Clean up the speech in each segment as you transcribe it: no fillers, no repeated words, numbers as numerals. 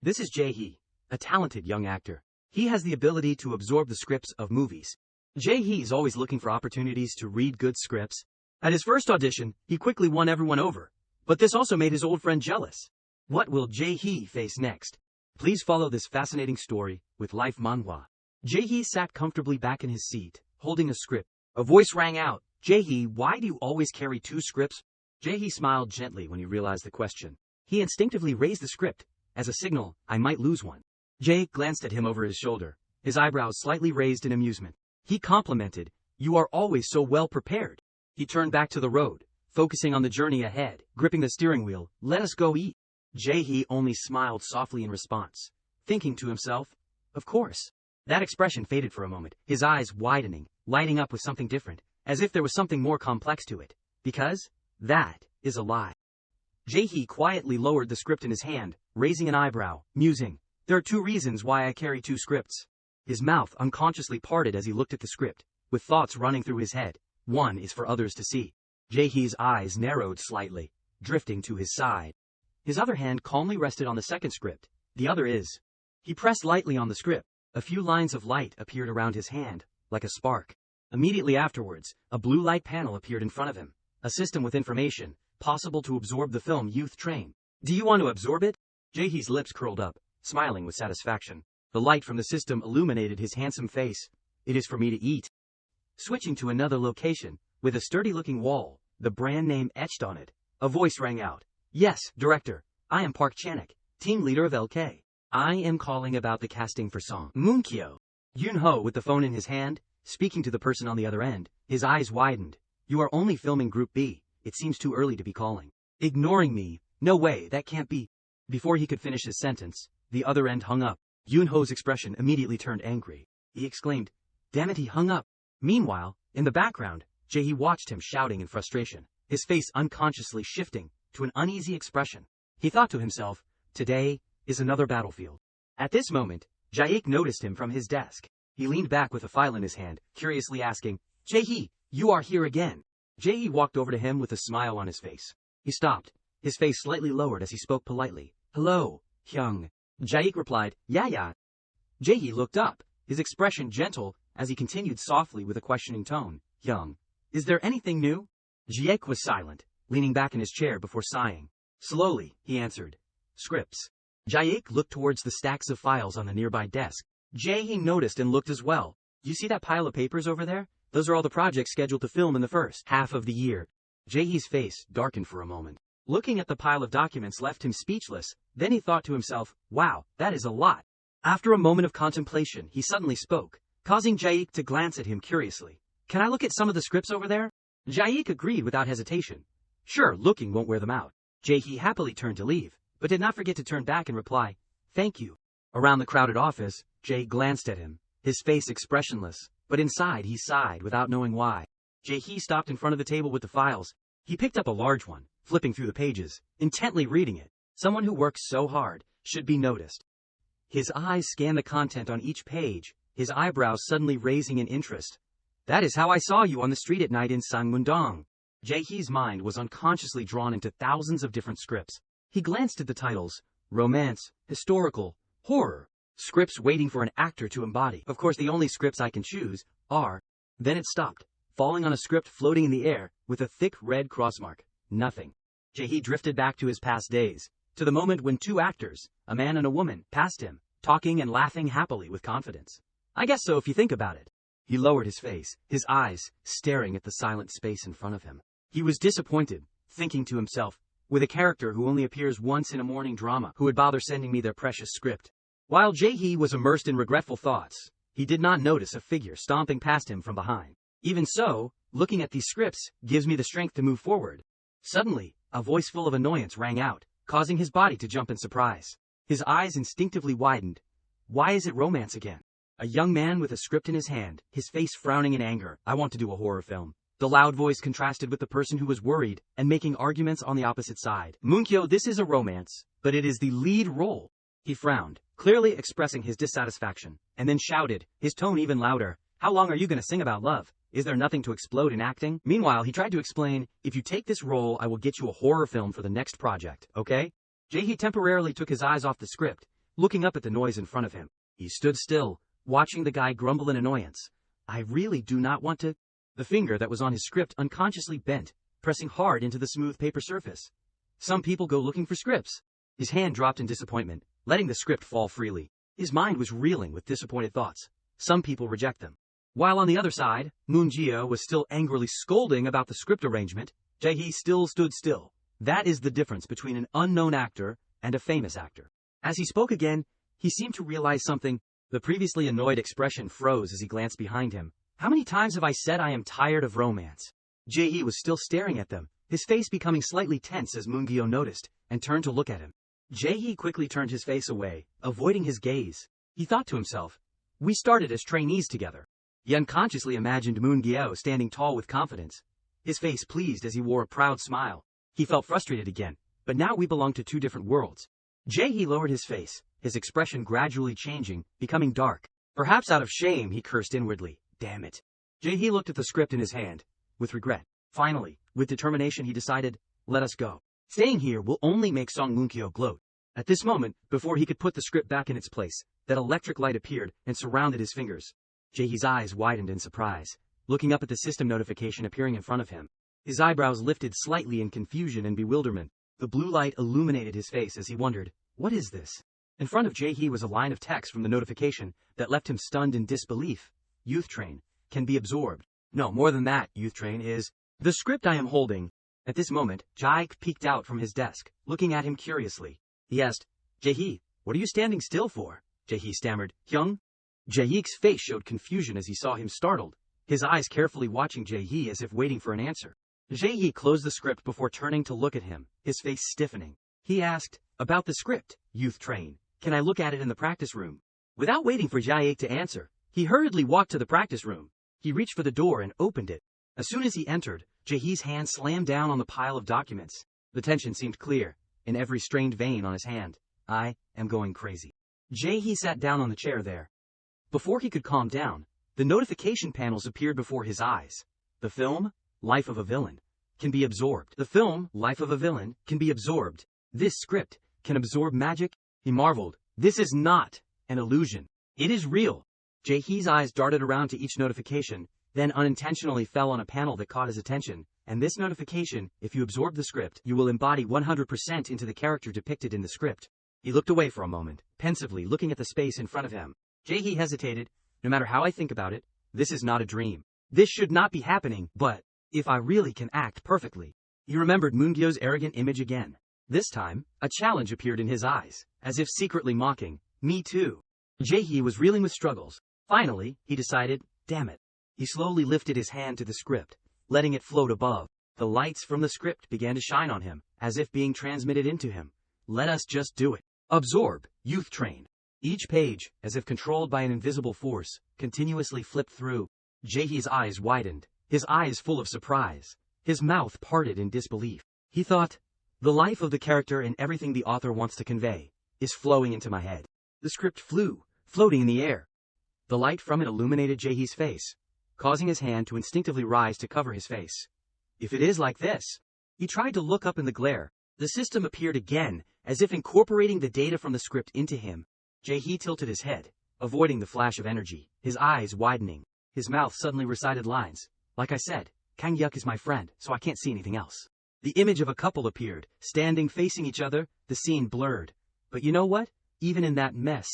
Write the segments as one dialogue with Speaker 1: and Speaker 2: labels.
Speaker 1: This is Jae-hee, a talented young actor. He has the ability to absorb the scripts of movies. Jae-hee is always looking for opportunities to read good scripts. At his first audition, he quickly won everyone over. But this also made his old friend jealous. What will Jae-hee face next? Please follow this fascinating story with Life Manhwa. Jae-hee sat comfortably back in his seat, holding a script. A voice rang out, "Jae-hee, why do you always carry two scripts?" Jae-hee smiled gently when he realized the question. He instinctively raised the script, as a signal, I might lose one. Jae glanced at him over his shoulder, his eyebrows slightly raised in amusement. He complimented, "You are always so well prepared." He turned back to the road, focusing on the journey ahead, gripping the steering wheel. "Let us go eat." Jae-hee only smiled softly in response, thinking to himself, "Of course." That expression faded for a moment, his eyes widening, lighting up with something different, as if there was something more complex to it. Because that is a lie. Jae-hee quietly lowered the script in his hand, raising an eyebrow, musing, "There are two reasons why I carry two scripts." His mouth unconsciously parted as he looked at the script, with thoughts running through his head. One is for others to see. Jae-hee's eyes narrowed slightly, drifting to his side. His other hand calmly rested on the second script. The other is. He pressed lightly on the script. A few lines of light appeared around his hand, like a spark. Immediately afterwards, a blue light panel appeared in front of him, a system with information, possible to absorb the film Youth Train. "Do you want to absorb it?" Jae-hee's lips curled up, smiling with satisfaction. The light from the system illuminated his handsome face. "It is for me to eat." Switching to another location, with a sturdy-looking wall, the brand name etched on it, a voice rang out. "Yes, Director. I am Park Chanik, team leader of LK. I am calling about the casting for Song Moonkyo." Yoon-ho, with the phone in his hand, speaking to the person on the other end, his eyes widened. "You are only filming Group B. It seems too early to be calling." "Ignoring me? No way, that can't be." Before he could finish his sentence, the other end hung up. Yoon-ho's expression immediately turned angry. He exclaimed, "Damn it, he hung up." Meanwhile, in the background, Jae-hee watched him shouting in frustration, his face unconsciously shifting to an uneasy expression. He thought to himself, today is another battlefield. At this moment, Jae-hee noticed him from his desk. He leaned back with a file in his hand, curiously asking, "Jae-hee, you are here again." Jae-hee walked over to him with a smile on his face. He stopped, his face slightly lowered as he spoke politely. "Hello, Hyung." Jae-hee replied, "Yeah." Jae-hee looked up, his expression gentle, as he continued softly with a questioning tone. "Hyung, is there anything new?" Jae-hee was silent, leaning back in his chair before sighing. Slowly, he answered, "Scripts." Jae-hee looked towards the stacks of files on the nearby desk. Jae-hee noticed and looked as well. "You see that pile of papers over there? Those are all the projects scheduled to film in the first half of the year." Jae-hee's face darkened for a moment. Looking at the pile of documents left him speechless, then he thought to himself, "Wow, that is a lot." After a moment of contemplation, he suddenly spoke, causing Jae-hee to glance at him curiously. "Can I look at some of the scripts over there?" Jae-hee agreed without hesitation. Sure, looking won't wear them out. Jae-hee happily turned to leave, but did not forget to turn back and reply, "Thank you." Around the crowded office, Jae glanced at him, his face expressionless, but inside he sighed without knowing why. Jae-hee stopped in front of the table with the files. He picked up a large one, flipping through the pages, intently reading it. Someone who works so hard should be noticed. His eyes scanned the content on each page, his eyebrows suddenly raising in interest. "That is how I saw you on the street at night in Sangmun-dong." Jae-hee's mind was unconsciously drawn into thousands of different scripts. He glanced at the titles: romance, historical, horror, scripts waiting for an actor to embody. Of course, the only scripts I can choose are... Then it stopped, falling on a script floating in the air, with a thick red crossmark. Nothing. Jae-hee drifted back to his past days, to the moment when two actors, a man and a woman, passed him, talking and laughing happily with confidence. I guess so if you think about it. He lowered his face, his eyes staring at the silent space in front of him. He was disappointed, thinking to himself, with a character who only appears once in a morning drama, who would bother sending me their precious script. While Jae-hee was immersed in regretful thoughts, he did not notice a figure stomping past him from behind. Even so, looking at these scripts gives me the strength to move forward. Suddenly, a voice full of annoyance rang out, causing his body to jump in surprise. His eyes instinctively widened. Why is it romance again? A young man with a script in his hand, his face frowning in anger. "I want to do a horror film." The loud voice contrasted with the person who was worried and making arguments on the opposite side. "Moonkyo, this is a romance, but it is the lead role." He frowned, clearly expressing his dissatisfaction, and then shouted, his tone even louder, "How long are you going to sing about love? Is there nothing to explode in acting?" Meanwhile, he tried to explain, "If you take this role, I will get you a horror film for the next project, okay?" Jae-hee temporarily took his eyes off the script, looking up at the noise in front of him. He stood still, watching the guy grumble in annoyance. I really do not want to. The finger that was on his script unconsciously bent, pressing hard into the smooth paper surface. Some people go looking for scripts. His hand dropped in disappointment, letting the script fall freely. His mind was reeling with disappointed thoughts. Some people reject them. While on the other side, Moon Jia was still angrily scolding about the script arrangement, Jae-hee still stood still. That is the difference between an unknown actor and a famous actor. As he spoke again, he seemed to realize something. The previously annoyed expression froze as he glanced behind him. How many times have I said I am tired of romance? Jae-hee was still staring at them, his face becoming slightly tense as Moon Gyo noticed, and turned to look at him. Jae-hee quickly turned his face away, avoiding his gaze. He thought to himself, we started as trainees together. He unconsciously imagined Moon Gyo standing tall with confidence, his face pleased as he wore a proud smile. He felt frustrated again, but now we belong to two different worlds. Jae-hee lowered his face, his expression gradually changing, becoming dark. Perhaps out of shame, he cursed inwardly. Damn it. Jae-hee looked at the script in his hand, with regret. Finally, with determination he decided, let us go. Staying here will only make Song Moon-kyo gloat. At this moment, before he could put the script back in its place, that electric light appeared and surrounded his fingers. Jae-hee's eyes widened in surprise, looking up at the system notification appearing in front of him. His eyebrows lifted slightly in confusion and bewilderment. The blue light illuminated his face as he wondered, what is this? In front of Jae-hee was a line of text from the notification that left him stunned in disbelief. Youth Train can be absorbed. No, more than that, Youth Train is the script I am holding. At this moment, Jae peeked out from his desk, looking at him curiously. He asked, Jae-hee, what are you standing still for? Jae-hee stammered, Hyung? Jae-hee's face showed confusion as he saw him startled, his eyes carefully watching Jae-hee as if waiting for an answer. Jae-hee closed the script before turning to look at him, his face stiffening. He asked, about the script, Youth Train, can I look at it in the practice room? Without waiting for Jae to answer, he hurriedly walked to the practice room. He reached for the door and opened it. As soon as he entered, Jae-hee's hand slammed down on the pile of documents. The tension seemed clear, in every strained vein on his hand. I am going crazy. Jae-hee sat down on the chair there. Before he could calm down, the notification panels appeared before his eyes. The film, Life of a Villain, can be absorbed. The film, Life of a Villain, can be absorbed. This script can absorb magic? He marveled. This is not an illusion. It is real. Jae-hee's eyes darted around to each notification, then unintentionally fell on a panel that caught his attention. And this notification, if you absorb the script, you will embody 100% into the character depicted in the script. He looked away for a moment, pensively looking at the space in front of him. Jae-hee hesitated. No matter how I think about it, this is not a dream. This should not be happening, but if I really can act perfectly. He remembered Moon-gyo's arrogant image again. This time, a challenge appeared in his eyes, as if secretly mocking. Me too. Jae-hee was reeling with struggles. Finally, he decided, damn it. He slowly lifted his hand to the script, letting it float above. The lights from the script began to shine on him, as if being transmitted into him. Let us just do it. Absorb, Youth Train. Each page, as if controlled by an invisible force, continuously flipped through. Jae-hee's eyes widened, his eyes full of surprise. His mouth parted in disbelief. He thought, the life of the character and everything the author wants to convey is flowing into my head. The script flew, floating in the air. The light from it illuminated Jae-hee's face, causing his hand to instinctively rise to cover his face. If it is like this. He tried to look up in the glare. The system appeared again, as if incorporating the data from the script into him. Jae-hee tilted his head, avoiding the flash of energy, his eyes widening. His mouth suddenly recited lines. Like I said, Kang-hyuk is my friend, so I can't see anything else. The image of a couple appeared, standing facing each other, the scene blurred. But you know what? Even in that mess,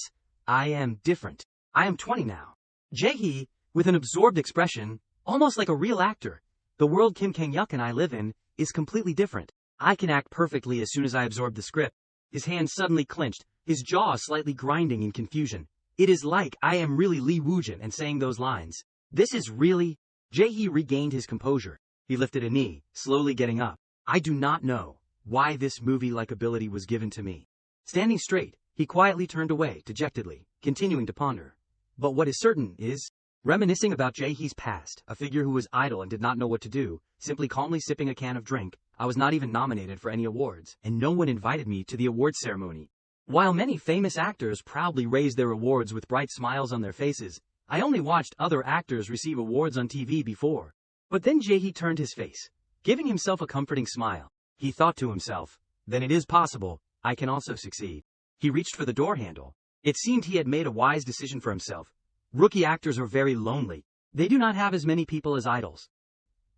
Speaker 1: I am different. I am 20 now. Jae-hee, with an absorbed expression, almost like a real actor. The world Kim Kang-hyuk and I live in is completely different. I can act perfectly as soon as I absorb the script. His hand suddenly clenched, his jaw slightly grinding in confusion. It is like I am really Lee Woo-jin and saying those lines. This is really... Jae-hee regained his composure. He lifted a knee, slowly getting up. I do not know why this movie-like ability was given to me. Standing straight, he quietly turned away, dejectedly, continuing to ponder. But what is certain is... Reminiscing about Jae-hee's past, a figure who was idle and did not know what to do, simply calmly sipping a can of drink, I was not even nominated for any awards, and no one invited me to the awards ceremony. While many famous actors proudly raised their awards with bright smiles on their faces, I only watched other actors receive awards on TV before. But then Jae-hee turned his face, giving himself a comforting smile. He thought to himself, then it is possible, I can also succeed. He reached for the door handle. It seemed he had made a wise decision for himself. Rookie actors are very lonely. They do not have as many people as idols.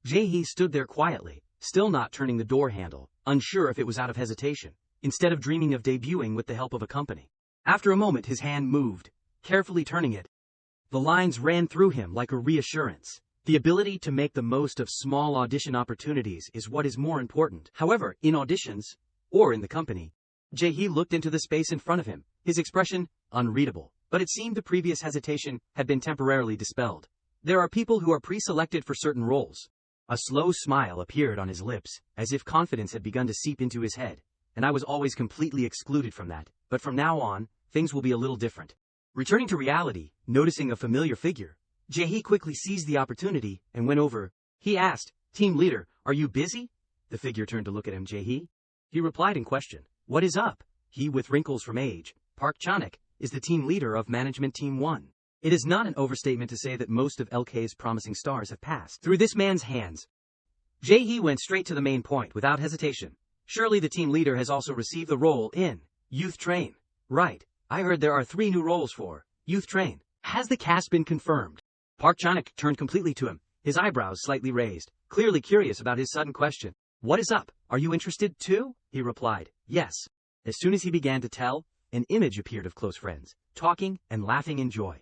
Speaker 1: Jae-hee stood there quietly, still not turning the door handle, unsure if it was out of hesitation, instead of dreaming of debuting with the help of a company. After a moment his hand moved, carefully turning it. The lines ran through him like a reassurance. The ability to make the most of small audition opportunities is what is more important. However, in auditions, or in the company, Jae-hee looked into the space in front of him, his expression unreadable, but it seemed the previous hesitation had been temporarily dispelled. There are people who are pre-selected for certain roles. A slow smile appeared on his lips, as if confidence had begun to seep into his head, and I was always completely excluded from that, but from now on, things will be a little different. Returning to reality, noticing a familiar figure, Jae-hee quickly seized the opportunity and went over. He asked, "Team leader, are you busy?" The figure turned to look at him. Jae-hee? He replied in question, "What is up?" He, with wrinkles from age, Park Chan-ik, is the team leader of Management Team 1. It is not an overstatement to say that most of LK's promising stars have passed through this man's hands. Jae-hee went straight to the main point without hesitation. Surely the team leader has also received the role in Youth Train. Right, I heard there are 3 new roles for Youth Train. Has the cast been confirmed? Park Chan-ik turned completely to him, his eyebrows slightly raised, clearly curious about his sudden question. "What is up? Are you interested too?" He replied, "Yes." As soon as he began to tell, an image appeared of close friends, talking and laughing in joy.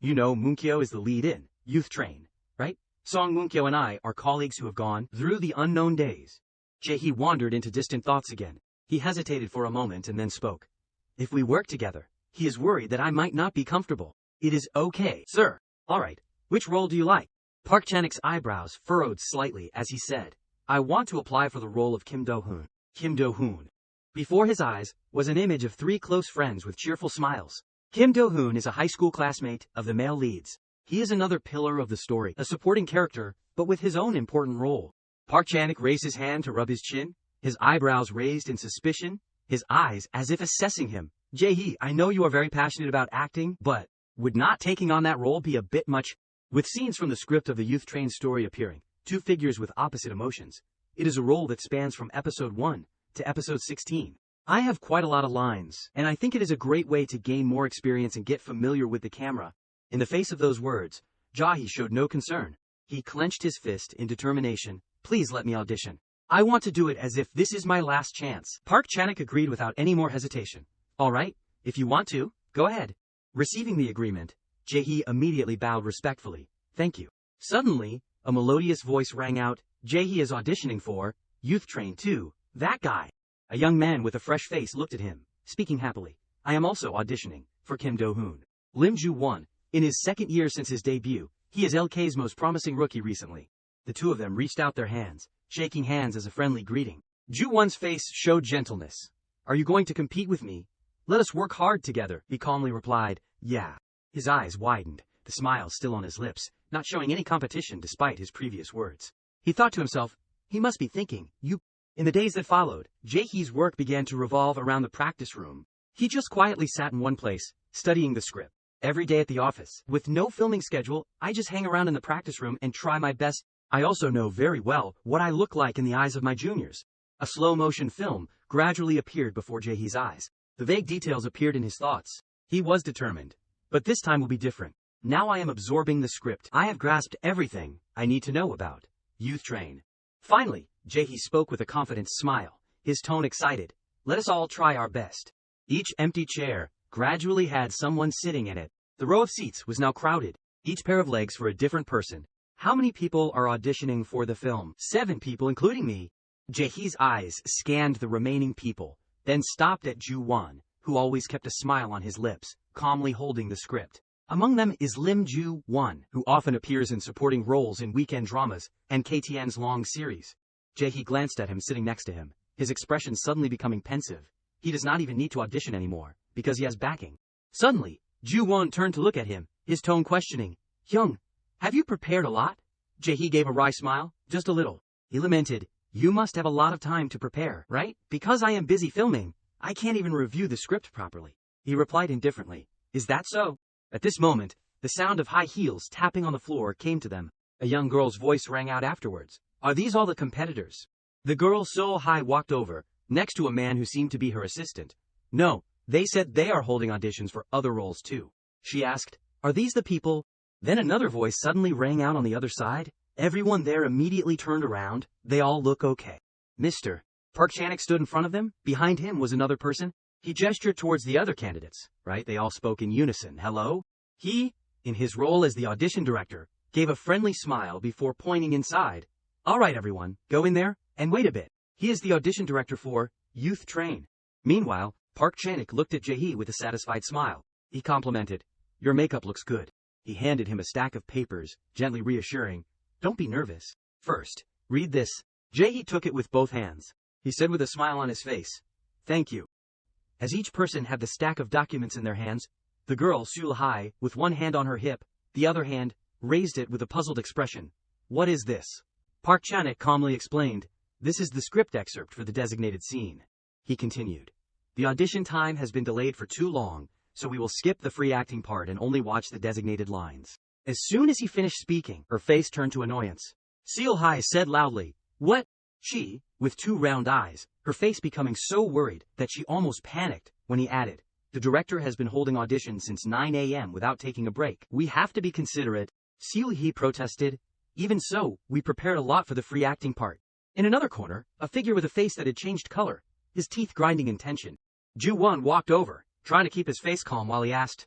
Speaker 1: You know Moonkyo is the lead in Youth Train, right? Song Moonkyo and I are colleagues who have gone through the unknown days. Jae-hee wandered into distant thoughts again. He hesitated for a moment and then spoke. "If we work together, he is worried that I might not be comfortable." "It is okay, sir." "All right, which role do you like?" Park Chan-ik's eyebrows furrowed slightly as he said, "I want to apply for the role of Kim Do-hoon." Kim Do-hoon. Before his eyes was an image of 3 close friends with cheerful smiles. Kim Do-hoon is a high school classmate of the male leads. He is another pillar of the story, a supporting character, but with his own important role. Park Chan-ik raised his hand to rub his chin, his eyebrows raised in suspicion, his eyes as if assessing him. "Jae-hee, I know you are very passionate about acting, but would not taking on that role be a bit much?" With scenes from the script of the Youth Train story appearing, 2 figures with opposite emotions, it is a role that spans from episode 1 to episode 16. I have quite a lot of lines, and I think it is a great way to gain more experience and get familiar with the camera. In the face of those words, Jae-hee showed no concern. He clenched his fist in determination. "Please let me audition. I want to do it as if this is my last chance." Park Chan-ik agreed without any more hesitation. "All right, if you want to, go ahead." Receiving the agreement, Jae-hee immediately bowed respectfully. "Thank you." Suddenly, a melodious voice rang out. "Jae-hee is auditioning for Youth Train 2, that guy." A young man with a fresh face looked at him, speaking happily. "I am also auditioning for Kim Do-hoon." Lim Ju-won, in his 2nd year since his debut, he is LK's most promising rookie recently. The 2 of them reached out their hands, shaking hands as a friendly greeting. Ju-won's face showed gentleness. "Are you going to compete with me? Let us work hard together," he calmly replied. "Yeah." His eyes widened, the smile still on his lips, not showing any competition despite his previous words. He thought to himself, he must be thinking, "You..." In the days that followed, Jae-hee's work began to revolve around the practice room. He just quietly sat in one place, studying the script. Every day at the office, with no filming schedule, I just hang around in the practice room and try my best. I also know very well what I look like in the eyes of my juniors. A slow-motion film gradually appeared before Jae-hee's eyes. The vague details appeared in his thoughts. He was determined. But this time will be different. Now I am absorbing the script. I have grasped everything I need to know about Youth Train. Finally, Jae-hee spoke with a confident smile, his tone excited. "Let us all try our best." Each empty chair gradually had someone sitting in it. The row of seats was now crowded, each pair of legs for a different person. "How many people are auditioning for the film?" "7 people, including me." Jae-hee's eyes scanned the remaining people, then stopped at Ju-won, who always kept a smile on his lips, calmly holding the script. Among them is Lim Ju-won, who often appears in supporting roles in weekend dramas and KTN's long series. Jae-hee glanced at him sitting next to him, his expression suddenly becoming pensive. He does not even need to audition anymore, because he has backing. Suddenly, Ju-won turned to look at him, his tone questioning. "Hyung, have you prepared a lot?" Jae-hee gave a wry smile. "Just a little." He lamented, "You must have a lot of time to prepare, right? Because I am busy filming, I can't even review the script properly." He replied indifferently. "Is that so?" At this moment, the sound of high heels tapping on the floor came to them. A young girl's voice rang out afterwards. "Are these all the competitors?" The girl So-hye walked over, next to a man who seemed to be her assistant. "No, They said they are holding auditions for other roles too. She asked, are these the people? Then another voice suddenly rang out on the other side. Everyone there immediately turned around. They all look okay. Mr. Park Chan-ik stood in front of them. Behind him was another person. He gestured towards the other candidates, right? They all spoke in unison. Hello? He, in his role as the audition director, gave a friendly smile before pointing inside. All right, everyone, go in there and wait a bit. He is the audition director for Youth Train. Meanwhile, Park Chan-ik looked at Jae-hee with a satisfied smile. He complimented, your makeup looks good. He handed him a stack of papers, gently reassuring, don't be nervous. First, read this. Jae-hee took it with both hands. He said with a smile on his face, thank you. As each person had the stack of documents in their hands, the girl, Sul-hai, with one hand on her hip, the other hand, raised it with a puzzled expression. What is this? Park Chan-ik calmly explained, this is the script excerpt for the designated scene. He continued, the audition time has been delayed for too long, so we will skip the free acting part and only watch the designated lines. As soon as he finished speaking, her face turned to annoyance. Sul-hai said loudly, what? She, with two round eyes, her face becoming so worried that she almost panicked when he added, the director has been holding auditions since 9 a.m. without taking a break. We have to be considerate. Sul-hee protested. Even so, we prepared a lot for the free acting part. In another corner, a figure with a face that had changed color, his teeth grinding in tension. Ju-won walked over, trying to keep his face calm while he asked,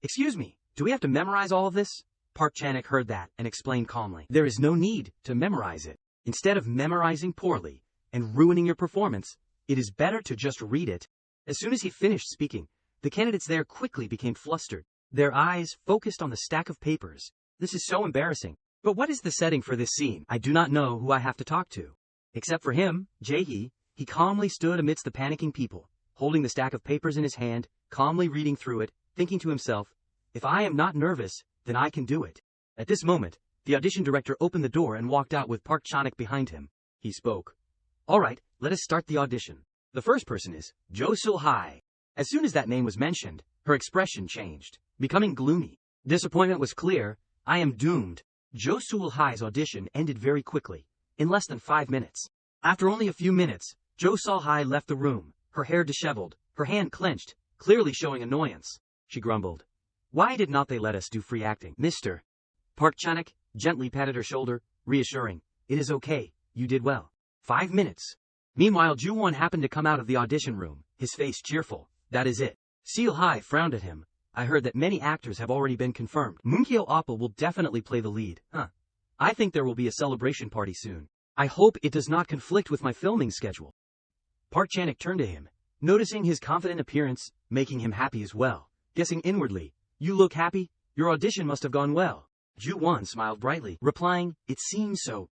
Speaker 1: excuse me, do we have to memorize all of this? Park Chan-ik heard that and explained calmly, there is no need to memorize it. Instead of memorizing poorly and ruining your performance, it is better to just read it. As soon as he finished speaking, the candidates there quickly became flustered. Their eyes focused on the stack of papers. This is so embarrassing. But what is the setting for this scene? I do not know who I have to talk to. Except for him, Jae-hee, he calmly stood amidst the panicking people, holding the stack of papers in his hand, calmly reading through it, thinking to himself, if I am not nervous, then I can do it. At this moment, the audition director opened the door and walked out with Park Chan-ik behind him. He spoke. All right, let us start the audition. The first person is Jo Sul-hai. As soon as that name was mentioned, her expression changed, becoming gloomy. Disappointment was clear. I am doomed. Jo Sul-hai's audition ended very quickly, in less than 5 minutes. After only a few minutes, Jo Sul-hai left the room, her hair disheveled, her hand clenched, clearly showing annoyance. She grumbled. Why did not they let us do free acting? Mr. Park Chan-ik gently patted her shoulder, reassuring, it is okay, you did well. 5 minutes. Meanwhile, Ju-won happened to come out of the audition room, his face cheerful. That is it. Sul-hai frowned at him. I heard that many actors have already been confirmed. Moon-kyo Oppa will definitely play the lead. I think there will be a celebration party soon. I hope it does not conflict with my filming schedule. Park Chan-ik turned to him, noticing his confident appearance, making him happy as well. Guessing inwardly, you look happy? Your audition must have gone well. Ju-won smiled brightly, replying, it seems so.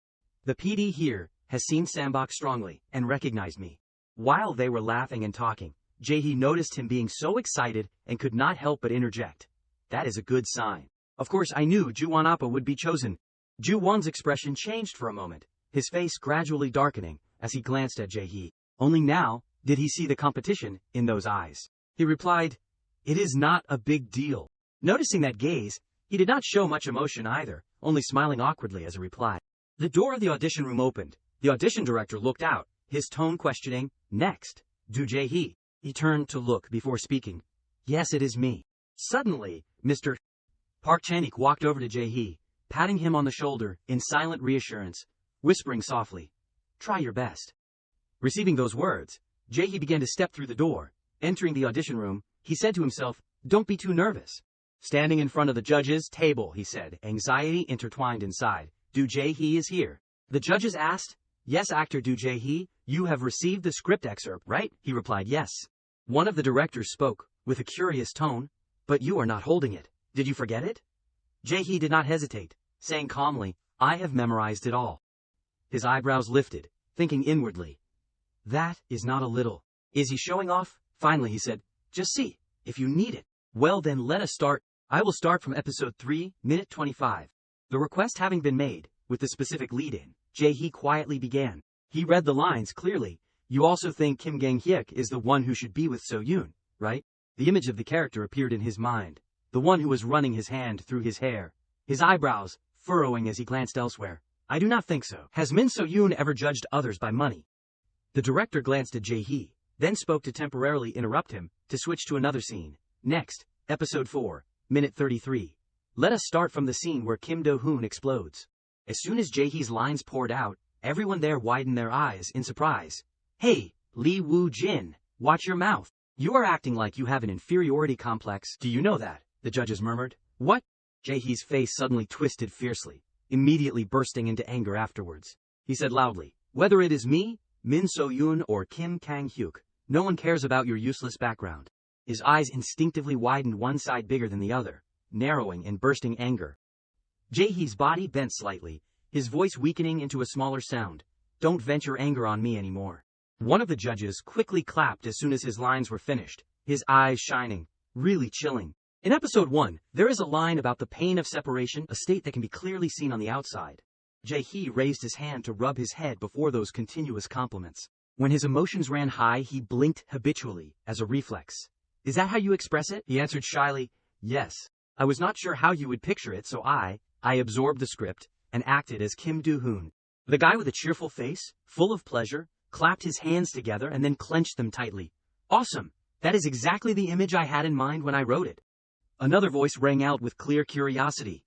Speaker 1: The PD here has seen Sambok strongly and recognized me. While they were laughing and talking, Jae-hee noticed him being so excited and could not help but interject. That is a good sign. Of course I knew Ju-won Appa would be chosen. Ju-won's expression changed for a moment, his face gradually darkening as he glanced at Jae-hee. Only now did he see the competition in those eyes. He replied, it is not a big deal. Noticing that gaze, he did not show much emotion either, only smiling awkwardly as a reply. The door of the audition room opened. The audition director looked out, his tone questioning, next, do Jae-hee. He turned to look before speaking. Yes, it is me. Suddenly, Mr. Park Chan-ik walked over to Jae-hee, patting him on the shoulder in silent reassurance, whispering softly, try your best. Receiving those words, Jae-hee began to step through the door. Entering the audition room, he said to himself, don't be too nervous. Standing in front of the judges' table, he said, anxiety intertwined inside, Do Jae-hee is here. The judges asked, yes, actor Do Jae-hee, you have received the script excerpt, right? He replied, yes. One of the directors spoke, with a curious tone, but you are not holding it. Did you forget it? Jae-hee did not hesitate, saying calmly, I have memorized it all. His eyebrows lifted, thinking inwardly, that is not a little. Is he showing off? Finally he said, just see, if you need it. Well then let us start. I will start from episode 3, minute 25. The request having been made, with the specific lead-in, Jae-hee quietly began. He read the lines clearly. You also think Kim Gang-hyuk is the one who should be with So-yoon, right? The image of the character appeared in his mind. The one who was running his hand through his hair, his eyebrows furrowing as he glanced elsewhere. I do not think so. Has Min So-yoon ever judged others by money? The director glanced at Jae-hee, then spoke to temporarily interrupt him, to switch to another scene. Next, episode 4, minute 33. Let us start from the scene where Kim Do-hoon explodes. As soon as Jae-hee's lines poured out, everyone there widened their eyes in surprise. Hey, Lee Woo-jin, watch your mouth. You are acting like you have an inferiority complex. Do you know that? The judges murmured. What? Jae-hee's face suddenly twisted fiercely, immediately bursting into anger afterwards. He said loudly, whether it is me, Min So-yoon or Kim Kang-hyuk, no one cares about your useless background. His eyes instinctively widened one side bigger than the other, narrowing in bursting anger. Jae-hee's body bent slightly, his voice weakening into a smaller sound. Don't vent your anger on me anymore. One of the judges quickly clapped as soon as his lines were finished, his eyes shining, really chilling. In episode 1, there is a line about the pain of separation, a state that can be clearly seen on the outside. Jae-hee raised his hand to rub his head before those continuous compliments. When his emotions ran high, he blinked habitually, as a reflex. Is that how you express it? He answered shyly, yes. I was not sure how you would picture it, so I absorbed the script and acted as Kim Do-hoon. The guy with a cheerful face, full of pleasure, clapped his hands together and then clenched them tightly. Awesome! That is exactly the image I had in mind when I wrote it. Another voice rang out with clear curiosity.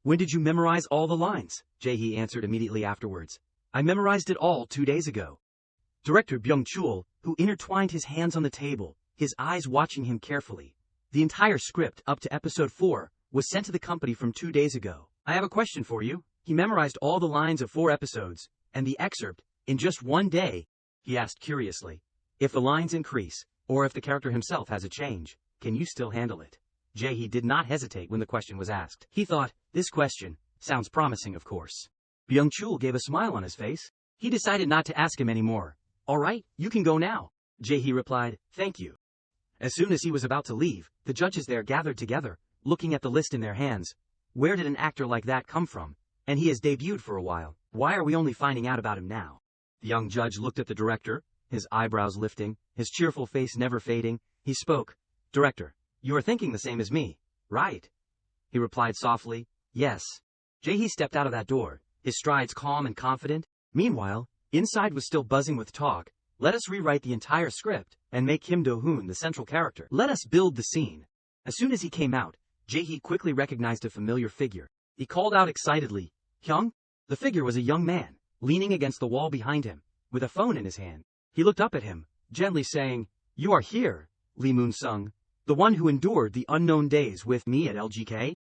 Speaker 1: When did you memorize all the lines? Jae-hee answered immediately afterwards. I memorized it all 2 days ago. Director Byung-chul, who intertwined his hands on the table, his eyes watching him carefully. The entire script up to episode 4 was sent to the company from 2 days ago. I have a question for you. He memorized all the lines of 4 episodes, and the excerpt, in just 1 day. He asked curiously. If the lines increase, or if the character himself has a change, can you still handle it? Jae-hee did not hesitate when the question was asked. He thought, this question sounds promising, of course. Byung-chul gave a smile on his face. He decided not to ask him anymore. All right, you can go now. Jae-hee replied, thank you. As soon as he was about to leave, the judges there gathered together, looking at the list in their hands. Where did an actor like that come from? And he has debuted for a while. Why are we only finding out about him now? The young judge looked at the director, his eyebrows lifting, his cheerful face never fading. He spoke. Director, you are thinking the same as me, right? He replied softly, yes. Jae-hee stepped out of that door, his strides calm and confident. Meanwhile, inside was still buzzing with talk. Let us rewrite the entire script and make Kim Do-hoon the central character. Let us build the scene. As soon as he came out, Jae-hee quickly recognized a familiar figure. He called out excitedly, Hyung? The figure was a young man, leaning against the wall behind him, with a phone in his hand. He looked up at him, gently saying, you are here, Lee Moon-sung, the one who endured the unknown days with me at LGK?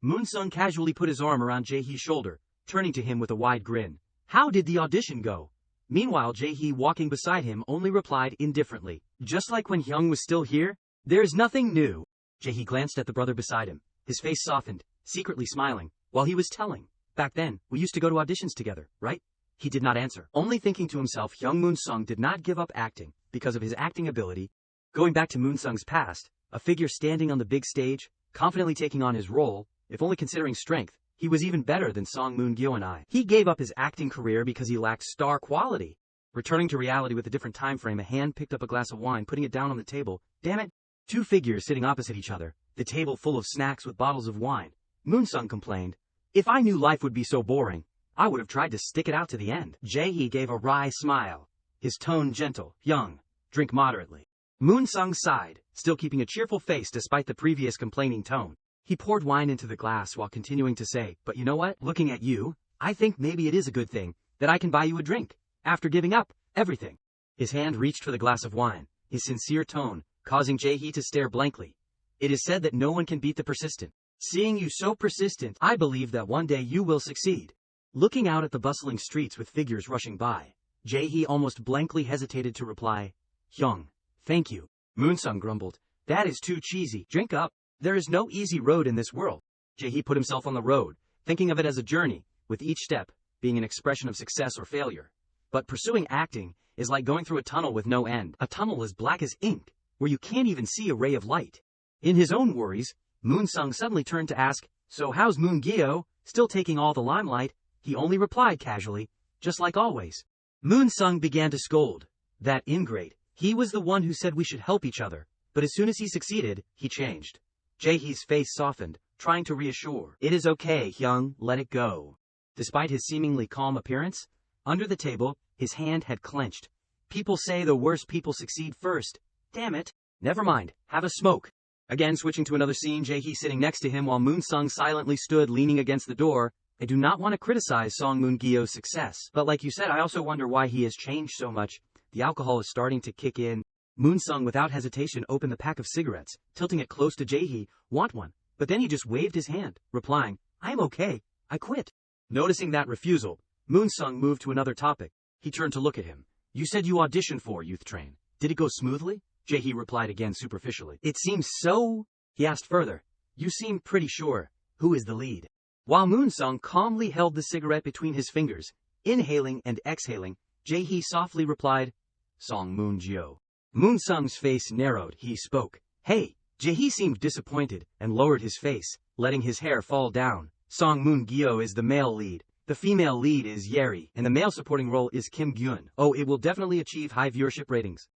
Speaker 1: Moon-sung casually put his arm around Jae-hee's shoulder, turning to him with a wide grin. How did the audition go? Meanwhile, Jae-hee walking beside him only replied indifferently. Just like when Hyung was still here? There's nothing new. Jae-hee glanced at the brother beside him, his face softened, secretly smiling, while he was telling. Back then, we used to go to auditions together, right? He did not answer, only thinking to himself Hyung Moon-sung did not give up acting because of his acting ability. Going back to Moon-sung's past, a figure standing on the big stage, confidently taking on his role, if only considering strength, he was even better than Song Moon-gyo and I. He gave up his acting career because he lacked star quality. Returning to reality with a different time frame, a hand picked up a glass of wine, putting it down on the table. Damn it! 2 figures sitting opposite each other, the table full of snacks with bottles of wine. Moon-sung complained, if I knew life would be so boring, I would have tried to stick it out to the end. Jae-hee gave a wry smile, his tone gentle. Hyung, drink moderately. Moon-sung sighed, still keeping a cheerful face despite the previous complaining tone. He poured wine into the glass while continuing to say, but you know what? Looking at you, I think maybe it is a good thing that I can buy you a drink, after giving up everything. His hand reached for the glass of wine, his sincere tone causing Jae-hee to stare blankly. It is said that no one can beat the persistent. Seeing you so persistent, I believe that one day you will succeed. Looking out at the bustling streets with figures rushing by, Jae-hee almost blankly hesitated to reply, Hyung, thank you. Moon-sung grumbled, that is too cheesy. Drink up. There is no easy road in this world. Jae-hee put himself on the road, thinking of it as a journey, with each step being an expression of success or failure. But pursuing acting is like going through a tunnel with no end. A tunnel as black as ink, where you can't even see a ray of light. In his own worries, Moon-sung suddenly turned to ask, so how's Moon-gyo, still taking all the limelight? He only replied casually, just like always. Moon-sung began to scold. That ingrate. He was the one who said we should help each other, but as soon as he succeeded, he changed. Jae-hee's face softened, trying to reassure. It is okay, Hyung, let it go. Despite his seemingly calm appearance, under the table, his hand had clenched. People say the worst people succeed first. Damn it. Never mind, have a smoke. Again switching to another scene, Jae-hee sitting next to him while Moon-sung silently stood leaning against the door. I do not want to criticize Song Moon-gyo's success, but like you said, I also wonder why he has changed so much. The alcohol is starting to kick in. Moon-sung without hesitation opened the pack of cigarettes, tilting it close to Jae-hee. Want one? But then he just waved his hand, replying, I am okay, I quit. Noticing that refusal, Moon-sung moved to another topic. He turned to look at him. You said you auditioned for Youth Train. Did it go smoothly? Jae-hee replied again superficially. It seems so. He asked further. You seem pretty sure. Who is the lead? While Moon-sung calmly held the cigarette between his fingers, inhaling and exhaling, Jae-hee softly replied, Song Moon-gyo. Moon-sung's face narrowed. He spoke. Hey. Jae-hee seemed disappointed and lowered his face, letting his hair fall down. Song Moon-gyo is the male lead. The female lead is Yeri, and the male supporting role is Kim Gyun. Oh, it will definitely achieve high viewership ratings.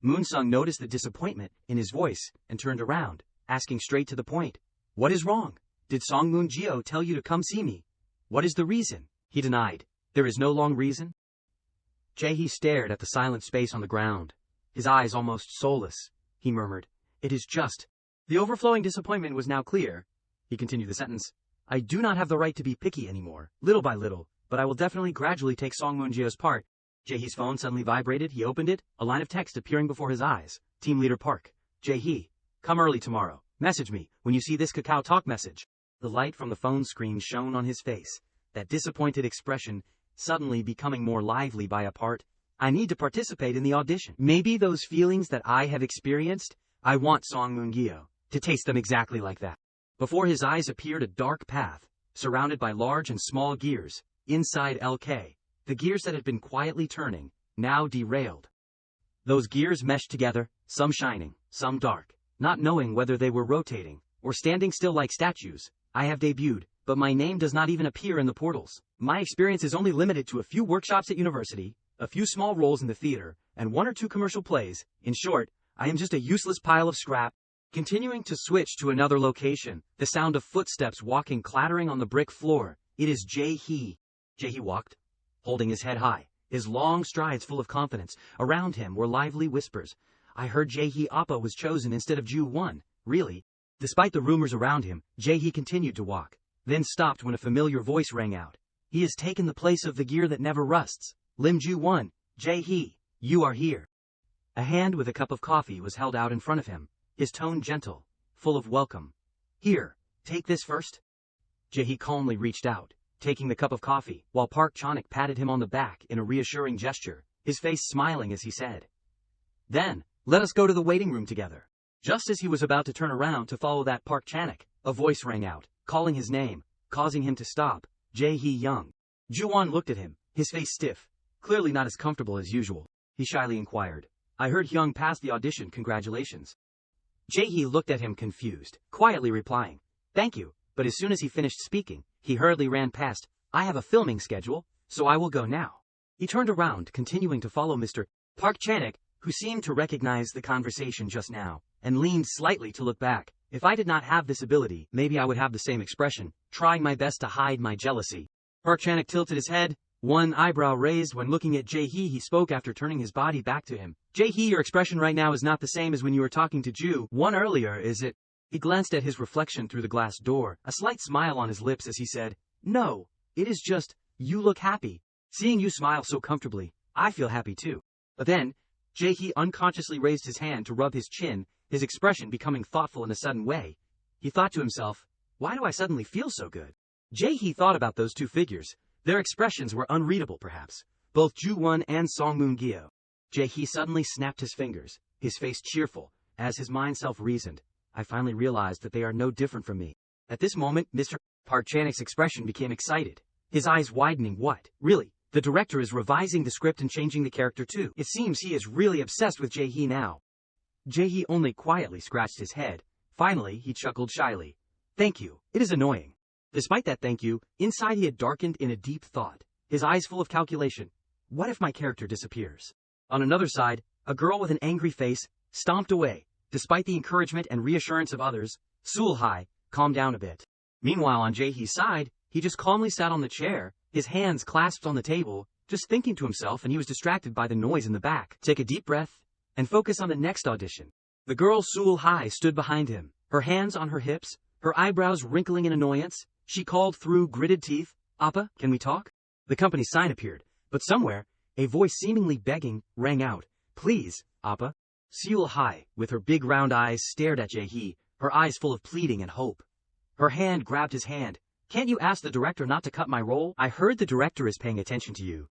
Speaker 1: Moon-sung noticed the disappointment in his voice and turned around, asking straight to the point. What is wrong? Did Song Moon-gyo tell you to come see me? What is the reason? He denied. There is no long reason. Jae-hee stared at the silent space on the ground. His eyes almost soulless. He murmured, It is just. The overflowing disappointment was now clear. He continued the sentence. I do not have the right to be picky anymore, little by little, but I will definitely gradually take Song Moon-gyo's part. Jae-hee's phone suddenly vibrated. He opened it, a line of text appearing before his eyes. Team Leader Park. Jae-hee, come early tomorrow. Message me when you see this Kakao Talk message. The light from the phone screen shone on his face, that disappointed expression suddenly becoming more lively by a part. I need to participate in the audition. Maybe those feelings that I have experienced, I want Song Moon-gyo to taste them exactly like that. Before his eyes appeared a dark path, surrounded by large and small gears. Inside LK, the gears that had been quietly turning, now derailed. Those gears meshed together, some shining, some dark, not knowing whether they were rotating or standing still like statues. I have debuted, but my name does not even appear in the portals. My experience is only limited to a few workshops at university, a few small roles in the theater, and 1 or 2 commercial plays. In short, I am just a useless pile of scrap. Continuing to switch to another location, the sound of footsteps walking clattering on the brick floor. It is Jae-hee. Jae-hee walked, holding his head high, his long strides full of confidence. Around him were lively whispers. I heard Jae-hee Appa was chosen instead of Ju-won. Really? Despite the rumors around him, Jae-hee continued to walk, then stopped when a familiar voice rang out. He has taken the place of the gear that never rusts. Lim Ju-won, Jae-hee, you are here. A hand with a cup of coffee was held out in front of him, his tone gentle, full of welcome. Here, take this first. Jae-hee calmly reached out, taking the cup of coffee, while Park Chan-wook patted him on the back in a reassuring gesture, his face smiling as he said, Then, let us go to the waiting room together. Just as he was about to turn around to follow that Park Chan-wook, a voice rang out, calling his name, causing him to stop. Jae-hee Young. Ju-won looked at him, his face stiff, clearly not as comfortable as usual. He shyly inquired, I heard Hyung passed the audition, congratulations. Jae-hee looked at him confused, quietly replying, Thank you, but as soon as he finished speaking, he hurriedly ran past, I have a filming schedule, so I will go now. He turned around, continuing to follow Mr. Park Chan-wook, who seemed to recognize the conversation just now, and leaned slightly to look back. If I did not have this ability, maybe I would have the same expression, trying my best to hide my jealousy. Park Chan-wook tilted his head, one eyebrow raised when looking at Jae-hee. He spoke after turning his body back to him. Jae-hee, your expression right now is not the same as when you were talking to Ju-won earlier, is it? He glanced at his reflection through the glass door, a slight smile on his lips as he said, No, it is just, you look happy. Seeing you smile so comfortably, I feel happy too. But then, Jae-hee unconsciously raised his hand to rub his chin, his expression becoming thoughtful in a sudden way. He thought to himself, why do I suddenly feel so good? Jae-hee thought about those two figures. Their expressions were unreadable perhaps, both Ju-won and Song Moon-gyo. Jae-hee suddenly snapped his fingers, his face cheerful, as his mind self-reasoned. I finally realized that they are no different from me. At this moment, Mr. Park Chan-wook's expression became excited, his eyes widening. What? Really? The director is revising the script and changing the character too. It seems he is really obsessed with Jae-hee now. Jae-hee only quietly scratched his head. Finally, he chuckled shyly. Thank you. It is annoying. Despite that thank you, inside he had darkened in a deep thought, his eyes full of calculation. What if my character disappears? On another side, a girl with an angry face stomped away. Despite the encouragement and reassurance of others, Sul-hai calmed down a bit. Meanwhile, on Jae-hee's side, he just calmly sat on the chair, his hands clasped on the table, just thinking to himself, and he was distracted by the noise in the back. Take a deep breath and focus on the next audition. The girl Sul Hai stood behind him, her hands on her hips, her eyebrows wrinkling in annoyance. She called through gritted teeth, "Appa, can we talk?" The company sign appeared, but somewhere, a voice seemingly begging rang out, "Please, Appa." Sul Hai, with her big round eyes, stared at Jae-hee, her eyes full of pleading and hope. Her hand grabbed his hand. "Can't you ask the director not to cut my role? I heard the director is paying attention to you."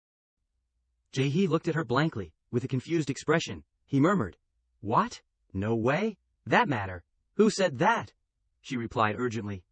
Speaker 1: Jae-hee looked at her blankly, with a confused expression. He murmured, "What? No way? That matter? Who said that?" She replied urgently,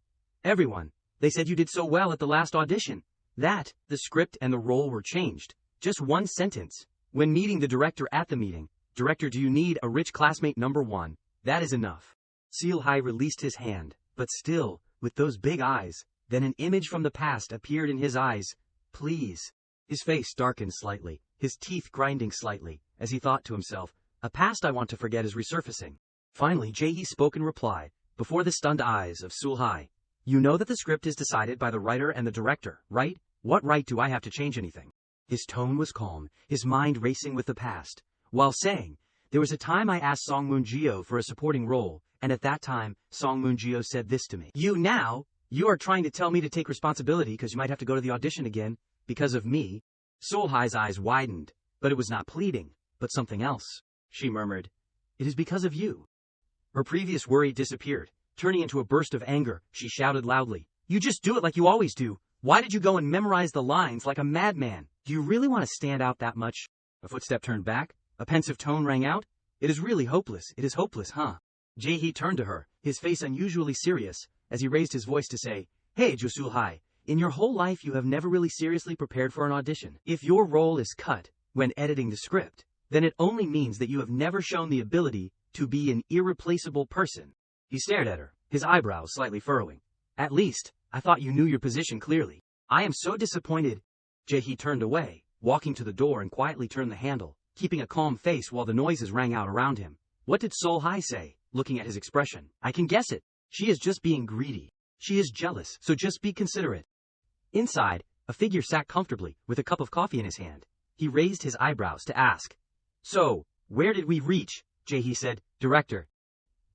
Speaker 1: "Everyone. They said you did so well at the last audition. That, the script and the role were changed. Just one sentence. When meeting the director at the meeting, 'Director, do you need a rich classmate number one?' That is enough." Sul Hai released his hand, but still, with those big eyes, then an image from the past appeared in his eyes. "Please." His face darkened slightly, his teeth grinding slightly, as he thought to himself, "A past I want to forget is resurfacing." Finally, Jae-hee spoke in reply, before the stunned eyes of Sul Hai. "You know that the script is decided by the writer and the director, right? What right do I have to change anything?" His tone was calm, his mind racing with the past, while saying, "There was a time I asked Song Moon-gyo for a supporting role, and at that time, Song Moon-gyo said this to me. You are trying to tell me to take responsibility because you might have to go to the audition again, because of me?" Sul Hai's eyes widened, but it was not pleading, but something else. She murmured, "It is because of you." Her previous worry disappeared. Turning into a burst of anger, she shouted loudly, "You just do it like you always do. Why did you go and memorize the lines like a madman? Do you really want to stand out that much?" A footstep turned back. A pensive tone rang out. "It is really hopeless. It is hopeless, huh?" Jae-hee turned to her, his face unusually serious, as he raised his voice to say, "Hey, Jo Sul Hai, in your whole life you have never really seriously prepared for an audition. If your role is cut when editing the script, then it only means that you have never shown the ability to be an irreplaceable person." He stared at her, his eyebrows slightly furrowing. "At least, I thought you knew your position clearly. I am so disappointed." Jae-hee turned away, walking to the door and quietly turned the handle, keeping a calm face while the noises rang out around him. What did Sul Hai say, looking at his expression? "I can guess it. She is just being greedy. She is jealous, so just be considerate." Inside, a figure sat comfortably, with a cup of coffee in his hand. He raised his eyebrows to ask, "So, where did we reach?" Jae-hee said, "Director."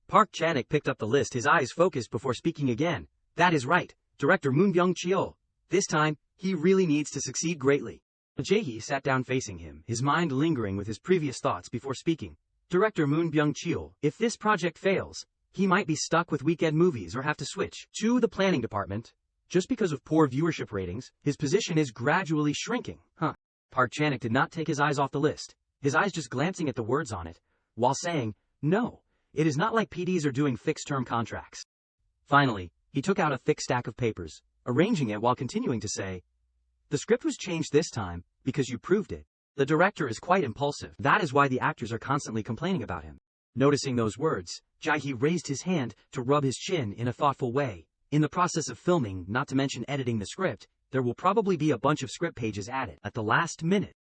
Speaker 1: Park Chan-ik picked up the list, his eyes focused before speaking again. "That is right, Director Moon Byung-chul. This time, he really needs to succeed greatly." Jae-hee sat down facing him, his mind lingering with his previous thoughts before speaking. "Director Moon Byung-chul, if this project fails, he might be stuck with weekend movies or have to switch to the planning department. Just because of poor viewership ratings, his position is gradually shrinking." Park Chan-ik did not take his eyes off the list, his eyes just glancing at the words on it, while saying, "No, it is not like PDs are doing fixed-term contracts." Finally, he took out a thick stack of papers, arranging it while continuing to say, "The script was changed this time because you proved it. The director is quite impulsive. That is why the actors are constantly complaining about him." Noticing those words, Jae-hee raised his hand to rub his chin in a thoughtful way. "In the process of filming, not to mention editing the script, there will probably be a bunch of script pages added at the last minute.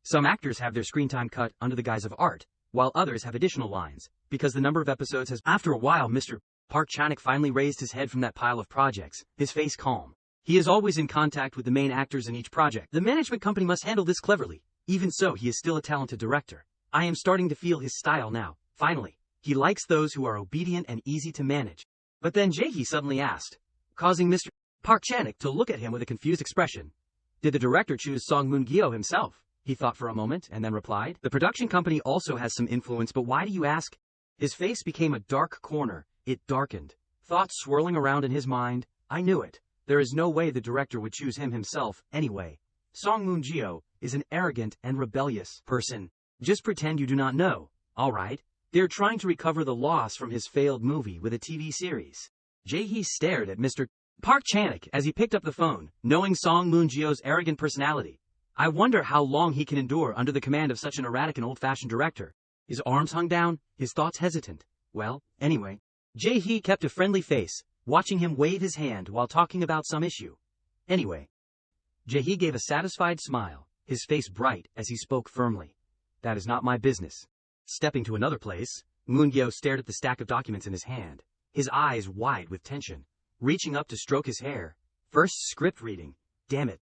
Speaker 1: Some actors have their screen time cut under the guise of art, while others have additional lines, because the number of episodes has..." After a while, Mr. Park Chan-ik finally raised his head from that pile of projects, his face calm. He is always in contact with the main actors in each project. The management company must handle this cleverly. Even so, he is still a talented director. I am starting to feel his style now. Finally, he likes those who are obedient and easy to manage. But then Jae-hee suddenly asked, causing Mr. Park Chan-ik to look at him with a confused expression. "Did the director choose Song Moon-gyo himself?" He thought for a moment and then replied, "The production company also has some influence, but why do you ask?" His face became a dark corner. It darkened. Thoughts swirling around in his mind. "I knew it. There is no way the director would choose him himself, anyway. Song Moon-gyo is an arrogant and rebellious person. Just pretend you do not know, all right? They're trying to recover the loss from his failed movie with a TV series." Jae-hee stared at Mr. Park Chan-ik as he picked up the phone, knowing Song Moon-gyo's arrogant personality. I wonder how long he can endure under the command of such an erratic and old-fashioned director. His arms hung down, his thoughts hesitant. Well, anyway. Jae-hee kept a friendly face, watching him wave his hand while talking about some issue. "Anyway." Jae-hee gave a satisfied smile, his face bright as he spoke firmly. "That is not my business." Stepping to another place, Moon-gyo stared at the stack of documents in his hand, his eyes wide with tension, reaching up to stroke his hair. First script reading. Damn it.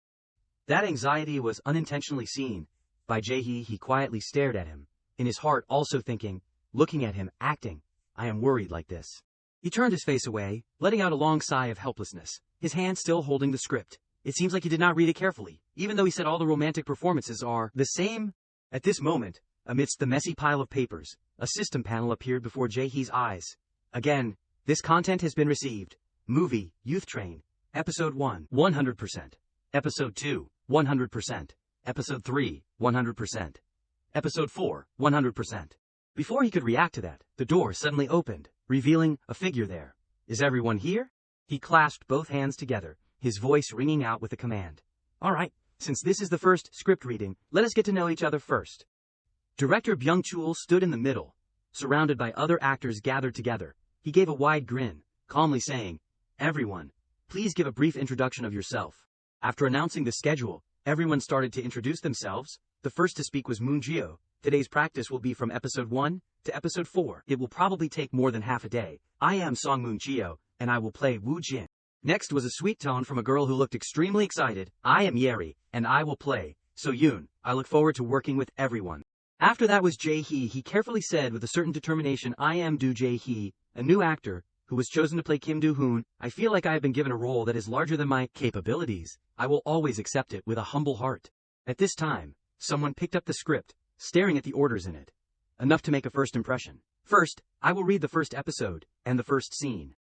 Speaker 1: That anxiety was unintentionally seen. By Jae-hee, he quietly stared at him, in his heart also thinking, looking at him, acting, I am worried like this. He turned his face away, letting out a long sigh of helplessness, his hand still holding the script. It seems like he did not read it carefully, even though he said all the romantic performances are the same. At this moment, amidst the messy pile of papers, a system panel appeared before Jae-hee's eyes. Again, this content has been received. Movie, Youth Train. Episode 1, 100%. Episode 2, 100%. Episode 3, 100%. Episode 4, 100%. Before he could react to that, the door suddenly opened, revealing a figure there. Is everyone here? He clasped both hands together, his voice ringing out with a command. All right, since this is the first script reading, let us get to know each other first. Director Byung-chul stood in the middle, surrounded by other actors gathered together. He gave a wide grin, calmly saying, "Everyone, please give a brief introduction of yourself." After announcing the schedule, everyone started to introduce themselves. The first to speak was Moon Geo. Today's practice will be from episode 1 to episode 4. It will probably take more than half a day. I am Song Moon Geo, and I will play Woo Jin. Next was a sweet tone from a girl who looked extremely excited. I am Yeri, and I will play So Yoon. I look forward to working with everyone. After that was Jae-hee. He carefully said with a certain determination, I am Do Jae-hee, a new actor who was chosen to play Kim Do-hoon. I feel like I have been given a role that is larger than my capabilities. I will always accept it with a humble heart. At this time, someone picked up the script, staring at the orders in it. Enough to make a first impression. First, I will read the first episode and the first scene.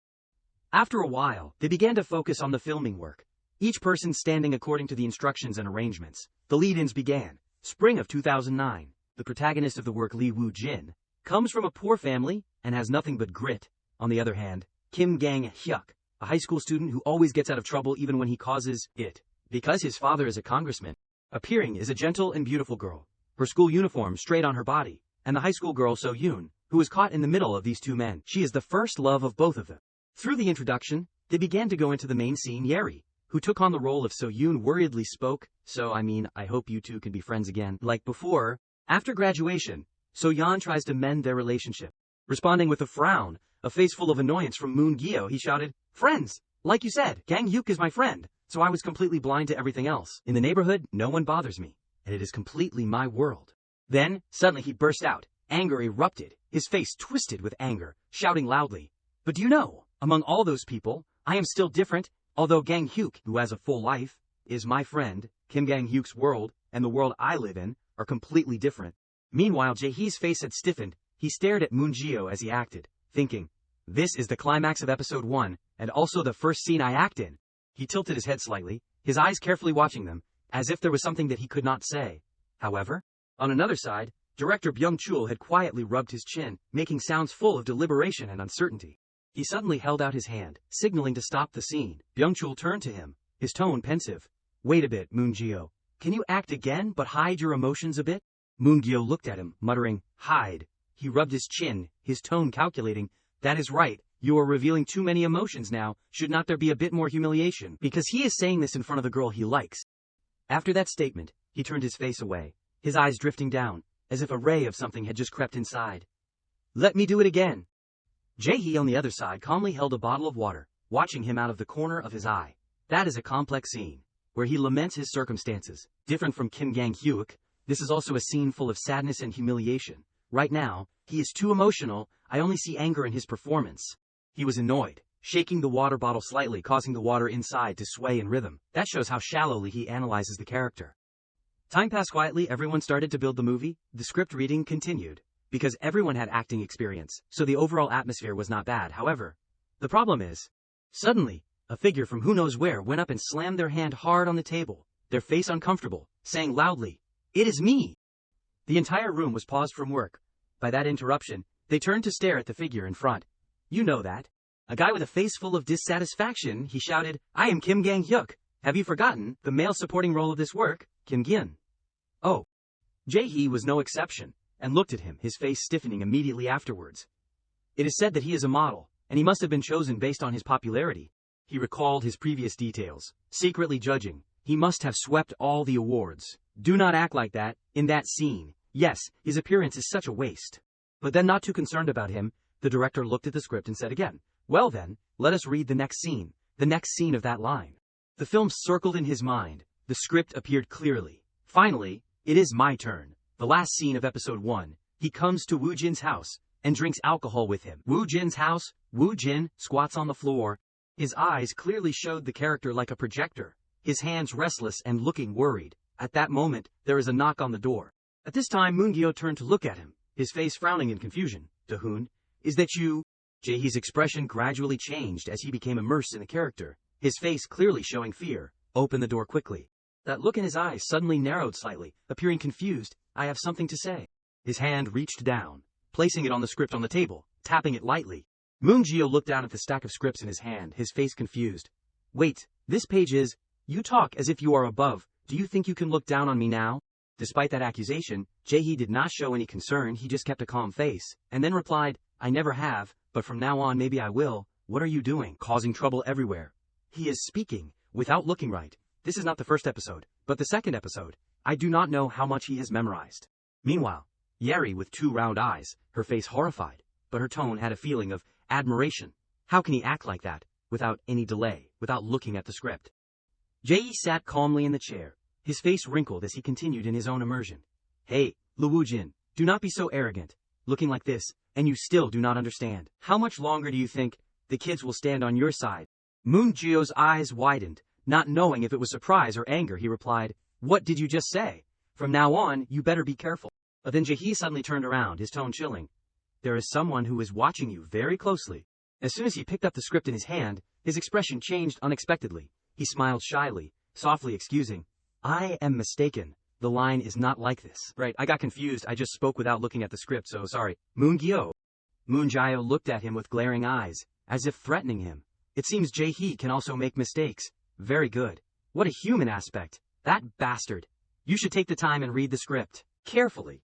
Speaker 1: After a while, they began to focus on the filming work, each person standing according to the instructions and arrangements. The lead-ins began. Spring of 2009. The protagonist of the work, Lee Woo-jin, comes from a poor family and has nothing but grit. On the other hand, Kim Gang-hyuk, a high school student who always gets out of trouble even when he causes it, because his father is a congressman. Appearing is a gentle and beautiful girl, her school uniform straight on her body, and the high school girl So Yoon, who is caught in the middle of these two men. She is the first love of both of them. Through the introduction, they began to go into the main scene. Yeri, who took on the role of So Yoon, worriedly spoke, I hope you two can be friends again, like before. After graduation, So Yeon tries to mend their relationship. Responding with a frown, a face full of annoyance from Moon Gyo, he shouted, friends! Like you said, Gang Hyuk is my friend, so I was completely blind to everything else. In the neighborhood, no one bothers me, and it is completely my world. Then, suddenly he burst out. Anger erupted, his face twisted with anger, shouting loudly, but do you know, among all those people, I am still different. Although Gang Hyuk, who has a full life, is my friend, Kim Gang Hyuk's world, and the world I live in, are completely different. Meanwhile, Jae-hee's face had stiffened. He stared at Moon Gyo as he acted, thinking, this is the climax of episode 1, and also the first scene I act in. He tilted his head slightly, his eyes carefully watching them, as if there was something that he could not say. However, on another side, director Byung-chul had quietly rubbed his chin, making sounds full of deliberation and uncertainty. He suddenly held out his hand, signaling to stop the scene. Byung-chul turned to him, his tone pensive. Wait a bit, Moon Gyo. Can you act again but hide your emotions a bit? Moon Gyo looked at him, muttering, hide. He rubbed his chin, his tone calculating. That is right, you are revealing too many emotions now. Should not there be a bit more humiliation? Because he is saying this in front of the girl he likes. After that statement, he turned his face away, his eyes drifting down, as if a ray of something had just crept inside. Let me do it again. Jae-hee on the other side calmly held a bottle of water, watching him out of the corner of his eye. That is a complex scene, where he laments his circumstances. Different from Kim Gang-hyuk, this is also a scene full of sadness and humiliation. Right now, he is too emotional. I only see anger in his performance. He was annoyed, shaking the water bottle slightly, causing the water inside to sway in rhythm. That shows how shallowly he analyzes the character. Time passed quietly. Everyone started to build the movie. The script reading continued, because everyone had acting experience, so the overall atmosphere was not bad. However, the problem is, suddenly, a figure from who knows where went up and slammed their hand hard on the table, their face uncomfortable, saying loudly, it is me! The entire room was paused from work. By that interruption, they turned to stare at the figure in front. You know that. A guy with a face full of dissatisfaction, he shouted, I am Kim Gang-hyuk. Have you forgotten the male supporting role of this work, Kim Gyun? Oh. Jae-hee was no exception, and looked at him, his face stiffening immediately afterwards. It is said that he is a model, and he must have been chosen based on his popularity. He recalled his previous details, secretly judging. He must have swept all the awards. Do not act like that, in that scene. Yes, his appearance is such a waste. But then, not too concerned about him, the director looked at the script and said again, well then, let us read the next scene of that line. The film circled in his mind. The script appeared clearly. Finally, it is my turn. The last scene of episode 1. He comes to Woo Jin's house. and drinks alcohol with him. Woo Jin's house, Woo Jin squats on the floor. His eyes clearly showed the character like a projector, his hands restless and looking worried. At that moment, there is a knock on the door. At this time, Moon-gyo turned to look at him, his face frowning in confusion. "Da-hoon, is that you?" Jae-hee's expression gradually changed as he became immersed in the character, his face clearly showing fear. "Open the door quickly." That look in his eyes suddenly narrowed slightly, appearing confused. "I have something to say." His hand reached down, placing it on the script on the table, tapping it lightly. Moon-gyo looked down at the stack of scripts in his hand, his face confused. "Wait, this page is... You talk as if you are above. Do you think you can look down on me now?" Despite that accusation, Jae-hee did not show any concern. He just kept a calm face, and then replied, "I never have, but from now on maybe I will. What are you doing? Causing trouble everywhere." He is speaking, without looking right. This is not the first episode, but the second episode. I do not know how much he has memorized. Meanwhile, Yeri with 2 round eyes, her face horrified, but her tone had a feeling of admiration. How can he act like that, without any delay, without looking at the script? Jae-hee sat calmly in the chair, his face wrinkled as he continued in his own immersion. "Hey, Woo Jin, do not be so arrogant, looking like this, and you still do not understand. How much longer do you think the kids will stand on your side?" Moon-gyo's eyes widened, not knowing if it was surprise or anger. He replied, "What did you just say? From now on, you better be careful." But then Jae-hee suddenly turned around, his tone chilling. "There is someone who is watching you very closely." As soon as he picked up the script in his hand, his expression changed unexpectedly. He smiled shyly, softly excusing, "I am mistaken. The line is not like this." "Right, I got confused. I just spoke without looking at the script, so sorry." Moon-gyo. Moon-gyo looked at him with glaring eyes, as if threatening him. It seems Jae-hee can also make mistakes. Very good. What a human aspect. That bastard. You should take the time and read the script carefully.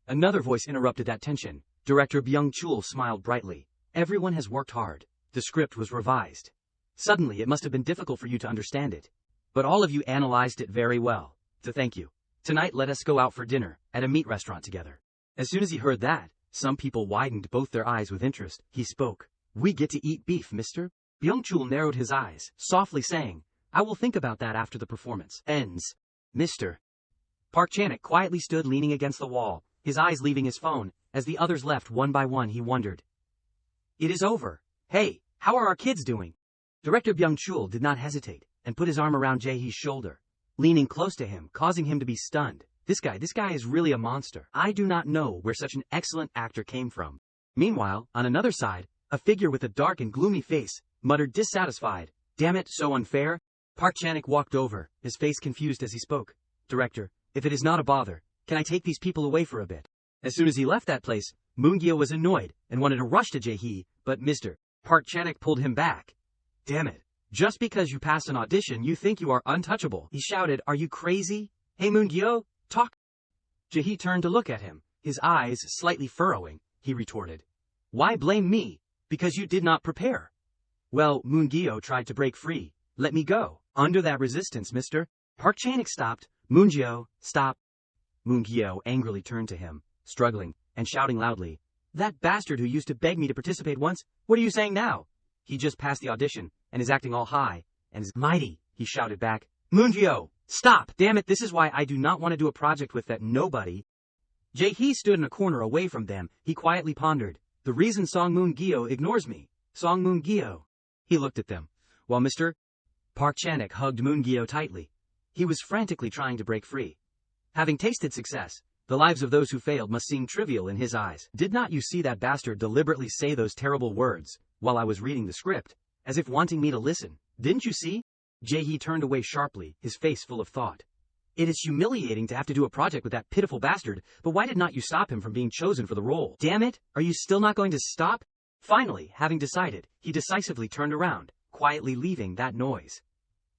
Speaker 1: Another voice interrupted that tension. Director Byung-chul smiled brightly. "Everyone has worked hard. The script was revised. Suddenly it must have been difficult for you to understand it. But all of you analyzed it very well. So thank you. Tonight let us go out for dinner, at a meat restaurant together." As soon as he heard that, some people widened both their eyes with interest. He spoke. "We get to eat beef, mister?" Byung-chul narrowed his eyes, softly saying, "I will think about that after the performance ends." "Mister." Park Chan-wook quietly stood leaning against the wall, his eyes leaving his phone. As the others left one by one, he wondered. "It is over. Hey, how are our kids doing?" Director Byung-chul did not hesitate, and put his arm around Jae-hee's shoulder, leaning close to him, causing him to be stunned. This guy is really a monster. I do not know where such an excellent actor came from." Meanwhile, on another side, a figure with a dark and gloomy face muttered dissatisfied, "Damn it, so unfair." Park Chan-wook walked over, his face confused as he spoke. "Director, if it is not a bother, can I take these people away for a bit?" As soon as he left that place, Moon-gyo was annoyed and wanted to rush to Jae-hee, but Mr. Park Chan-wook pulled him back. "Damn it. Just because you passed an audition, you think you are untouchable," he shouted. "Are you crazy? Hey Moon-gyo, talk." Jae-hee turned to look at him, his eyes slightly furrowing. He retorted, "Why blame me? Because you did not prepare." "Well, Moon-gyo tried to break free. Let me go." "Under that resistance, mister." Park Chan-wook stopped. "Moon-gyo, stop." Moon-gyo angrily turned to him, struggling, and shouting loudly, "That bastard who used to beg me to participate once, what are you saying now? He just passed the audition, and is acting all high, and is mighty," he shouted back. "Moon-gyo, stop! Damn it, this is why I do not want to do a project with that nobody." Jae-hee stood in a corner away from them. He quietly pondered, "The reason Song Moon-gyo ignores me. Song Moon-gyo." He looked at them, while Mr. Park Chan-wook hugged Moon-gyo tightly. He was frantically trying to break free. Having tasted success, the lives of those who failed must seem trivial in his eyes. "Did not you see that bastard deliberately say those terrible words while I was reading the script, as if wanting me to listen? Didn't you see?" Jae-hee turned away sharply, his face full of thought. "It is humiliating to have to do a project with that pitiful bastard, but why did not you stop him from being chosen for the role? Damn it, are you still not going to stop?" Finally, having decided, he decisively turned around, quietly leaving that noise.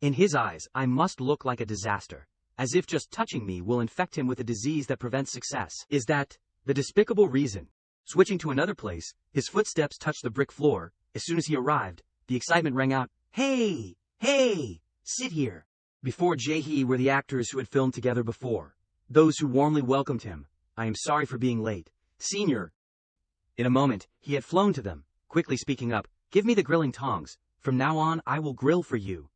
Speaker 1: In his eyes, I must look like a disaster, as if just touching me will infect him with a disease that prevents success. Is that the despicable reason? Switching to another place, his footsteps touched the brick floor. As soon as he arrived, the excitement rang out, "Hey! Hey! Sit here!" Before Jae-hee were the actors who had filmed together before, those who warmly welcomed him. "I am sorry for being late, Senior." In a moment, he had flown to them, quickly speaking up, "Give me the grilling tongs. From now on, I will grill for you."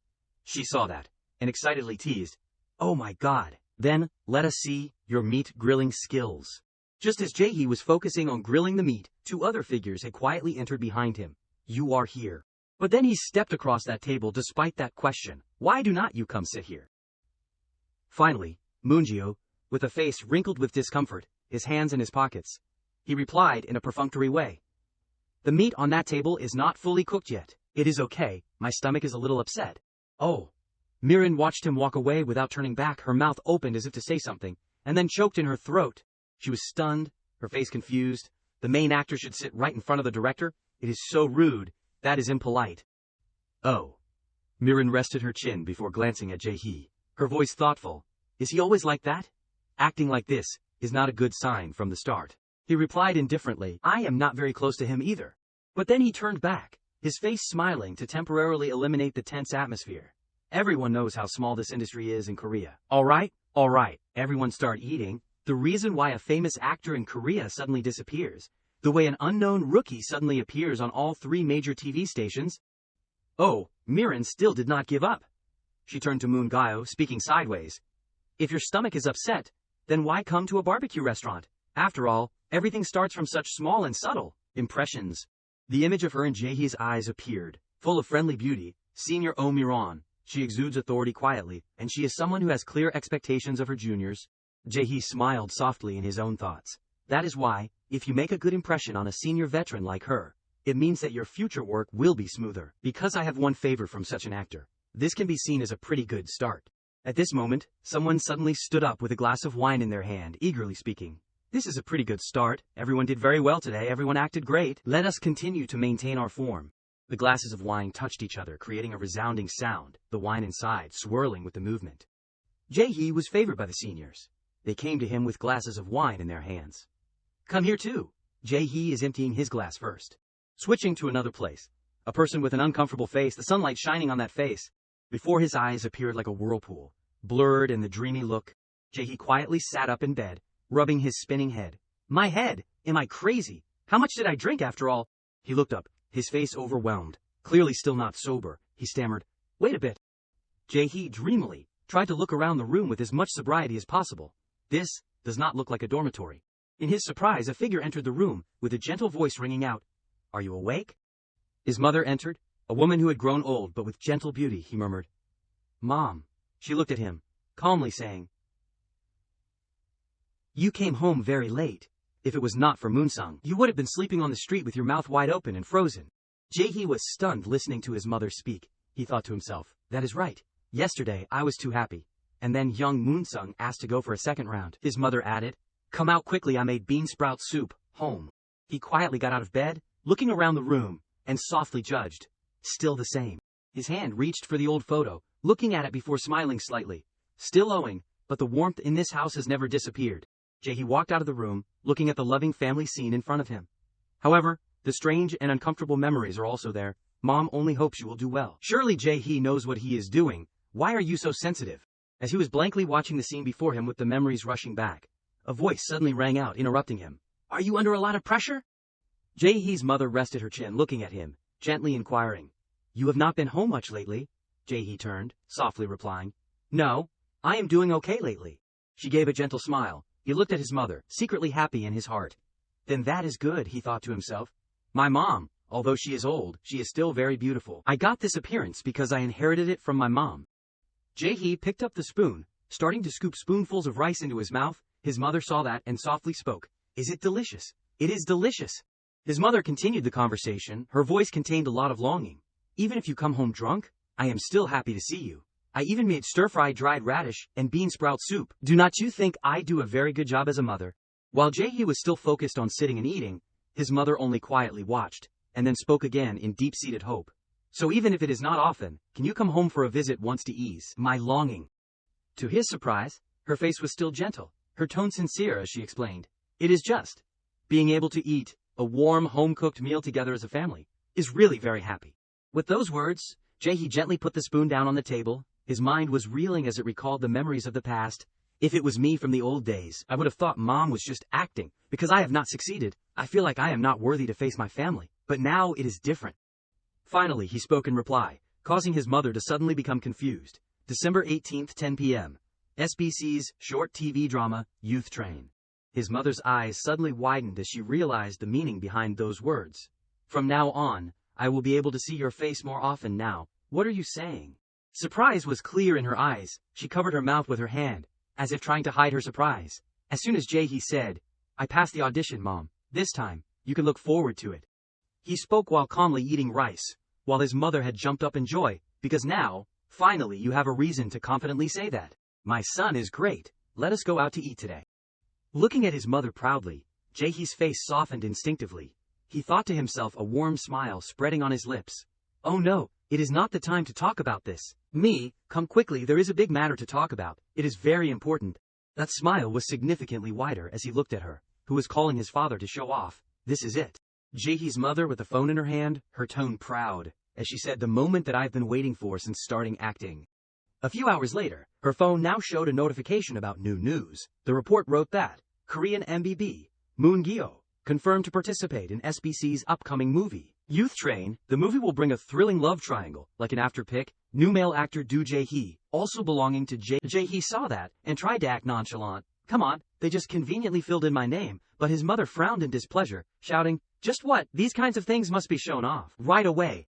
Speaker 1: She saw that, and excitedly teased, "Oh my god, then, let us see your meat grilling skills." Just as Jae-hee was focusing on grilling the meat, two other figures had quietly entered behind him. You are here. But then he stepped across that table despite that question. Why do not you come sit here? Finally, Moonjio, with a face wrinkled with discomfort, his hands in his pockets, he replied in a perfunctory way. The meat on that table is not fully cooked yet. It is okay, my stomach is a little upset. Oh. Mirin watched him walk away without turning back, her mouth opened as if to say something, and then choked in her throat. She was stunned, her face confused. The main actor should sit right in front of the director? It is so rude, that is impolite. Oh. Mirin rested her chin before glancing at Jae-hee, her voice thoughtful. Is he always like that? Acting like this is not a good sign from the start. He replied indifferently, I am not very close to him either. But then he turned back, his face smiling to temporarily eliminate the tense atmosphere. Everyone knows how small this industry is in Korea. All right, everyone start eating. The reason why a famous actor in Korea suddenly disappears, the way an unknown rookie suddenly appears on all 3 major TV stations. Oh, Mirin still did not give up. She turned to Moon Gyo, speaking sideways. If your stomach is upset, then why come to a barbecue restaurant? After all, everything starts from such small and subtle impressions. The image of her in Jae-hee's eyes appeared, full of friendly beauty. Senior Oh Miran. She exudes authority quietly, and she is someone who has clear expectations of her juniors. Jae-hee smiled softly in his own thoughts. That is why, if you make a good impression on a senior veteran like her, it means that your future work will be smoother. Because I have one favor from such an actor, this can be seen as a pretty good start. At this moment, someone suddenly stood up with a glass of wine in their hand, eagerly speaking. This is a pretty good start. Everyone did very well today. Everyone acted great. Let us continue to maintain our form. The glasses of wine touched each other, creating a resounding sound, the wine inside swirling with the movement. Jae-hee was favored by the seniors. They came to him with glasses of wine in their hands. Come here too. Jae-hee is emptying his glass first. Switching to another place. A person with an uncomfortable face, the sunlight shining on that face. Before his eyes appeared like a whirlpool, blurred in the dreamy look. Jae-hee quietly sat up in bed, rubbing his spinning head. My head! Am I crazy? How much did I drink after all? He looked up, his face overwhelmed, clearly still not sober. He stammered, wait a bit. Jae-hee dreamily tried to look around the room with as much sobriety as possible. This does not look like a dormitory. In his surprise, a figure entered the room, with a gentle voice ringing out, Are you awake? His mother entered, a woman who had grown old but with gentle beauty. He murmured, Mom. She looked at him, calmly saying, You came home very late. If it was not for Moonsung, you would have been sleeping on the street with your mouth wide open and frozen. Jae-hee was stunned listening to his mother speak. He thought to himself, that is right. Yesterday I was too happy. And then young Moonsung asked to go for a second round. His mother added, Come out quickly, I made bean sprout soup. Home. He quietly got out of bed, looking around the room, and softly judged. Still the same. His hand reached for the old photo, looking at it before smiling slightly. Still owing, but the warmth in this house has never disappeared. Jae-hee walked out of the room, looking at the loving family scene in front of him. However, the strange and uncomfortable memories are also there. Mom only hopes you will do well. Surely Jae-hee knows what he is doing. Why are you so sensitive? As he was blankly watching the scene before him with the memories rushing back, a voice suddenly rang out, interrupting him. Are you under a lot of pressure? Jae-hee's mother rested her chin, looking at him, gently inquiring. You have not been home much lately? Jae-hee turned, softly replying. No, I am doing okay lately. She gave a gentle smile. He looked at his mother, secretly happy in his heart. Then that is good, he thought to himself. My mom, although she is old, she is still very beautiful. I got this appearance because I inherited it from my mom. Jae-hee picked up the spoon, starting to scoop spoonfuls of rice into his mouth. His mother saw that and softly spoke. Is it delicious? It is delicious. His mother continued the conversation. Her voice contained a lot of longing. Even if you come home drunk, I am still happy to see you. I even made stir-fried dried radish and bean sprout soup. Do not you think I do a very good job as a mother? While Jae-hee was still focused on sitting and eating, his mother only quietly watched, and then spoke again in deep-seated hope. So even if it is not often, can you come home for a visit once to ease my longing? To his surprise, her face was still gentle, her tone sincere as she explained. It is just being able to eat a warm, home-cooked meal together as a family is really very happy. With those words, Jae-hee gently put the spoon down on the table. His mind was reeling as it recalled the memories of the past. If it was me from the old days, I would have thought Mom was just acting. Because I have not succeeded, I feel like I am not worthy to face my family. But now it is different. Finally, he spoke in reply, causing his mother to suddenly become confused. December 18th, 10 p.m. SBC's short TV drama, Youth Train. His mother's eyes suddenly widened as she realized the meaning behind those words. From now on, I will be able to see your face more often now. What are you saying? Surprise was clear in her eyes. She covered her mouth with her hand, as if trying to hide her surprise. As soon as Jae-hee said, I passed the audition, Mom. This time, you can look forward to it. He spoke while calmly eating rice, while his mother had jumped up in joy, because now, finally you have a reason to confidently say that. My son is great. Let us go out to eat today. Looking at his mother proudly, Jae-hee's face softened instinctively. He thought to himself, a warm smile spreading on his lips. Oh no, it is not the time to talk about this. Me, come quickly, there is a big matter to talk about. It is very important. That smile was significantly wider as he looked at her, who was calling his father to show off. This is it. Jae-hee's mother with the phone in her hand, her tone proud, as she said, the moment that I've been waiting for since starting acting. A few hours later, her phone now showed a notification about new news. The report wrote that Korean MBB, Moon Gyo, confirmed to participate in SBC's upcoming movie, Youth Train. The movie will bring a thrilling love triangle, like an afterpick, new male actor Do Jae-hee, also belonging to Jae-hee saw that, and tried to act nonchalant. Come on, they just conveniently filled in my name, but his mother frowned in displeasure, shouting, just what? These kinds of things must be shown off right away.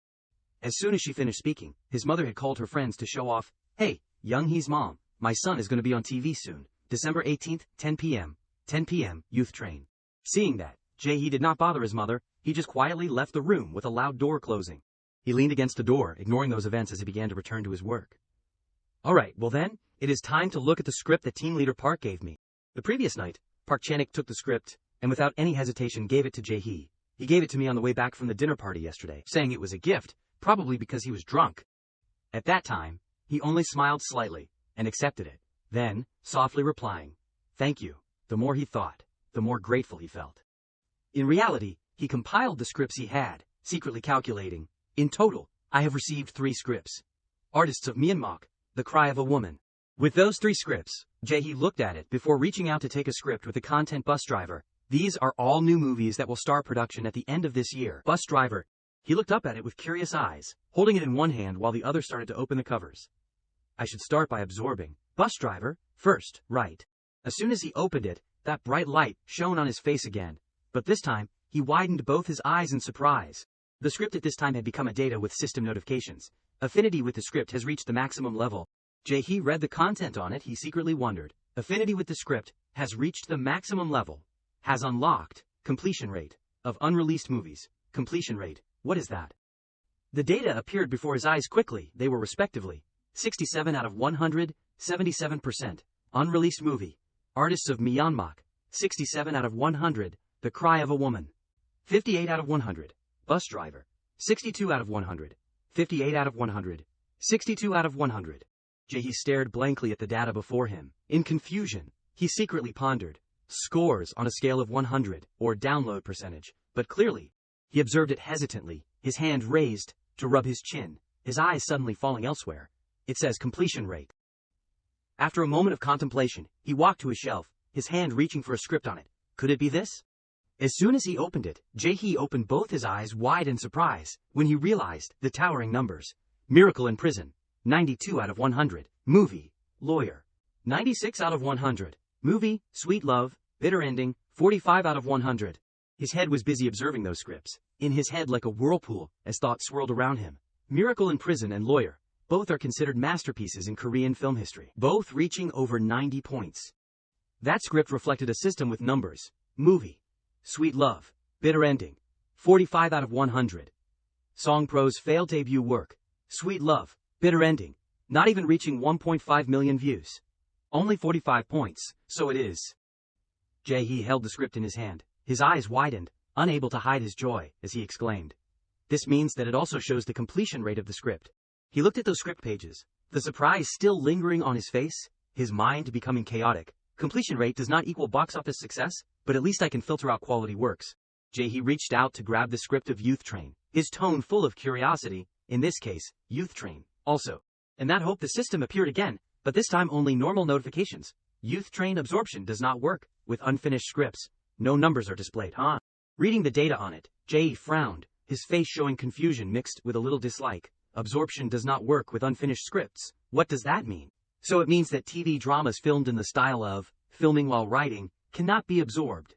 Speaker 1: As soon as she finished speaking, his mother had called her friends to show off. Hey, Young-hee's mom, my son is going to be on TV soon, December 18th, 10 p.m., 10 p.m., Youth Train. Seeing that, Jae-hee did not bother his mother. He just quietly left the room with a loud door closing. He leaned against the door, ignoring those events as he began to return to his work. Alright, well then, it is time to look at the script that team leader Park gave me. The previous night, Park Chan-ik took the script, and without any hesitation gave it to Jae-hee. He gave it to me on the way back from the dinner party yesterday, saying it was a gift, probably because he was drunk. At that time, he only smiled slightly, and accepted it, then, softly replying, thank you. The more he thought, the more grateful he felt. In reality, he compiled the scripts he had, secretly calculating, in total, I have received 3 scripts. Artists of Myanmar, The Cry of a Woman. With those 3 scripts, Jae-hee looked at it before reaching out to take a script with the content Bus Driver. These are all new movies that will start production at the end of this year. Bus Driver. He looked up at it with curious eyes, holding it in one hand while the other started to open the covers. I should start by absorbing Bus Driver first, right? As soon as he opened it, that bright light shone on his face again, but this time, he widened both his eyes in surprise. The script at this time had become a data with system notifications. Affinity with the script has reached the maximum level. Jae-hee read the content on it. He secretly wondered. Affinity with the script has reached the maximum level. Has unlocked. Completion rate. Of unreleased movies. Completion rate. What is that? The data appeared before his eyes quickly. They were respectively 67 out of 100, 77%. Unreleased movie. Artists of Myanmar. 67 out of 100. The Cry of a Woman. 58 out of 100. Bus Driver. 62 out of 100. 58 out of 100. 62 out of 100. Jae-hee stared blankly at the data before him. In confusion, he secretly pondered scores on a scale of 100, or download percentage, but clearly, he observed it hesitantly, his hand raised to rub his chin, his eyes suddenly falling elsewhere. It says completion rate. After a moment of contemplation, he walked to a shelf, his hand reaching for a script on it. Could it be this? As soon as he opened it, Jae-hee opened both his eyes wide in surprise when he realized the towering numbers. Miracle in Prison. 92 out of 100. Movie. Lawyer. 96 out of 100. Movie. Sweet Love. Bitter Ending. 45 out of 100. His head was busy observing those scripts. In his head like a whirlpool, as thoughts swirled around him. Miracle in Prison and Lawyer. Both are considered masterpieces in Korean film history. Both reaching over 90 points. That script reflected a system with numbers. Movie. Sweet Love. Bitter Ending. 45 out of 100. Song Pro's failed debut work. Sweet Love. Bitter Ending. Not even reaching 1.5 million views. Only 45 points, so it is. Jae-hee held the script in his hand. His eyes widened, unable to hide his joy, as he exclaimed. This means that it also shows the completion rate of the script. He looked at those script pages, the surprise still lingering on his face, his mind becoming chaotic. Completion rate does not equal box office success, but at least I can filter out quality works. Jae-hee reached out to grab the script of Youth Train, his tone full of curiosity, in this case, Youth Train, also. In that hope the system appeared again, but this time only normal notifications. Youth Train absorption does not work, with unfinished scripts. No numbers are displayed, huh? Reading the data on it, Jae frowned, his face showing confusion mixed with a little dislike. Absorption does not work with unfinished scripts. What does that mean? So it means that TV dramas filmed in the style of filming while writing cannot be absorbed.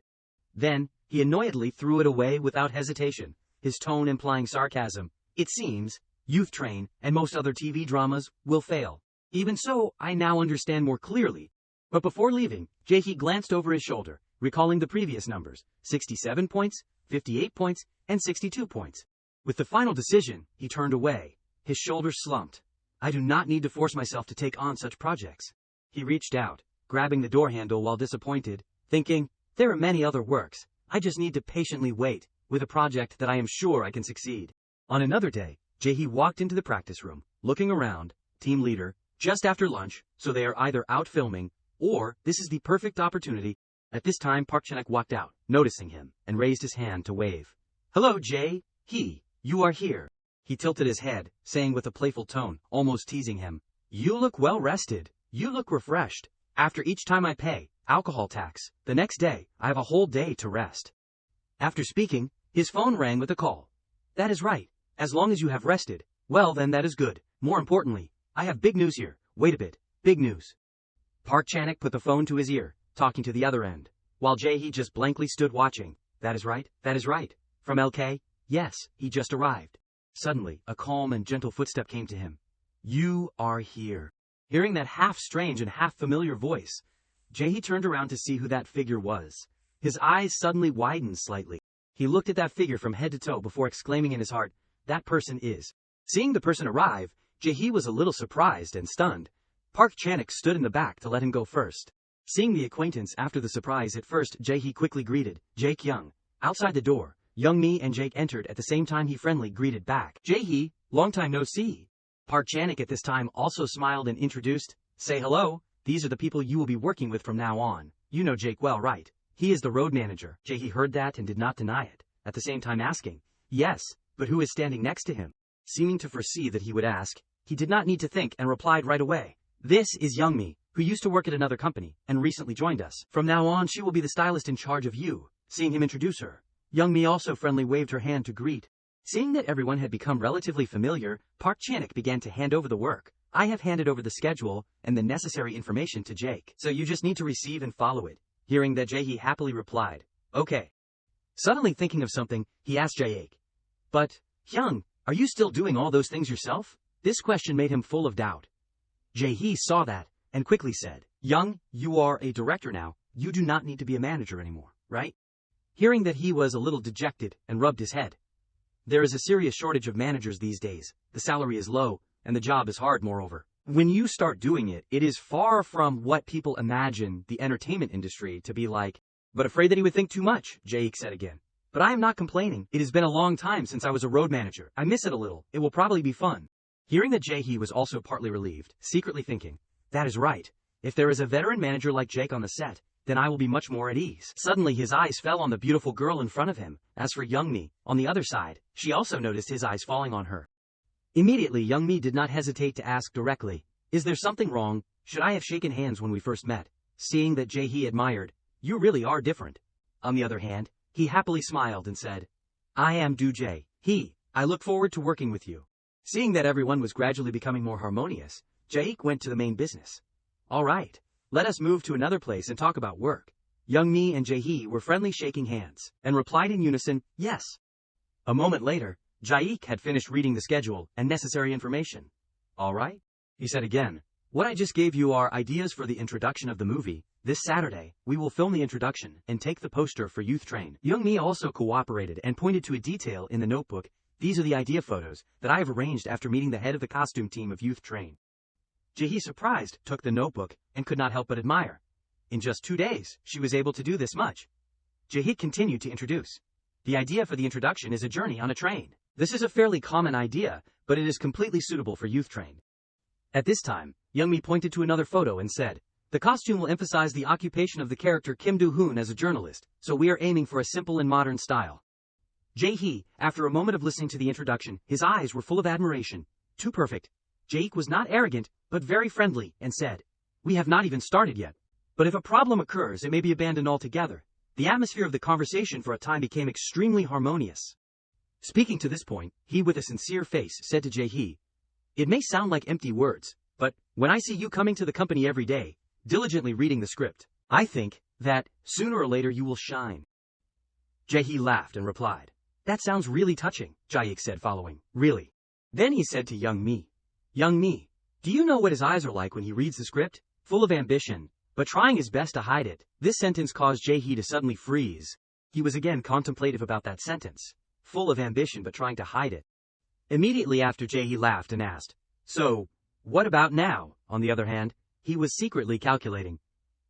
Speaker 1: Then, he annoyedly threw it away without hesitation, his tone implying sarcasm. It seems, Youth Train and most other TV dramas will fail. Even so, I now understand more clearly. But before leaving, Jae-hee glanced over his shoulder, recalling the previous numbers, 67 points, 58 points, and 62 points. With the final decision, he turned away. His shoulders slumped. I do not need to force myself to take on such projects. He reached out, grabbing the door handle while disappointed, thinking, there are many other works. I just need to patiently wait, with a project that I am sure I can succeed. On another day, Jae-hee walked into the practice room, looking around, team leader, just after lunch, so they are either out filming, or this is the perfect opportunity. At this time Park Chan-wook walked out, noticing him, and raised his hand to wave. Hello Jae-hee, you are here. He tilted his head, saying with a playful tone, almost teasing him, you look well rested, you look refreshed. After each time I pay alcohol tax, the next day, I have a whole day to rest. After speaking, his phone rang with a call. That is right, as long as you have rested, well then that is good. More importantly, I have big news here. Wait a bit, big news. Park Chan-wook put the phone to his ear, talking to the other end, while Jae-hee just blankly stood watching. That is right, that is right. From LK? Yes, he just arrived. Suddenly, a calm and gentle footstep came to him. You are here. Hearing that half-strange and half-familiar voice, Jae-hee turned around to see who that figure was. His eyes suddenly widened slightly. He looked at that figure from head to toe before exclaiming in his heart, that person is. Seeing the person arrive, Jae-hee was a little surprised and stunned. Park Chan-wook stood in the back to let him go first. Seeing the acquaintance after the surprise at first, Jae-hee quickly greeted, Jake Young. Outside the door, Young-mi and Jake entered at the same time. He friendly greeted back. Jae-hee, long time no see. Park Chan-wook at this time also smiled and introduced, say hello, these are the people you will be working with from now on. You know Jake well, right? He is the road manager. Jae-hee heard that and did not deny it, at the same time asking, yes, but who is standing next to him? Seeming to foresee that he would ask, he did not need to think and replied right away. This is Young-mi, who used to work at another company and recently joined us. From now on she will be the stylist in charge of you. Seeing him introduce her, Young-mi also friendly waved her hand to greet. Seeing that everyone had become relatively familiar, Park Chan-wook began to hand over the work. I have handed over the schedule and the necessary information to Jake, so you just need to receive and follow it. Hearing that, Jae-hee happily replied, okay. Suddenly thinking of something, he asked Jake, but, Hyung, are you still doing all those things yourself? This question made him full of doubt. Jae-hee saw that, and quickly said, Young, you are a director now, you do not need to be a manager anymore, right? Hearing that, he was a little dejected and rubbed his head. There is a serious shortage of managers these days, the salary is low, and the job is hard moreover. When you start doing it, it is far from what people imagine the entertainment industry to be like. But afraid that he would think too much, Jae said again. But I am not complaining, it has been a long time since I was a road manager, I miss it a little, it will probably be fun. Hearing that, Jae was also partly relieved, secretly thinking, that is right, if there is a veteran manager like Jake on the set, then I will be much more at ease. Suddenly his eyes fell on the beautiful girl in front of him. As for Young-mi, on the other side, she also noticed his eyes falling on her. Immediately Young-mi did not hesitate to ask directly, is there something wrong? Should I have shaken hands when we first met? Seeing that, Jae admired, you really are different. On the other hand, he happily smiled and said, I am Jae-hee, I look forward to working with you. Seeing that everyone was gradually becoming more harmonious, Jae went to the main business. All right. Let us move to another place and talk about work. Young-mi and Jae were friendly shaking hands, and replied in unison, yes. A moment later, Jae had finished reading the schedule and necessary information. All right, he said again. What I just gave you are ideas for the introduction of the movie. This Saturday, we will film the introduction and take the poster for Youth Train. Young-mi also cooperated and pointed to a detail in the notebook. These are the idea photos that I have arranged after meeting the head of the costume team of Youth Train. Jae, surprised, took the notebook and could not help but admire. In just 2 days, she was able to do this much. Jae continued to introduce. The idea for the introduction is a journey on a train. This is a fairly common idea, but it is completely suitable for Youth Train. At this time, Young-mi pointed to another photo and said, the costume will emphasize the occupation of the character Kim Do-hoon as a journalist, so we are aiming for a simple and modern style. Jae, after a moment of listening to the introduction, his eyes were full of admiration. Too perfect. Jae was not arrogant, but very friendly, and said, we have not even started yet. But if a problem occurs, it may be abandoned altogether. The atmosphere of the conversation for a time became extremely harmonious. Speaking to this point, he with a sincere face said to Jae, it may sound like empty words, but when I see you coming to the company every day, diligently reading the script, I think that, sooner or later you will shine. Jae-hee laughed and replied, "That sounds really touching," Jae-ik said following. "Really?" Then he said to Young Mi, "Young Mi, do you know what his eyes are like when he reads the script? Full of ambition, but trying his best to hide it." This sentence caused Jae-hee to suddenly freeze. He was again contemplative about that sentence. Full of ambition but trying to hide it. Immediately after, Jae-hee laughed and asked, "So, what about now?" On the other hand, he was secretly calculating.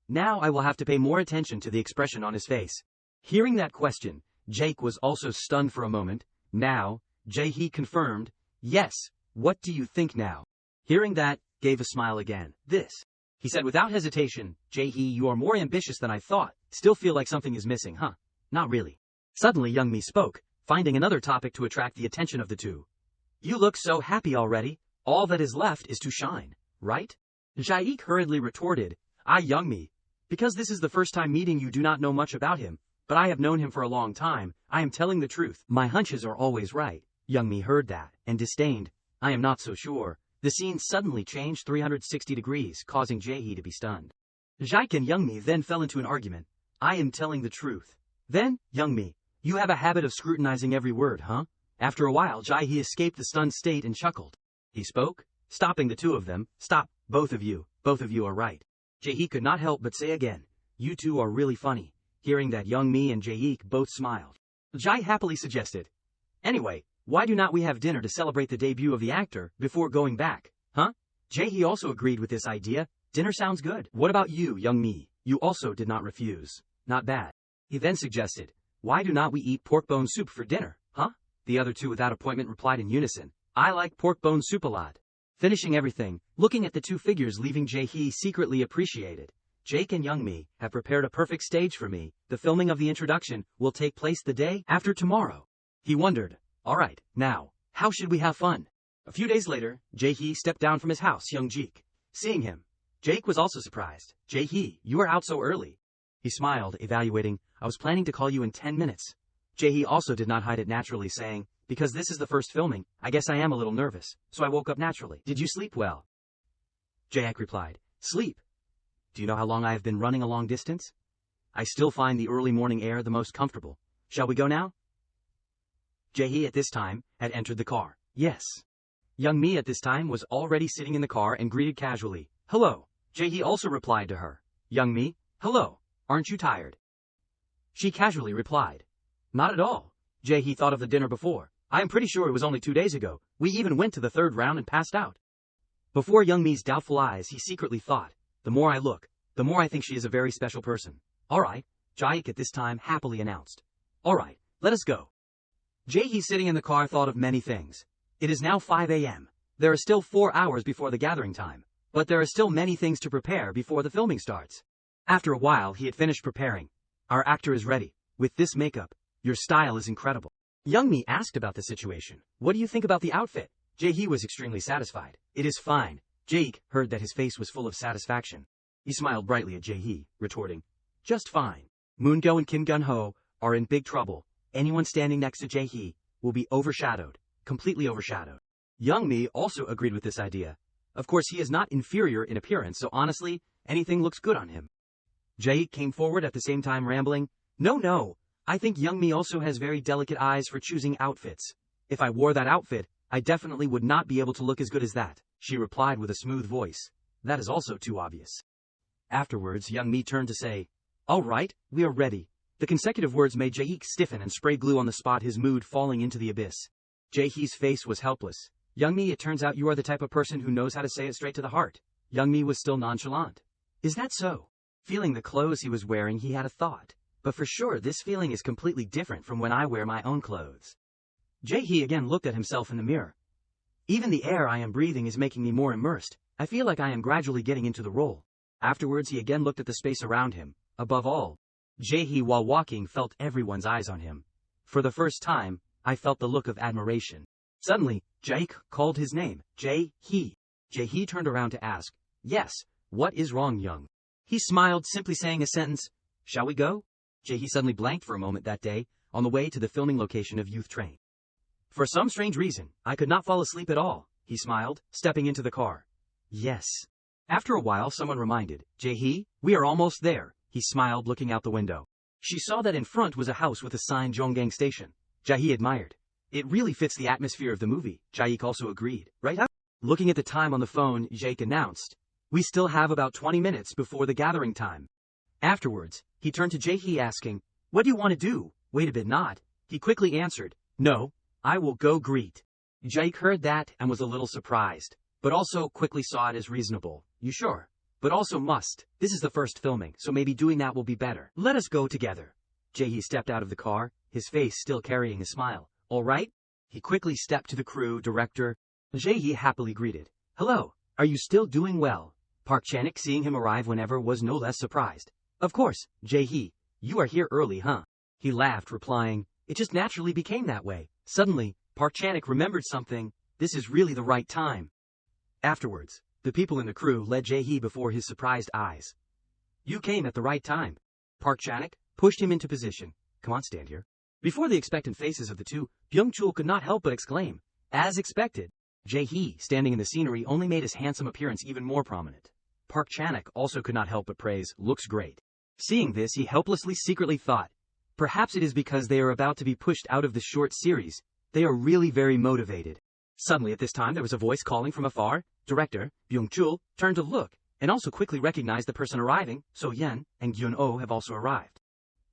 Speaker 1: Now I will have to pay more attention to the expression on his face. Hearing that question, Jake was also stunned for a moment. Now, Jae-hee confirmed, "Yes, what do you think now?" Hearing that, gave a smile again. "This," he said without hesitation, "Jae-hee, you are more ambitious than I thought. Still feel like something is missing, huh?" "Not really." Suddenly Young Mi spoke, finding another topic to attract the attention of the two. "You look so happy already. All that is left is to shine, right?" Jae-ik hurriedly retorted, Young Mi, because this is the first time meeting you do not know much about him, but I have known him for a long time. I am telling the truth. My hunches are always right." Young Mi heard that, and disdained, "I am not so sure." The scene suddenly changed 360 degrees, causing Jae-hee to be stunned. Jae-ik and Young Mi then fell into an argument. "I am telling the truth." Then, "Young Mi, you have a habit of scrutinizing every word, huh?" After a while, Jae-hee escaped the stunned state and chuckled. He spoke, stopping the two of them. "Stop, both of you are right." Jae-hee could not help but say again, "You two are really funny." Hearing that, Young Mi and Jae-ik both smiled. Jae happily suggested, "Anyway, why do not we have dinner to celebrate the debut of the actor before going back, huh?" Jae-hee also agreed with this idea. "Dinner sounds good." "What about you, Young Mi?" You also did not refuse. "Not bad." He then suggested, "Why do not we eat pork bone soup for dinner, huh?" The other two without appointment replied in unison, "I like pork bone soup a lot." Finishing everything, looking at the two figures leaving, Jae-hee secretly appreciated. Jake and Young Mi have prepared a perfect stage for me. The filming of the introduction will take place the day after tomorrow. He wondered, "Alright, now, how should we have fun?" A few days later, Jae-hee stepped down from his house. Young Jik, seeing him, Jake was also surprised. "Jae-hee, you are out so early." He smiled, evaluating, "I was planning to call you in 10 minutes. Jae-hee also did not hide it naturally, saying, "Because this is the first filming, I guess I am a little nervous, so I woke up naturally." "Did you sleep well?" Jae-ek replied, "Sleep? Do you know how long I have been running a long distance? I still find the early morning air the most comfortable. Shall we go now?" Jae-hee at this time had entered the car. "Yes." Young Mi at this time was already sitting in the car and greeted casually, "Hello." Jae-hee also replied to her, "Young Mi, hello, aren't you tired?" She casually replied, "Not at all." Jae-hee thought of the dinner before. "I am pretty sure it was only 2 days ago. We even went to the third round and passed out." Before Young Mi's doubtful eyes, he secretly thought, "The more I look, the more I think she is a very special person." "Alright," Jae-ik at this time happily announced. "Alright, let us go." Jae-hee sitting in the car thought of many things. It is now 5 a.m. There are still 4 hours before the gathering time, but there are still many things to prepare before the filming starts. After a while, he had finished preparing. "Our actor is ready. With this makeup, your style is incredible." Young Mi asked about the situation. "What do you think about the outfit?" Jae-hee was extremely satisfied. "It is fine." Jae-ik heard that his face was full of satisfaction. He smiled brightly at Jae-hee, retorting, "Just fine." Moon-go and Kim Gun-ho are in big trouble. Anyone standing next to Jae-hee will be overshadowed, completely overshadowed. Young Mi also agreed with this idea. Of course, he is not inferior in appearance, so honestly, anything looks good on him. Jae-ik came forward at the same time rambling, No, I think Young Mi also has very delicate eyes for choosing outfits. If I wore that outfit, I definitely would not be able to look as good as that." She replied with a smooth voice, "That is also too obvious." Afterwards, Young Mi turned to say, "All right, we are ready." The consecutive words made Jae-ik stiffen and spray glue on the spot, his mood falling into the abyss. Jae-hee's face was helpless. "Young Mi, it turns out you are the type of person who knows how to say it straight to the heart." Young Mi was still nonchalant. "Is that so?" Feeling the clothes he was wearing, he had a thought. "But for sure, this feeling is completely different from when I wear my own clothes." Jae-hee again looked at himself in the mirror. "Even the air I am breathing is making me more immersed. I feel like I am gradually getting into the role." Afterwards, he again looked at the space around him. Above all, Jae-hee, while walking, felt everyone's eyes on him. For the first time, I felt the look of admiration. Suddenly, Jae-ik called his name, Jae-hee. Jae-hee turned around to ask, "Yes, what is wrong, Young?" He smiled, simply saying a sentence, "Shall we go?" Jae-hee suddenly blanked for a moment that day, on the way to the filming location of Youth Train. "For some strange reason, I could not fall asleep at all," he smiled, stepping into the car. "Yes." After a while, someone reminded, "Jae-hee, we are almost there." He smiled, looking out the window. She saw that in front was a house with a sign Jonggang Station. Jae-hee admired. It really fits the atmosphere of the movie, Jae-ik also agreed, right? Looking at the time on the phone, Jae-ik announced, "We still have about 20 minutes before the gathering time." Afterwards, he turned to Jae-hee asking, "What do you want to do?" "Wait a bit, not." He quickly answered, "No, I will go greet." Jae-ik heard that and was a little surprised, but also quickly saw it as reasonable. "You sure? But also must. This is the first filming, so maybe doing that will be better. Let us go together." Jae-hee stepped out of the car, his face still carrying a smile. "All right?" He quickly stepped to the crew director. Jae-hee happily greeted. "Hello, are you still doing well?" Park Chan-ik, seeing him arrive whenever, was no less surprised. "Of course, Jae-hee, you are here early, huh?" He laughed, replying, "It just naturally became that way." Suddenly, Park Chan-ik remembered something. This is really the right time. Afterwards, the people in the crew led Jae-hee before his surprised eyes. "You came at the right time." Park Chan-ik pushed him into position. "Come on, stand here." Before the expectant faces of the two, Byung-chul could not help but exclaim, "As expected." Jae-hee, standing in the scenery, only made his handsome appearance even more prominent. Park Chan-ik also could not help but praise, "Looks great." Seeing this, he helplessly secretly thought, perhaps it is because they are about to be pushed out of the short series. They are really very motivated. Suddenly at this time there was a voice calling from afar. Director, Byung-chul, turned to look, and also quickly recognized the person arriving. So Yen and Gyun-ho have also arrived.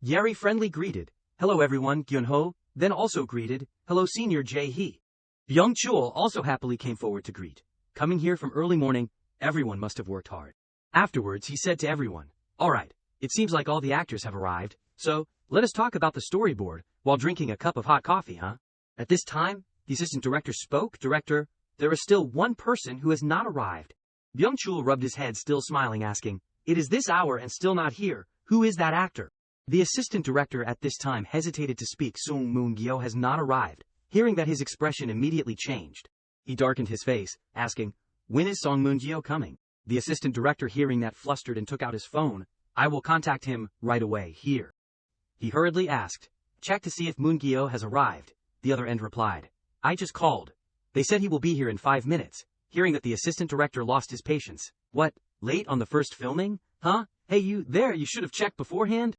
Speaker 1: Yeri friendly greeted, "Hello everyone." Gyun-ho then also greeted, "Hello Senior Jae-hee." Byung-chul also happily came forward to greet. Coming here from early morning, everyone must have worked hard. Afterwards he said to everyone, "All right, it seems like all the actors have arrived, so let us talk about the storyboard while drinking a cup of hot coffee, huh?" At this time, the assistant director spoke. "Director, there is still one person who has not arrived." Byung-chul rubbed his head, still smiling, asking, "It is this hour and still not here. Who is that actor?" The assistant director at this time hesitated to speak. Sung Moon-gyo has not arrived. Hearing that, his expression immediately changed. He darkened his face, asking, "When is Song Moon-gyo coming?" The assistant director, hearing that, flustered and took out his phone. "I will contact him right away, here." He hurriedly asked, "Check to see if Moon-gyo has arrived." The other end replied, "I just called. They said he will be here in 5 minutes. Hearing that, the assistant director lost his patience. "What, late on the first filming? Huh? Hey you should have checked beforehand."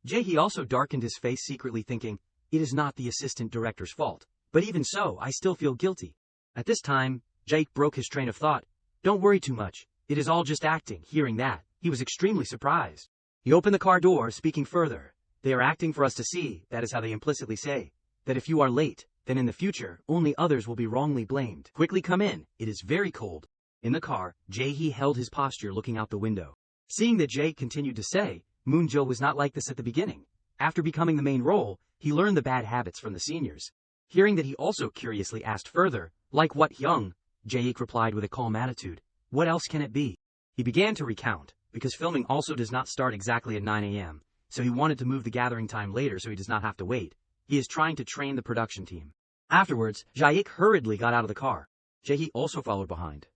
Speaker 1: Jae-hee also darkened his face, secretly thinking, it is not the assistant director's fault. But even so, I still feel guilty. At this time, Jae broke his train of thought. "Don't worry too much. It is all just acting." Hearing that, he was extremely surprised. He opened the car door, speaking further. "They are acting for us to see." That is how they implicitly say that if you are late, then in the future, only others will be wrongly blamed. "Quickly come in. It is very cold." In the car, Jae-hee held his posture, looking out the window. Seeing that Jae continued to say, Moon-jo was not like this at the beginning. After becoming the main role, he learned the bad habits from the seniors. Hearing that, he also curiously asked further, "Like what, young?" Jae-ik replied with a calm attitude, "What else can it be?" He began to recount, because filming also does not start exactly at 9 a.m., so he wanted to move the gathering time later so he does not have to wait. He is trying to train the production team. Afterwards, Jae-ik hurriedly got out of the car. Jae-hee also followed behind.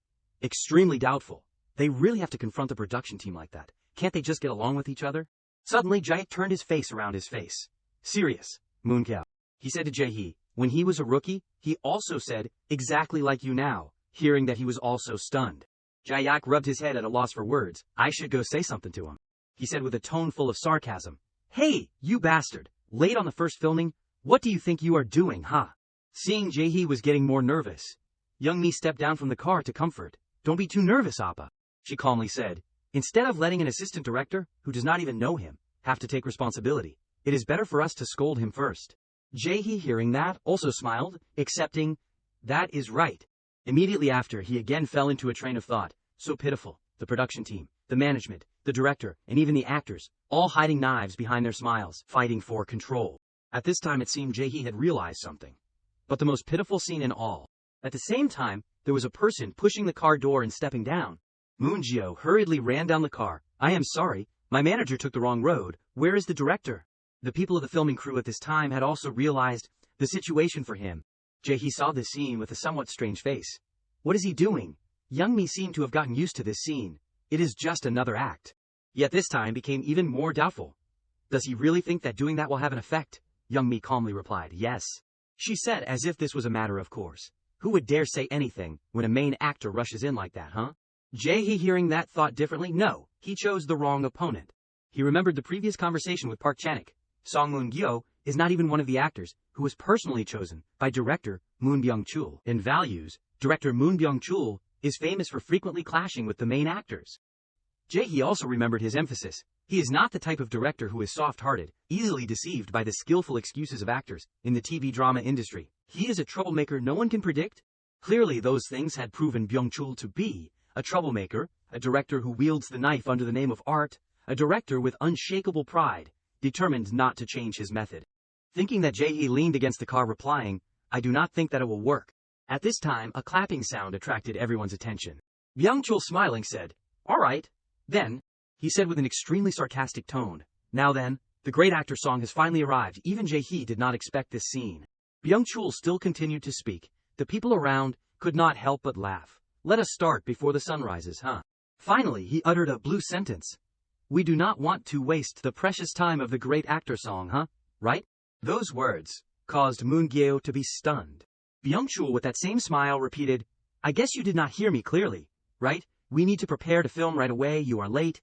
Speaker 1: Extremely doubtful. They really have to confront the production team like that. Can't they just get along with each other? Suddenly, Jae-ik turned his face around his face. "Serious, Moon-gyo," he said to Jae-hee. "When he was a rookie, he also said, exactly like you now." Hearing that, he was also stunned. Jae-ik rubbed his head at a loss for words. "I should go say something to him," he said with a tone full of sarcasm. "Hey, you bastard! Late on the first filming? What do you think you are doing, huh?" Seeing Jae-hee was getting more nervous, Young-mi stepped down from the car to comfort. "Don't be too nervous, Appa," she calmly said. "Instead of letting an assistant director, who does not even know him, have to take responsibility, it is better for us to scold him first." Jae-hee, hearing that, also smiled, accepting, "That is right." Immediately after, he again fell into a train of thought. So pitiful. The production team, the management, the director, and even the actors, all hiding knives behind their smiles, fighting for control. At this time, it seemed Jae-hee had realized something. But the most pitiful scene in all. At the same time, there was a person pushing the car door and stepping down. Moon-gyo hurriedly ran down the car. "I am sorry, my manager took the wrong road. Where is the director?" The people of the filming crew at this time had also realized the situation for him. Jae-hee saw this scene with a somewhat strange face. What is he doing? Young-mi seemed to have gotten used to this scene. It is just another act. Yet this time became even more doubtful. Does he really think that doing that will have an effect? Young-mi calmly replied, "Yes." She said, as if this was a matter of course. Who would dare say anything when a main actor rushes in like that, huh? Jae-hee, hearing that, thought differently. No, he chose the wrong opponent. He remembered the previous conversation with Park Chanik. Song Moon-gyo is not even one of the actors who was personally chosen by director Moon Byung-chul. In values, director Moon Byung-chul is famous for frequently clashing with the main actors. Jae-hee also remembered his emphasis. He is not the type of director who is soft-hearted, easily deceived by the skillful excuses of actors in the TV drama industry. He is a troublemaker no one can predict. Clearly those things had proven Byung-chul to be a troublemaker, a director who wields the knife under the name of art, a director with unshakable pride, determined not to change his method. Thinking that Jae-hee leaned against the car replying, "I do not think that it will work." At this time, a clapping sound attracted everyone's attention. Byung-chul smiling said, "All right, then," he said with an extremely sarcastic tone. Now then, the great actor Song has finally arrived. Even Jae-hee did not expect this scene. Byung-chul still continued to speak. The people around could not help but laugh. "Let us start before the sun rises, huh?" Finally, he uttered a blue sentence. "We do not want to waste the precious time of the great actor Song, huh? Right?" Those words caused Moon-gyo to be stunned. Byung-chul with that same smile repeated, "I guess you did not hear me clearly, right? We need to prepare to film right away, you are late."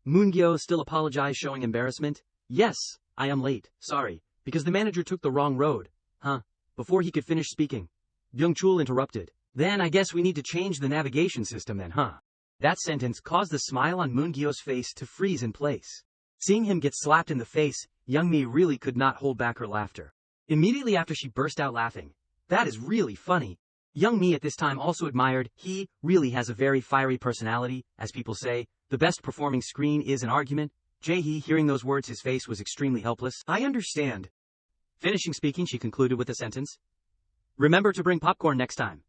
Speaker 1: Moon-gyo still apologized, showing embarrassment. "Yes, I am late, sorry, because the manager took the wrong road." "Huh?" Before he could finish speaking, Byung-chul interrupted. "Then I guess we need to change the navigation system then, huh?" That sentence caused the smile on Moon-gyo's face to freeze in place. Seeing him get slapped in the face, Young-mi really could not hold back her laughter. Immediately after she burst out laughing. "That is really funny." Young-mi at this time also admired, "He really has a very fiery personality, as people say. The best performing screen is an argument." Jae-hee, hearing those words, his face was extremely helpless. "I understand." Finishing speaking, she concluded with a sentence. "Remember to bring popcorn next time."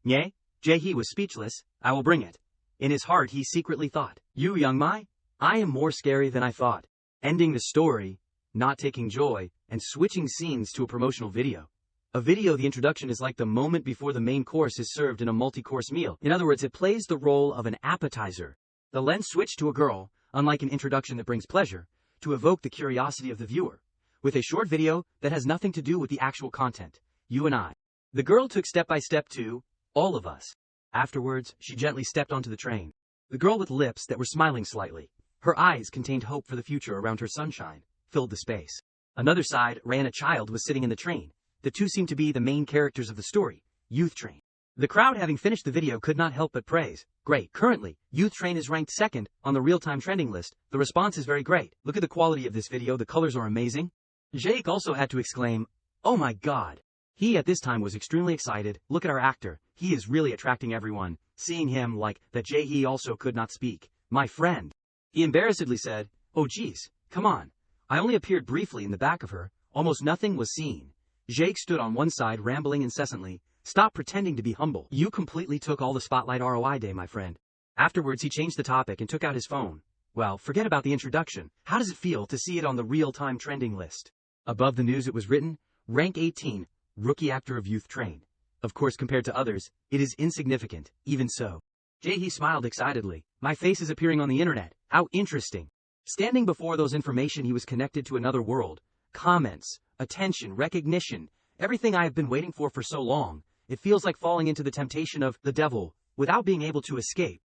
Speaker 1: "Nye?" Jae-hee was speechless. "I will bring it." In his heart he secretly thought, "You Young-mi? I am more scary than I thought." Ending the story, not taking joy, and switching scenes to a promotional video. A video, the introduction, is like the moment before the main course is served in a multi-course meal. In other words, it plays the role of an appetizer. The lens switched to a girl, unlike an introduction that brings pleasure, to evoke the curiosity of the viewer. With a short video that has nothing to do with the actual content. You and I. The girl took step by step to all of us. Afterwards, she gently stepped onto the train. The girl with lips that were smiling slightly. Her eyes contained hope for the future around her sunshine, filled the space. Another side ran a child was sitting in the train. The two seemed to be the main characters of the story, Youth Train. The crowd, having finished the video, could not help but praise. "Great. Currently, Youth Train is ranked second on the real-time trending list. The response is very great. Look at the quality of this video, the colors are amazing." Jake also had to exclaim, "Oh my god." He at this time was extremely excited. "Look at our actor, he is really attracting everyone." Seeing him like that, Jae-hee also could not speak. "My friend," he embarrassedly said. "Oh geez, come on. I only appeared briefly in the back of her, almost nothing was seen." Jake stood on one side rambling incessantly. "Stop pretending to be humble. You completely took all the spotlight ROI day, my friend." Afterwards he changed the topic and took out his phone. "Well, forget about the introduction. How does it feel to see it on the real-time trending list?" Above the news it was written, "Rank 18, Rookie Actor of Youth Train." Of course, compared to others, it is insignificant. Even so, Jae-hee smiled excitedly. "My face is appearing on the internet. How interesting." Standing before those information, he was connected to another world. Comments, attention, recognition, everything I have been waiting for so long. It feels like falling into the temptation of the devil without being able to escape.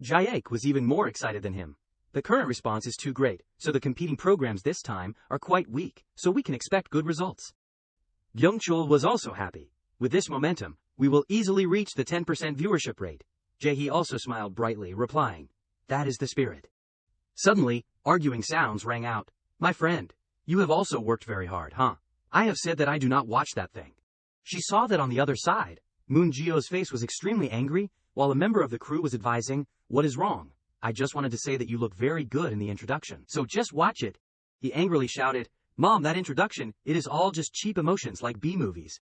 Speaker 1: Jaek was even more excited than him. The current response is too great, so the competing programs this time are quite weak, so we can expect good results. Byung-chul was also happy. With this momentum, we will easily reach the 10% viewership rate. Jae-hee also smiled brightly, replying, "That is the spirit." Suddenly, arguing sounds rang out. "My friend, you have also worked very hard, huh? I have said that I do not watch that thing." She saw that on the other side, Moon-gyo's face was extremely angry, while a member of the crew was advising, "What is wrong? I just wanted to say that you look very good in the introduction, so just watch it." He angrily shouted, "Mom, that introduction, it is all just cheap emotions like B-movies."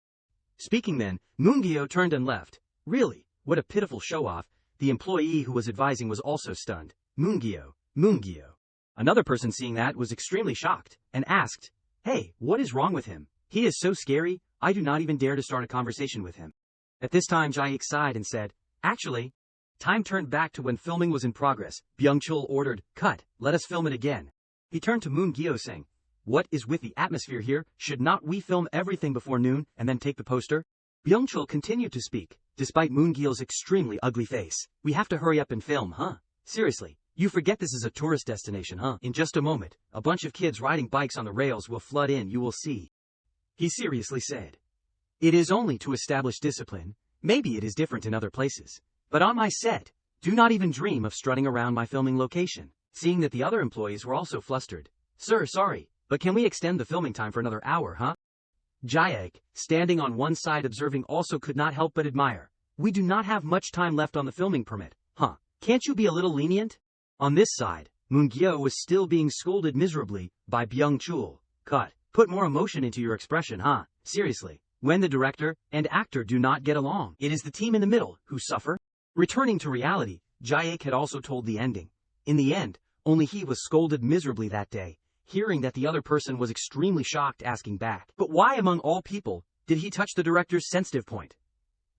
Speaker 1: Speaking then, Moon-gyo turned and left. Really, what a pitiful show-off. The employee who was advising was also stunned. Moon-gyo, Moon-gyo. Another person seeing that was extremely shocked, and asked, "Hey, what is wrong with him? He is so scary, I do not even dare to start a conversation with him." At this time Jae-hee sighed and said, "Actually," time turned back to when filming was in progress. Byung-chul ordered, "Cut, let us film it again." He turned to Moon-gyo saying, "What is with the atmosphere here? Should not we film everything before noon and then take the poster?" Byung-chul continued to speak, despite Moon-gyo's extremely ugly face. "We have to hurry up and film, huh? Seriously, You forget this is a tourist destination, huh? In just a moment, a bunch of kids riding bikes on the rails will flood in, you will see. He seriously said. It is only to establish discipline. Maybe it is different in other places. But on my set, do not even dream of strutting around my filming location. Seeing that the other employees were also flustered. Sir, sorry, but can we extend the filming time for another hour, huh? Jaek, standing on one side observing, also could not help but admire. We do not have much time left on the filming permit, huh? Can't you be a little lenient? On this side, Moon-gyo was still being scolded miserably by Byung-chul. Put more emotion into your expression, huh? Seriously, when the director and actor do not get along, it is the team in the middle who suffer. Returning to reality, Jaek had also told the ending. In the end, only he was scolded miserably that day, hearing that the other person was extremely shocked, asking back. But why among all people did he touch the director's sensitive point?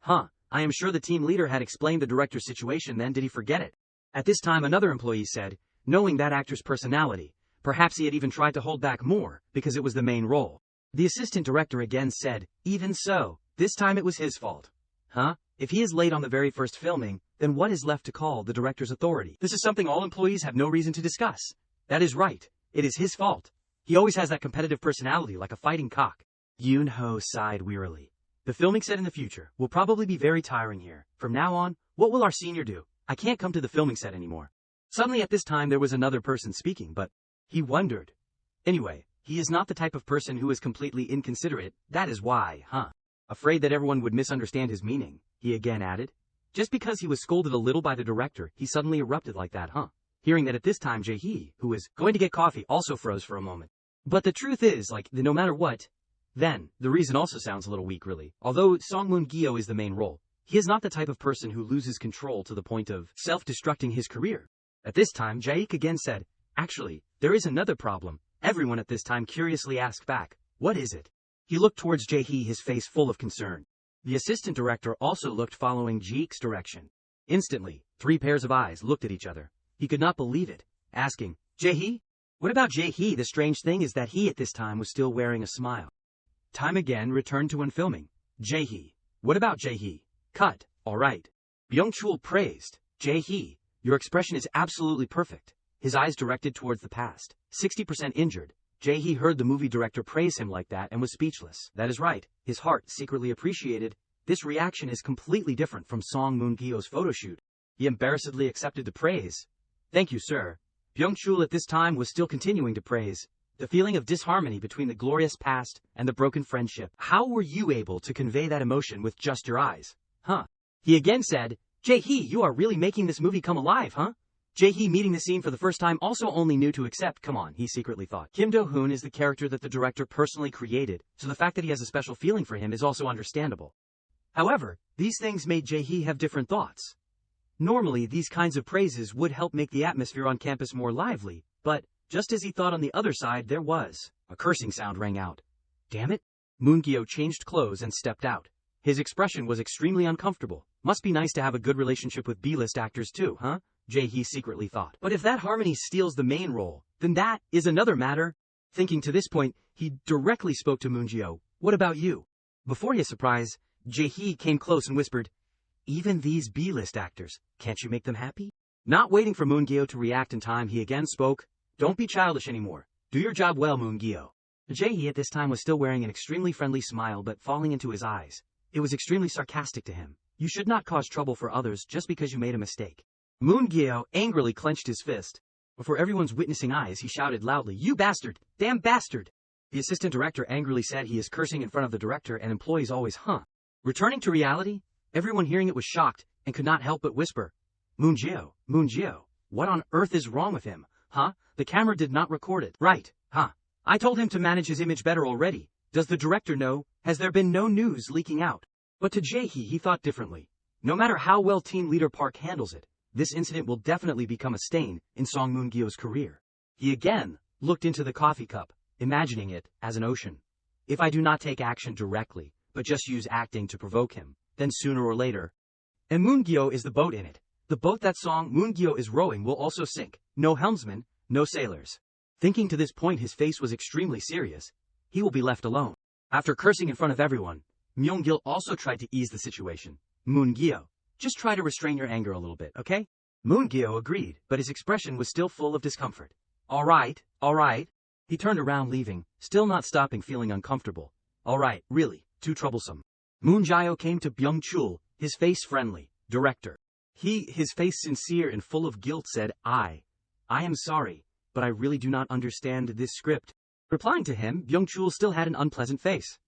Speaker 1: I am sure the team leader had explained the director's situation, then did he forget it? At this time another employee said, knowing that actor's personality, perhaps he had even tried to hold back more, because it was the main role. The assistant director again said, even so, this time it was his fault. If he is late on the very first filming, then what is left to call the director's authority? This is something all employees have no reason to discuss. That is right. It is his fault. He always has that competitive personality like a fighting cock. Yoon-ho sighed wearily. The filming set in the future will probably be very tiring here. From now on, what will our senior do? I can't come to the filming set anymore. Suddenly at this time there was another person speaking, but he wondered. Anyway, he is not the type of person who is completely inconsiderate, that is why, Afraid that everyone would misunderstand his meaning, he again added. Just because he was scolded a little by the director, he suddenly erupted like that, Hearing that at this time Jae-hee, who was going to get coffee, also froze for a moment. But the truth is, no matter what, then, the reason also sounds a little weak really. Although Song Moon-gyo is the main role, he is not the type of person who loses control to the point of self-destructing his career. At this time Jaek again said, actually, there is another problem. Everyone at this time curiously asked back, what is it? He looked towards Jae-hee, his face full of concern. The assistant director also looked following Jaek's direction. Instantly, 3 pairs of eyes looked at each other. He could not believe it, asking, Jae-hee? What about Jae-hee? The strange thing is that he at this time was still wearing a smile. Time again returned to when filming. Jae-hee. What about Jae-hee? Cut. Alright. Byung-chul praised. Jae-hee, your expression is absolutely perfect. His eyes directed towards the past. 60% injured. Jae-hee heard the movie director praise him like that and was speechless. That is right. His heart secretly appreciated. This reaction is completely different from Song Moon-gyo's photoshoot. He embarrassedly accepted the praise. Thank you, sir. Byung-chul at this time was still continuing to praise. The feeling of disharmony between the glorious past and the broken friendship. How were you able to convey that emotion with just your eyes? He again said, Jae-hee, you are really making this movie come alive, Jae-hee meeting the scene for the first time also only knew to accept. Come on, he secretly thought. Kim Do-hoon is the character that the director personally created, so the fact that he has a special feeling for him is also understandable. However, these things made Jae-hee have different thoughts. Normally, these kinds of praises would help make the atmosphere on campus more lively, but just as he thought, on the other side there was a cursing sound rang out. Damn it! Moon-gyo changed clothes and stepped out. His expression was extremely uncomfortable. Must be nice to have a good relationship with B-list actors too, Jae-hee secretly thought. But if that harmony steals the main role, then that is another matter. Thinking to this point, he directly spoke to Moon-gyo. What about you? Before his surprise, Jae-hee came close and whispered, even these B-list actors, can't you make them happy? Not waiting for Moon-gyo to react in time, he again spoke. Don't be childish anymore. Do your job well, Moon-gyo. Jae-hee at this time was still wearing an extremely friendly smile, but falling into his eyes. It was extremely sarcastic to him. You should not cause trouble for others just because you made a mistake. Moon-gyo angrily clenched his fist. Before everyone's witnessing eyes, he shouted loudly, you bastard! Damn bastard! The assistant director angrily said he is cursing in front of the director and employees always, Returning to reality, everyone hearing it was shocked and could not help but whisper, Moon-gyo, Moon-gyo, what on earth is wrong with him? The camera did not record it. Right, I told him to manage his image better already. Does the director know? Has there been no news leaking out? But to Jae-hee, he thought differently. No matter how well team leader Park handles it, this incident will definitely become a stain in Song Moon-gyo's career. He again looked into the coffee cup, imagining it as an ocean. If I do not take action directly, but just use acting to provoke him, then sooner or later, and Moon-gyo is the boat in it. The boat that Song Moon-gyo is rowing will also sink. No helmsman, no sailors. Thinking to this point, his face was extremely serious. He will be left alone. After cursing in front of everyone, Myung-gil also tried to ease the situation. Moon-gyo, just try to restrain your anger a little bit, okay? Moon-gyo agreed, but his expression was still full of discomfort. Alright, alright. He turned around leaving, still not stopping feeling uncomfortable. Alright, really, too troublesome. Moon-gyo came to Byung-chul, his face friendly. Director. His face sincere and full of guilt said, I am sorry, but I really do not understand this script. Replying to him, Byung-chul still had an unpleasant face.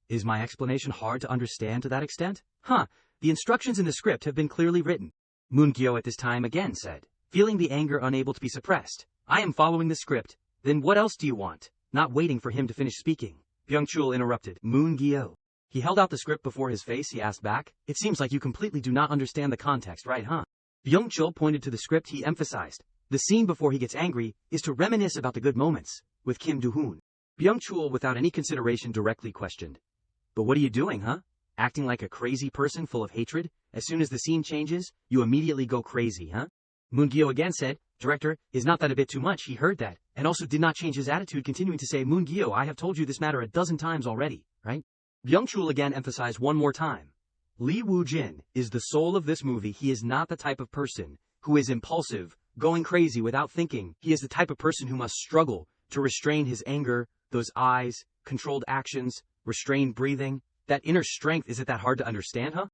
Speaker 1: Is my explanation hard to understand to that extent? The instructions in the script have been clearly written. Moon-gyo at this time again said, feeling the anger unable to be suppressed. I am following the script. Then what else do you want? Not waiting for him to finish speaking, Byung-chul interrupted. Moon-gyo. He held out the script before his face. He asked back, it seems like you completely do not understand the context, right, huh? Byung-chul pointed to the script. He emphasized, the scene before he gets angry is to reminisce about the good moments with Kim Do-hoon. Byung-chul without any consideration directly questioned. But what are you doing, huh? Acting like a crazy person full of hatred? As soon as the scene changes, you immediately go crazy, huh? Moon-gyo again said, Director, is not that a bit too much? He heard that, and also did not change his attitude, continuing to say, Moon-gyo, I have told you this matter a dozen times already, right? Byung-chul again emphasized one more time. Lee Woo-jin is the soul of this movie. He is not the type of person who is impulsive, going crazy without thinking. He is the type of person who must struggle to restrain his anger, those eyes, controlled actions, restrained breathing. That inner strength, is it that hard to understand, huh?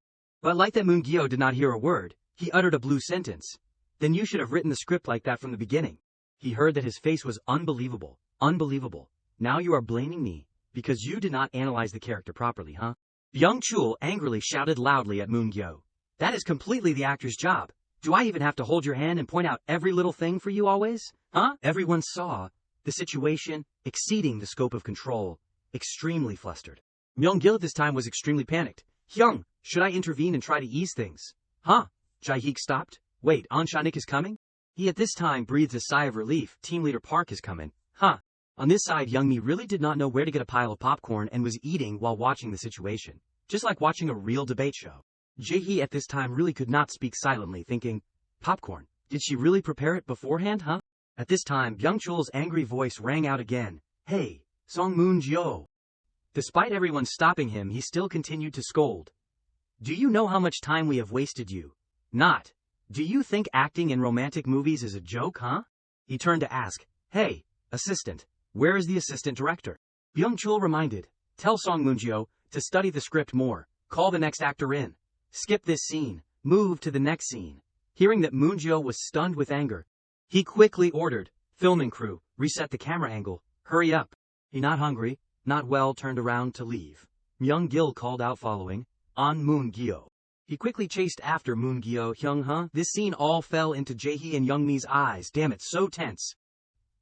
Speaker 1: But like that, Moon-gyo did not hear a word. He uttered a blue sentence. Then you should have written the script like that from the beginning. He heard that his face was unbelievable. Unbelievable. Now you are blaming me because you did not analyze the character properly, huh? Byung-chul angrily shouted loudly at Moon-gyo. That is completely the actor's job. Do I even have to hold your hand and point out every little thing for you always? Huh? Everyone saw the situation exceeding the scope of control. Extremely flustered. Myung-gil at this time was extremely panicked. Hyung, should I intervene and try to ease things? Huh? Jae-hik stopped. Wait, An Shanik is coming? He at this time breathed a sigh of relief. Team leader Park is coming. Huh? On this side, Young-mi really did not know where to get a pile of popcorn and was eating while watching the situation. Just like watching a real debate show. Jae-hee at this time really could not speak silently, thinking, popcorn, did she really prepare it beforehand, huh? At this time, Byung-chul's angry voice rang out again. Hey, Song Moon-gyo. Despite everyone stopping him, he still continued to scold. Do you know how much time we have wasted you? Not. Do you think acting in romantic movies is a joke, huh? He turned to ask, hey, assistant, where is the assistant director? Byung-chul reminded, tell Song Moon-gyo to study the script more, call the next actor in. Skip this scene, move to the next scene. Hearing that Moon-gyo was stunned with anger, he quickly ordered, filming crew, reset the camera angle, hurry up. He not hungry, not well, turned around to leave. Myung-gil called out following, on Moon-gyo. He quickly chased after Moon-gyo. Hyung-huh? This scene all fell into Jae-hee and Young-mi's eyes. Damn it, so tense.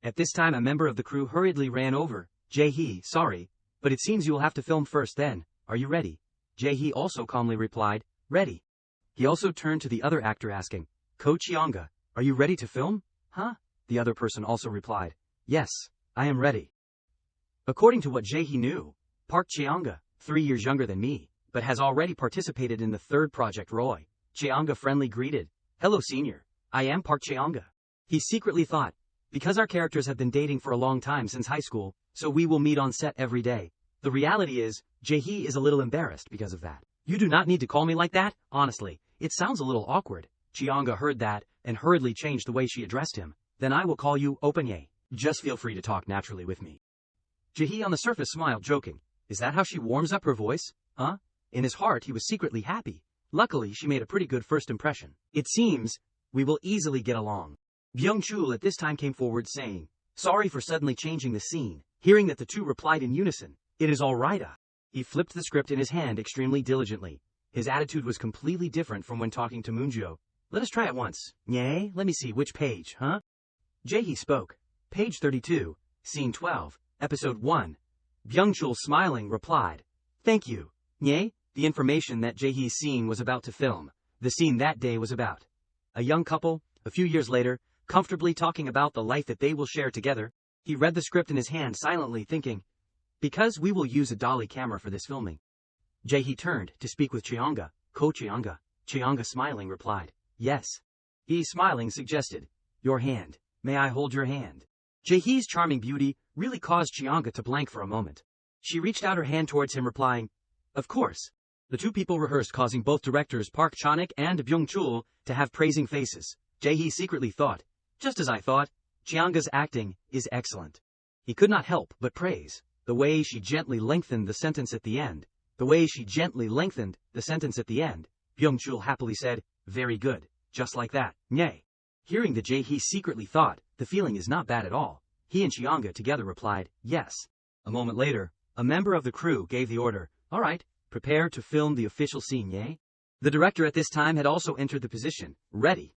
Speaker 1: At this time a member of the crew hurriedly ran over. Jae-hee, sorry, but it seems you will have to film first then. Are you ready? Jae-hee also calmly replied, ready. He also turned to the other actor asking, Ko Cheonga, are you ready to film? Huh? The other person also replied, yes, I am ready. According to what Jae-hee knew, Park Cheonga, 3 years younger than me, but has already participated in the third project Roy. Cheonga friendly greeted, hello senior, I am Park Cheonga. He secretly thought, because our characters have been dating for a long time since high school, so we will meet on set every day. The reality is, Jae-hee is a little embarrassed because of that. You do not need to call me like that, honestly, it sounds a little awkward. Cheonga heard that, and hurriedly changed the way she addressed him. Then I will call you Openye. Just feel free to talk naturally with me. Jae-hee on the surface smiled, joking. Is that how she warms up her voice? Huh? In his heart he was secretly happy. Luckily she made a pretty good first impression. It seems we will easily get along. Byung-chul at this time came forward saying, sorry for suddenly changing the scene. Hearing that the two replied in unison, it is all right. He flipped the script in his hand extremely diligently. His attitude was completely different from when talking to Moon-gyo. Let us try it once. Nye, let me see, which page, huh? Jae-hee spoke. Page 32, scene 12, episode 1. Byung-chul smiling replied, thank you. Nye, the information that Jae-hee's scene was about to film. The scene that day was about a young couple, a few years later, comfortably talking about the life that they will share together. He read the script in his hand silently, thinking, because we will use a dolly camera for this filming. Jae-hee turned to speak with Cheonga. Ko Cheonga. Cheonga smiling replied, yes. He smiling suggested, your hand. May I hold your hand? Jae-hee's charming beauty really caused Cheonga to blank for a moment. She reached out her hand towards him, replying, of course. The two people rehearsed, causing both directors Park Chan-ik and Byung-chul to have praising faces. Jae-hee secretly thought. Just as I thought, Chiang's acting is excellent. He could not help but praise the way she gently lengthened the sentence at the end. The way she gently lengthened the sentence at the end. Byung-chul happily said, very good, just like that, nye. Hearing that Jae-hee secretly thought, the feeling is not bad at all, he and Chianga together replied, yes. A moment later, a member of the crew gave the order, all right, prepare to film the official scene, nye. The director at this time had also entered the position, ready.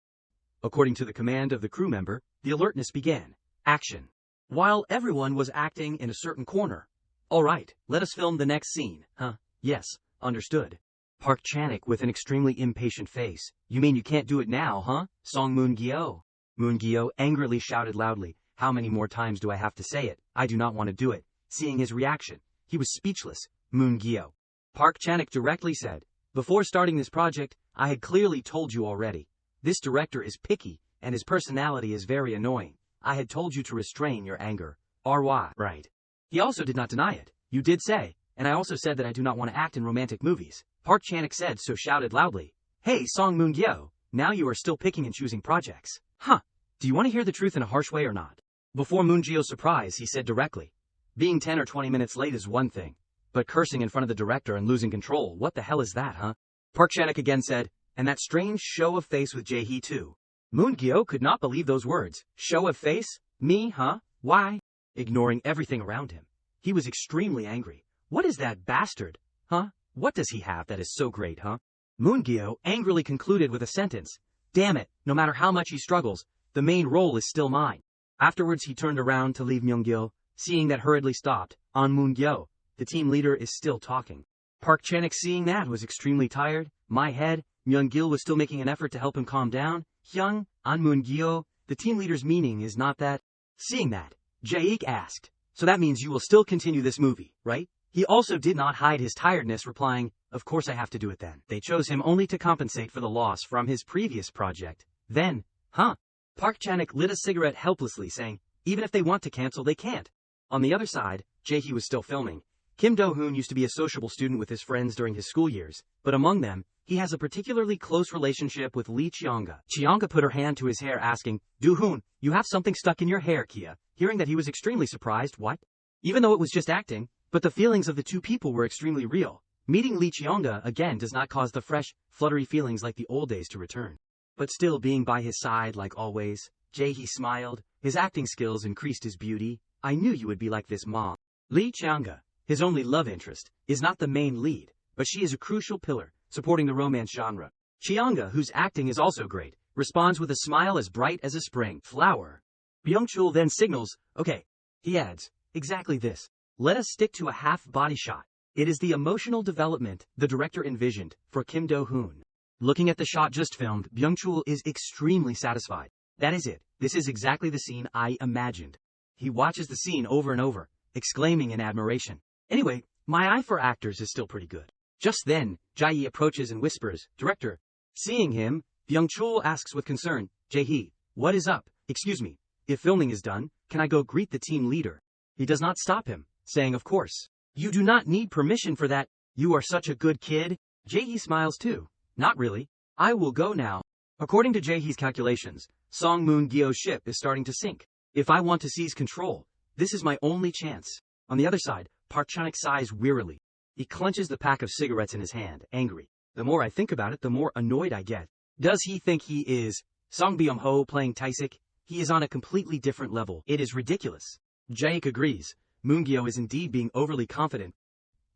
Speaker 1: According to the command of the crew member, the alertness began. Action. While everyone was acting in a certain corner. All right, let us film the next scene, huh? Yes, understood. Park Chan-ik with an extremely impatient face. You mean you can't do it now, huh? Song Moon-gyo. Moon-gyo angrily shouted loudly. How many more times do I have to say it? I do not want to do it. Seeing his reaction, he was speechless. Moon-gyo. Park Chan-ik directly said, before starting this project, I had clearly told you already. This director is picky, and his personality is very annoying. I had told you to restrain your anger. RY. Right. He also did not deny it. You did say, and I also said that I do not want to act in romantic movies. Park Chan-ik said so shouted loudly. Hey Song Moon-gyo, now you are still picking and choosing projects. Huh. Do you want to hear the truth in a harsh way or not? Before Moon-gyo's surprise, he said directly. Being 10 or 20 minutes late is one thing. But cursing in front of the director and losing control, what the hell is that, huh? Park Chan-ik again said, and that strange show of face with Jae-hee too. Moon-gyo could not believe those words. Show of face? Me, huh? Why? Ignoring everything around him. He was extremely angry. What is that bastard? Huh? What does he have that is so great, huh? Moon-gyo angrily concluded with a sentence. Damn it, no matter how much he struggles, the main role is still mine. Afterwards he turned around to leave Myung-gyo, seeing that hurriedly stopped. On Moon-gyo, the team leader is still talking. Park Chan-ik seeing that was extremely tired. My head, Myung-gil was still making an effort to help him calm down. Hyung, on Moon-gyo, the team leader's meaning is not that. Seeing that, Jae-ik asked, so that means you will still continue this movie, right? He also did not hide his tiredness, replying, of course I have to do it then. They chose him only to compensate for the loss from his previous project. Then, huh? Park Chan-ik lit a cigarette helplessly, saying, even if they want to cancel, they can't. On the other side, Jae-hee was still filming. Kim Do-hoon used to be a sociable student with his friends during his school years, but among them, he has a particularly close relationship with Lee Chianga. Chianga put her hand to his hair asking, Do-hoon, you have something stuck in your hair, Kia. Hearing that he was extremely surprised, what? Even though it was just acting, but the feelings of the two people were extremely real. Meeting Lee Chianga again does not cause the fresh, fluttery feelings like the old days to return. But still being by his side like always, Jae-hee smiled. His acting skills increased his beauty. I knew you would be like this, Mom. Lee Chianga, his only love interest, is not the main lead, but she is a crucial pillar, supporting the romance genre. Chianga, whose acting is also great, responds with a smile as bright as a spring flower. Byung-chul then signals, okay. He adds, exactly this. Let us stick to a half-body shot. It is the emotional development the director envisioned for Kim Do-hoon. Looking at the shot just filmed, Byung-chul is extremely satisfied. That is it. This is exactly the scene I imagined. He watches the scene over and over, exclaiming in admiration. Anyway, my eye for actors is still pretty good. Just then, Jae-hee approaches and whispers, Director. Seeing him, Byung-chul asks with concern, Jae-hee, what is up? Excuse me, if filming is done, can I go greet the team leader? He does not stop him, saying of course. You do not need permission for that. You are such a good kid. Jae-hee smiles too. Not really. I will go now. According to Jae-hee's calculations, Song Moon-gyo's ship is starting to sink. If I want to seize control, this is my only chance. On the other side, Park Chan-ik sighs wearily. He clenches the pack of cigarettes in his hand, angry. The more I think about it, the more annoyed I get. Does he think he is Song Byung-ho playing Taesik? He is on a completely different level. It is ridiculous. Jae-ik agrees. Moon-gyo is indeed being overly confident.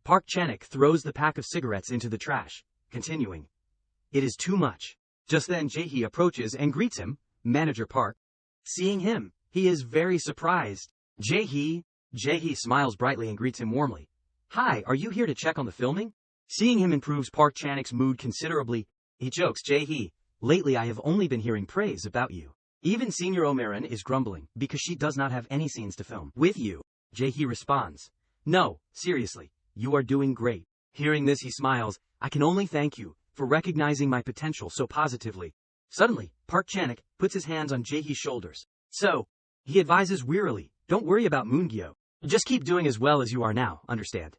Speaker 1: Park Chan-ik throws the pack of cigarettes into the trash, continuing. It is too much. Just then Jae-hee approaches and greets him, Manager Park. Seeing him, he is very surprised. Jae-hee smiles brightly and greets him warmly. Hi, are you here to check on the filming? Seeing him improves Park Chan-ik's mood considerably. He jokes, Jae-hee, lately I have only been hearing praise about you. Even Senior Omeran is grumbling because she does not have any scenes to film with you. Jae-hee responds. No, seriously, you are doing great. Hearing this he smiles. I can only thank you for recognizing my potential so positively. Suddenly, Park Chan-ik puts his hands on Jae-hee's shoulders. So, he advises wearily, don't worry about Moon-gyo. Just keep doing as well as you are now, understand?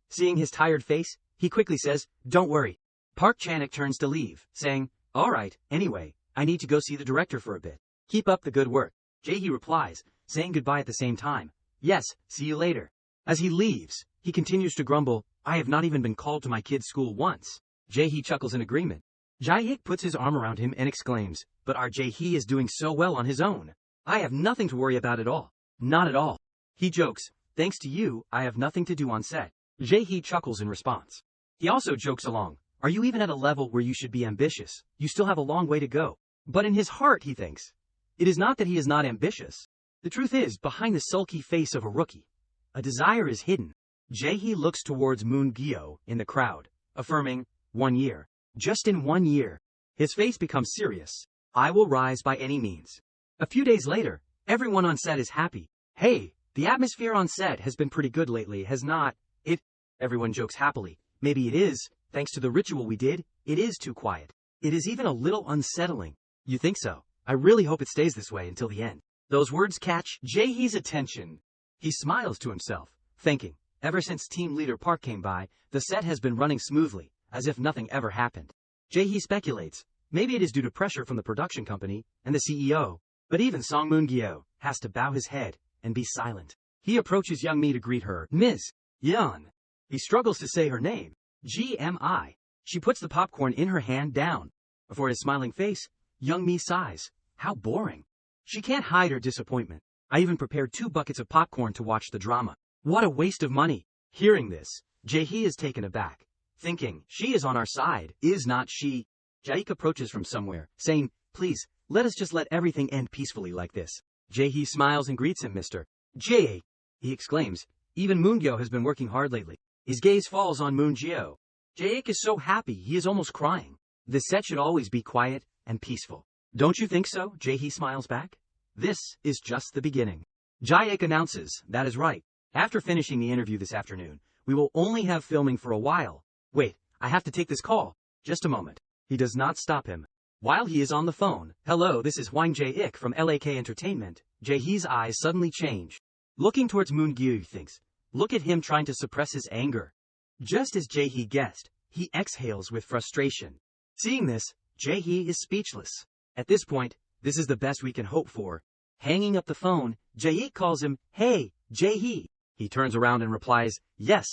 Speaker 1: Seeing his tired face, he quickly says, don't worry. Park Chan-ik turns to leave, saying, all right, anyway, I need to go see the director for a bit. Keep up the good work. Jae-hee replies, saying goodbye at the same time. Yes, see you later. As he leaves, he continues to grumble, I have not even been called to my kid's school once. Jae-hee chuckles in agreement. Jae-hee puts his arm around him and exclaims, but our Jae-hee is doing so well on his own. I have nothing to worry about at all. Not at all. He jokes, thanks to you, I have nothing to do on set. Jae-hee chuckles in response. He also jokes along, are you even at a level where you should be ambitious? You still have a long way to go. But in his heart he thinks, it is not that he is not ambitious. The truth is, behind the sulky face of a rookie, a desire is hidden. Jae-hee looks towards Moon Gyo in the crowd, affirming, 1 year. Just in 1 year. His face becomes serious. I will rise by any means. A few days later, everyone on set is happy. Hey, the atmosphere on set has been pretty good lately, has not it? Everyone jokes happily. Maybe it is, thanks to the ritual we did, it is too quiet. It is even a little unsettling. You think so? I really hope it stays this way until the end. Those words catch Jae-hee's attention. He smiles to himself, thinking, ever since team leader Park came by, the set has been running smoothly, as if nothing ever happened. Jae-hee speculates, maybe it is due to pressure from the production company and the CEO, but even Song Moon-gyo has to bow his head and be silent. He approaches Young Mi to greet her, Ms. Yeon. He struggles to say her name, GMI. She puts the popcorn in her hand down. Before his smiling face, Young Mi sighs, how boring. She can't hide her disappointment. I even prepared 2 buckets of popcorn to watch the drama. What a waste of money. Hearing this, Jae-hee is taken aback, thinking, she is on our side, is not she? Jae-hee approaches from somewhere, saying, please, let us just let everything end peacefully like this. Jae-hee smiles and greets him, Mr. Jae. He exclaims, even Moon-gyo has been working hard lately. His gaze falls on Moon-gyo. Jae is so happy he is almost crying. The set should always be quiet and peaceful. Don't you think so? Jae-hee smiles back. This is just the beginning. Jae announces, that is right. After finishing the interview this afternoon, we will only have filming for a while. Wait, I have to take this call. Just a moment. He does not stop him. While he is on the phone, hello, this is Hwang Jae-ik from LAK Entertainment. Jae-hee's eyes suddenly change. Looking towards Moon-gyo thinks, look at him trying to suppress his anger. Just as Jae-hee guessed, he exhales with frustration. Seeing this, Jae-hee is speechless. At this point, this is the best we can hope for. Hanging up the phone, Jae-ik calls him, hey, Jae-hee. He turns around and replies, yes.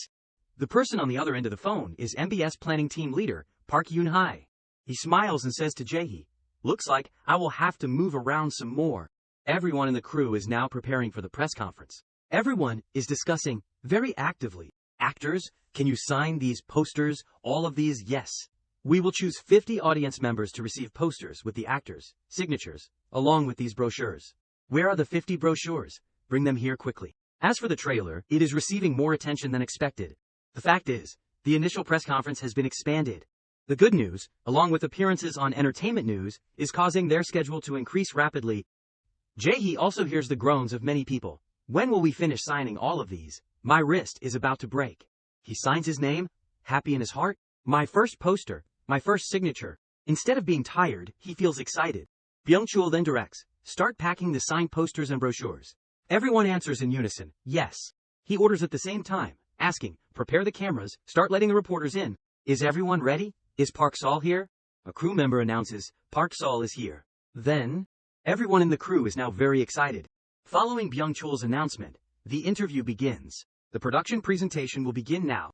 Speaker 1: The person on the other end of the phone is MBS planning team leader, Park Yoon-hae. He smiles and says to Jae-hee, looks like I will have to move around some more. Everyone in the crew is now preparing for the press conference. Everyone is discussing very actively. Actors, can you sign these posters? All of these, yes. We will choose 50 audience members to receive posters with the actors' signatures, along with these brochures. Where are the 50 brochures? Bring them here quickly. As for the trailer, it is receiving more attention than expected. The fact is, the initial press conference has been expanded. The good news, along with appearances on entertainment news, is causing their schedule to increase rapidly. Jae-hee also hears the groans of many people. When will we finish signing all of these? My wrist is about to break. He signs his name, happy in his heart. My first poster, my first signature. Instead of being tired, he feels excited. Byung-chul then directs, start packing the signed posters and brochures. Everyone answers in unison, yes. He orders at the same time, asking, prepare the cameras, start letting the reporters in. Is everyone ready? Is Park Sol here? A crew member announces, Park Sol is here. Then, everyone in the crew is now very excited. Following Byung-chul's announcement, the interview begins. The production presentation will begin now.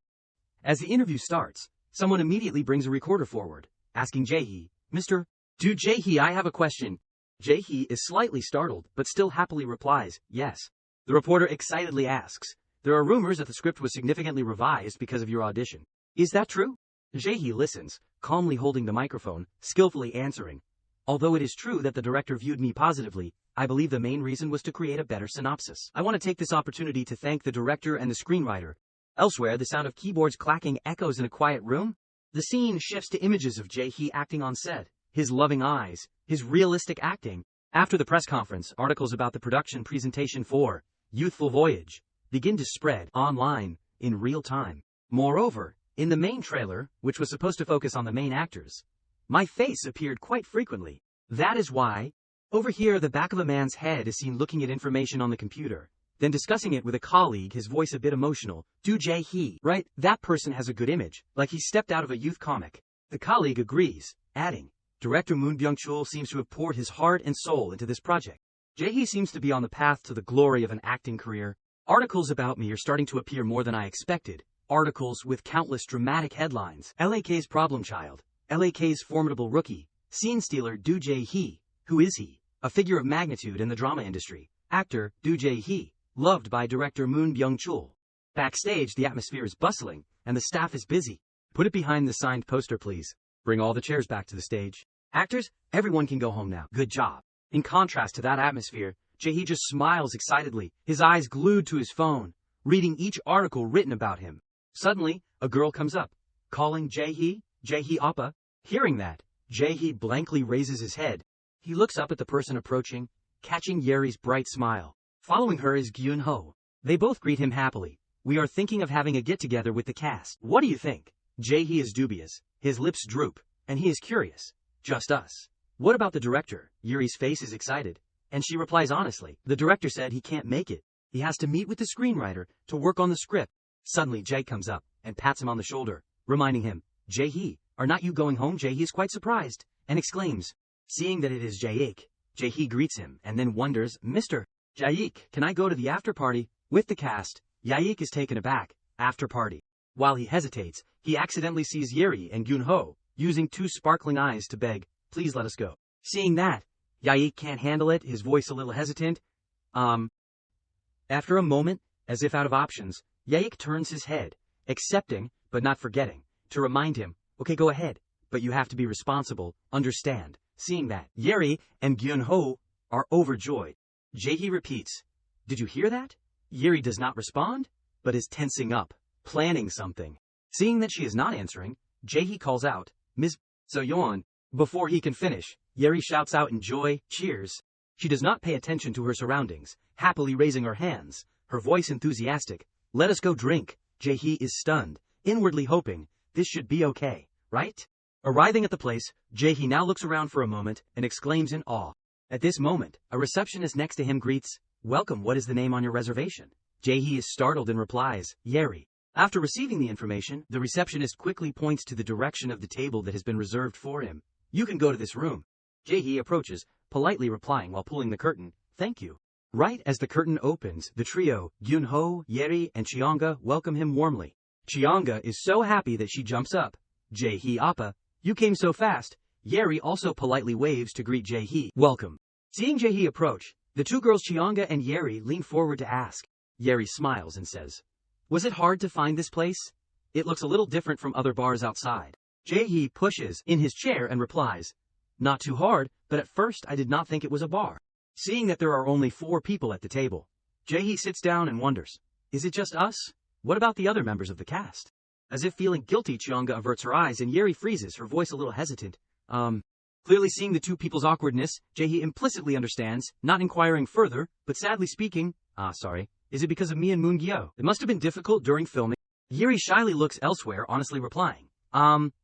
Speaker 1: As the interview starts, someone immediately brings a recorder forward, asking Jae-hee, Mr. Jae-hee, I have a question. Jae-hee is slightly startled, but still happily replies, yes. The reporter excitedly asks, there are rumors that the script was significantly revised because of your audition. Is that true? Jae-hee listens, calmly holding the microphone, skillfully answering. Although it is true that the director viewed me positively, I believe the main reason was to create a better synopsis. I want to take this opportunity to thank the director and the screenwriter. Elsewhere, the sound of keyboards clacking echoes in a quiet room. The scene shifts to images of Jae-hee acting on set, his loving eyes, his realistic acting. After the press conference, articles about the production presentation for Youthful Voyage begin to spread online in real time. Moreover, in the main trailer, which was supposed to focus on the main actors, my face appeared quite frequently. That is why, over here the back of a man's head is seen looking at information on the computer, then discussing it with a colleague, his voice a bit emotional. Do Jae-hee, right? That person has a good image, like he stepped out of a youth comic. The colleague agrees, adding, Director Moon Byung-chul seems to have poured his heart and soul into this project. Jae-hee seems to be on the path to the glory of an acting career. Articles about me are starting to appear more than I expected. Articles with countless dramatic headlines. LAK's problem child. LAK's formidable rookie. Scene stealer Do Jae-hee. Who is he? A figure of magnitude in the drama industry. Actor Do Jae-hee. Loved by director Moon Byung-chul. Backstage, the atmosphere is bustling, and the staff is busy. Put it behind the signed poster, please. Bring all the chairs back to the stage. Actors, everyone can go home now. Good job. In contrast to that atmosphere, Jae-hee just smiles excitedly, his eyes glued to his phone, reading each article written about him. Suddenly, a girl comes up, calling Jae-hee, Jae-hee oppa. Hearing that, Jae-hee blankly raises his head. He looks up at the person approaching, catching Yeri's bright smile. Following her is Gyun-ho. They both greet him happily. We are thinking of having a get-together with the cast. What do you think? Jae-hee is dubious, his lips droop, and he is curious. Just us. What about the director? Yeri's face is excited, and she replies honestly. The director said he can't make it. He has to meet with the screenwriter to work on the script. Suddenly, Jae comes up and pats him on the shoulder, reminding him, Jae-hee, are not you going home? Jae-hee is quite surprised, and exclaims. Seeing that it is Jae-ik, Jae-hee greets him and then wonders, Mr. Jae-ik, can I go to the after-party with the cast? Jae-ik is taken aback. After-party. While he hesitates, he accidentally sees Yeri and Gyun-ho using two sparkling eyes to beg, please let us go. Seeing that, Jae-ik can't handle it, his voice a little hesitant. After a moment, as if out of options, Jae-ik turns his head, accepting, but not forgetting, to remind him, okay, go ahead, but you have to be responsible, understand. Seeing that, Yeri and Gyun-ho are overjoyed. Jae-hee repeats, did you hear that? Yeri does not respond, but is tensing up, planning something. Seeing that she is not answering, Jae-hee calls out, Ms. So-yeon. Before he can finish, Yeri shouts out in joy, cheers. She does not pay attention to her surroundings, happily raising her hands, her voice enthusiastic. Let us go drink. Jae-hee is stunned, inwardly hoping, this should be okay, right? Arriving at the place, Jae-hee now looks around for a moment and exclaims in awe. At this moment, a receptionist next to him greets, welcome, what is the name on your reservation? Jae-hee is startled and replies, Yeri. After receiving the information, the receptionist quickly points to the direction of the table that has been reserved for him. You can go to this room. Jae-hee approaches, politely replying while pulling the curtain, thank you. Right as the curtain opens, the trio, Gyun-ho, Yeri, and Cheonga welcome him warmly. Cheonga is so happy that she jumps up. Jae-hee oppa, you came so fast. Yeri also politely waves to greet Jae-hee. Welcome. Seeing Jae-hee approach, the two girls Cheonga and Yeri lean forward to ask. Yeri smiles and says, was it hard to find this place? It looks a little different from other bars outside. Jae-hee pushes in his chair and replies, not too hard, but at first I did not think it was a bar. Seeing that there are only 4 people at the table, Jae-hee sits down and wonders, is it just us? What about the other members of the cast? As if feeling guilty, Cheonga averts her eyes and Yeri freezes, her voice a little hesitant. Clearly seeing the two people's awkwardness, Jae-hee implicitly understands, not inquiring further, but sadly speaking, sorry, is it because of me and Moon-gyo? It must have been difficult during filming. Yeri shyly looks elsewhere, honestly replying,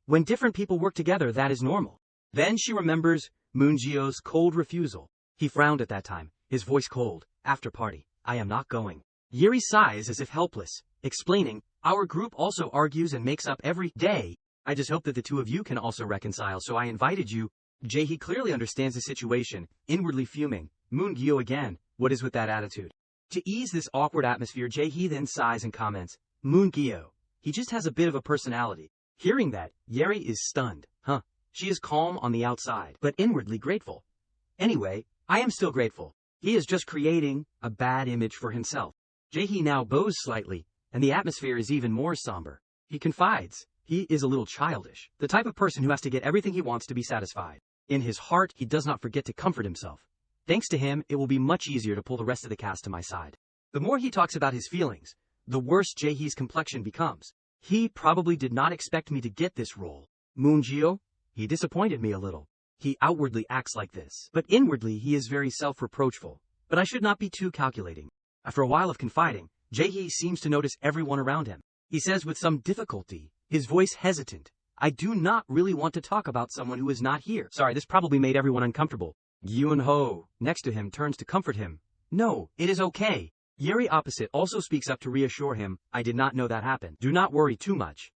Speaker 1: when different people work together, that is normal. Then she remembers Moon-gyo's cold refusal. He frowned at that time, his voice cold. After party, I am not going. Yeri sighs as if helpless, explaining, our group also argues and makes up every day. I just hope that the two of you can also reconcile, so I invited you. Jae-hee clearly understands the situation, inwardly fuming. Moon-gyo again, what is with that attitude? To ease this awkward atmosphere, Jae-hee then sighs and comments, Moon-gyo, he just has a bit of a personality. Hearing that, Yeri is stunned. She is calm on the outside, but inwardly grateful. Anyway, I am still grateful. He is just creating a bad image for himself. Jae-hee now bows slightly, and the atmosphere is even more somber. He confides. He is a little childish, the type of person who has to get everything he wants to be satisfied. In his heart, he does not forget to comfort himself. Thanks to him, it will be much easier to pull the rest of the cast to my side. The more he talks about his feelings, the worse Jae-hee's complexion becomes. He probably did not expect me to get this role. Moon-gyo, he disappointed me a little. He outwardly acts like this, but inwardly he is very self-reproachful. But I should not be too calculating. After a while of confiding, Jae-hee seems to notice everyone around him. He says with some difficulty, his voice hesitant, I do not really want to talk about someone who is not here. Sorry, this probably made everyone uncomfortable. Gyun-ho, next to him, turns to comfort him. No, it is okay. Yeri opposite also speaks up to reassure him, I did not know that happened. Do not worry too much.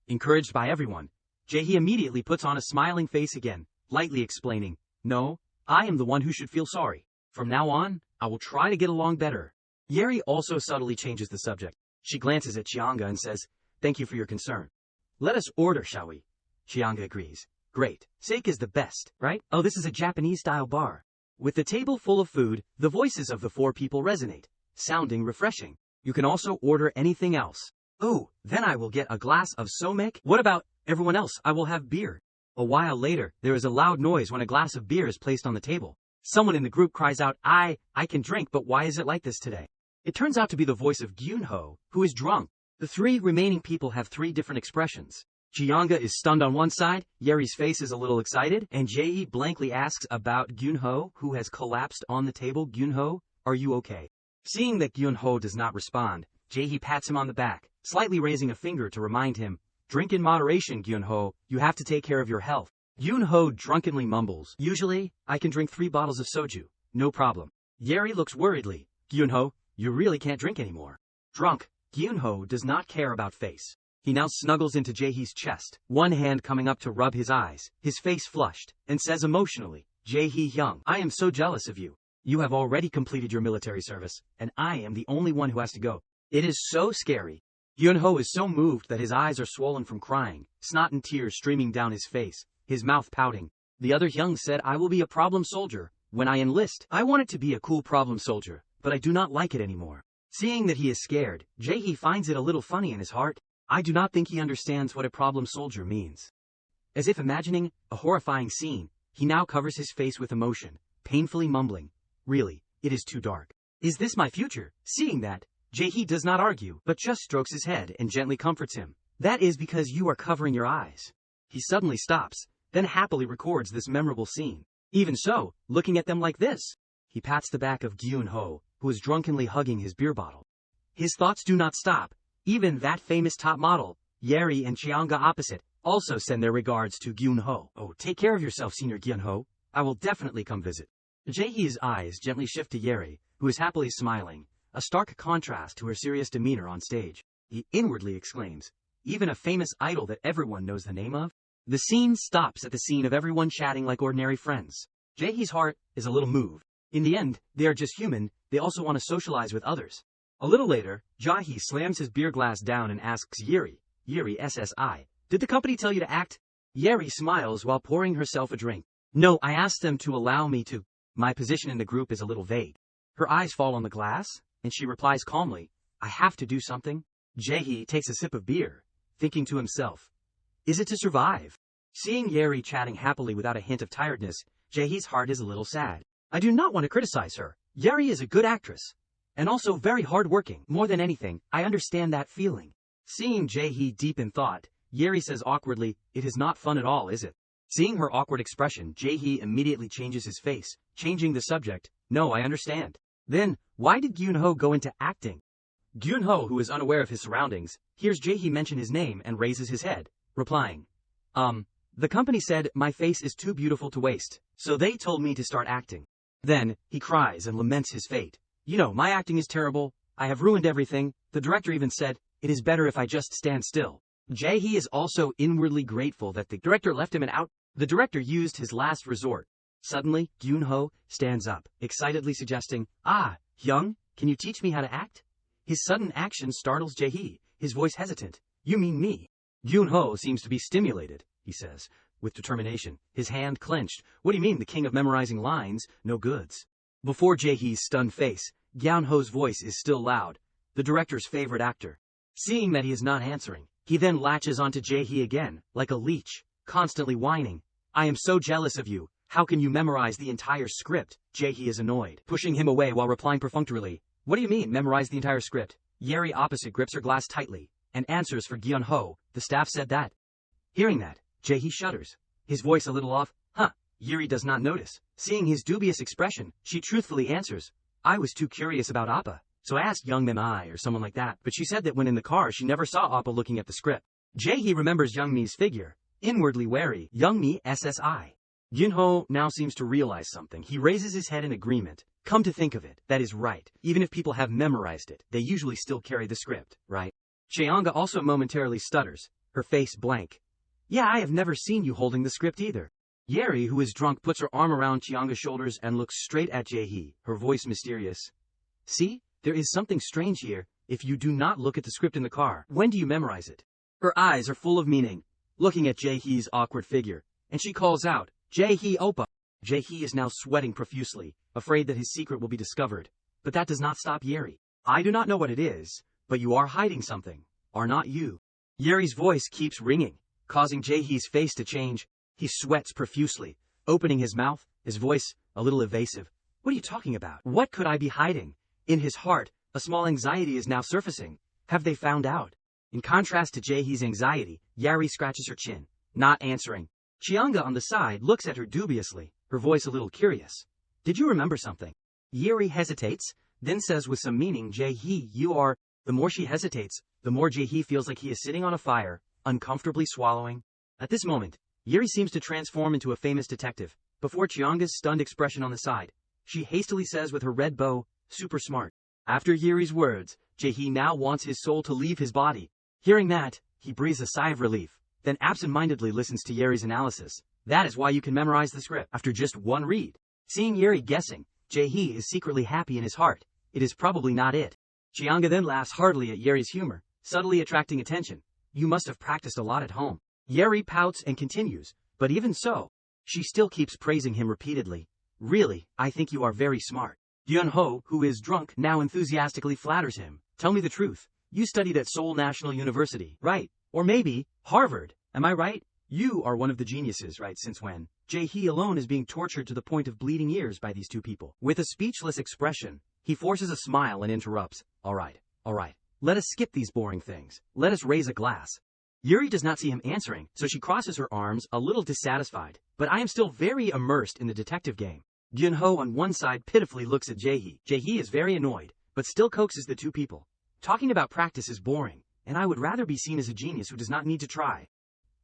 Speaker 1: Encouraged by everyone, Jae-hee immediately puts on a smiling face again. lightly explaining, "No, I am the one who should feel sorry. From now on, I will try to get along better." Yeri also subtly changes the subject. She glances at Chianga and says, "Thank you for your concern. Let us order, shall we?" Chianga agrees. "Great. Steak is the best, right? Oh, this is a Japanese-style bar." With the table full of food, the voices of the four people resonate, sounding refreshing. "You can also order anything else." "Oh, then I will get a glass of somek." "What about everyone else? I will have beer." A while later, there is a loud noise when a glass of beer is placed on the table. Someone in the group cries out, I can drink, but why is it like this today?" It turns out to be the voice of Gyunho, who is drunk. The three remaining people have three different expressions. Chianga is stunned on one side, Yeri's face is a little excited, and Jae blankly asks about Gyunho, who has collapsed on the table. "Gyunho, are you okay?" Seeing that Gyunho does not respond, Jae pats him on the back, slightly raising a finger to remind him, "Drink in moderation, Gyunho, you have to take care of your health." Gyunho drunkenly mumbles, "Usually, I can drink 3 bottles of soju, no problem." Yeri looks worriedly, "Gyunho, you really can't drink anymore." Drunk, Gyunho does not care about face. He now snuggles into Jaehee's chest, one hand coming up to rub his eyes, his face flushed, and says emotionally, "Jaehee Young, I am so jealous of you. You have already completed your military service, and I am the only one who has to go. It is so scary." Gyunho is so moved that his eyes are swollen from crying, snot and tears streaming down his face, his mouth pouting. The other Hyung said, "I will be a problem soldier when I enlist. I wanted to be a cool problem soldier, but I do not like it anymore." Seeing that he is scared, Jaehee finds it a little funny in his heart. I do not think he understands what a problem soldier means. As if imagining a horrifying scene, he now covers his face with emotion, painfully mumbling, "Really, it is too dark. Is this my future?" Seeing that, Jaehee does not argue, but just strokes his head and gently comforts him. "That is because you are covering your eyes." He suddenly stops, then happily records this memorable scene. Even so, looking at them like this. He pats the back of Gyunho, who is drunkenly hugging his beer bottle. His thoughts do not stop. Even that famous top model, Yeri and Chianga opposite, also send their regards to Gyunho. "Oh, take care of yourself, Senior Gyunho. I will definitely come visit." Jaehee's eyes gently shift to Yeri, who is happily smiling, a stark contrast to her serious demeanor on stage. He inwardly exclaims, "Even a famous idol that everyone knows the name of?" The scene stops at the scene of everyone chatting like ordinary friends. Jaehee's heart is a little moved. In the end, they are just human, they also want to socialize with others. A little later, Jaehee slams his beer glass down and asks Yeri, SSI, "Did the company tell you to act?" Yeri smiles while pouring herself a drink. "No, I asked them to allow me to. My position in the group is a little vague." Her eyes fall on the glass, and she replies calmly, "I have to do something." Jaehee takes a sip of beer, thinking to himself, "Is it to survive?" Seeing Yeri chatting happily without a hint of tiredness, Jaehee's heart is a little sad. I do not want to criticize her. Yeri is a good actress. And also very hard-working. More than anything, I understand that feeling. Seeing Jaehee deep in thought, Yeri says awkwardly, "It is not fun at all, is it?" Seeing her awkward expression, Jaehee immediately changes his face, changing the subject. "No, I understand." Then, why did Gyunho go into acting? Gyunho, who is unaware of his surroundings, hears Jaehee mention his name and raises his head, replying, The company said my face is too beautiful to waste, so they told me to start acting." Then, he cries and laments his fate. "You know, my acting is terrible. I have ruined everything. The director even said, it is better if I just stand still." Jaehee is also inwardly grateful that the director left him out. The director used his last resort. Suddenly, Gyunho stands up, excitedly suggesting, Hyung, can you teach me how to act?" His sudden action startles Jaehee, his voice hesitant. "You mean me?" Gyunho seems to be stimulated, he says, with determination, his hand clenched. "What do you mean, the king of memorizing lines? No goods." Before Jaehee's stunned face, Gyunho's voice is still loud, the director's favorite actor. Seeing that he is not answering, he then latches onto Jaehee again, like a leech, constantly whining, "I am so jealous of you. How can you memorize the entire script?" Jaehee is annoyed, pushing him away while replying perfunctorily, "What do you mean, memorize the entire script?" Yeri opposite grips her glass tightly, and answers for Gyunho, "The staff said that." Hearing that, Jaehee shudders, his voice a little off. Yeri does not notice. Seeing his dubious expression, she truthfully answers, "I was too curious about Appa, so I asked Young Mi or someone like that, but she said that when in the car she never saw Appa looking at the script." Jaehee remembers Young Mi's figure, inwardly wary, Young Mi SSI. Gyunho now seems to realize something. He raises his head in agreement. Come to think of it, that is right. Even if people have memorized it, they usually still carry the script, right? Chianga also momentarily stutters, her face blank. "Yeah, I have never seen you holding the script either." Yeri, who is drunk, puts her arm around Chianga's shoulders and looks straight at Jae-hee, her voice mysterious. See, there is something strange here. If you do not look at the script in the car, when do you memorize it? Her eyes are full of meaning, looking at Jae-hee's awkward figure, and she calls out, Jae-hee oppa. Jae-hee is now sweating profusely, afraid that his secret will be discovered. But that does not stop Yeri. I do not know what it is, but you are hiding something, are not you? Yeri's voice keeps ringing, causing Jae-hee's face to change. He sweats profusely, opening his mouth, his voice a little evasive. What are you talking about? What could I be hiding? In his heart, a small anxiety is now surfacing. Have they found out? In contrast to Jae-hee's anxiety, Yeri scratches her chin, not answering. Chianga on the side looks at her dubiously, her voice a little curious. Did you remember something? Yeri hesitates, then says with some meaning, Jae-hee, you are... The more she hesitates, the more Jae-hee feels like he is sitting on a fire, uncomfortably swallowing. At this moment, Yeri seems to transform into a famous detective. Before Chianga's stunned expression on the side, she hastily says with her red bow, super smart. After Yeri's words, Jae-hee now wants his soul to leave his body. Hearing that, he breathes a sigh of relief, then absent-mindedly listens to Yeri's analysis. That is why you can memorize the script after just one read. Seeing Yeri guessing, Jae-hee is secretly happy in his heart. It is probably not it. Chianga then laughs heartily at Yeri's humor, subtly attracting attention. You must have practiced a lot at home. Yeri pouts and continues, but even so, she still keeps praising him repeatedly. Really, I think you are very smart. Gyun-ho, who is drunk, now enthusiastically flatters him. Tell me the truth. You studied at Seoul National University, right? Or maybe, Harvard. Am I right? You are one of the geniuses, right? Since when? Jae-hee alone is being tortured to the point of bleeding ears by these two people. With a speechless expression, he forces a smile and interrupts. All right. Let us skip these boring things. Let us raise a glass. Yuri does not see him answering, so she crosses her arms, a little dissatisfied. But I am still very immersed in the detective game. Gyun-ho on one side pitifully looks at Jae-hee. Jae-hee is very annoyed, but still coaxes the two people. Talking about practice is boring, and I would rather be seen as a genius who does not need to try.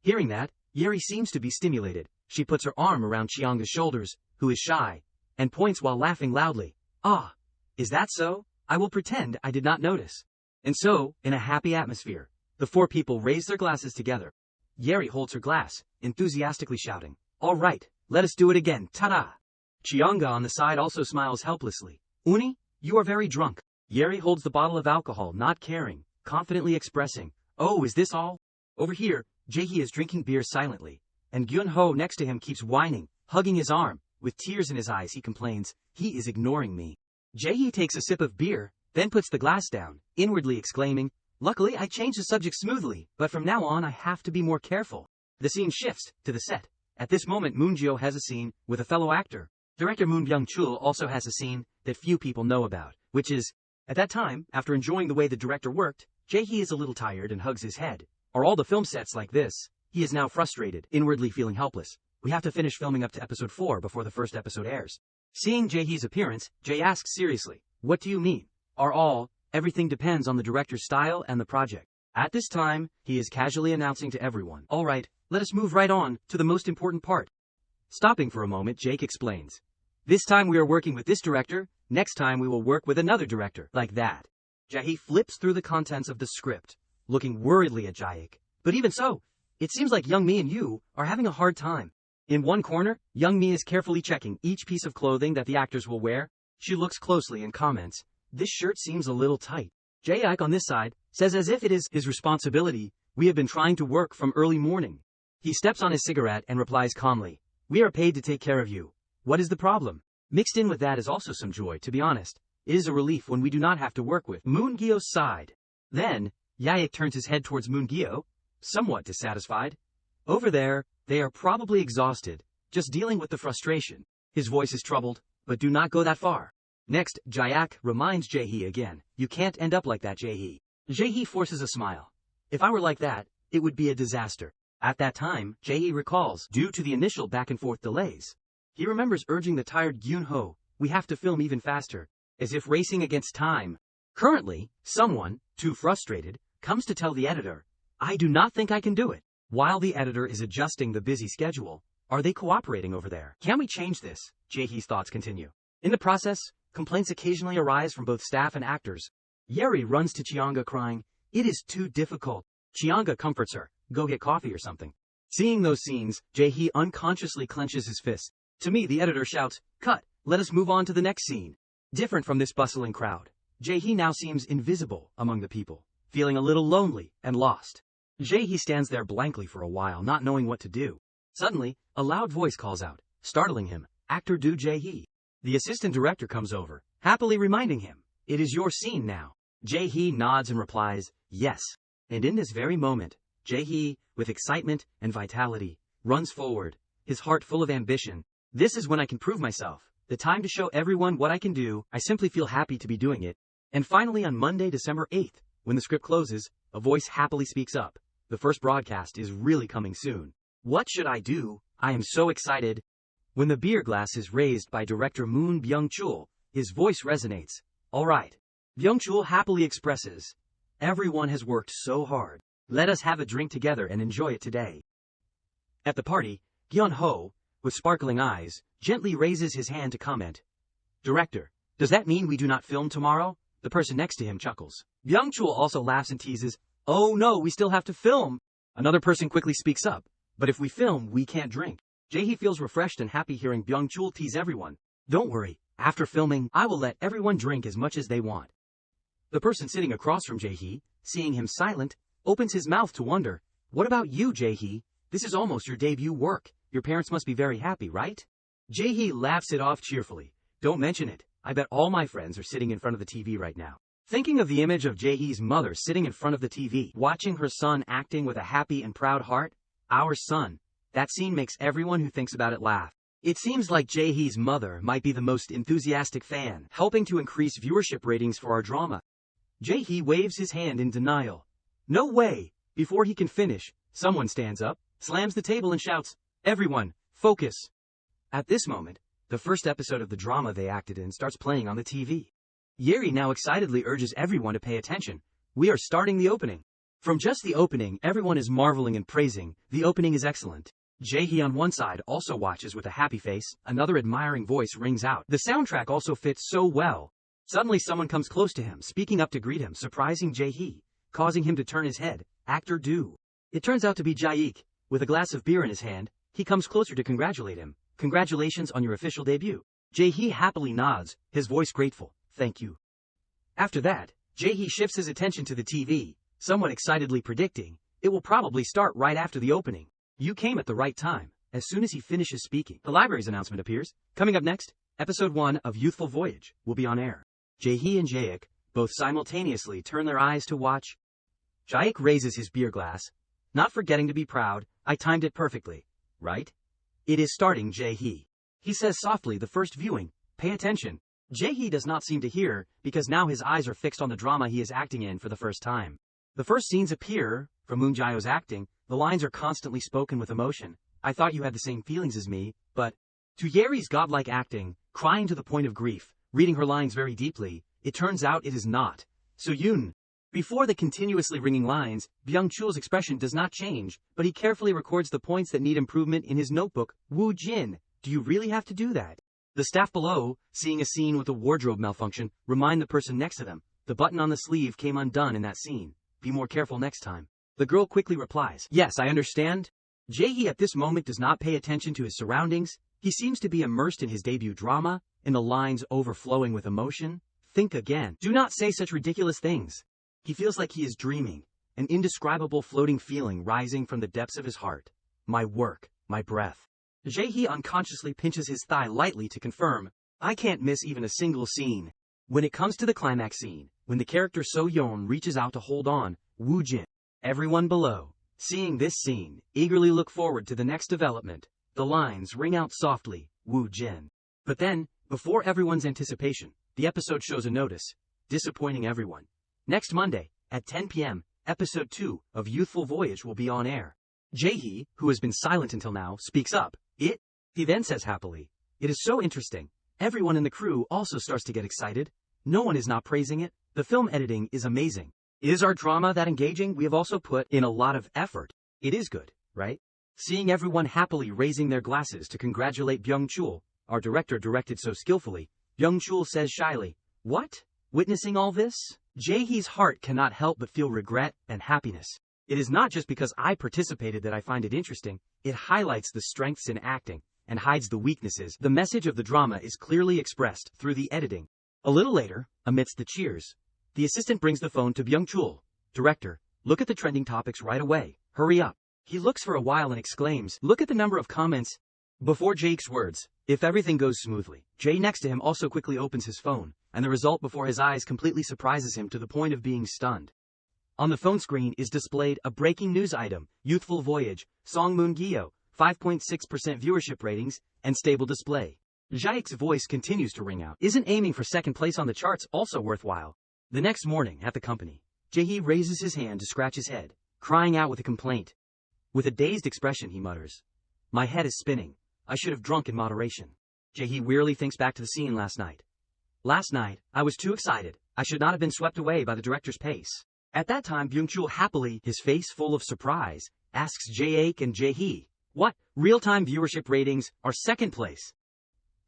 Speaker 1: Hearing that, Yuri seems to be stimulated. She puts her arm around Chianga's shoulders, who is shy, and points while laughing loudly. Ah, is that so? I will pretend I did not notice. And so, in a happy atmosphere, the four people raise their glasses together. Yeri holds her glass, enthusiastically shouting, all right, let us do it again, ta-da! Chianga on the side also smiles helplessly. Uni, you are very drunk. Yeri holds the bottle of alcohol, not caring, confidently expressing, oh, is this all? Over here, Jae-hee is drinking beer silently, and Gyun-ho next to him keeps whining, hugging his arm. With tears in his eyes he complains, he is ignoring me. Jae-hee takes a sip of beer, then puts the glass down, inwardly exclaiming, luckily I changed the subject smoothly, but from now on I have to be more careful. The scene shifts to the set. At this moment Moon-gyo has a scene with a fellow actor. Director Moon Byung-chul also has a scene that few people know about, which is, at that time, after enjoying the way the director worked, Jae-hee is a little tired and hugs his head. Are all the film sets like this? He is now frustrated, inwardly feeling helpless. We have to finish filming up to episode 4 before the first episode airs. Seeing Jae-hee's appearance, Jae asks seriously, what do you mean? Everything depends on the director's style and the project. At this time, he is casually announcing to everyone, all right, let us move right on to the most important part. Stopping for a moment, Jake explains. This time we are working with this director, next time we will work with another director, like that. Jae-hee flips through the contents of the script, looking worriedly at Jae-ik. But even so, it seems like Young Mi and you are having a hard time. In one corner, Young Mi is carefully checking each piece of clothing that the actors will wear. She looks closely and comments, this shirt seems a little tight. Jae-ik on this side says as if it is his responsibility, we have been trying to work from early morning. He steps on his cigarette and replies calmly, we are paid to take care of you. What is the problem? Mixed in with that is also some joy, to be honest. It is a relief when we do not have to work with Moon-gyo's side. Then, Jae-ik turns his head towards Moon-gyo, somewhat dissatisfied. Over there, they are probably exhausted, just dealing with the frustration. His voice is troubled, but do not go that far. Next, Jae-ik reminds Jae-hee again, you can't end up like that, Jae-hee. Jae-hee forces a smile. If I were like that, it would be a disaster. At that time, Jae-hee recalls, due to the initial back-and-forth delays. He remembers urging the tired Gyun-ho, we have to film even faster, as if racing against time. Currently, someone, too frustrated, comes to tell the editor, I do not think I can do it. While the editor is adjusting the busy schedule, are they cooperating over there? Can we change this? Jae-hee's thoughts continue. In the process, complaints occasionally arise from both staff and actors. Yeri runs to Chianga crying, it is too difficult. Chianga comforts her, go get coffee or something. Seeing those scenes, Jae-hee unconsciously clenches his fist. To me, the editor shouts, "Cut, let us move on to the next scene." Different from this bustling crowd, Jae-hee now seems invisible among the people, feeling a little lonely and lost. Jae-hee stands there blankly for a while, not knowing what to do. Suddenly, a loud voice calls out, startling him, "Actor Do Jae-hee." The assistant director comes over, happily reminding him, "It is your scene now." Jae-hee nods and replies, "Yes." And in this very moment, Jae-hee, with excitement and vitality, runs forward, his heart full of ambition. "This is when I can prove myself. The time to show everyone what I can do. I simply feel happy to be doing it." And finally on Monday, December 8th, when the script closes, a voice happily speaks up. "The first broadcast is really coming soon. What should I do? I am so excited." When the beer glass is raised by director Moon Byung-chul, his voice resonates. "All right." Byung-chul happily expresses, "Everyone has worked so hard. Let us have a drink together and enjoy it today." At the party, Gyun-ho, with sparkling eyes, gently raises his hand to comment. "Director, does that mean we do not film tomorrow?" The person next to him chuckles. Byung-chul also laughs and teases, "Oh no, we still have to film." Another person quickly speaks up, "But if we film, we can't drink." Jae-hee feels refreshed and happy hearing Byung-chul tease everyone. "Don't worry, after filming, I will let everyone drink as much as they want." The person sitting across from Jae-hee, seeing him silent, opens his mouth to wonder, "What about you, Jae-hee? This is almost your debut work. Your parents must be very happy, right?" Jae-hee laughs it off cheerfully. "Don't mention it. I bet all my friends are sitting in front of the TV right now." Thinking of the image of Jae-hee's mother sitting in front of the TV, watching her son acting with a happy and proud heart, our son, that scene makes everyone who thinks about it laugh. It seems like Jae-hee's mother might be the most enthusiastic fan, helping to increase viewership ratings for our drama. Jae-hee waves his hand in denial. "No way!" Before he can finish, someone stands up, slams the table and shouts, "Everyone, focus!" At this moment, the first episode of the drama they acted in starts playing on the TV. Yeri now excitedly urges everyone to pay attention. "We are starting the opening." From just the opening, everyone is marveling and praising. The opening is excellent. Jae-hee on one side also watches with a happy face. Another admiring voice rings out. The soundtrack also fits so well. Suddenly someone comes close to him, speaking up to greet him, surprising Jae-hee, causing him to turn his head. Actor Do. It turns out to be Jae-ik. With a glass of beer in his hand, he comes closer to congratulate him. "Congratulations on your official debut." Jae-hee happily nods, his voice grateful. "Thank you." After that, Jae-hee shifts his attention to the TV, somewhat excitedly predicting, "It will probably start right after the opening." "You came at the right time." As soon as he finishes speaking, the library's announcement appears. Coming up next, episode 1 of Youthful Voyage will be on air. Jae-hee and Jae-ik both simultaneously turn their eyes to watch. Jae-ik raises his beer glass, not forgetting to be proud. "I timed it perfectly, right?" "It is starting, Jae-hee." He says softly, "The first viewing. Pay attention." Jae-hee does not seem to hear, because now his eyes are fixed on the drama he is acting in for the first time. The first scenes appear. From Moon Jae-ho's acting, the lines are constantly spoken with emotion. "I thought you had the same feelings as me, but..." To Yeri's godlike acting, crying to the point of grief, reading her lines very deeply, it turns out it is not. So Yoon. Before the continuously ringing lines, Byung-chul's expression does not change, but he carefully records the points that need improvement in his notebook. "Woo Jin, do you really have to do that?" The staff below, seeing a scene with a wardrobe malfunction, remind the person next to them, "The button on the sleeve came undone in that scene. Be more careful next time." The girl quickly replies, "Yes, I understand." Jae-hee at this moment does not pay attention to his surroundings. He seems to be immersed in his debut drama, in the lines overflowing with emotion. "Think again. Do not say such ridiculous things." He feels like he is dreaming, an indescribable floating feeling rising from the depths of his heart. "My work, my breath." Jae-hee unconsciously pinches his thigh lightly to confirm, "I can't miss even a single scene." When it comes to the climax scene, when the character So-yeon reaches out to hold on, Woo Jin, everyone below, seeing this scene, eagerly look forward to the next development. The lines ring out softly, "Woo Jin." But then, before everyone's anticipation, the episode shows a notice, disappointing everyone. Next Monday, at 10 p.m., episode 2 of Youthful Voyage will be on air. Jae-hee, who has been silent until now, speaks up. He then says happily, "It is so interesting." Everyone in the crew also starts to get excited. No one is not praising it. The film editing is amazing. Is our drama that engaging? We have also put in a lot of effort. It is good, right? Seeing everyone happily raising their glasses to congratulate Byung-chul, our director directed so skillfully, Byung-chul says shyly, "What? Witnessing all this?" Jae-hee's heart cannot help but feel regret and happiness. It is not just because I participated that I find it interesting, it highlights the strengths in acting and hides the weaknesses. The message of the drama is clearly expressed through the editing. A little later, amidst the cheers, the assistant brings the phone to Byung-chul. Director, look at the trending topics right away. Hurry up. He looks for a while and exclaims, look at the number of comments. Before Jake's words, if everything goes smoothly, Jay next to him also quickly opens his phone, and the result before his eyes completely surprises him to the point of being stunned. On the phone screen is displayed a breaking news item, Youthful Voyage, Song Moon-gyo, 5.6% viewership ratings, and stable display. Jaek's voice continues to ring out. Isn't aiming for second place on the charts also worthwhile? The next morning, at the company, Jae-hee raises his hand to scratch his head, crying out with a complaint. With a dazed expression, he mutters, my head is spinning. I should have drunk in moderation. Jae-hee wearily thinks back to the scene last night. Last night, I was too excited. I should not have been swept away by the director's pace. At that time, Byung-chul happily, his face full of surprise, asks Jae-ik and Jae-hee, what, real-time viewership ratings are second place?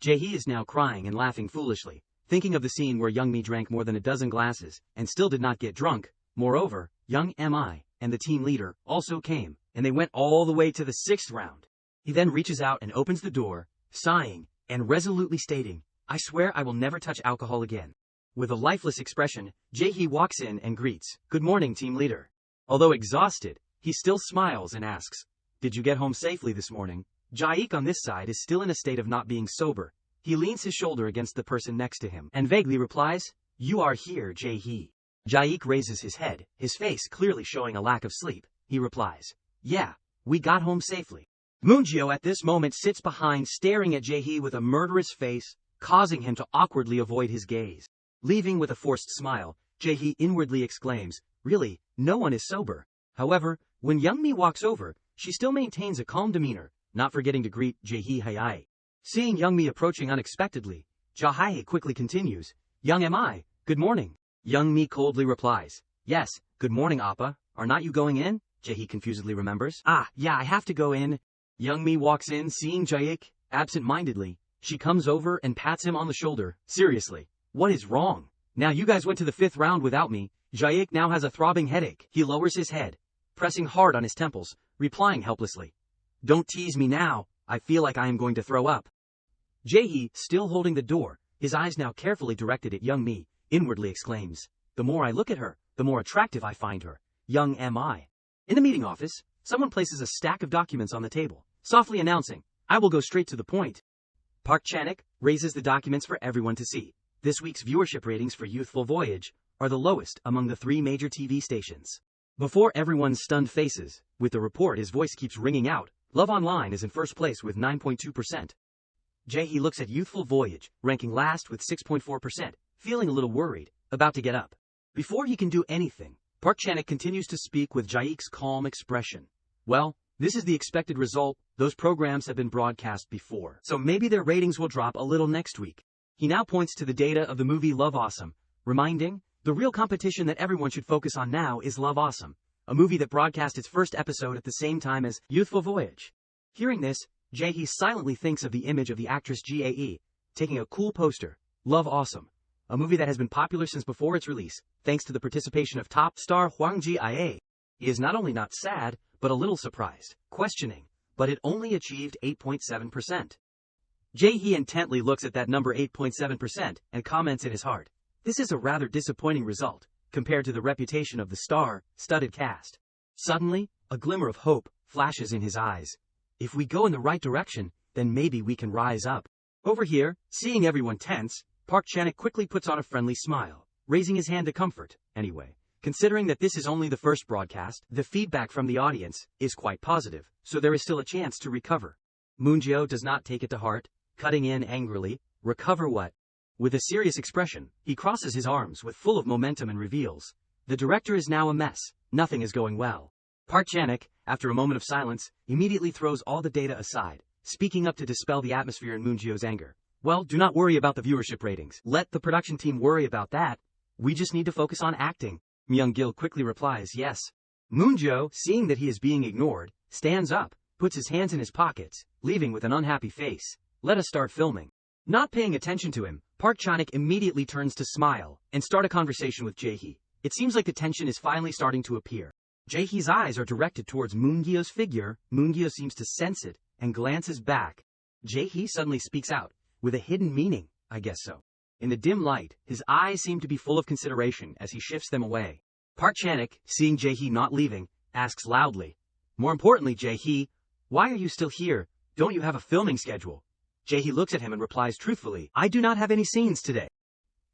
Speaker 1: Jae-hee is now crying and laughing foolishly, thinking of the scene where Young Mi drank more than a dozen glasses and still did not get drunk. Moreover, Young Mi and the team leader also came, and they went all the way to the 6th round. He then reaches out and opens the door, sighing and resolutely stating, I swear I will never touch alcohol again. With a lifeless expression, Jae-hee walks in and greets, good morning, team leader. Although exhausted, he still smiles and asks, did you get home safely this morning? Jae-ik on this side is still in a state of not being sober. He leans his shoulder against the person next to him and vaguely replies, you are here, Jae-hee. Jae-ik raises his head, his face clearly showing a lack of sleep. He replies, yeah, we got home safely. Moon-gyo at this moment sits behind staring at Jae-hee with a murderous face, causing him to awkwardly avoid his gaze. Leaving with a forced smile, Jae-hee inwardly exclaims, really, no one is sober. However, when Young Mi walks over, she still maintains a calm demeanor, not forgetting to greet Jae-hee hi. Seeing Young Mi approaching unexpectedly, Jae-hee quickly continues, Young Mi, good morning. Young Mi coldly replies, yes, good morning Appa, are not you going in? Jae-hee confusedly remembers, yeah, I have to go in. Young Mi walks in seeing Jae-ik, absent-mindedly. She comes over and pats him on the shoulder, seriously. What is wrong? Now you guys went to the 5th round without me. Jae-ik now has a throbbing headache. He lowers his head, pressing hard on his temples, replying helplessly. Don't tease me now, I feel like I am going to throw up. Jae-hee, still holding the door, his eyes now carefully directed at Young Mi, inwardly exclaims, the more I look at her, the more attractive I find her. Young Mi. In the meeting office, someone places a stack of documents on the table, softly announcing, I will go straight to the point. Park Chan-ik raises the documents for everyone to see. This week's viewership ratings for Youthful Voyage are the lowest among the 3 major TV stations. Before everyone's stunned faces, with the report his voice keeps ringing out, Love Online is in first place with 9.2%. Jae-hee looks at Youthful Voyage, ranking last with 6.4%, feeling a little worried, about to get up. Before he can do anything, Park Chan-ik continues to speak with Jae-ik's calm expression. Well, this is the expected result, those programs have been broadcast before, so maybe their ratings will drop a little next week. He now points to the data of the movie Love Awesome, reminding, the real competition that everyone should focus on now is Love Awesome, a movie that broadcast its first episode at the same time as Youthful Voyage. Hearing this, Jae-hee silently thinks of the image of the actress Jae, taking a cool poster, Love Awesome, a movie that has been popular since before its release, thanks to the participation of top star Hwang Ji-ae. He is not only not sad, but a little surprised, questioning, but it only achieved 8.7%. Jae-hee intently looks at that number 8.7% and comments in his heart, this is a rather disappointing result, compared to the reputation of the star-studded cast. Suddenly, a glimmer of hope flashes in his eyes. If we go in the right direction, then maybe we can rise up. Over here, seeing everyone tense, Park Chan-ik quickly puts on a friendly smile, raising his hand to comfort. Anyway, considering that this is only the first broadcast, the feedback from the audience is quite positive, so there is still a chance to recover. Moon-gyo does not take it to heart, cutting in angrily, recover what? With a serious expression, he crosses his arms with full of momentum and reveals, the director is now a mess, nothing is going well. Park Chan-ik, after a moment of silence, immediately throws all the data aside, speaking up to dispel the atmosphere in Moon-gyo's anger. Well, do not worry about the viewership ratings. Let the production team worry about that. We just need to focus on acting. Myung-gil quickly replies yes. Moon-gyo, seeing that he is being ignored, stands up, puts his hands in his pockets, leaving with an unhappy face. Let us start filming. Not paying attention to him, Park Chan-ik immediately turns to smile and start a conversation with Jae-hee. It seems like the tension is finally starting to appear. Jae-hee's eyes are directed towards Moon-gyo's figure. Moon-gyo seems to sense it and glances back. Jae-hee suddenly speaks out, with a hidden meaning, I guess so. In the dim light, his eyes seem to be full of consideration as he shifts them away. Park Chan-ik, seeing Jae-hee not leaving, asks loudly, "More importantly, Jae-hee, why are you still here? Don't you have a filming schedule?" Jae-hee looks at him and replies truthfully, "I do not have any scenes today."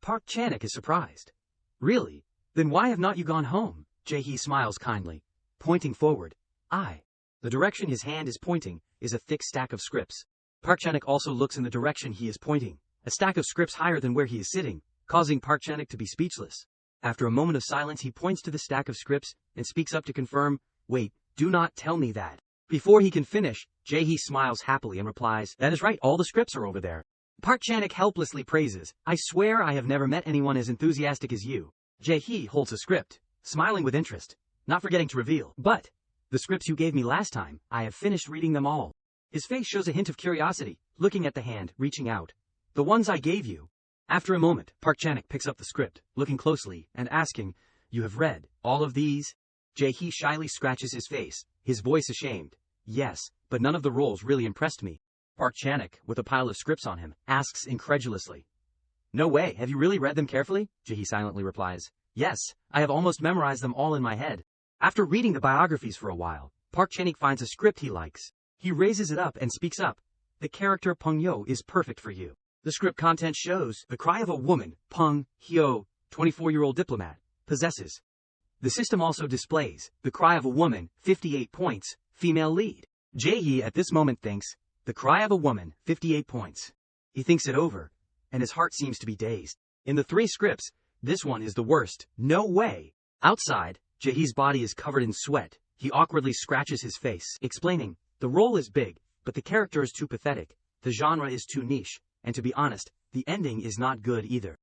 Speaker 1: Park Chan-ik is surprised. "Really? Then why have not you gone home?" Jae-hee smiles kindly, pointing forward. The direction his hand is pointing is a thick stack of scripts. Park Chan-ik also looks in the direction he is pointing, a stack of scripts higher than where he is sitting, causing Park Chan-ik to be speechless. After a moment of silence, he points to the stack of scripts and speaks up to confirm, "Wait, do not tell me that." Before he can finish, Jae-hee smiles happily and replies, "That is right, all the scripts are over there." Park Chan-ik helplessly praises, "I swear I have never met anyone as enthusiastic as you." Jae-hee holds a script, smiling with interest, not forgetting to reveal, "But the scripts you gave me last time, I have finished reading them all." His face shows a hint of curiosity, looking at the hand, reaching out. "The ones I gave you." After a moment, Park Chan-ik picks up the script, looking closely, and asking, "You have read all of these?" Jae-hee shyly scratches his face, his voice ashamed. "Yes, but none of the roles really impressed me." Park Chan-ik, with a pile of scripts on him, asks incredulously, "No way, have you really read them carefully?" Jae-hee silently replies, "Yes, I have almost memorized them all in my head." After reading the biographies for a while, Park Chan-ik finds a script he likes. He raises it up and speaks up. "The character Pung Hyo is perfect for you." The script content shows the cry of a woman, Pung Hyo, 24-year-old diplomat, possesses. The system also displays the cry of a woman, 58 points, female lead. Jae-hee at this moment thinks, the cry of a woman, 58 points. He thinks it over, and his heart seems to be dazed. In the 3 scripts, this one is the worst. No way. Outside, Jae-hee's body is covered in sweat. He awkwardly scratches his face, explaining, "The role is big, but the character is too pathetic. The genre is too niche, and to be honest, the ending is not good either."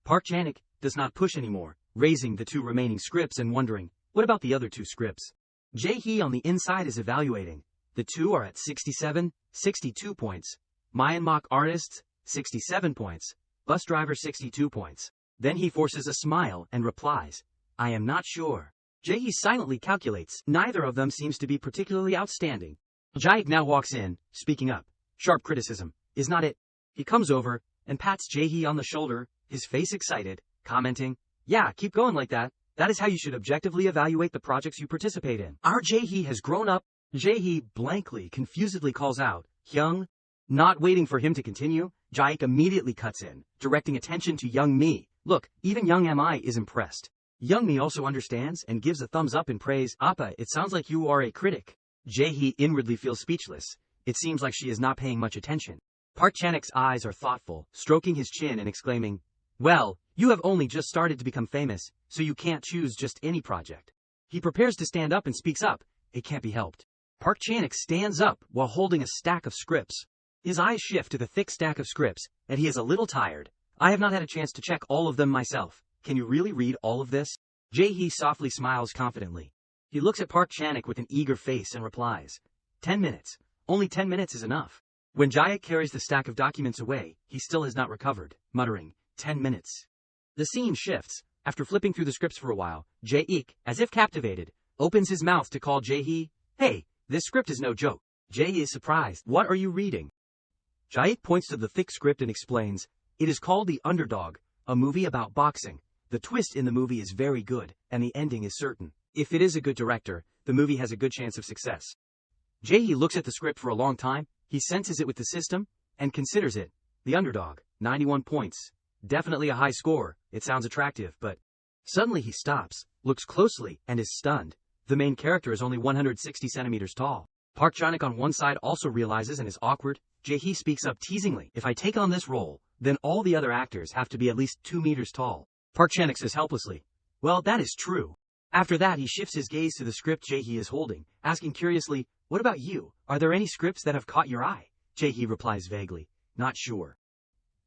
Speaker 1: Park Chan-ik does not push anymore, raising the 2 remaining scripts and wondering, what about the other 2 scripts? Jae-hee on the inside is evaluating. The 2 are at 67, 62 points. Myanmar artists, 67 points. Bus driver, 62 points. Then he forces a smile and replies, "I am not sure." Jae-hee silently calculates. Neither of them seems to be particularly outstanding. Jae-ik now walks in, speaking up. Sharp criticism, is not it? He comes over and pats Jae-hee on the shoulder, his face excited, commenting, "Yeah, keep going like that. That is how you should objectively evaluate the projects you participate in." Our Jae-hee has grown up. Jae-hee blankly, confusedly calls out, "Hyung." Not waiting for him to continue, Jae-ik immediately cuts in, directing attention to Young Mi. "Look, even Young Mi is impressed." Young Mi also understands and gives a thumbs up in praise. "Appa, it sounds like you are a critic." Jae-hee inwardly feels speechless. It seems like she is not paying much attention. Park Chan-ik's eyes are thoughtful, stroking his chin and exclaiming, "Well, you have only just started to become famous, so you can't choose just any project." He prepares to stand up and speaks up. It can't be helped. Park Chan-ik stands up while holding a stack of scripts. His eyes shift to the thick stack of scripts, and he is a little tired. "I have not had a chance to check all of them myself. Can you really read all of this?" Jae-hee softly smiles confidently. He looks at Park Chan-ik with an eager face and replies, 10 minutes. Only 10 minutes is enough." When Jae-ik carries the stack of documents away, he still has not recovered, muttering, 10 minutes. The scene shifts. After flipping through the scripts for a while, Jae-ik, as if captivated, opens his mouth to call Jae-hee, "Hey, this script is no joke." Jae-hee is surprised. "What are you reading?" Jae-ik points to the thick script and explains, "It is called The Underdog, a movie about boxing. The twist in the movie is very good, and the ending is certain. If it is a good director, the movie has a good chance of success." Jae-hee looks at the script for a long time. He senses it with the system, and considers it. The Underdog, 91 points. Definitely a high score. It sounds attractive, but... Suddenly he stops, looks closely, and is stunned. The main character is only 160 centimeters tall. Park Chan-ik on one side also realizes and is awkward. Jae-hee speaks up teasingly, "If I take on this role, then all the other actors have to be at least 2 meters tall." Park Chan-ik says helplessly, "Well, that is true." After that, he shifts his gaze to the script Jae-hee is holding, asking curiously, "What about you? Are there any scripts that have caught your eye?" Jae-hee replies vaguely, "Not sure."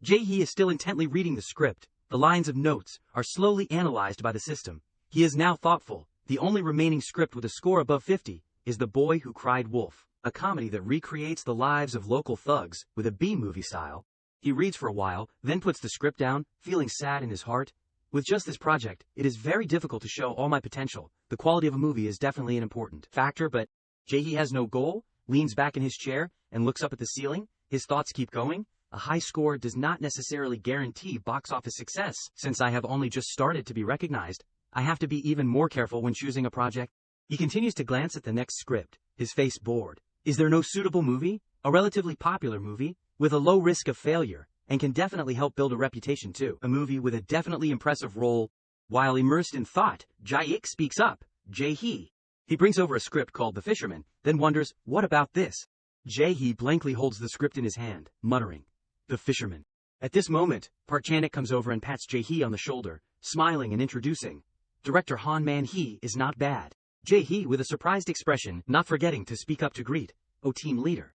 Speaker 1: Jae-hee is still intently reading the script. The lines of notes are slowly analyzed by the system. He is now thoughtful. The only remaining script with a score above 50 is The Boy Who Cried Wolf, a comedy that recreates the lives of local thugs with a B-movie style. He reads for a while, then puts the script down, feeling sad in his heart. "With just this project, it is very difficult to show all my potential. the quality of a movie is definitely an important factor, but Jae-hee has no goal, leans back in his chair, and looks up at the ceiling. His thoughts keep going. A high score does not necessarily guarantee box office success. Since I have only just started to be recognized, I have to be even more careful when choosing a project. He continues to glance at the next script, his face bored. Is there no suitable movie? A relatively popular movie, with a low risk of failure, and can definitely help build a reputation too. A movie with a definitely impressive role. While immersed in thought, Jae-ik speaks up. Jae-hee. He brings over a script called The Fisherman, then wonders, what about this? Jae-hee blankly holds the script in his hand, muttering, The Fisherman. At this moment, Park Chan-ik comes over and pats Jae-hee on the shoulder, smiling and introducing. Director Han Man-hee is not bad. Jae-hee with a surprised expression, not forgetting to speak up to greet. Oh, team leader.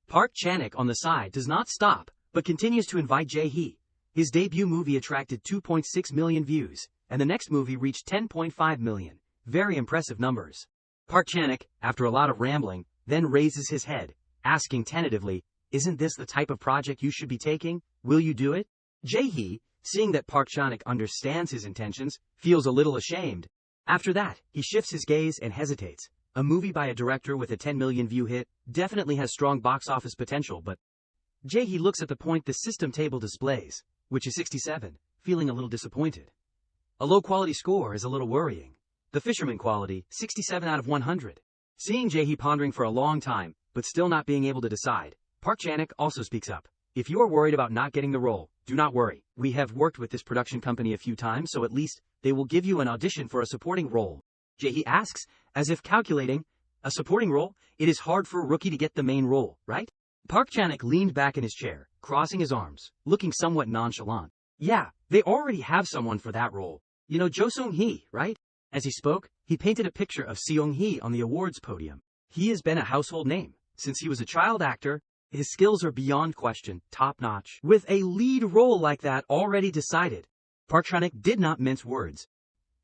Speaker 1: Park Chan-ik on the side does not stop, but continues to invite Jae-hee. His debut movie attracted 2.6 million views, and the next movie reached 10.5 million. Very impressive numbers. Park Chan-ik, after a lot of rambling, then raises his head, asking tentatively, isn't this the type of project you should be taking? Will you do it? Jae-hee, seeing that Park Chan-ik understands his intentions, feels a little ashamed. After that, he shifts his gaze and hesitates. A movie by a director with a 10 million view hit definitely has strong box office potential, but Jae-hee looks at the point the system table displays, which is 67, feeling a little disappointed. A low-quality score is a little worrying. The Fisherman quality, 67 out of 100. Seeing Jae-hee pondering for a long time, but still not being able to decide, Park Chan-ik also speaks up. If you are worried about not getting the role, do not worry. We have worked with this production company a few times, so at least they will give you an audition for a supporting role. Jae-hee asks, as if calculating, a supporting role? It is hard for a rookie to get the main role, right? Park Chan-ik leaned back in his chair, crossing his arms, looking somewhat nonchalant. Yeah, they already have someone for that role. You know Jo Sung-hee, right? As he spoke, he painted a picture of Seong-hee on the awards podium. He has been a household name. Since he was a child actor, his skills are beyond question, top-notch. With a lead role like that already decided, Park Chan-ik did not mince words.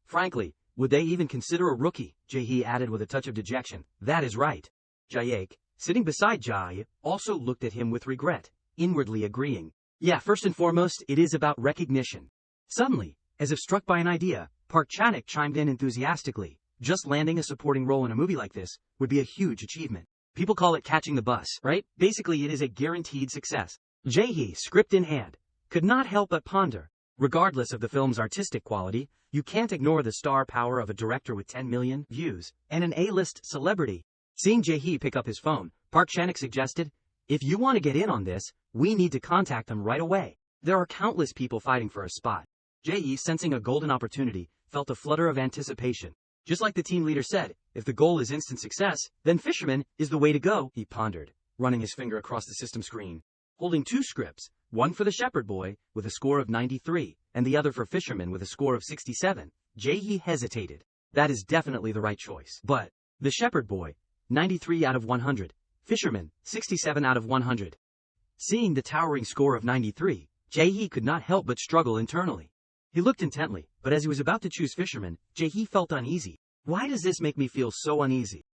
Speaker 1: Frankly, would they even consider a rookie? Jae-hee added with a touch of dejection. That is right. Jae-ik, sitting beside Jae, also looked at him with regret, inwardly agreeing. Yeah, first and foremost, it is about recognition. Suddenly, as if struck by an idea, Park Chan-ik chimed in enthusiastically. Just landing a supporting role in a movie like this would be a huge achievement. People call it catching the bus, right? Basically, it is a guaranteed success. Jae-hee, script in hand, could not help but ponder. Regardless of the film's artistic quality, you can't ignore the star power of a director with 10 million views and an A-list celebrity. Seeing Jae-hee pick up his phone, Park Chan-ik suggested, if you want to get in on this, we need to contact them right away. There are countless people fighting for a spot. Jae-hee, sensing a golden opportunity, felt a flutter of anticipation. Just like the team leader said, if the goal is instant success, then Fisherman is the way to go, he pondered, running his finger across the system screen. Holding two scripts, one for the Shepherd Boy, with a score of 93, and the other for Fisherman with a score of 67, Jae-hee hesitated. That is definitely the right choice. But the Shepherd Boy, 93 out of 100. Fisherman, 67 out of 100. Seeing the towering score of 93, Jae-hee could not help but struggle internally. He looked intently, but as he was about to choose Fisherman, Jae-hee felt uneasy. Why does this make me feel so uneasy?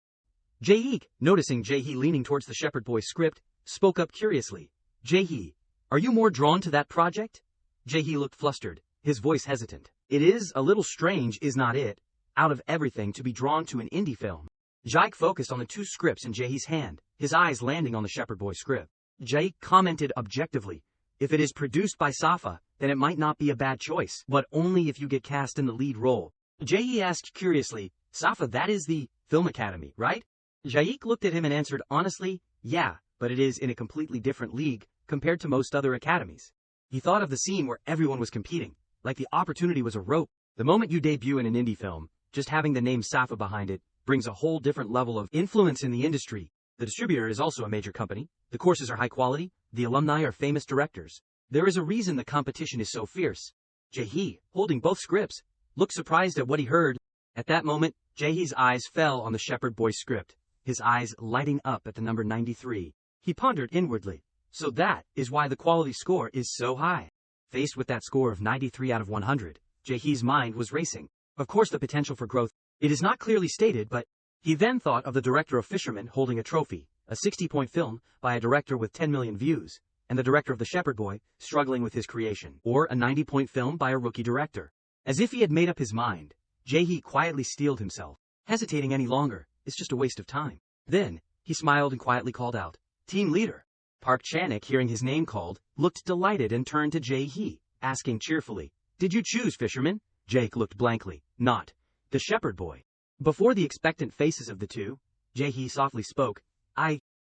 Speaker 1: Jae-hee, noticing Jae-hee leaning towards the Shepherd Boy script, spoke up curiously. Jae-hee, are you more drawn to that project? Jae-hee looked flustered, his voice hesitant. It is a little strange, is not it, out of everything to be drawn to an indie film. Jae-hee focused on the two scripts in Jae-hee's hand, his eyes landing on the Shepherd Boy script. Jae-hee commented objectively, if it is produced by Safa, then it might not be a bad choice, but only if you get cast in the lead role. Jae-hee asked curiously, Safa, that is the Film Academy, right? Jae-hee looked at him and answered honestly, yeah, but it is in a completely different league compared to most other academies. He thought of the scene where everyone was competing, like the opportunity was a rope. The moment you debut in an indie film, just having the name Safa behind it brings a whole different level of influence in the industry. The distributor is also a major company, the courses are high quality, the alumni are famous directors. There is a reason the competition is so fierce. Jae-hee, holding both scripts, looked surprised at what he heard. At that moment, Jae-hee's eyes fell on the Shepherd Boy script, his eyes lighting up at the number 93. He pondered inwardly. So that is why the quality score is so high. Faced with that score of 93 out of 100, Jae-hee's mind was racing. Of course, the potential for growth, it is not clearly stated, but he then thought of the director of Fisherman holding a trophy, a 60-point film by a director with 10 million views, and the director of The Shepherd Boy struggling with his creation, or a 90-point film by a rookie director. As if he had made up his mind, Jae-hee quietly steeled himself. Hesitating any longer is just a waste of time. Then, he smiled and quietly called out, "Team leader." Park Chanik, hearing his name called, looked delighted and turned to Jae-hee, asking cheerfully, "Did you choose Fisherman?" Jake looked blankly, "Not the shepherd boy." Before the expectant faces of the two, Jae-hee softly spoke,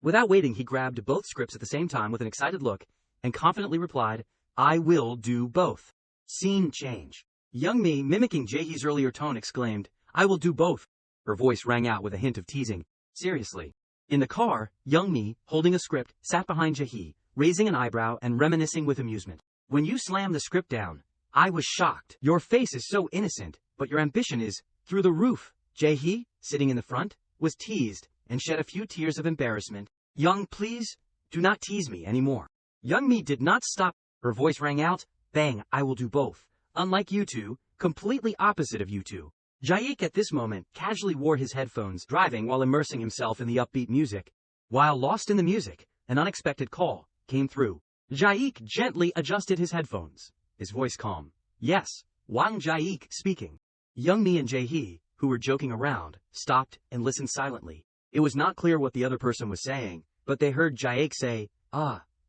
Speaker 1: Without waiting, he grabbed both scripts at the same time with an excited look, and confidently replied, "I will do both." Scene change. Young-mi, mimicking Jae-hee's earlier tone, exclaimed, "I will do both." Her voice rang out with a hint of teasing. "Seriously?" In the car, Young-mi, holding a script, sat behind Jae-hee, raising an eyebrow and reminiscing with amusement. "When you slammed the script down, I was shocked. Your face is so innocent, but your ambition is through the roof." Jae-hee, sitting in the front, was teased and shed a few tears of embarrassment. "Young, please, do not tease me anymore." Young-mi did not stop. Her voice rang out, "Bang, I will do both. Unlike you two, completely opposite of you two." Jaik at this moment casually wore his headphones, driving while immersing himself in the upbeat music. While lost in the music, an unexpected call came through. Jaik gently adjusted his headphones, his voice calm. "Yes, Wang Jaik speaking." Young-mi and Jae-hee, who were joking around, stopped and listened silently. It was not clear what the other person was saying, but they heard Jaik say,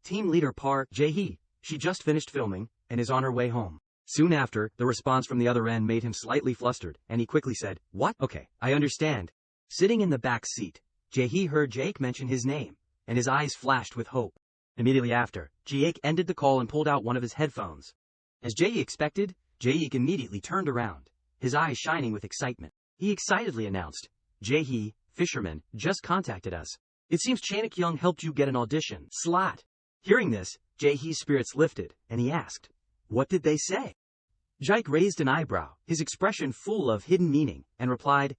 Speaker 1: Team leader Park Jae-hee. She just finished filming and is on her way home." Soon after, the response from the other end made him slightly flustered, and he quickly said, "What? Okay, I understand." Sitting in the back seat, Jae-hee heard Jaik mention his name, and his eyes flashed with hope. Immediately after, Jaik ended the call and pulled out one of his headphones. As Jae expected, Jaik immediately turned around, his eyes shining with excitement. He excitedly announced, "Jae-hee, Fisherman, just contacted us. It seems Chanik Young helped you get an audition slot." Hearing this, Jae-hee's spirits lifted, and he asked, "What did they say?" Jaik raised an eyebrow, his expression full of hidden meaning, and replied,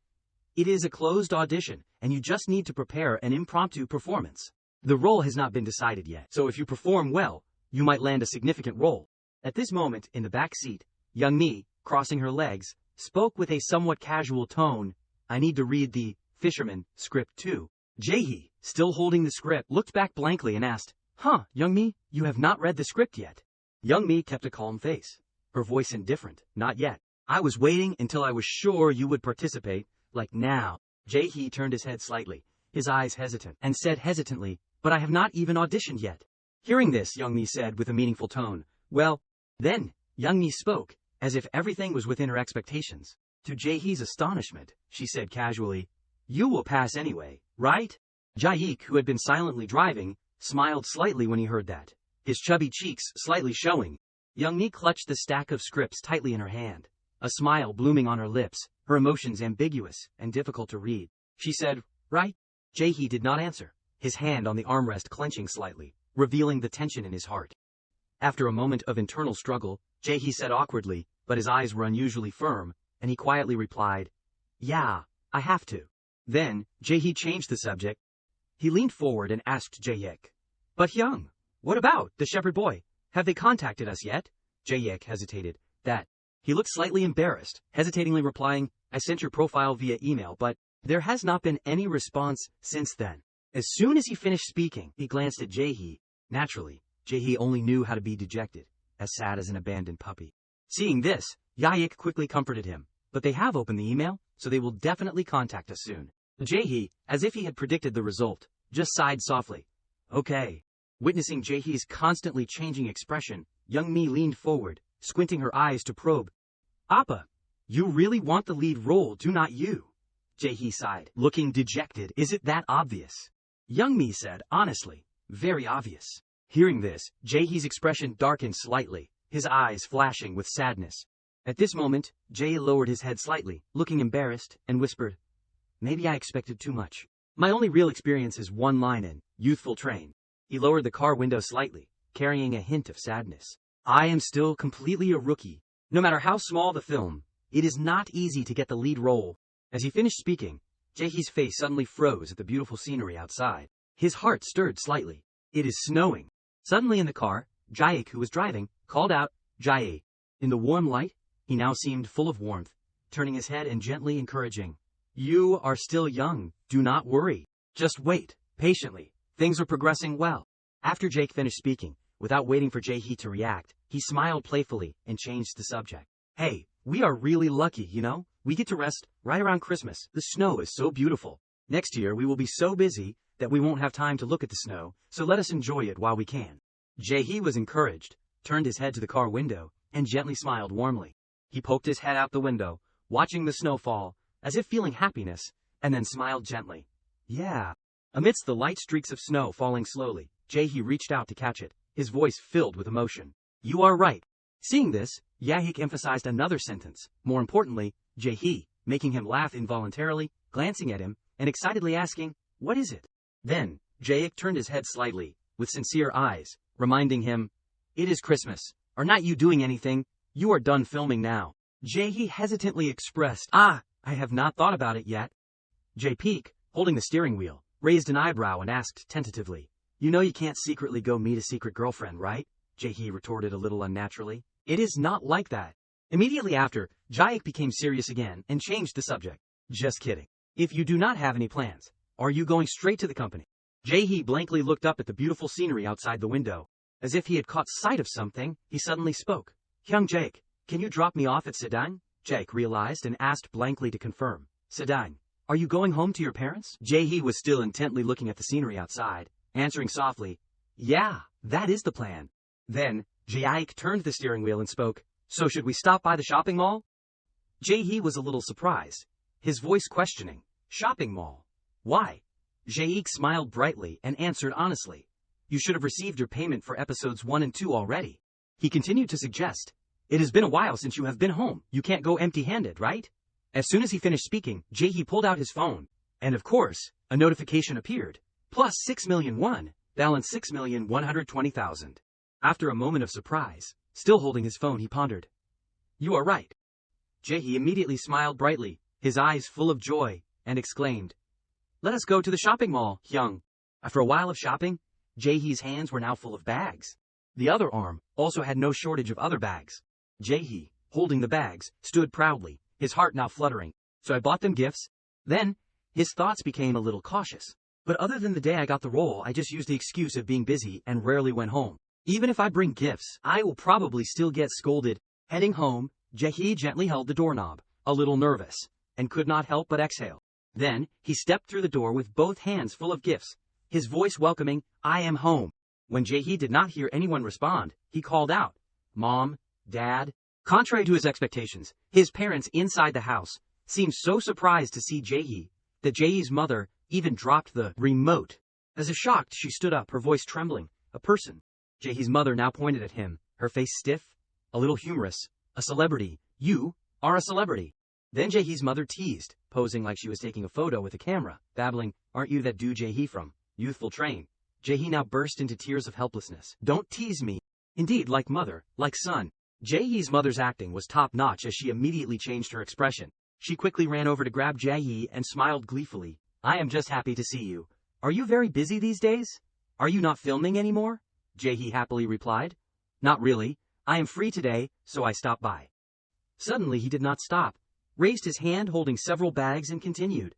Speaker 1: "It is a closed audition, and you just need to prepare an impromptu performance. The role has not been decided yet, so if you perform well, you might land a significant role." At this moment, in the back seat, Young-mi, crossing her legs, spoke with a somewhat casual tone, "I need to read the Fisherman script too." Jae-hee, still holding the script, looked back blankly and asked, Young-mi, you have not read the script yet?" Young-mi kept a calm face, her voice indifferent. "Not yet. I was waiting until I was sure you would participate, like now." Jae-hee turned his head slightly, his eyes hesitant, and said hesitantly, "But I have not even auditioned yet." Hearing this, Young-mi said with a meaningful tone, "Well." Then, Young-mi spoke, as if everything was within her expectations. To Jae-hee's astonishment, she said casually, "You will pass anyway, right?" Jaik, who had been silently driving, smiled slightly when he heard that, his chubby cheeks slightly showing. Young-mi clutched the stack of scripts tightly in her hand, a smile blooming on her lips, her emotions ambiguous and difficult to read. She said, "Right?" Jae-hee did not answer, his hand on the armrest clenching slightly, revealing the tension in his heart. After a moment of internal struggle, Jae-hee said awkwardly, but his eyes were unusually firm, and he quietly replied, "Yeah, I have to." Then, Jae-hee changed the subject. He leaned forward and asked Jae-yek, "But Hyung, what about the shepherd boy? Have they contacted us yet?" Jae-yek hesitated. "That." He looked slightly embarrassed, hesitatingly replying, "I sent your profile via email, but there has not been any response since then." As soon as he finished speaking, he glanced at Jae-hee. Naturally, Jae-hee only knew how to be dejected, as sad as an abandoned puppy. Seeing this, Jae-yek quickly comforted him, "But they have opened the email, so they will definitely contact us soon." Jae-hee, as if he had predicted the result, just sighed softly. "Okay." Witnessing Jae-hee's constantly changing expression, Young-mi leaned forward, squinting her eyes to probe. "Appa, you really want the lead role, do not you?" Jae-hee sighed, looking dejected. "Is it that obvious?" Young-mi said, "Honestly, very obvious." Hearing this, Jae-hee's expression darkened slightly, his eyes flashing with sadness. At this moment, Jae lowered his head slightly, looking embarrassed, and whispered, "Maybe I expected too much. My only real experience is one line in Youthful Train." He lowered the car window slightly, carrying a hint of sadness. "I am still completely a rookie. No matter how small the film, it is not easy to get the lead role." As he finished speaking, Jae-hee's face suddenly froze at the beautiful scenery outside. His heart stirred slightly. It is snowing. Suddenly in the car, Jaik, who was driving, called out, "Jae." In the warm light, he now seemed full of warmth, turning his head and gently encouraging, "You are still young, do not worry. Just wait, patiently, things are progressing well." After Jake finished speaking, without waiting for Jae-hee to react, he smiled playfully and changed the subject. "Hey, we are really lucky, you know? We get to rest right around Christmas. The snow is so beautiful. Next year we will be so busy that we won't have time to look at the snow, so let us enjoy it while we can. Jae-hee was encouraged, turned his head to the car window, and gently smiled warmly. He poked his head out the window, watching the snow fall, as if feeling happiness, and then smiled gently. Yeah. Amidst the light streaks of snow falling slowly, Jae-hee reached out to catch it, his voice filled with emotion. You are right. Seeing this, Yahik emphasized another sentence, more importantly, Jae-hee, making him laugh involuntarily, glancing at him, and excitedly asking, what is it? Then, Jae-ik turned his head slightly, with sincere eyes, reminding him, it is Christmas. Are not you doing anything? You are done filming now. Jae-hee hesitantly expressed, I have not thought about it yet. Jae-peek, holding the steering wheel, raised an eyebrow and asked tentatively, you know you can't secretly go meet a secret girlfriend, right? Jae-hee retorted a little unnaturally. It is not like that. Immediately after, Jae-ik became serious again and changed the subject. Just kidding. If you do not have any plans, are you going straight to the company? Jae-hee blankly looked up at the beautiful scenery outside the window. As if he had caught sight of something, he suddenly spoke. Hyung Jae-ik, can you drop me off at Sedang? Jae-ik realized and asked blankly to confirm. Sedang, are you going home to your parents? Jae-hee was still intently looking at the scenery outside, answering softly, yeah, that is the plan. Then, Jae-ik turned the steering wheel and spoke, so should we stop by the shopping mall? Jae-hee was a little surprised, his voice questioning, shopping mall? Why? Jae-ik smiled brightly and answered honestly, you should have received your payment for episodes 1 and 2 already. He continued to suggest, it has been a while since you have been home, you can't go empty-handed, right? As soon as he finished speaking, Jae-hee pulled out his phone, and of course, a notification appeared, plus 6 million won, balance 6,120,000. After a moment of surprise, still holding his phone, he pondered. You are right. Jae-hee immediately smiled brightly, his eyes full of joy, and exclaimed, let us go to the shopping mall, Hyung. After a while of shopping, Jae-hee's hands were now full of bags. The other arm also had no shortage of other bags. Jae-hee, holding the bags, stood proudly, his heart now fluttering. So I bought them gifts. Then, his thoughts became a little cautious. But other than the day I got the role, I just used the excuse of being busy and rarely went home. Even if I bring gifts, I will probably still get scolded. Heading home, Jae-hee gently held the doorknob, a little nervous, and could not help but exhale. Then, he stepped through the door with both hands full of gifts, his voice welcoming, I am home. When Jae-hee did not hear anyone respond, he called out, Mom, Dad. Contrary to his expectations, his parents inside the house seemed so surprised to see Jae-hee that Jae-hee's mother even dropped the remote. As if shocked, she stood up, her voice trembling. A person. Jae-hee's mother now pointed at him, her face stiff, a little humorous. A celebrity. You are a celebrity. Then Jae-hee's mother teased, posing like she was taking a photo with a camera, babbling, aren't you that dude Jae-hee from Youthful Train? Jae-hee now burst into tears of helplessness. Don't tease me. Indeed, like mother, like son. Jae-hee's mother's acting was top-notch as she immediately changed her expression. She quickly ran over to grab Jae-hee and smiled gleefully. I am just happy to see you. Are you very busy these days? Are you not filming anymore? Jae-hee happily replied. Not really. I am free today, so I stopped by. Suddenly he did not stop, raised his hand holding several bags and continued.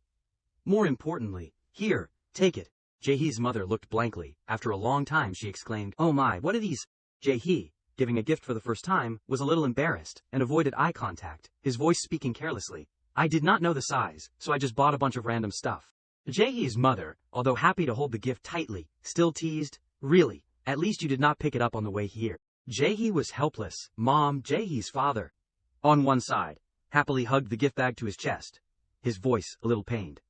Speaker 1: More importantly, here, take it. Jae-hee's mother looked blankly. After a long time she exclaimed, oh my, what are these? Jae-hee, giving a gift for the first time, was a little embarrassed and avoided eye contact, his voice speaking carelessly. I did not know the size, so I just bought a bunch of random stuff. Jae-hee's mother, although happy to hold the gift tightly, still teased, really, at least you did not pick it up on the way here. Jae-hee was helpless. Mom, Jae-hee's father, on one side, happily hugged the gift bag to his chest, his voice a little pained.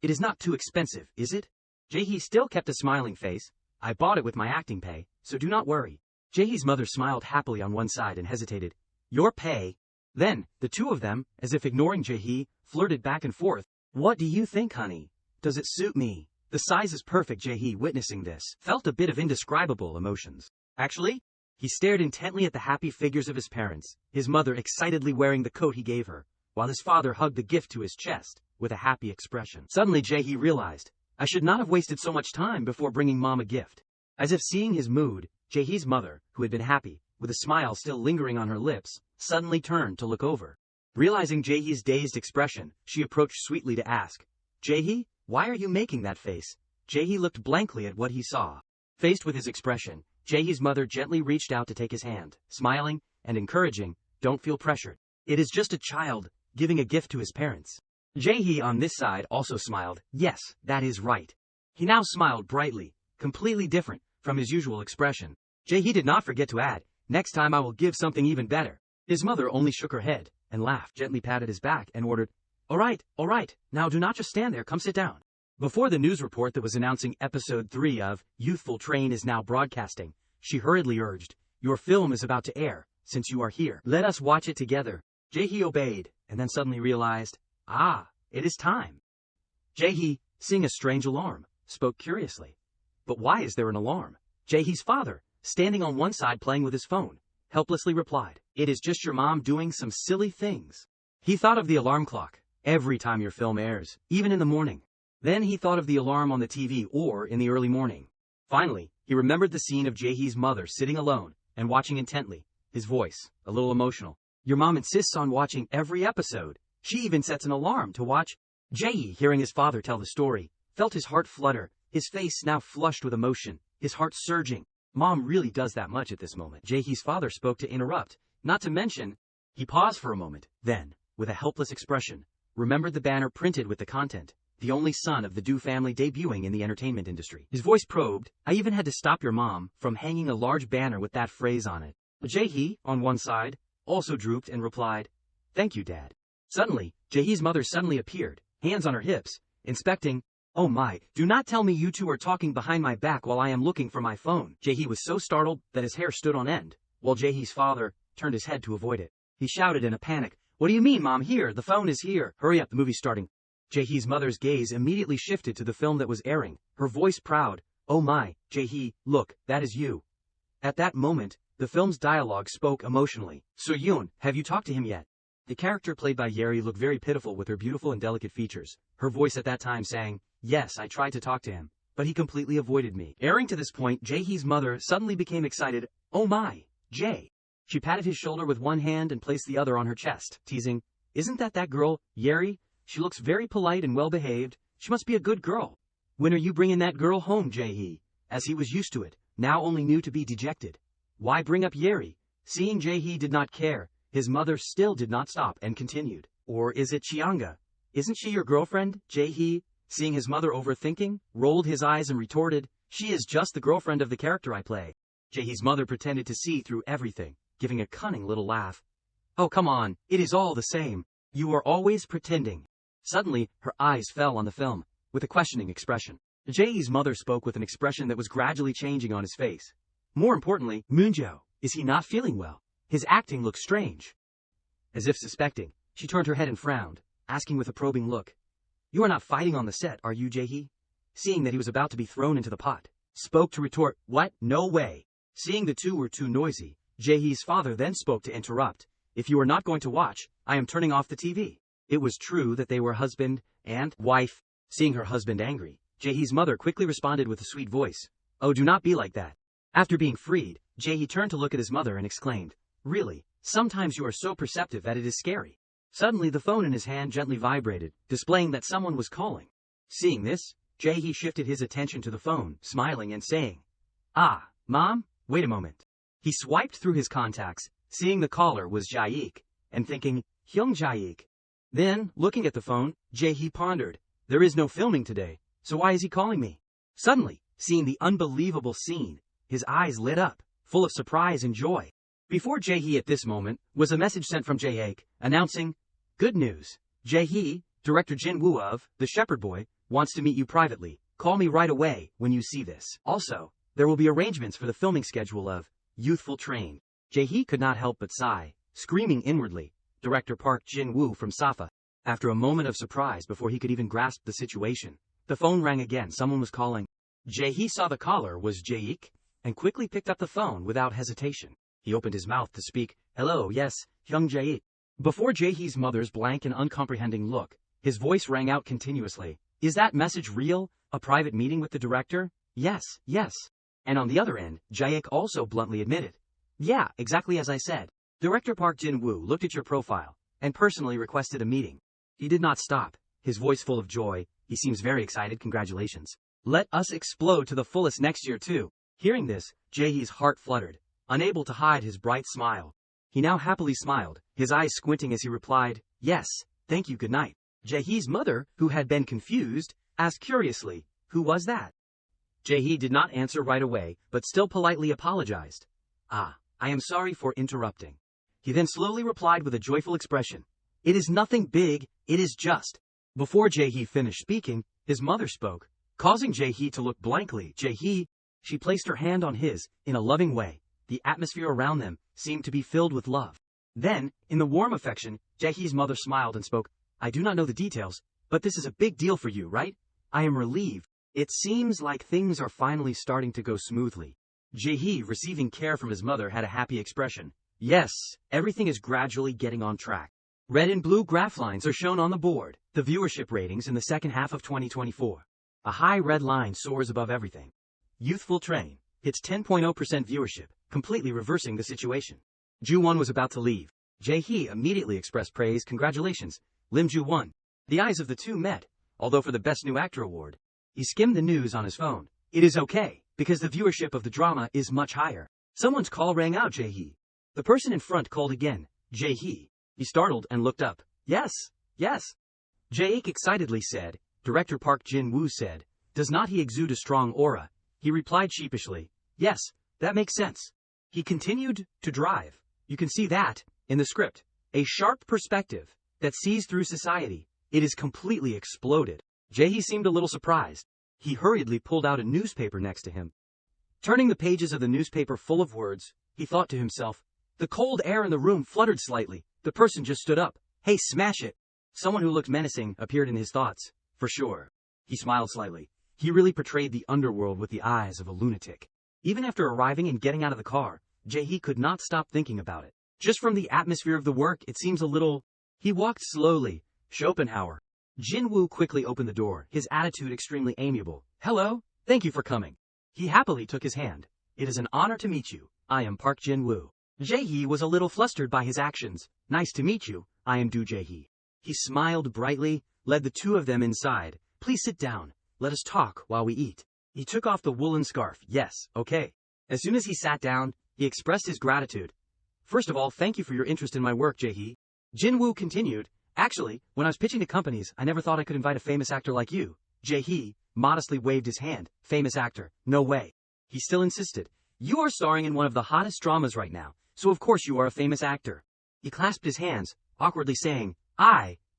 Speaker 1: It is not too expensive, is it? Jae-hee still kept a smiling face. I bought it with my acting pay, so do not worry. Jae-hee's mother smiled happily on one side and hesitated. Your pay? Then, the two of them, as if ignoring Jae-hee, flirted back and forth. What do you think, honey? Does it suit me? The size is perfect. Jae-hee, witnessing this, felt a bit of indescribable emotions. Actually, he stared intently at the happy figures of his parents, his mother excitedly wearing the coat he gave her, while his father hugged the gift to his chest, with a happy expression. Suddenly Jae-hee realized, I should not have wasted so much time before bringing Mom a gift. As if seeing his mood, Jae-hee's mother, who had been happy, with a smile still lingering on her lips, suddenly turned to look over. Realizing Jae-hee's dazed expression, she approached sweetly to ask, Jae-hee, why are you making that face? Jae-hee looked blankly at what he saw. Faced with his expression, Jae-hee's mother gently reached out to take his hand, smiling and encouraging, don't feel pressured. It is just a child, giving a gift to his parents. Jae-hee on this side also smiled. Yes, that is right. He now smiled brightly, completely different from his usual expression. Jae-hee did not forget to add, next time I will give something even better. His mother only shook her head and laughed, gently patted his back and ordered, all right, now do not just stand there, come sit down. Before the news report that was announcing episode 3 of Youthful Train is now broadcasting, she hurriedly urged, your film is about to air, since you are here. Let us watch it together. Jae-hee obeyed, and then suddenly realized, it is time. Jae-hee, seeing a strange alarm, spoke curiously. But why is there an alarm? Jae-hee's father, standing on one side playing with his phone, helplessly replied, it is just your mom doing some silly things. He thought of the alarm clock, every time your film airs, even in the morning. Then he thought of the alarm on the TV or in the early morning. Finally, he remembered the scene of Jae-hee's mother sitting alone and watching intently, his voice a little emotional. Your mom insists on watching every episode. She even sets an alarm to watch. Jae-hee, hearing his father tell the story, felt his heart flutter, his face now flushed with emotion, his heart surging. Mom really does that much at this moment. Jae-hee's father spoke to interrupt, not to mention. He paused for a moment, then, with a helpless expression, remembered the banner printed with the content, the only son of the Du family debuting in the entertainment industry. His voice probed, I even had to stop your mom from hanging a large banner with that phrase on it. Jae-hee, on one side, also drooped and replied, thank you, Dad. Suddenly, Jae-hee's mother suddenly appeared, hands on her hips, inspecting. Oh my, do not tell me you two are talking behind my back while I am looking for my phone. Jae-hee was so startled that his hair stood on end, while Jae-hee's father turned his head to avoid it. He shouted in a panic, what do you mean, Mom? Here, the phone is here. Hurry up, the movie's starting. Jae-hee's mother's gaze immediately shifted to the film that was airing, her voice proud. Oh my, Jae-hee, look, that is you. At that moment, the film's dialogue spoke emotionally. So-yoon, have you talked to him yet? The character played by Yeri looked very pitiful with her beautiful and delicate features, her voice at that time saying, yes, I tried to talk to him, but he completely avoided me. Airing to this point, Jae-hee's mother suddenly became excited. Oh my, Jae. She patted his shoulder with one hand and placed the other on her chest, teasing, isn't that girl, Yeri? She looks very polite and well-behaved. She must be a good girl. When are you bringing that girl home, Jae-hee? As he was used to it, now only knew to be dejected. Why bring up Yeri? Seeing Jae-hee did not care, his mother still did not stop and continued. Or is it Chianga? Isn't she your girlfriend, Jae-hee? Seeing his mother overthinking, rolled his eyes and retorted, she is just the girlfriend of the character I play. Jae-hee's mother pretended to see through everything, giving a cunning little laugh. Oh come on, it is all the same. You are always pretending. Suddenly, her eyes fell on the film, with a questioning expression. Jae-hee's mother spoke with an expression that was gradually changing on his face. More importantly, Moonjo, is he not feeling well? His acting looks strange. As if suspecting, she turned her head and frowned, asking with a probing look. You are not fighting on the set, are you, Jae-hee? Seeing that he was about to be thrown into the pot, spoke to retort, what? No way. Seeing the two were too noisy, Jae-hee's father then spoke to interrupt. If you are not going to watch, I am turning off the TV. It was true that they were husband and wife. Seeing her husband angry, Jae-hee's mother quickly responded with a sweet voice. Oh, do not be like that. After being freed, Jae-hee turned to look at his mother and exclaimed, really, sometimes you are so perceptive that it is scary. Suddenly the phone in his hand gently vibrated, displaying that someone was calling. Seeing this, Jae-hee shifted his attention to the phone, smiling and saying, ah, Mom, wait a moment. He swiped through his contacts, seeing the caller was Jae-ik, and thinking, Hyung Jae-ik. Then, looking at the phone, Jae-hee pondered, there is no filming today, so why is he calling me? Suddenly, seeing the unbelievable scene, his eyes lit up, full of surprise and joy. Before Jae-hee at this moment, was a message sent from Jae-ik, announcing, good news, Jae-hee, director Jin-woo of The Shepherd Boy, wants to meet you privately. Call me right away when you see this. Also, there will be arrangements for the filming schedule of Youthful Train. Jae-hee could not help but sigh, screaming inwardly, director Park Jin-woo from Safa. After a moment of surprise before he could even grasp the situation, the phone rang again. Someone was calling. Jae-hee saw the caller was Jae-ik, and quickly picked up the phone without hesitation. He opened his mouth to speak. Hello, yes, Hyung Jae-ik. Before Jae-hee's mother's blank and uncomprehending look, his voice rang out continuously. Is that message real? A private meeting with the director? Yes. And on the other end, Jae-ik also bluntly admitted. Yeah, exactly as I said. Director Park Jin-woo looked at your profile, and personally requested a meeting. He did not stop, his voice full of joy. He seems very excited. Congratulations. Let us explode to the fullest next year too. Hearing this, Jae-hee's heart fluttered, unable to hide his bright smile. He now happily smiled, his eyes squinting as he replied, yes, thank you, good night. Jae-hee's mother, who had been confused, asked curiously, "Who was that?" Jae-hee did not answer right away, but still politely apologized. "Ah, I am sorry for interrupting." He then slowly replied with a joyful expression, "It is nothing big, it is just." Before Jae-hee finished speaking, his mother spoke, causing Jae-hee to look blankly. Jae-hee, she placed her hand on his, in a loving way. The atmosphere around them seemed to be filled with love. Then, in the warm affection, Jae-hee's mother smiled and spoke, "I do not know the details, but this is a big deal for you, right? I am relieved. It seems like things are finally starting to go smoothly." Jae-hee, receiving care from his mother, had a happy expression. Yes, everything is gradually getting on track. Red and blue graph lines are shown on the board. The viewership ratings in the second half of 2024. A high red line soars above everything. Youthful Train hits 10.0% viewership, completely reversing the situation. Ju-won was about to leave. Jae-hee immediately expressed praise. "Congratulations, Lim Ju-won." The eyes of the two met, although for the Best New Actor award. He skimmed the news on his phone. "It is okay, because the viewership of the drama is much higher." Someone's call rang out. Jae-hee. The person in front called again. Jae-hee. He startled and looked up. "Yes, yes." Jae-ik excitedly said. Director Park Jin-woo said, "Does not he exude a strong aura?" He replied sheepishly, "Yes, that makes sense." He continued to drive. "You can see that, in the script. A sharp perspective that sees through society. It is completely exploded." Jae-hee seemed a little surprised. He hurriedly pulled out a newspaper next to him. Turning the pages of the newspaper full of words, he thought to himself. The cold air in the room fluttered slightly. The person just stood up. "Hey, smash it!" Someone who looked menacing appeared in his thoughts. For sure. He smiled slightly. He really portrayed the underworld with the eyes of a lunatic. Even after arriving and getting out of the car, Jae-hee could not stop thinking about it. Just from the atmosphere of the work, it seems a little... He walked slowly. Schopenhauer. Jin-woo quickly opened the door, his attitude extremely amiable. "Hello, thank you for coming." He happily took his hand. "It is an honor to meet you. I am Park Jin-woo." Jae-hee was a little flustered by his actions. "Nice to meet you. I am Do Jae-hee." He smiled brightly, led the two of them inside. "Please sit down. Let us talk while we eat." He took off the woolen scarf. "Yes, okay." As soon as he sat down, he expressed his gratitude. "First of all, thank you for your interest in my work, Jae-hee." Jin-woo continued, "Actually, when I was pitching to companies, I never thought I could invite a famous actor like you." Jae-hee modestly waved his hand. "Famous actor? No way." He still insisted. "You are starring in one of the hottest dramas right now, so of course you are a famous actor." He clasped his hands, awkwardly saying,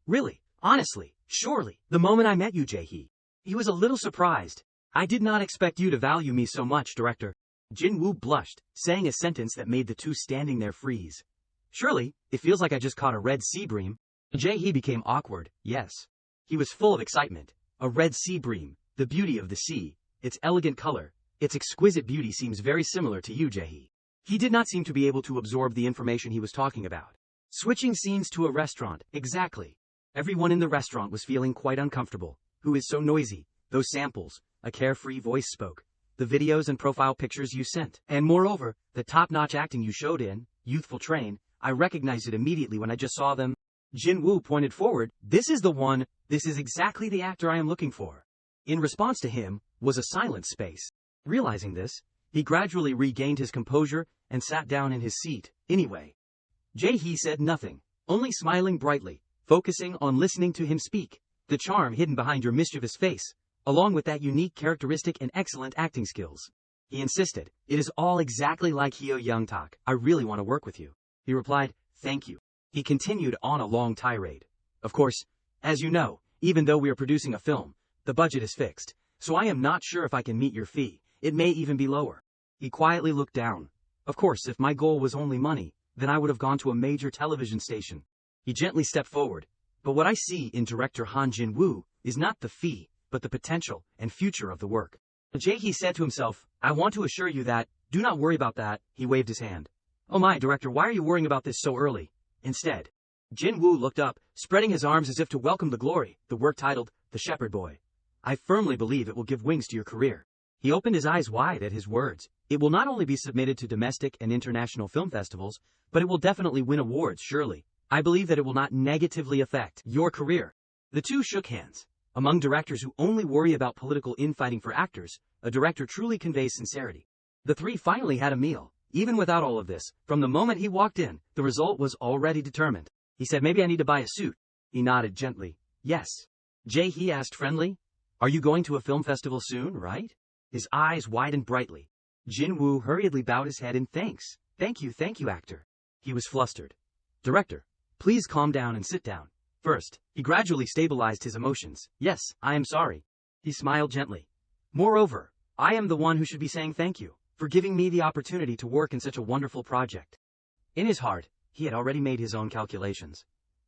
Speaker 1: Really, honestly, surely, the moment I met you, Jae-hee." He was a little surprised. "I did not expect you to value me so much, director." Jin-woo blushed, saying a sentence that made the two standing there freeze. "Surely, it feels like I just caught a red sea bream." Jae-hee became awkward. Yes. He was full of excitement. A red sea bream, the beauty of the sea, its elegant color, its exquisite beauty seems very similar to you, Jae-hee. He did not seem to be able to absorb the information he was talking about. Switching scenes to a restaurant, exactly. Everyone in the restaurant was feeling quite uncomfortable. "Who is so noisy? Those samples," a carefree voice spoke. "The videos and profile pictures you sent. And moreover, the top-notch acting you showed in Youthful Train, I recognized it immediately when I just saw them." Jin-woo pointed forward. "This is the one. This is exactly the actor I am looking for." In response to him was a silent space. Realizing this, he gradually regained his composure and sat down in his seat. "Anyway." Jae-hee said nothing, only smiling brightly, focusing on listening to him speak. "The charm hidden behind your mischievous face, along with that unique characteristic and excellent acting skills." He insisted. "It is all exactly like Hyo Young-tak. I really want to work with you." He replied, "Thank you." He continued on a long tirade. "Of course, as you know, even though we are producing a film, the budget is fixed, so I am not sure if I can meet your fee. It may even be lower." He quietly looked down. "Of course, if my goal was only money, then I would have gone to a major television station." He gently stepped forward. "But what I see in director Han Jin-woo is not the fee, but the potential and future of the work." Jae-hee said to himself, "I want to assure you that, do not worry about that." He waved his hand. "Oh my, director, why are you worrying about this so early?" Instead, Jin-woo looked up, spreading his arms as if to welcome the glory, the work titled, The Shepherd Boy. "I firmly believe it will give wings to your career." He opened his eyes wide at his words. "It will not only be submitted to domestic and international film festivals, but it will definitely win awards, surely. I believe that it will not negatively affect your career." The two shook hands. Among directors who only worry about political infighting for actors, a director truly conveys sincerity. The three finally had a meal. Even without all of this, from the moment he walked in, the result was already determined. He said, "Maybe I need to buy a suit." He nodded gently. Yes. Jae-hee asked friendly. Are you going to a film festival soon, right? His eyes widened brightly. Jin-woo hurriedly bowed his head in thanks. Thank you, actor. He was flustered. Director, please calm down and sit down. First, he gradually stabilized his emotions. Yes, I am sorry. He smiled gently. Moreover, I am the one who should be saying thank you for giving me the opportunity to work in such a wonderful project. In his heart, he had already made his own calculations.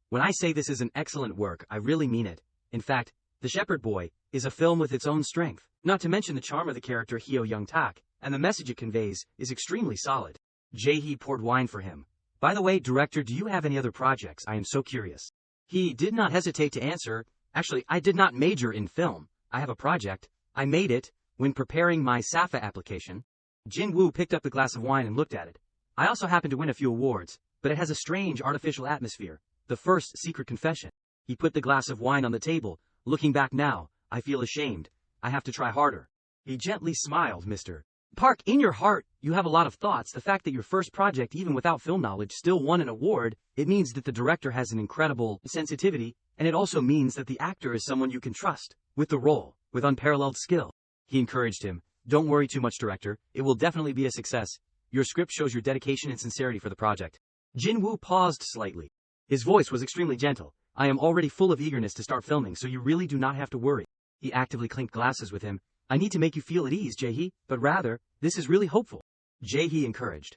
Speaker 1: When I say this is an excellent work, I really mean it. In fact, The Shepherd Boy is a film with its own strength, not to mention the charm of the character Hyo Young-tak, and the message it conveys is extremely solid. Jae-hee poured wine for him. By the way, director, do you have any other projects? I am so curious. He did not hesitate to answer. Actually, I did not major in film. I have a project. I made it when preparing my SAFA application. Jin-woo picked up the glass of wine and looked at it. I also happened to win a few awards, but it has a strange artificial atmosphere. The first secret confession. He put the glass of wine on the table. Looking back now, I feel ashamed. I have to try harder. He gently smiled, Mr. Park. In your heart, you have a lot of thoughts. The fact that your first project, even without film knowledge, still won an award, it means that the director has an incredible sensitivity, and it also means that the actor is someone you can trust, with the role, with unparalleled skill. He encouraged him. Don't worry too much, director. It will definitely be a success. Your script shows your dedication and sincerity for the project. Jin-woo paused slightly. His voice was extremely gentle. I am already full of eagerness to start filming, so you really do not have to worry. He actively clinked glasses with him. I need to make you feel at ease, Jae-hee, but rather, this is really hopeful. Jae-hee encouraged.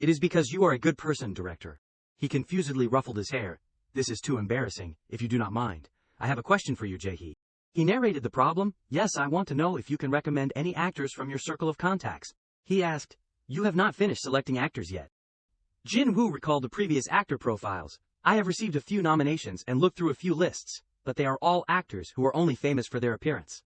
Speaker 1: It is because you are a good person, director. He confusedly ruffled his hair. This is too embarrassing, if you do not mind. I have a question for you, Jae-hee. He narrated the problem. Yes, I want to know if you can recommend any actors from your circle of contacts. He asked. You have not finished selecting actors yet. Jin-woo recalled the previous actor profiles. I have received a few nominations and looked through a few lists, but they are all actors who are only famous for their appearance.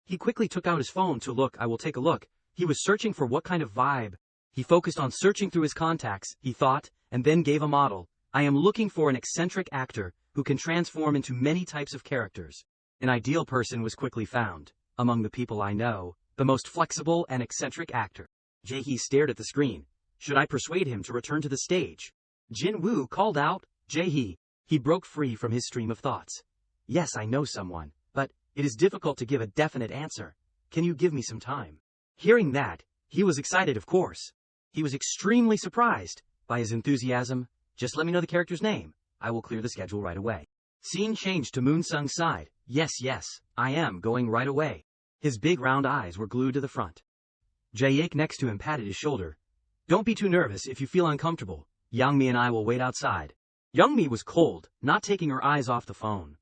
Speaker 1: He quickly took out his phone to look. I will take a look. He was searching for what kind of vibe. He focused on searching through his contacts, he thought, and then gave a model. I am looking for an eccentric actor who can transform into many types of characters. An ideal person was quickly found. Among the people I know, the most flexible and eccentric actor. Jae-hee stared at the screen. Should I persuade him to return to the stage? Jin-woo called out. Jae-hee. He broke free from his stream of thoughts. Yes, I know someone, but it is difficult to give a definite answer. Can you give me some time? Hearing that, he was excited, of course. He was extremely surprised by his enthusiasm. Just let me know the character's name. I will clear the schedule right away. Scene changed to Moon Sung's side. Yes, I am going right away. His big round eyes were glued to the front. Jae-ik next to him patted his shoulder. Don't be too nervous if you feel uncomfortable. Youngmi and I will wait outside. Youngmi was cold, not taking her eyes off the phone.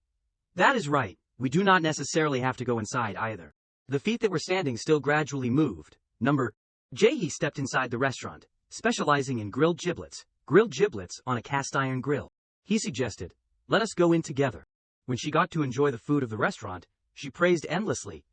Speaker 1: That is right, we do not necessarily have to go inside either. The feet that were standing still gradually moved. Jae-hee stepped inside the restaurant, specializing in grilled giblets on a cast-iron grill. He suggested, let us go in together. When she got to enjoy the food of the restaurant, she praised endlessly.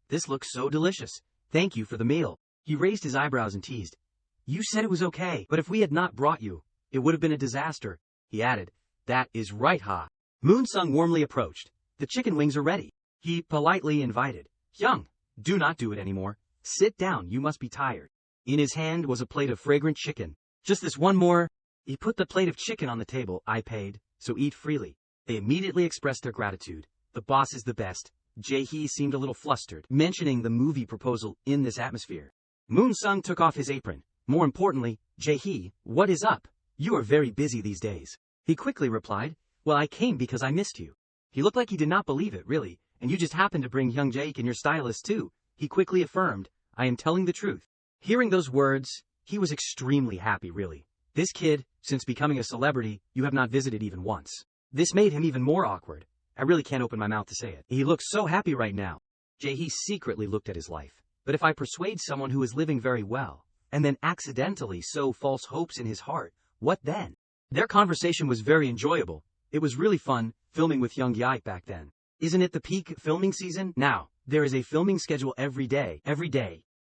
Speaker 1: This looks so delicious. Thank you for the meal. He raised his eyebrows and teased. You said it was okay, but if we had not brought you, it would have been a disaster. He added, that is right, ha. Moon Sung warmly approached. The chicken wings are ready. He politely invited. Hyung, do not do it anymore. Sit down, you must be tired. In his hand was a plate of fragrant chicken. Just this one more. He put the plate of chicken on the table. I paid, so eat freely. They immediately expressed their gratitude. The boss is the best. Jae-hee seemed a little flustered, mentioning the movie proposal in this atmosphere. Moon Sung took off his apron. More importantly, Jae-hee, what is up? You are very busy these days. He quickly replied, well, I came because I missed you. He looked like he did not believe it, really, and you just happened to bring Hyung Jae-ik and your stylist too. He quickly affirmed, I am telling the truth. Hearing those words, he was extremely happy, really. This kid, since becoming a celebrity, you have not visited even once. This made him even more awkward. I really can't open my mouth to say it. He looks so happy right now. Jae-hee secretly looked at his life. But if I persuade someone who is living very well, and then accidentally sow false hopes in his heart, what then? Their conversation was very enjoyable. It was really fun, filming with Hyung Jae-ik back then. Isn't it the peak filming season? Now, there is a filming schedule every day.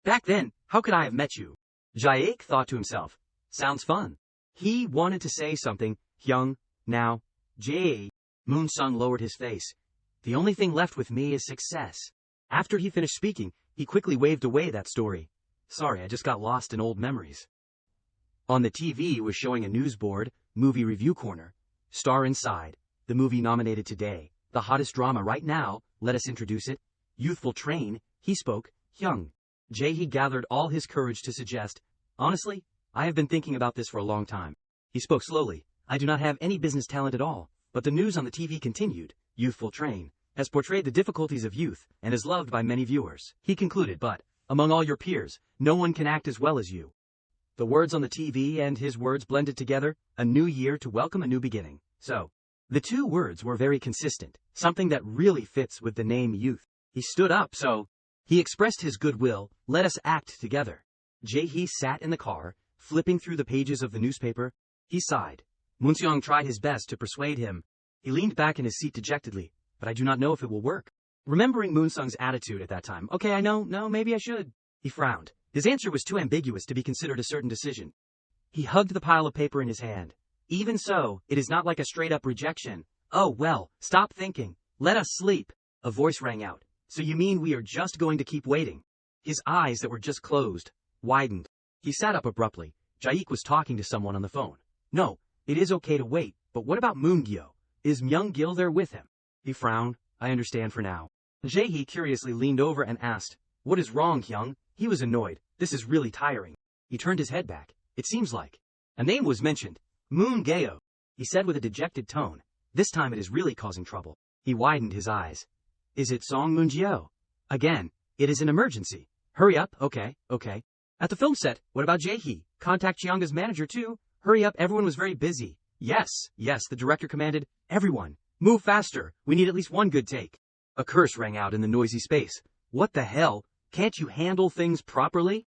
Speaker 1: Back then, how could I have met you? Jae-ik thought to himself. Sounds fun. He wanted to say something. Hyung, now, Jae. Moon Sung lowered his face. The only thing left with me is success. After he finished speaking, he quickly waved away that story. Sorry, I just got lost in old memories. On the TV was showing a news board, Movie Review Corner. Star inside, the movie nominated today, the hottest drama right now, let us introduce it. Youthful Train, he spoke, Hyung. Jae-hee gathered all his courage to suggest, honestly, I have been thinking about this for a long time. He spoke slowly, I do not have any business talent at all, but the news on the TV continued. Youthful Train has portrayed the difficulties of youth and is loved by many viewers. He concluded, but, among all your peers, no one can act as well as you. The words on the TV and his words blended together, a new year to welcome a new beginning. So, the two words were very consistent, something that really fits with the name youth. He stood up, so he expressed his goodwill, let us act together. Jae-hee sat in the car, flipping through the pages of the newspaper. He sighed. Moon-seong tried his best to persuade him. He leaned back in his seat dejectedly, but I do not know if it will work. Remembering Moon-seong's attitude at that time, okay, I know, no, maybe I should. He frowned. His answer was too ambiguous to be considered a certain decision. He hugged the pile of paper in his hand. Even so, it is not like a straight-up rejection. Oh, well, stop thinking. Let us sleep. A voice rang out. So you mean we are just going to keep waiting? His eyes that were just closed widened. He sat up abruptly. Jaik was talking to someone on the phone. No, it is okay to wait, but what about Moon-gyo? Is Myung-gil there with him? He frowned. I understand for now. Jae-hee curiously leaned over and asked, what is wrong, Hyung? He was annoyed. This is really tiring. He turned his head back. It seems like a name was mentioned. Moon-gyo, he said with a dejected tone. This time it is really causing trouble. He widened his eyes. Is it Song Moon-gyo? Again, it is an emergency. Hurry up, okay. At the film set, what about Jae-hee? Contact Jeongga's manager too. Hurry up, everyone was very busy. Yes, the director commanded. Everyone, move faster. We need at least one good take. A curse rang out in the noisy space. What the hell? Can't you handle things properly?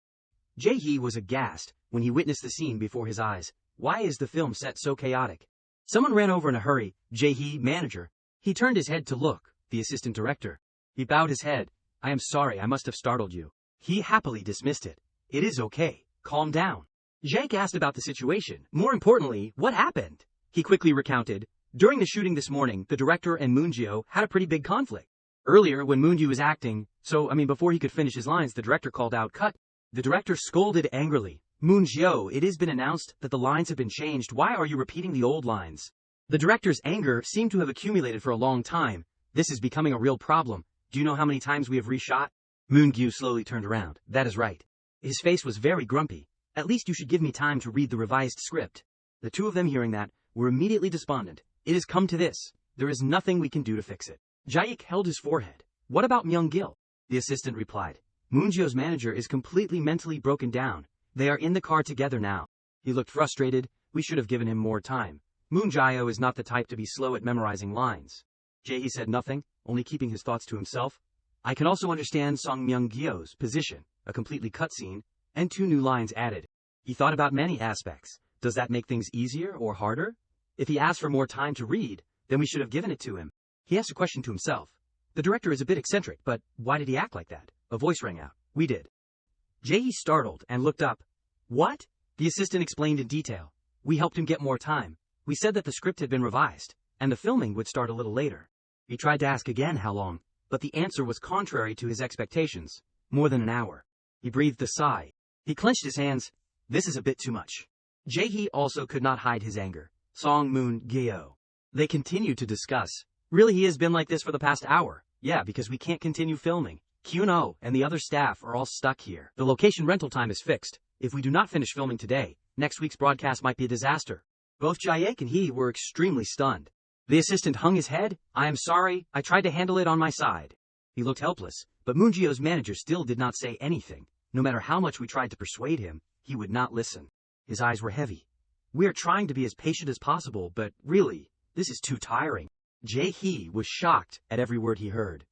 Speaker 1: Jae-hee was aghast when he witnessed the scene before his eyes. Why is the film set so chaotic? Someone ran over in a hurry. Jae-hee, manager. He turned his head to look. The assistant director. He bowed his head. I am sorry, I must have startled you. He happily dismissed it. It is okay. Calm down. Jaek asked about the situation. More importantly, what happened? He quickly recounted. During the shooting this morning, the director and Moon-gyo had a pretty big conflict. Earlier, when Moon-gyo was acting, before he could finish his lines, the director called out, cut. The director scolded angrily. Moon-gyo, it has been announced that the lines have been changed. Why are you repeating the old lines? The director's anger seemed to have accumulated for a long time. This is becoming a real problem. Do you know how many times we have reshot? Moon-gyo slowly turned around. That is right. His face was very grumpy. At least you should give me time to read the revised script. The two of them hearing that were immediately despondent. It has come to this. There is nothing we can do to fix it. Jaik held his forehead. What about Myung-gil? The assistant replied. Moon-gyo's manager is completely mentally broken down. They are in the car together now. He looked frustrated. We should have given him more time. Moon-gyo is not the type to be slow at memorizing lines. Jae-hee said nothing, only keeping his thoughts to himself. I can also understand Song Myung-gyo's position, a completely cut scene, and 2 new lines added. He thought about many aspects. Does that make things easier or harder? If he asked for more time to read, then we should have given it to him. He asked a question to himself. The director is a bit eccentric, but why did he act like that? A voice rang out. We did. Jae-hee startled and looked up. What? The assistant explained in detail. We helped him get more time. We said that the script had been revised, and the filming would start a little later. He tried to ask again how long, but the answer was contrary to his expectations. More than an hour. He breathed a sigh. He clenched his hands. This is a bit too much. Jae-hee also could not hide his anger. Song Moon-gyo. They continued to discuss. Really, he has been like this for the past hour. Yeah, because we can't continue filming. Kyun-oh and the other staff are all stuck here. The location rental time is fixed. If we do not finish filming today, next week's broadcast might be a disaster. Both Jaek and he were extremely stunned. The assistant hung his head. I am sorry, I tried to handle it on my side. He looked helpless, but Moon-gyo's manager still did not say anything. No matter how much we tried to persuade him, he would not listen. His eyes were heavy. We are trying to be as patient as possible, but really, this is too tiring. Jae-hee was shocked at every word he heard.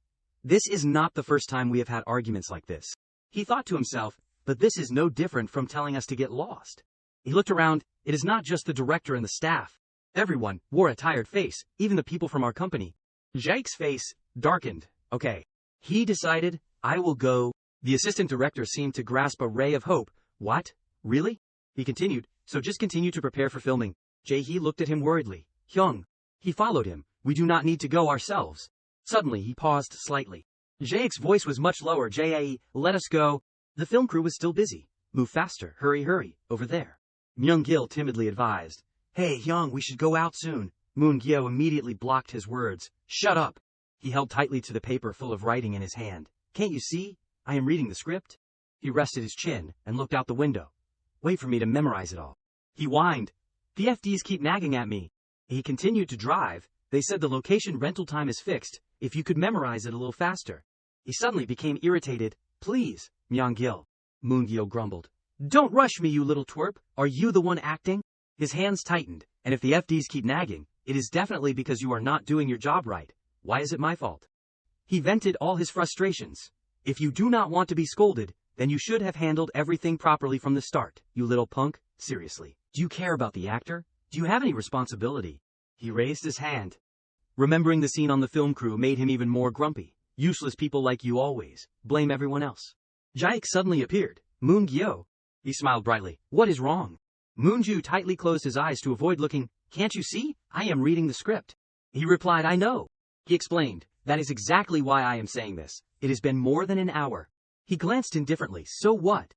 Speaker 1: This is not the first time we have had arguments like this. He thought to himself, but this is no different from telling us to get lost. He looked around. It is not just the director and the staff. Everyone wore a tired face, even the people from our company. Jake's face darkened. Okay. He decided, I will go. The assistant director seemed to grasp a ray of hope. What? Really? He continued, so just continue to prepare for filming. Jae-hee looked at him worriedly. Hyung. He followed him. We do not need to go ourselves. Suddenly he paused slightly. Jaek's voice was much lower. Jae, let us go. The film crew was still busy. Move faster. Hurry, over there. Myung-gil timidly advised. Hey, Hyung, we should go out soon. Moon Gyo immediately blocked his words. Shut up! He held tightly to the paper full of writing in his hand. Can't you see? I am reading the script. He rested his chin and looked out the window. Wait for me to memorize it all. He whined. The FDs keep nagging at me. He continued to drive. They said the location rental time is fixed, if you could memorize it a little faster. He suddenly became irritated. Please, Myung-gil. Moon-gyo grumbled. Don't rush me, you little twerp. Are you the one acting? His hands tightened, and if the FDs keep nagging, it is definitely because you are not doing your job right. Why is it my fault? He vented all his frustrations. If you do not want to be scolded, then you should have handled everything properly from the start, you little punk. Seriously, do you care about the actor? Do you have any responsibility? He raised his hand. Remembering the scene on the film crew made him even more grumpy. Useless people like you always blame everyone else. Jaik suddenly appeared. Moon-gyo. He smiled brightly. What is wrong? Moon-ju tightly closed his eyes to avoid looking. Can't you see? I am reading the script. He replied, I know. He explained. That is exactly why I am saying this. It has been more than an hour. He glanced indifferently. So what?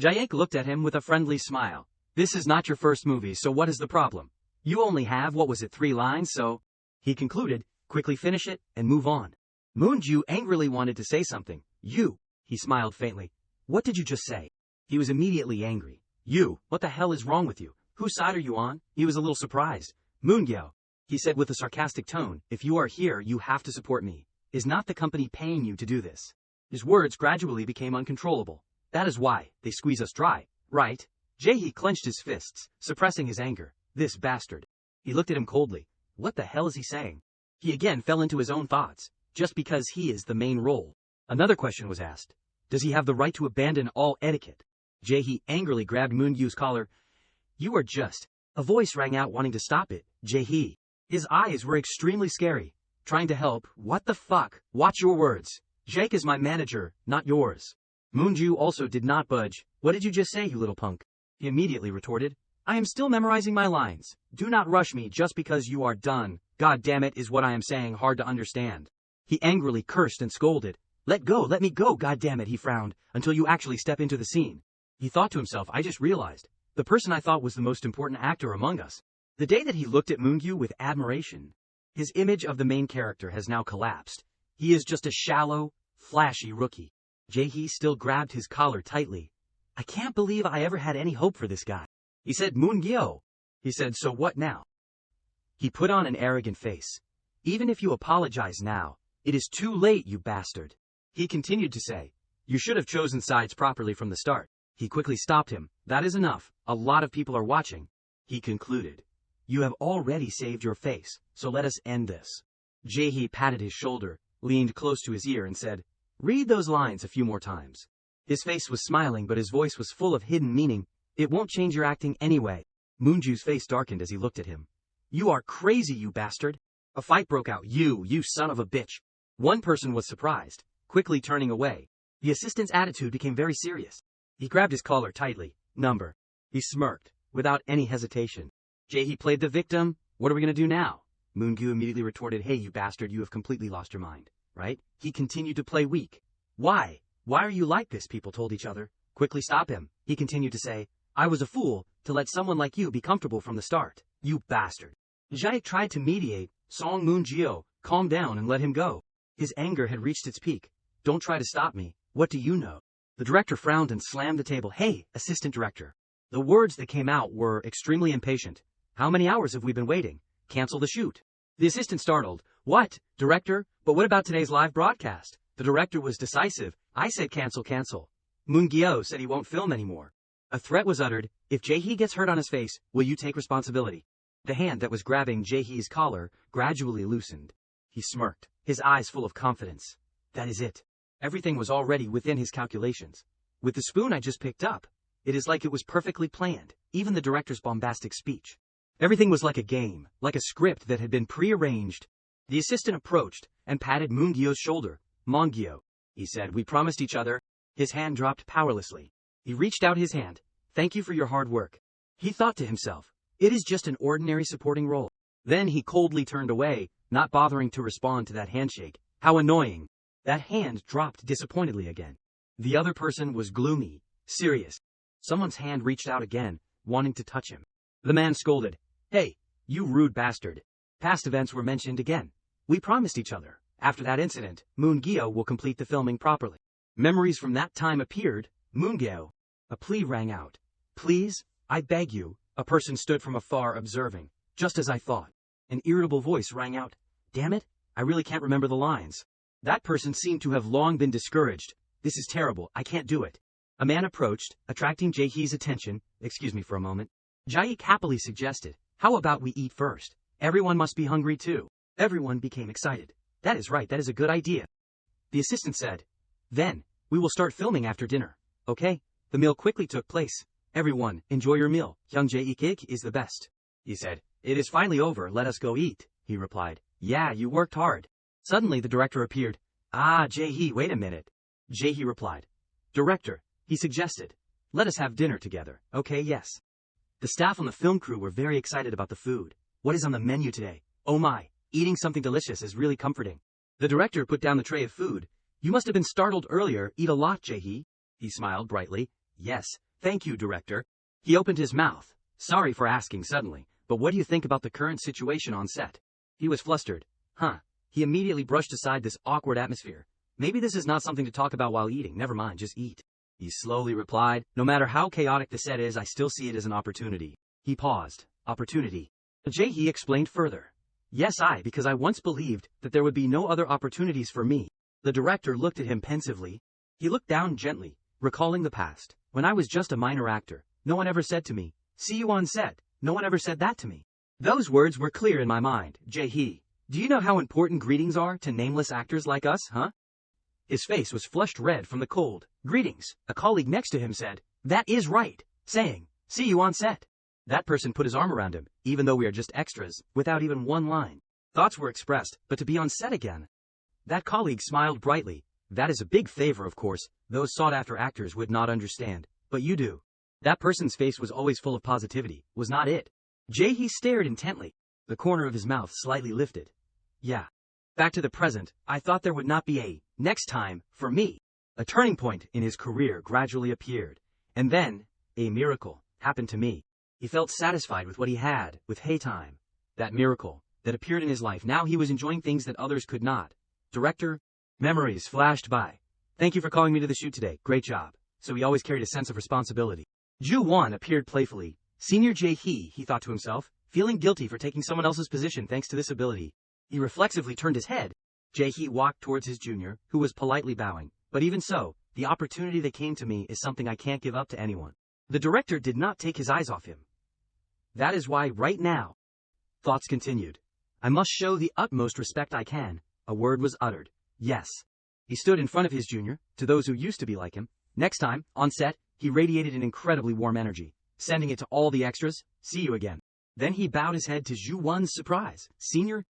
Speaker 1: Jaik looked at him with a friendly smile. This is not your first movie, so what is the problem? You only have, 3 lines, so... He concluded, quickly finish it and move on. Moon-ju angrily wanted to say something. You, he smiled faintly. What did you just say? He was immediately angry. You, what the hell is wrong with you? Whose side are you on? He was a little surprised. Moon-gyo, he said with a sarcastic tone, if you are here, you have to support me. Is not the company paying you to do this? His words gradually became uncontrollable. That is why they squeeze us dry, right? Jae-hee clenched his fists, suppressing his anger. This bastard. He looked at him coldly. What the hell is he saying? He again fell into his own thoughts. Just because he is the main role. Another question was asked. Does he have the right to abandon all etiquette? Jae-hee angrily grabbed Moon-gyu's collar. You are just... A voice rang out wanting to stop it. Jae-hee. His eyes were extremely scary. Trying to help. What the fuck? Watch your words. Jake is my manager, not yours. Moon-ju also did not budge. What did you just say, you little punk? He immediately retorted. I am still memorizing my lines. Do not rush me just because you are done. God damn it, is what I am saying hard to understand. He angrily cursed and scolded. Let me go, god damn it, he frowned, until you actually step into the scene. He thought to himself, I just realized. The person I thought was the most important actor among us. The day that he looked at Moon-gyu with admiration. His image of the main character has now collapsed. He is just a shallow, flashy rookie. Jae-hee still grabbed his collar tightly. I can't believe I ever had any hope for this guy. He said, Moon-gyo. He said, so what now? He put on an arrogant face. Even if you apologize now, it is too late, you bastard. He continued to say, you should have chosen sides properly from the start. He quickly stopped him. That is enough. A lot of people are watching. He concluded. You have already saved your face, so let us end this. Jae-hee patted his shoulder, leaned close to his ear and said, read those lines a few more times. His face was smiling, but his voice was full of hidden meaning. It won't change your acting anyway. Moon-ju's face darkened as he looked at him. You are crazy, you bastard. A fight broke out. You son of a bitch. One person was surprised, quickly turning away. The assistant's attitude became very serious. He grabbed his collar tightly. Number. He smirked, without any hesitation. Jae-hee played the victim. What are we going to do now? Moon-gyu immediately retorted, hey, you bastard, you have completely lost your mind, right? He continued to play weak. Why? Why are you like this? People told each other. Quickly stop him. He continued to say, I was a fool to let someone like you be comfortable from the start. You bastard. Jae tried to mediate. Song Moon-gyo, calm down and let him go. His anger had reached its peak. Don't try to stop me. What do you know? The director frowned and slammed the table. Hey, assistant director. The words that came out were extremely impatient. How many hours have we been waiting? Cancel the shoot. The assistant startled. What, director? But what about today's live broadcast? The director was decisive. I said cancel. Moon-gyo said he won't film anymore. A threat was uttered. If Jae-hee gets hurt on his face, will you take responsibility? The hand that was grabbing Jae-hee's collar gradually loosened. He smirked, his eyes full of confidence. That is it. Everything was already within his calculations. With the spoon I just picked up, it is like it was perfectly planned, even the director's bombastic speech. Everything was like a game, like a script that had been pre-arranged. The assistant approached and patted Moon-gyo's shoulder. Moon-gyo, he said, we promised each other. His hand dropped powerlessly. He reached out his hand. Thank you for your hard work. He thought to himself, it is just an ordinary supporting role. Then he coldly turned away, not bothering to respond to that handshake. How annoying. That hand dropped disappointedly again. The other person was gloomy, serious. Someone's hand reached out again, wanting to touch him. The man scolded. Hey, you rude bastard. Past events were mentioned again. We promised each other, after that incident, Moon-gyo will complete the filming properly. Memories from that time appeared. Moon-gyo. A plea rang out. Please, I beg you. A person stood from afar observing. Just as I thought. An irritable voice rang out. Damn it, I really can't remember the lines. That person seemed to have long been discouraged. This is terrible, I can't do it. A man approached, attracting Jae-hee's attention. Excuse me for a moment. Jae happily suggested, how about we eat first? Everyone must be hungry too. Everyone became excited. That is right, that is a good idea. The assistant said. Then, we will start filming after dinner. Okay? The meal quickly took place. Everyone, enjoy your meal. Hyung Jae-ik is the best. He said. It is finally over, let us go eat. He replied. Yeah, you worked hard. Suddenly the director appeared. Ah, Jae-hee, wait a minute. Jae-hee replied. Director, he suggested. Let us have dinner together. Okay, yes. The staff on the film crew were very excited about the food. What is on the menu today? Oh my, eating something delicious is really comforting. The director put down the tray of food. You must have been startled earlier. Eat a lot, Jae-hee. He smiled brightly. Yes, thank you, director. He opened his mouth. Sorry for asking suddenly, but what do you think about the current situation on set? He was flustered. Huh. He immediately brushed aside this awkward atmosphere. Maybe this is not something to talk about while eating. Never mind, just eat. He slowly replied. No matter how chaotic the set is, I still see it as an opportunity. He paused. Opportunity. Jae-hee explained further. Yes, because I once believed that there would be no other opportunities for me. The director looked at him pensively. He looked down gently, recalling the past. When I was just a minor actor, no one ever said to me, see you on set. No one ever said that to me. Those words were clear in my mind. Jae-hee, do you know how important greetings are to nameless actors like us, huh? His face was flushed red from the cold. Greetings, a colleague next to him said. That is right, saying, see you on set. That person put his arm around him, even though we are just extras, without even one line. Thoughts were expressed, but to be on set again. That colleague smiled brightly. That is a big favor, of course. Those sought-after actors would not understand, but you do. That person's face was always full of positivity, was not it? Jae-hee stared intently. The corner of his mouth slightly lifted. Yeah. Back to the present, I thought there would not be a next time for me. A turning point in his career gradually appeared. And then, a miracle happened to me. He felt satisfied with what he had, with Haytime. That miracle that appeared in his life. Now he was enjoying things that others could not. Director, memories flashed by. Thank you for calling me to the shoot today. Great job. So he always carried a sense of responsibility. Ju-won appeared playfully. Senior Jae-hee, he thought to himself, feeling guilty for taking someone else's position thanks to this ability. He reflexively turned his head. Jae-hee walked towards his junior, who was politely bowing. But even so, the opportunity that came to me is something I can't give up to anyone. The director did not take his eyes off him. That is why right now. Thoughts continued. I must show the utmost respect I can. A word was uttered. Yes. He stood in front of his junior, to those who used to be like him. Next time, on set, he radiated an incredibly warm energy, sending it to all the extras. See you again. Then he bowed his head to Ju-won's surprise. Senior?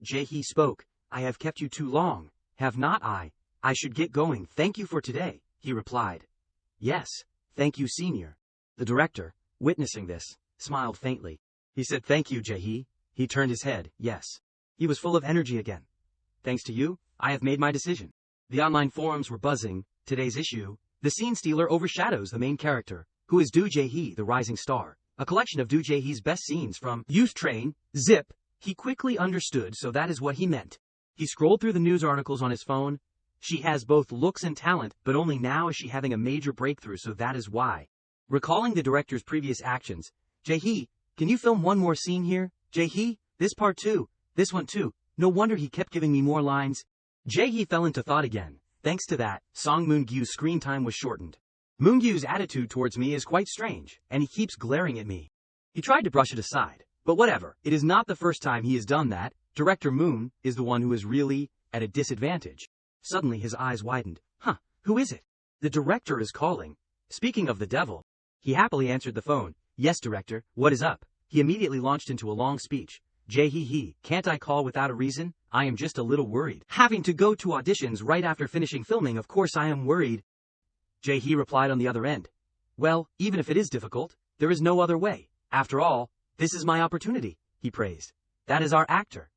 Speaker 1: Jae-hee spoke. I have kept you too long. Have not I? I should get going. Thank you for today, he replied. Yes, thank you, senior. The director, witnessing this, smiled faintly. He said thank you, Jae-hee. He turned his head. Yes. He was full of energy again. Thanks to you, I have made my decision. The online forums were buzzing. Today's issue, the scene stealer overshadows the main character, who is Do Jae-hee, the rising star. A collection of Do Jae-hee's best scenes from Youth Train, Zip. He quickly understood, so that is what he meant. He scrolled through the news articles on his phone. She has both looks and talent, but only now is she having a major breakthrough, so that is why. Recalling the director's previous actions, Jae-hee, can you film one more scene here? Jae-hee, this part too, this one too. No wonder he kept giving me more lines. Jae-hee fell into thought again. Thanks to that, Song Moon-gyu's screen time was shortened. Moon-gyu's attitude towards me is quite strange, and he keeps glaring at me. He tried to brush it aside, but whatever, it is not the first time he has done that. Director Moon is the one who is really at a disadvantage. Suddenly his eyes widened. Huh, who is it? The director is calling. Speaking of the devil, he happily answered the phone. Yes, director, what is up? He immediately launched into a long speech. Jae-hee, can't I call without a reason? I am just a little worried. Having to go to auditions right after finishing filming, of course I am worried. Jae-hee replied on the other end. Well, even if it is difficult, there is no other way. After all, this is my opportunity, he praised. That is our actor.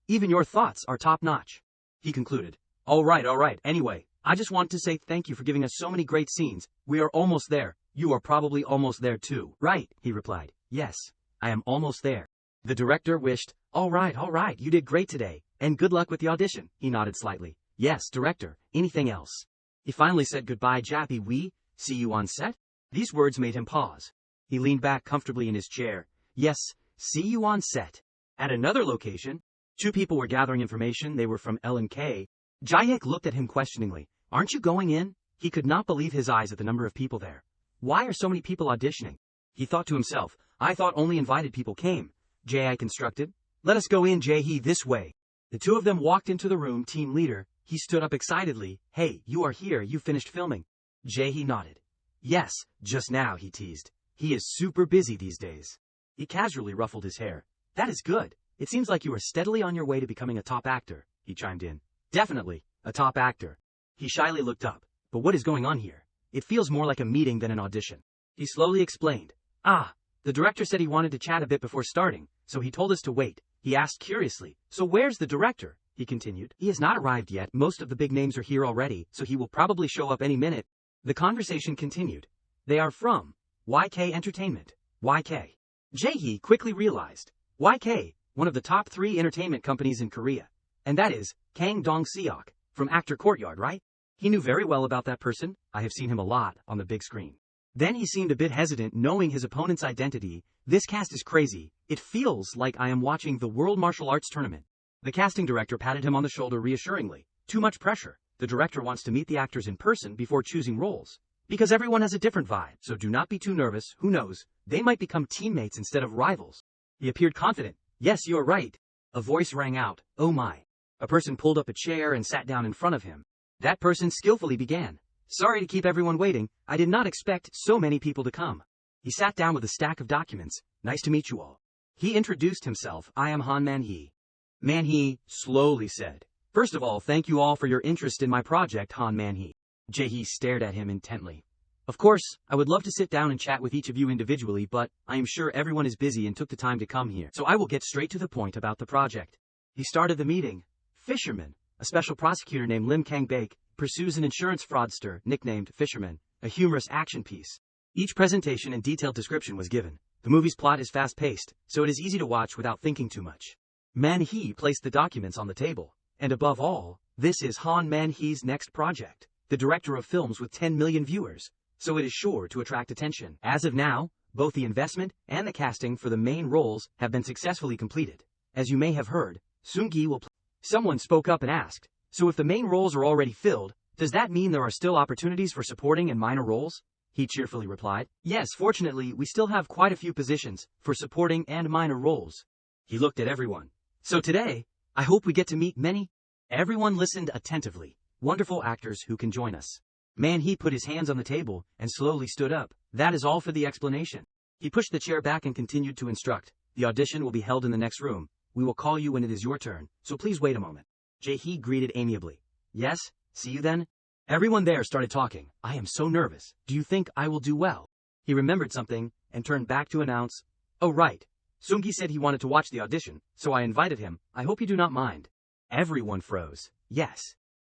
Speaker 1: Even your thoughts are top-notch. He concluded. All right. Anyway, I just want to say thank you for giving us so many great scenes. We are almost there. You are probably almost there too. Right, he replied. Yes, I am almost there. The director wished, all right, you did great today, and good luck with the audition. He nodded slightly. Yes, director, anything else? He finally said goodbye. Jappy, we see you on set? These words made him pause. He leaned back comfortably in his chair. Yes, see you on set. At another location, two people were gathering information. They were from L&K. Jae-hyuk looked at him questioningly. Aren't you going in? He could not believe his eyes at the number of people there. Why are so many people auditioning? He thought to himself, I thought only invited people came. Jae constructed. Let us go in, Jae-hee, this way. The two of them walked into the room. Team leader, he stood up excitedly. Hey, you are here, you finished filming. Jae-hee nodded. Yes, just now, he teased. He is super busy these days. He casually ruffled his hair. That is good. It seems like you are steadily on your way to becoming a top actor, he chimed in. Definitely, a top actor. He shyly looked up. But what is going on here? It feels more like a meeting than an audition. He slowly explained. The director said he wanted to chat a bit before starting, so he told us to wait. He asked curiously, so where's the director? He continued. He has not arrived yet. Most of the big names are here already, so he will probably show up any minute. The conversation continued. They are from YK Entertainment. YK. Jae-hee quickly realized. YK, one of the top 3 entertainment companies in Korea. And that is Kang Dong-seok, from Actor Courtyard, right? He knew very well about that person. I have seen him a lot on the big screen. Then he seemed a bit hesitant knowing his opponent's identity. This cast is crazy. It feels like I am watching the World Martial Arts Tournament. The casting director patted him on the shoulder reassuringly. Too much pressure. The director wants to meet the actors in person before choosing roles. Because everyone has a different vibe, so do not be too nervous. Who knows? They might become teammates instead of rivals. He appeared confident. Yes, you are right. A voice rang out. Oh my. A person pulled up a chair and sat down in front of him. That person skillfully began. Sorry to keep everyone waiting. I did not expect so many people to come. He sat down with a stack of documents. Nice to meet you all. He introduced himself. I am Han Man-hee. Man-hee slowly said. First of all, thank you all for your interest in my project, Han Man-hee. Jae-hee stared at him intently. Of course, I would love to sit down and chat with each of you individually, but I am sure everyone is busy and took the time to come here, so I will get straight to the point about the project. He started the meeting. Fisherman, a special prosecutor named Lim Kang-baek, pursues an insurance fraudster, nicknamed Fisherman, a humorous action piece. Each presentation and detailed description was given. The movie's plot is fast-paced, so it is easy to watch without thinking too much. Man-hee placed the documents on the table. And above all, this is Han Man-hee's next project, the director of films with 10 million viewers, so it is sure to attract attention. As of now, both the investment and the casting for the main roles have been successfully completed. As you may have heard, Seung-gi will play. Someone spoke up and asked, so if the main roles are already filled, does that mean there are still opportunities for supporting and minor roles? He cheerfully replied. Yes, fortunately, we still have quite a few positions for supporting and minor roles. He looked at everyone. So today, I hope we get to meet many. Everyone listened attentively. Wonderful actors who can join us. Man-hee put his hands on the table and slowly stood up. That is all for the explanation. He pushed the chair back and continued to instruct. The audition will be held in the next room. We will call you when it is your turn, so please wait a moment. Jae-hee greeted amiably. Yes, see you then? Everyone there started talking. I am so nervous. Do you think I will do well? He remembered something and turned back to announce. Oh right. Seung-gi said he wanted to watch the audition, so I invited him. I hope you do not mind. Everyone froze. Yes.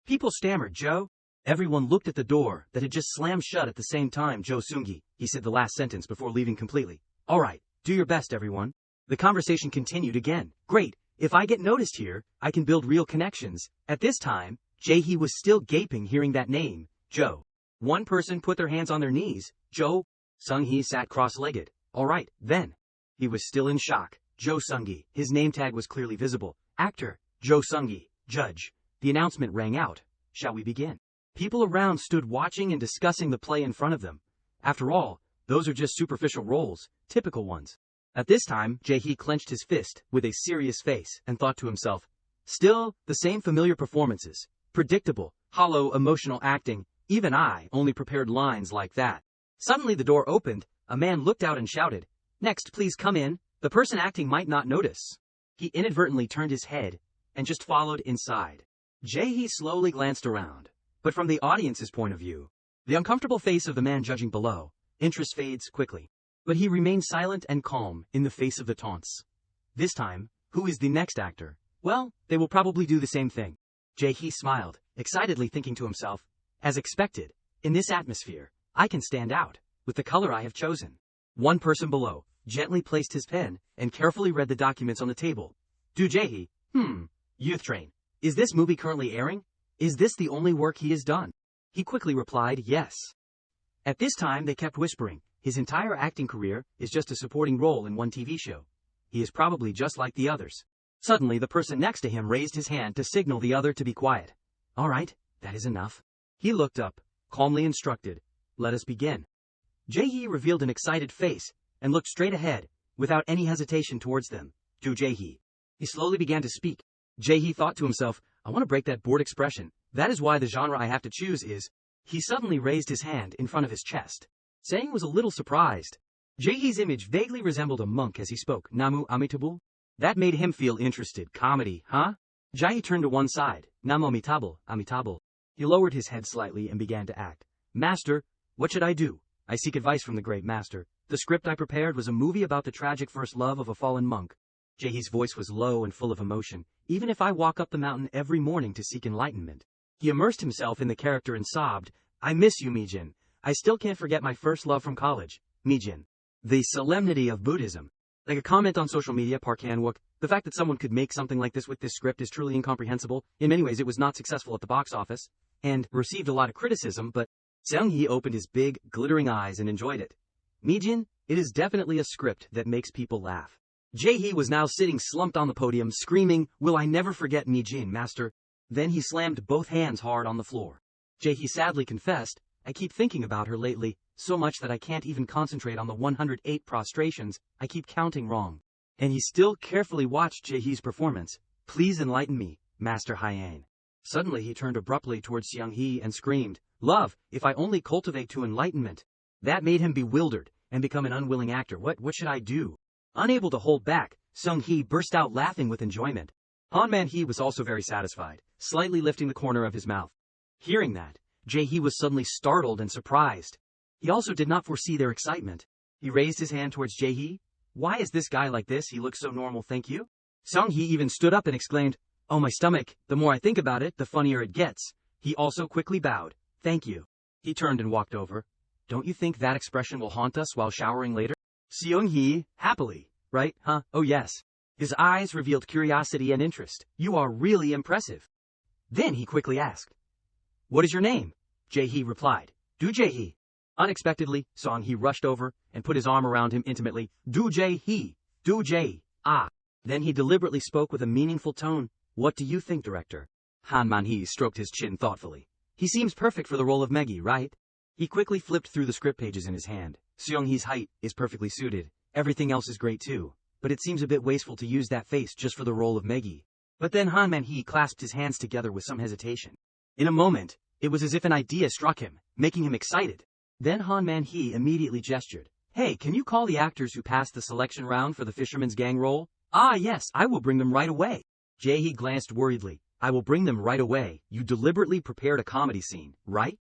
Speaker 1: People stammered. Joe? Everyone looked at the door that had just slammed shut at the same time. Joe Seung-gi, he said the last sentence before leaving completely. All right, do your best, everyone. The conversation continued again. Great. If I get noticed here, I can build real connections. At this time, Jae-hee was still gaping hearing that name, Joe. One person put their hands on their knees. Joe. Seung-hee sat cross-legged. All right, then. He was still in shock. Joe Seung-gi. His name tag was clearly visible. Actor, Joe Seung-gi. Judge. The announcement rang out. Shall we begin? People around stood watching and discussing the play in front of them. After all, those are just superficial roles, typical ones. At this time, Jae-hee clenched his fist with a serious face and thought to himself, still, the same familiar performances. Predictable, hollow, emotional acting. Even I only prepared lines like that. Suddenly the door opened. A man looked out and shouted, Next, please come in. The person acting might not notice. He inadvertently turned his head and just followed inside. Jae-hee slowly glanced around. But from the audience's point of view, the uncomfortable face of the man judging below, interest fades quickly. But he remained silent and calm in the face of the taunts. This time, who is the next actor? Well, they will probably do the same thing. Jae-hee smiled, excitedly thinking to himself, as expected, in this atmosphere, I can stand out, with the color I have chosen. One person below. gently placed his pen, and carefully read the documents on the table. Do Jae-hee, Youth Train. Is this movie currently airing? Is this the only work he has done? He quickly replied, yes. At this time they kept whispering, his entire acting career is just a supporting role in one TV show. He is probably just like the others. Suddenly the person next to him raised his hand to signal the other to be quiet. All right, that is enough. He looked up, calmly instructed, let us begin. Jae-hee revealed an excited face, and looked straight ahead, without any hesitation towards them. Do Jae-hee. He slowly began to speak. Jae-hee thought to himself, I want to break that bored expression. That is why the genre I have to choose is... He suddenly raised his hand in front of his chest. Sang was a little surprised. Jae-hee's image vaguely resembled a monk as he spoke. Namu Amitabha? That made him feel interested. Comedy, huh? Jae-hee turned to one side. Namu Amitabha, Amitabha. He lowered his head slightly and began to act. Master, what should I do? I seek advice from the great master. The script I prepared was a movie about the tragic first love of a fallen monk. Jae-hee's voice was low and full of emotion. Even if I walk up the mountain every morning to seek enlightenment. He immersed himself in the character and sobbed, I miss you, Mijin. I still can't forget my first love from college. Mijin. The solemnity of Buddhism. Like a comment on social media, Park Han-wook, the fact that someone could make something like this with this script is truly incomprehensible. In many ways it was not successful at the box office, and received a lot of criticism, but Seung-hee opened his big, glittering eyes and enjoyed it. Mijin, it is definitely a script that makes people laugh. Jae-hee was now sitting slumped on the podium, screaming, will I never forget Mijin, master. Then he slammed both hands hard on the floor. Jae-hee sadly confessed, I keep thinking about her lately, so much that I can't even concentrate on the 108 prostrations, I keep counting wrong. And he still carefully watched Jae-hee's performance. Please enlighten me, Master Hyein. Suddenly he turned abruptly towards Seung-hee and screamed, Love, if I only cultivate to enlightenment. That made him bewildered, and become an unwilling actor. What should I do? Unable to hold back, Seung-hee burst out laughing with enjoyment. Han Man-hee was also very satisfied, slightly lifting the corner of his mouth. Hearing that, Jae-hee was suddenly startled and surprised. He also did not foresee their excitement. He raised his hand towards Jae-hee. Why is this guy like this? He looks so normal, thank you. Seung-hee even stood up and exclaimed, Oh my stomach, the more I think about it, the funnier it gets. He also quickly bowed. Thank you. He turned and walked over. Don't you think that expression will haunt us while showering later? Seung-hee, happily, right, huh? Oh yes. His eyes revealed curiosity and interest. You are really impressive. Then he quickly asked, What is your name? Jae-hee replied, Do Jae-hee. Unexpectedly, Seung-hee rushed over and put his arm around him intimately. Do Jae-hee. Do Jae. Ah. Then he deliberately spoke with a meaningful tone. What do you think, director? Han Man-hee stroked his chin thoughtfully. He seems perfect for the role of Meggy, right? He quickly flipped through the script pages in his hand. Seung-hee's height is perfectly suited. Everything else is great too. But it seems a bit wasteful to use that face just for the role of Meggy. But then Han Man-hee clasped his hands together with some hesitation. In a moment, it was as if an idea struck him, making him excited. Then Han Man-hee immediately gestured. Hey, can you call the actors who passed the selection round for the Fisherman's Gang role? Ah yes, I will bring them right away. Jae-hee glanced worriedly. I will bring them right away. You deliberately prepared a comedy scene, right?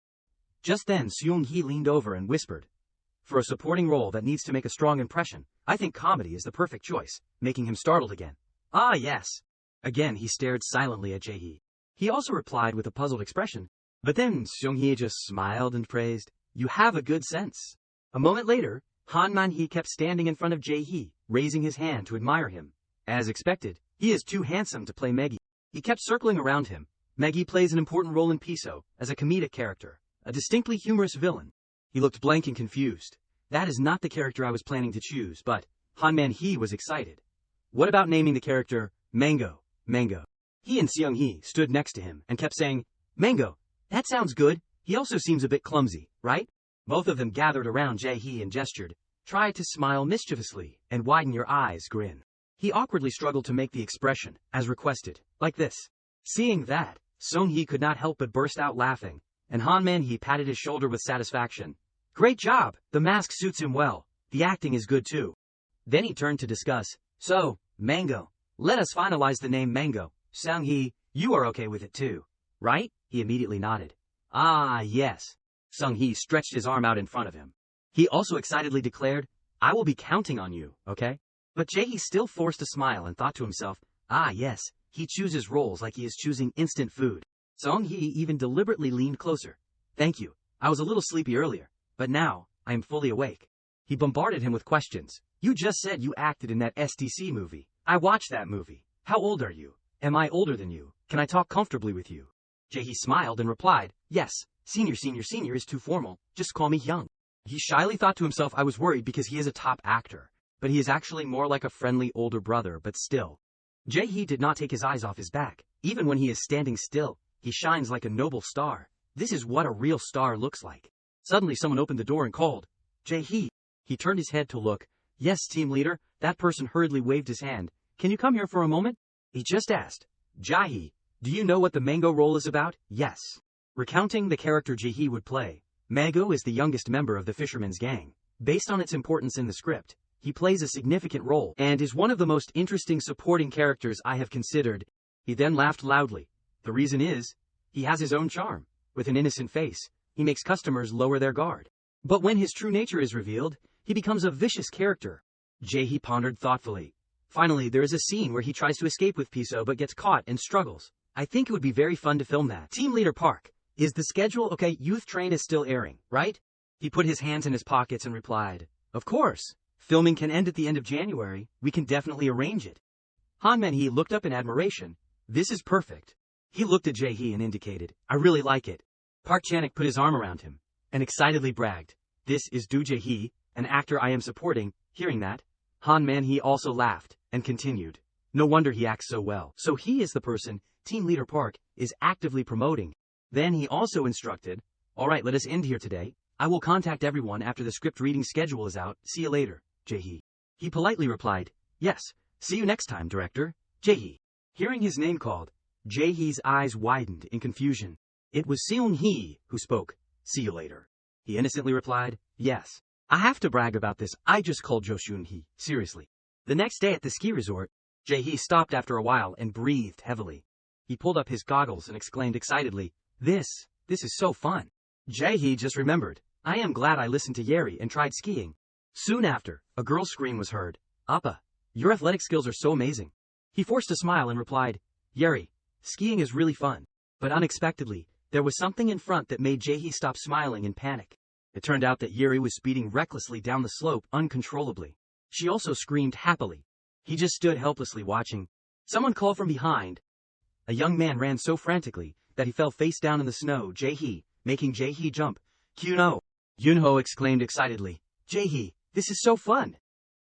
Speaker 1: Just then Seung-hee leaned over and whispered. For a supporting role that needs to make a strong impression, I think comedy is the perfect choice, making him startled again. Ah yes. Again he stared silently at Jae-hee. He also replied with a puzzled expression. But then Seung-hee just smiled and praised. You have a good sense. A moment later, Han Man-hee kept standing in front of Jae-hee, raising his hand to admire him. As expected, he is too handsome to play Meggy. He kept circling around him. Meggy plays an important role in Piso, as a comedic character, a distinctly humorous villain. He looked blank and confused. That is not the character I was planning to choose, but Han Man-hee was excited. What about naming the character Mango? Mango. He and Seung-hee stood next to him and kept saying, Mango, that sounds good. He also seems a bit clumsy, right? Both of them gathered around Jae-hee and gestured. Try to smile mischievously and widen your eyes, grin. He awkwardly struggled to make the expression, as requested, like this. Seeing that, Seung-hee could not help but burst out laughing, and Han Man-hee patted his shoulder with satisfaction. Great job, the mask suits him well, the acting is good too. Then he turned to discuss, so, Mango, let us finalize the name Mango. Seung-hee, you are okay with it too, right? He immediately nodded. Ah, yes. Seung-hee stretched his arm out in front of him. He also excitedly declared, I will be counting on you, okay? But Jae-hee still forced a smile and thought to himself, ah yes, he chooses roles like he is choosing instant food. Seung-hee even deliberately leaned closer. Thank you, I was a little sleepy earlier, but now, I am fully awake. He bombarded him with questions. You just said you acted in that STC movie. I watched that movie. How old are you? Am I older than you? Can I talk comfortably with you? Jae-hee smiled and replied, yes, senior is too formal, just call me Young. He shyly thought to himself, I was worried because he is a top actor, but he is actually more like a friendly older brother, but still. Jae-hee did not take his eyes off his back. Even when he is standing still, he shines like a noble star. This is what a real star looks like. Suddenly someone opened the door and called, Jae-hee. He turned his head to look. Yes, team leader. That person hurriedly waved his hand. Can you come here for a moment? He just asked. Jae-hee, do you know what the Mango role is about? Yes. Recounting the character Jae-hee would play, Mango is the youngest member of the fisherman's gang. Based on its importance in the script, he plays a significant role and is one of the most interesting supporting characters I have considered. He then laughed loudly. The reason is, he has his own charm. With an innocent face, he makes customers lower their guard. But when his true nature is revealed, he becomes a vicious character. Jae-hee pondered thoughtfully. Finally, there is a scene where he tries to escape with Piso but gets caught and struggles. I think it would be very fun to film that. Team Leader Park, is the schedule okay? Youth Train is still airing, right? He put his hands in his pockets and replied, of course. Filming can end at the end of January. We can definitely arrange it. Han Man-hee looked up in admiration. This is perfect. He looked at Jae-hee and indicated, I really like it. Park Chan-wook put his arm around him and excitedly bragged, this is Do Jae-hee, an actor I am supporting. Hearing that, Han Man-hee also laughed and continued, no wonder he acts so well. So he is the person Team Leader Park is actively promoting. Then he also instructed, all right, let us end here today. I will contact everyone after the script reading schedule is out. See you later, Jae-hee. He politely replied, yes, see you next time, director, Jae-hee. Hearing his name called, Jae-hee's eyes widened in confusion. It was Seung-hee who spoke, see you later. He innocently replied, yes. I have to brag about this, I just called Jo Seung-hee, seriously. The next day at the ski resort, Jae-hee stopped after a while and breathed heavily. He pulled up his goggles and exclaimed excitedly, this is so fun. Jae-hee just remembered, I am glad I listened to Yeri and tried skiing. Soon after, a girl's scream was heard. Appa, your athletic skills are so amazing. He forced a smile and replied, Yeri, skiing is really fun. But unexpectedly, there was something in front that made Jae-hee stop smiling in panic. It turned out that Yeri was speeding recklessly down the slope uncontrollably. She also screamed happily. He just stood helplessly watching. Someone called from behind. A young man ran so frantically that he fell face down in the snow. Jae-hee, making Jae-hee jump. Kyuno! Yunho exclaimed excitedly. Jae-hee, this is so fun!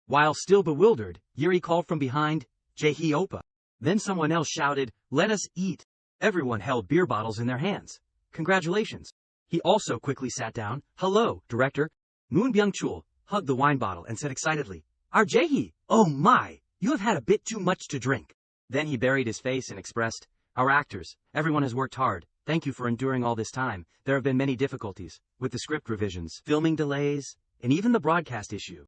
Speaker 1: While still bewildered, Yuri called from behind, Jae-hee oppa. Then someone else shouted, let us eat. Everyone held beer bottles in their hands. Congratulations. He also quickly sat down. Hello, director. Moon Byung-chul hugged the wine bottle and said excitedly, our Jae-hee, oh my, you have had a bit too much to drink. Then he buried his face and expressed, our actors, everyone has worked hard. Thank you for enduring all this time. There have been many difficulties, with the script revisions, filming delays, and even the broadcast issue.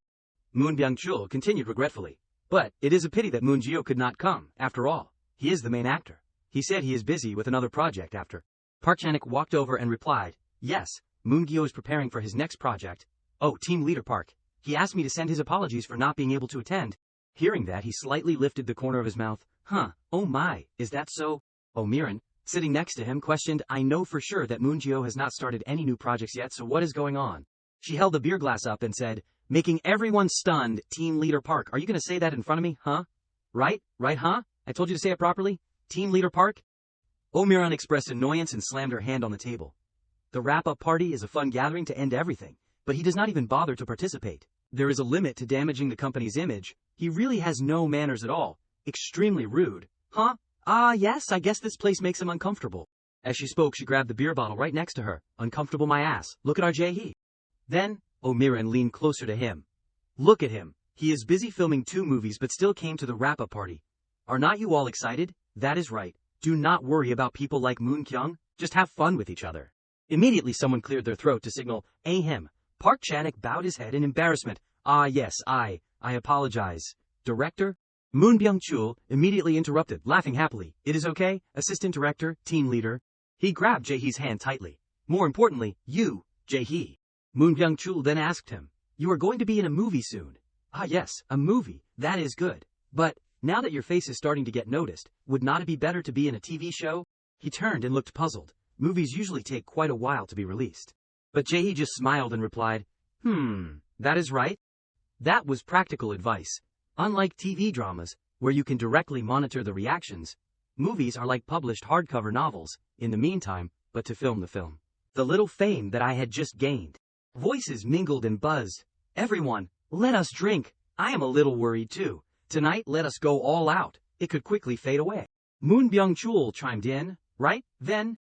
Speaker 1: Moon Byung-chul continued regretfully. But it is a pity that Moon Gyo could not come, after all. He is the main actor. He said he is busy with another project after. Park Chan-wook walked over and replied, yes, Moon Gyo is preparing for his next project. Oh, Team Leader Park. He asked me to send his apologies for not being able to attend. Hearing that, he slightly lifted the corner of his mouth. Huh, oh my, is that so? Oh, Miran, sitting next to him, questioned, I know for sure that Moon Gyo has not started any new projects yet, so what is going on? She held the beer glass up and said, making everyone stunned, Team Leader Park. Are you going to say that in front of me, huh? Right, huh? I told you to say it properly? Team Leader Park? Omiran expressed annoyance and slammed her hand on the table. The wrap-up party is a fun gathering to end everything, but he does not even bother to participate. There is a limit to damaging the company's image. He really has no manners at all. Extremely rude. Huh? Ah, yes, I guess this place makes him uncomfortable. As she spoke, she grabbed the beer bottle right next to her. Uncomfortable my ass. Look at our Jae-hee. Then, Omiran leaned closer to him. Look at him. He is busy filming 2 movies but still came to the wrap-up party. Are not you all excited? That is right. Do not worry about people like Moon Kyung. Just have fun with each other. Immediately someone cleared their throat to signal, ahem. Park Chan-wook bowed his head in embarrassment. Ah yes, I apologize. Director? Moon Byung-chul immediately interrupted, laughing happily. It is okay, assistant director, team leader. He grabbed Jae-hee's hand tightly. More importantly, you, Jae-hee. Moon Byung-chul then asked him, you are going to be in a movie soon. Ah yes, a movie, that is good. But, now that your face is starting to get noticed, would not it be better to be in a TV show? He turned and looked puzzled. Movies usually take quite a while to be released. But Jae-hee just smiled and replied, that is right. That was practical advice. Unlike TV dramas, where you can directly monitor the reactions, movies are like published hardcover novels, in the meantime, but to film the film. The little fame that I had just gained. Voices mingled and buzzed. Everyone, let us drink. I am a little worried too. Tonight let us go all out. It could quickly fade away. Moon Byung-chul chimed in, right, then?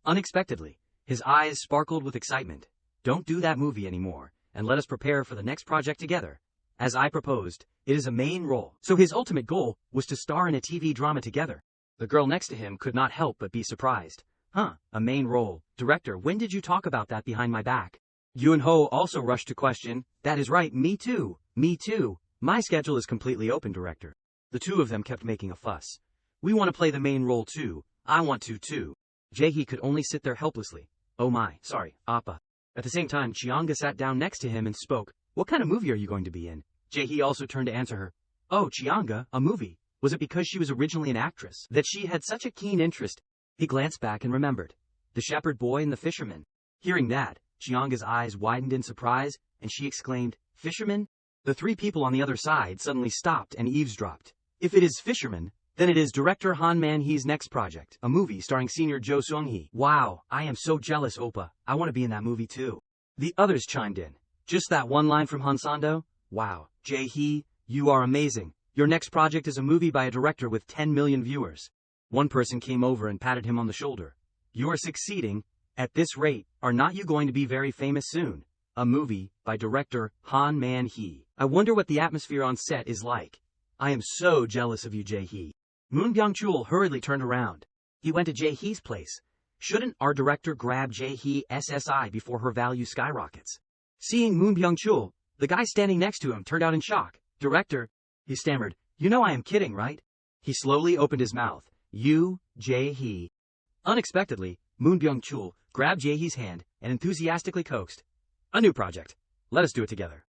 Speaker 1: Unexpectedly, his eyes sparkled with excitement. Don't do that movie anymore, and let us prepare for the next project together. As I proposed, it is a main role. So his ultimate goal was to star in a TV drama together. The girl next to him could not help but be surprised. Huh, a main role. Director, when did you talk about that behind my back? Yoon-ho also rushed to question, that is right, me too. Me too. My schedule is completely open, director. The two of them kept making a fuss. We want to play the main role too. I want to too. Jae-hee could only sit there helplessly. Oh my, sorry, Appa. At the same time, Chianga sat down next to him and spoke. What kind of movie are you going to be in? Jae-hee also turned to answer her. Oh, Chianga, a movie. Was it because she was originally an actress that she had such a keen interest? He glanced back and remembered. The shepherd boy and the fisherman. Hearing that, Chianga's eyes widened in surprise, and she exclaimed, Fisherman? The three people on the other side suddenly stopped and eavesdropped. If it is Fisherman, then it is director Han Man-hee's next project, a movie starring senior Jo Seung-hee. Wow, I am so jealous, Oppa. I want to be in that movie too. The others chimed in. Just that one line from Han Sando? Wow, Jae-hee, you are amazing. Your next project is a movie by a director with 10 million viewers. One person came over and patted him on the shoulder. You are succeeding. At this rate, are not you going to be very famous soon? A movie by director Han Man-hee. I wonder what the atmosphere on set is like. I am so jealous of you, Jae-hee. Moon Byung-chul hurriedly turned around. He went to Jae-hee's place. Shouldn't our director grab Jae-hee SSI before her value skyrockets? Seeing Moon Byung-chul, the guy standing next to him turned out in shock. Director, he stammered, you know I am kidding, right? He slowly opened his mouth. You, Jae-hee. Unexpectedly, Moon Byung-chul grabbed Jae-hee's hand and enthusiastically coaxed. A new project. Let us do it together.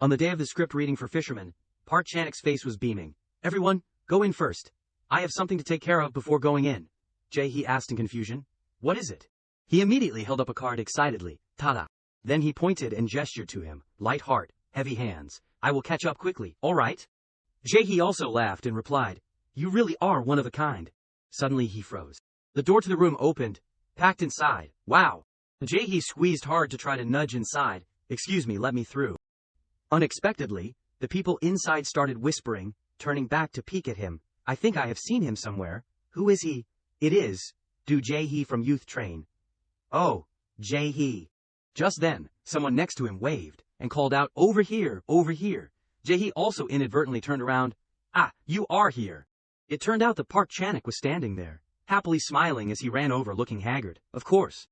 Speaker 1: On the day of the script reading for Fisherman, Park Chan-ik's face was beaming. Everyone, go in first. I have something to take care of before going in. Jae-hee asked in confusion. What is it? He immediately held up a card excitedly. Ta-da. Then he pointed and gestured to him. Light heart, heavy hands. I will catch up quickly, all right? Jae-hee also laughed and replied. You really are one of a kind. Suddenly he froze. The door to the room opened. Packed inside. Wow. Jae-hee squeezed hard to try to nudge inside. Excuse me, let me through. Unexpectedly, the people inside started whispering, turning back to peek at him. I think I have seen him somewhere. Who is he? It is Do Jae-hee from Youth Train. Oh, Jae-hee. Just then, someone next to him waved and called out, over here, over here. Jae-hee also inadvertently turned around. Ah, you are here. It turned out that Park Chan-ik was standing there, happily smiling as he ran over looking haggard. Of course.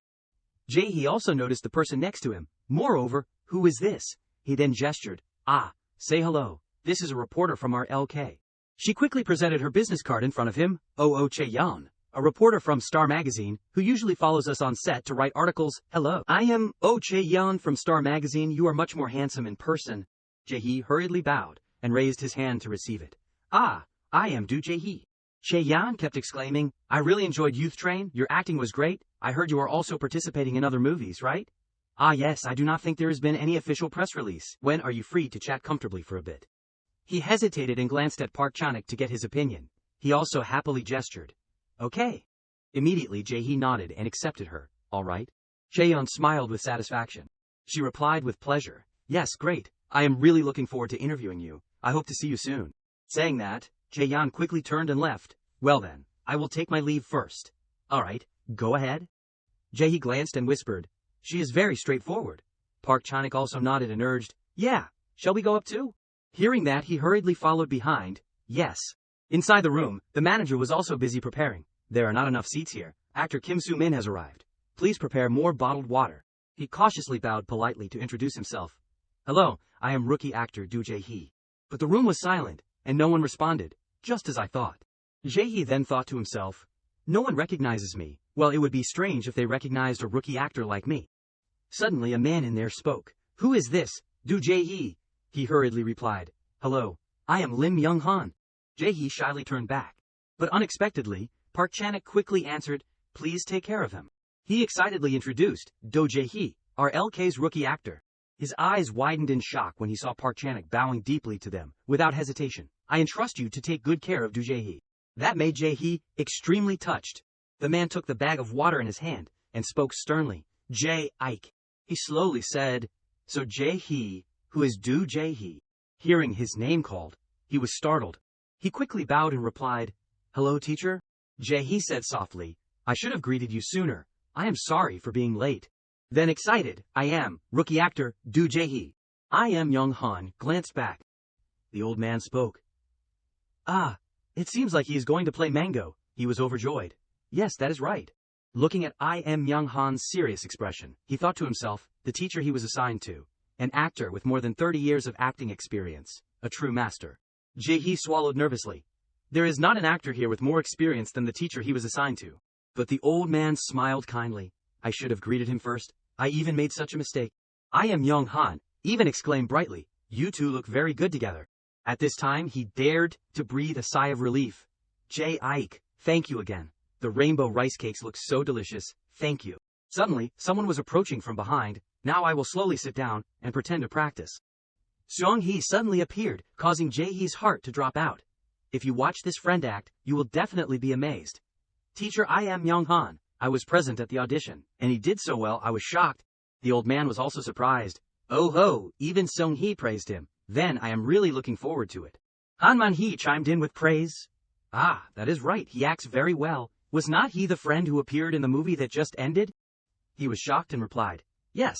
Speaker 1: Jae-hee also noticed the person next to him. Moreover, who is this? He then gestured. Ah, say hello. This is a reporter from our LK. She quickly presented her business card in front of him. Oh Che-yeon, a reporter from Star Magazine, who usually follows us on set to write articles. Hello. I am Oh Che-yeon from Star Magazine. You are much more handsome in person. Jae-hee hurriedly bowed and raised his hand to receive it. Ah, I am Do Jae-hee. Che-yeon kept exclaiming, I really enjoyed Youth Train. Your acting was great. I heard you are also participating in other movies, right? Ah yes, I do not think there has been any official press release. When are you free to chat comfortably for a bit? He hesitated and glanced at Park Chan-ik to get his opinion. He also happily gestured. Okay. Immediately Jae-hee nodded and accepted her. All right. Chaeyeon smiled with satisfaction. She replied with pleasure. Yes, great. I am really looking forward to interviewing you. I hope to see you soon. Saying that, Jaeyeon quickly turned and left. Well then, I will take my leave first. All right, go ahead. Jae-hee glanced and whispered. She is very straightforward. Park Chan-ik also nodded and urged. Yeah, shall we go up too? Hearing that, he hurriedly followed behind. Yes. Inside the room, the manager was also busy preparing. There are not enough seats here. Actor Kim Soo-min has arrived. Please prepare more bottled water. He cautiously bowed politely to introduce himself. Hello, I am rookie actor Do Jae-hee. But the room was silent, and no one responded, just as I thought. Jae-hee then thought to himself, no one recognizes me. Well, it would be strange if they recognized a rookie actor like me. Suddenly a man in there spoke. Who is this? Do Jae-hee. He hurriedly replied. Hello, I am Lim Young-han. Jae-hee shyly turned back. But unexpectedly, Park Chan-ik quickly answered, please take care of him. He excitedly introduced Do Jae-hee, our LK's rookie actor. His eyes widened in shock when he saw Park Chanak bowing deeply to them, without hesitation. I entrust you to take good care of Du Jae-hee. That made Jae-hee extremely touched. The man took the bag of water in his hand and spoke sternly. Jae-ike. He slowly said, so Jae-hee, who is Du Jae-hee? Hearing his name called, he was startled. He quickly bowed and replied, hello, teacher? Jae-hee said softly, I should have greeted you sooner. I am sorry for being late. Then excited, I am, rookie actor, Du Jae-hee. I am Young-han, glanced back. The old man spoke. Ah, it seems like he is going to play Mango. He was overjoyed. Yes, that is right. Looking at I am Young-han's serious expression, he thought to himself, the teacher he was assigned to. An actor with more than 30 years of acting experience. A true master. Jae-hee swallowed nervously. There is not an actor here with more experience than the teacher he was assigned to. But the old man smiled kindly. I should have greeted him first. I even made such a mistake. I am Young-han, even exclaimed brightly. You two look very good together. At this time he dared to breathe a sigh of relief. Jae-ike, thank you again. The rainbow rice cakes look so delicious, thank you. Suddenly, someone was approaching from behind. Now I will slowly sit down and pretend to practice. Seong-hee suddenly appeared, causing Jae-hee's heart to drop out. If you watch this friend act, you will definitely be amazed. Teacher, I am Young-han. I was present at the audition, and he did so well I was shocked. The old man was also surprised. Oh ho, even Seong-hee praised him. Then I am really looking forward to it. Han Man-hee chimed in with praise. Ah, that is right, he acts very well. Was not he the friend who appeared in the movie that just ended? He was shocked and replied, yes,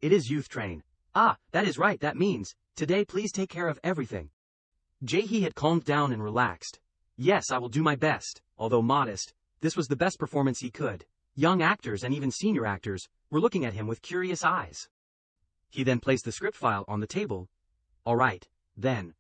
Speaker 1: it is Youth Train. Ah, that is right, that means, today please take care of everything. Jae-hee had calmed down and relaxed. Yes, I will do my best, although modest. This was the best performance he could. Young actors and even senior actors were looking at him with curious eyes. He then placed the script file on the table. All right, then,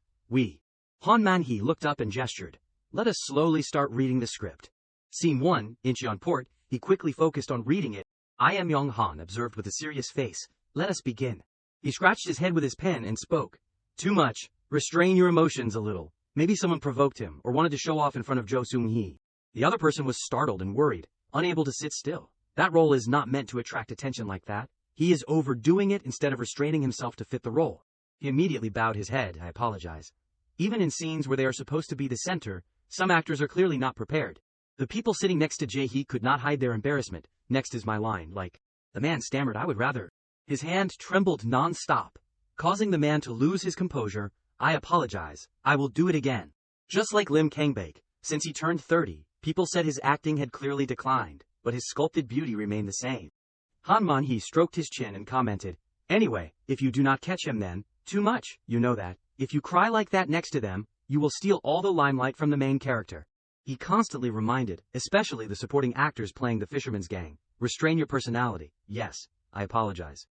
Speaker 1: Han Man-hee looked up and gestured. Let us slowly start reading the script. Scene 1, Incheon Port, he quickly focused on reading it. I am Young-han observed with a serious face. Let us begin. He scratched his head with his pen and spoke. Too much. Restrain your emotions a little. Maybe someone provoked him or wanted to show off in front of Jo Seung-hee. The other person was startled and worried, unable to sit still. That role is not meant to attract attention like that. He is overdoing it instead of restraining himself to fit the role. He immediately bowed his head. I apologize. Even in scenes where they are supposed to be the center, some actors are clearly not prepared. The people sitting next to Jae-hee could not hide their embarrassment. Next is my line, like. The man stammered, I would rather. His hand trembled non-stop, causing the man to lose his composure. I apologize. I will do it again. Just like Lim Kang-baek, since he turned 30, people said his acting had clearly declined, but his sculpted beauty remained the same. Han Man-hee stroked his chin and commented, anyway, if you do not catch him then, too much, you know that. If you cry like that next to them, you will steal all the limelight from the main character. He constantly reminded, especially the supporting actors playing the fisherman's gang, restrain your personality. Yes, I apologize.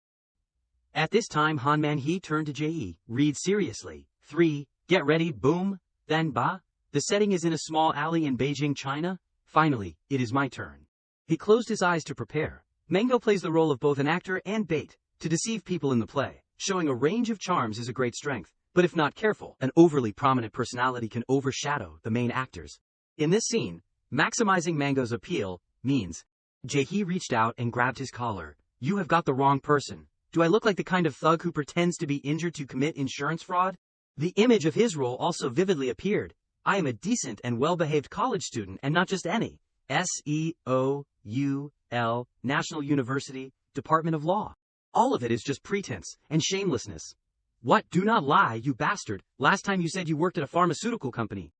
Speaker 1: At this time Han Man-hee turned to Jae-hee. Read seriously. 3, get ready, boom, then ba. The setting is in a small alley in Beijing, China. Finally, it is my turn. He closed his eyes to prepare. Mango plays the role of both an actor and bait, to deceive people in the play. Showing a range of charms is a great strength, but if not careful, an overly prominent personality can overshadow the main actors. In this scene, maximizing Mango's appeal means, Jae-hee reached out and grabbed his collar. You have got the wrong person. Do I look like the kind of thug who pretends to be injured to commit insurance fraud? The image of his role also vividly appeared. I am a decent and well-behaved college student and not just any. SEOUL, National University, Department of Law. All of it is just pretense and shamelessness. What? Do not lie, you bastard. Last time you said you worked at a pharmaceutical company.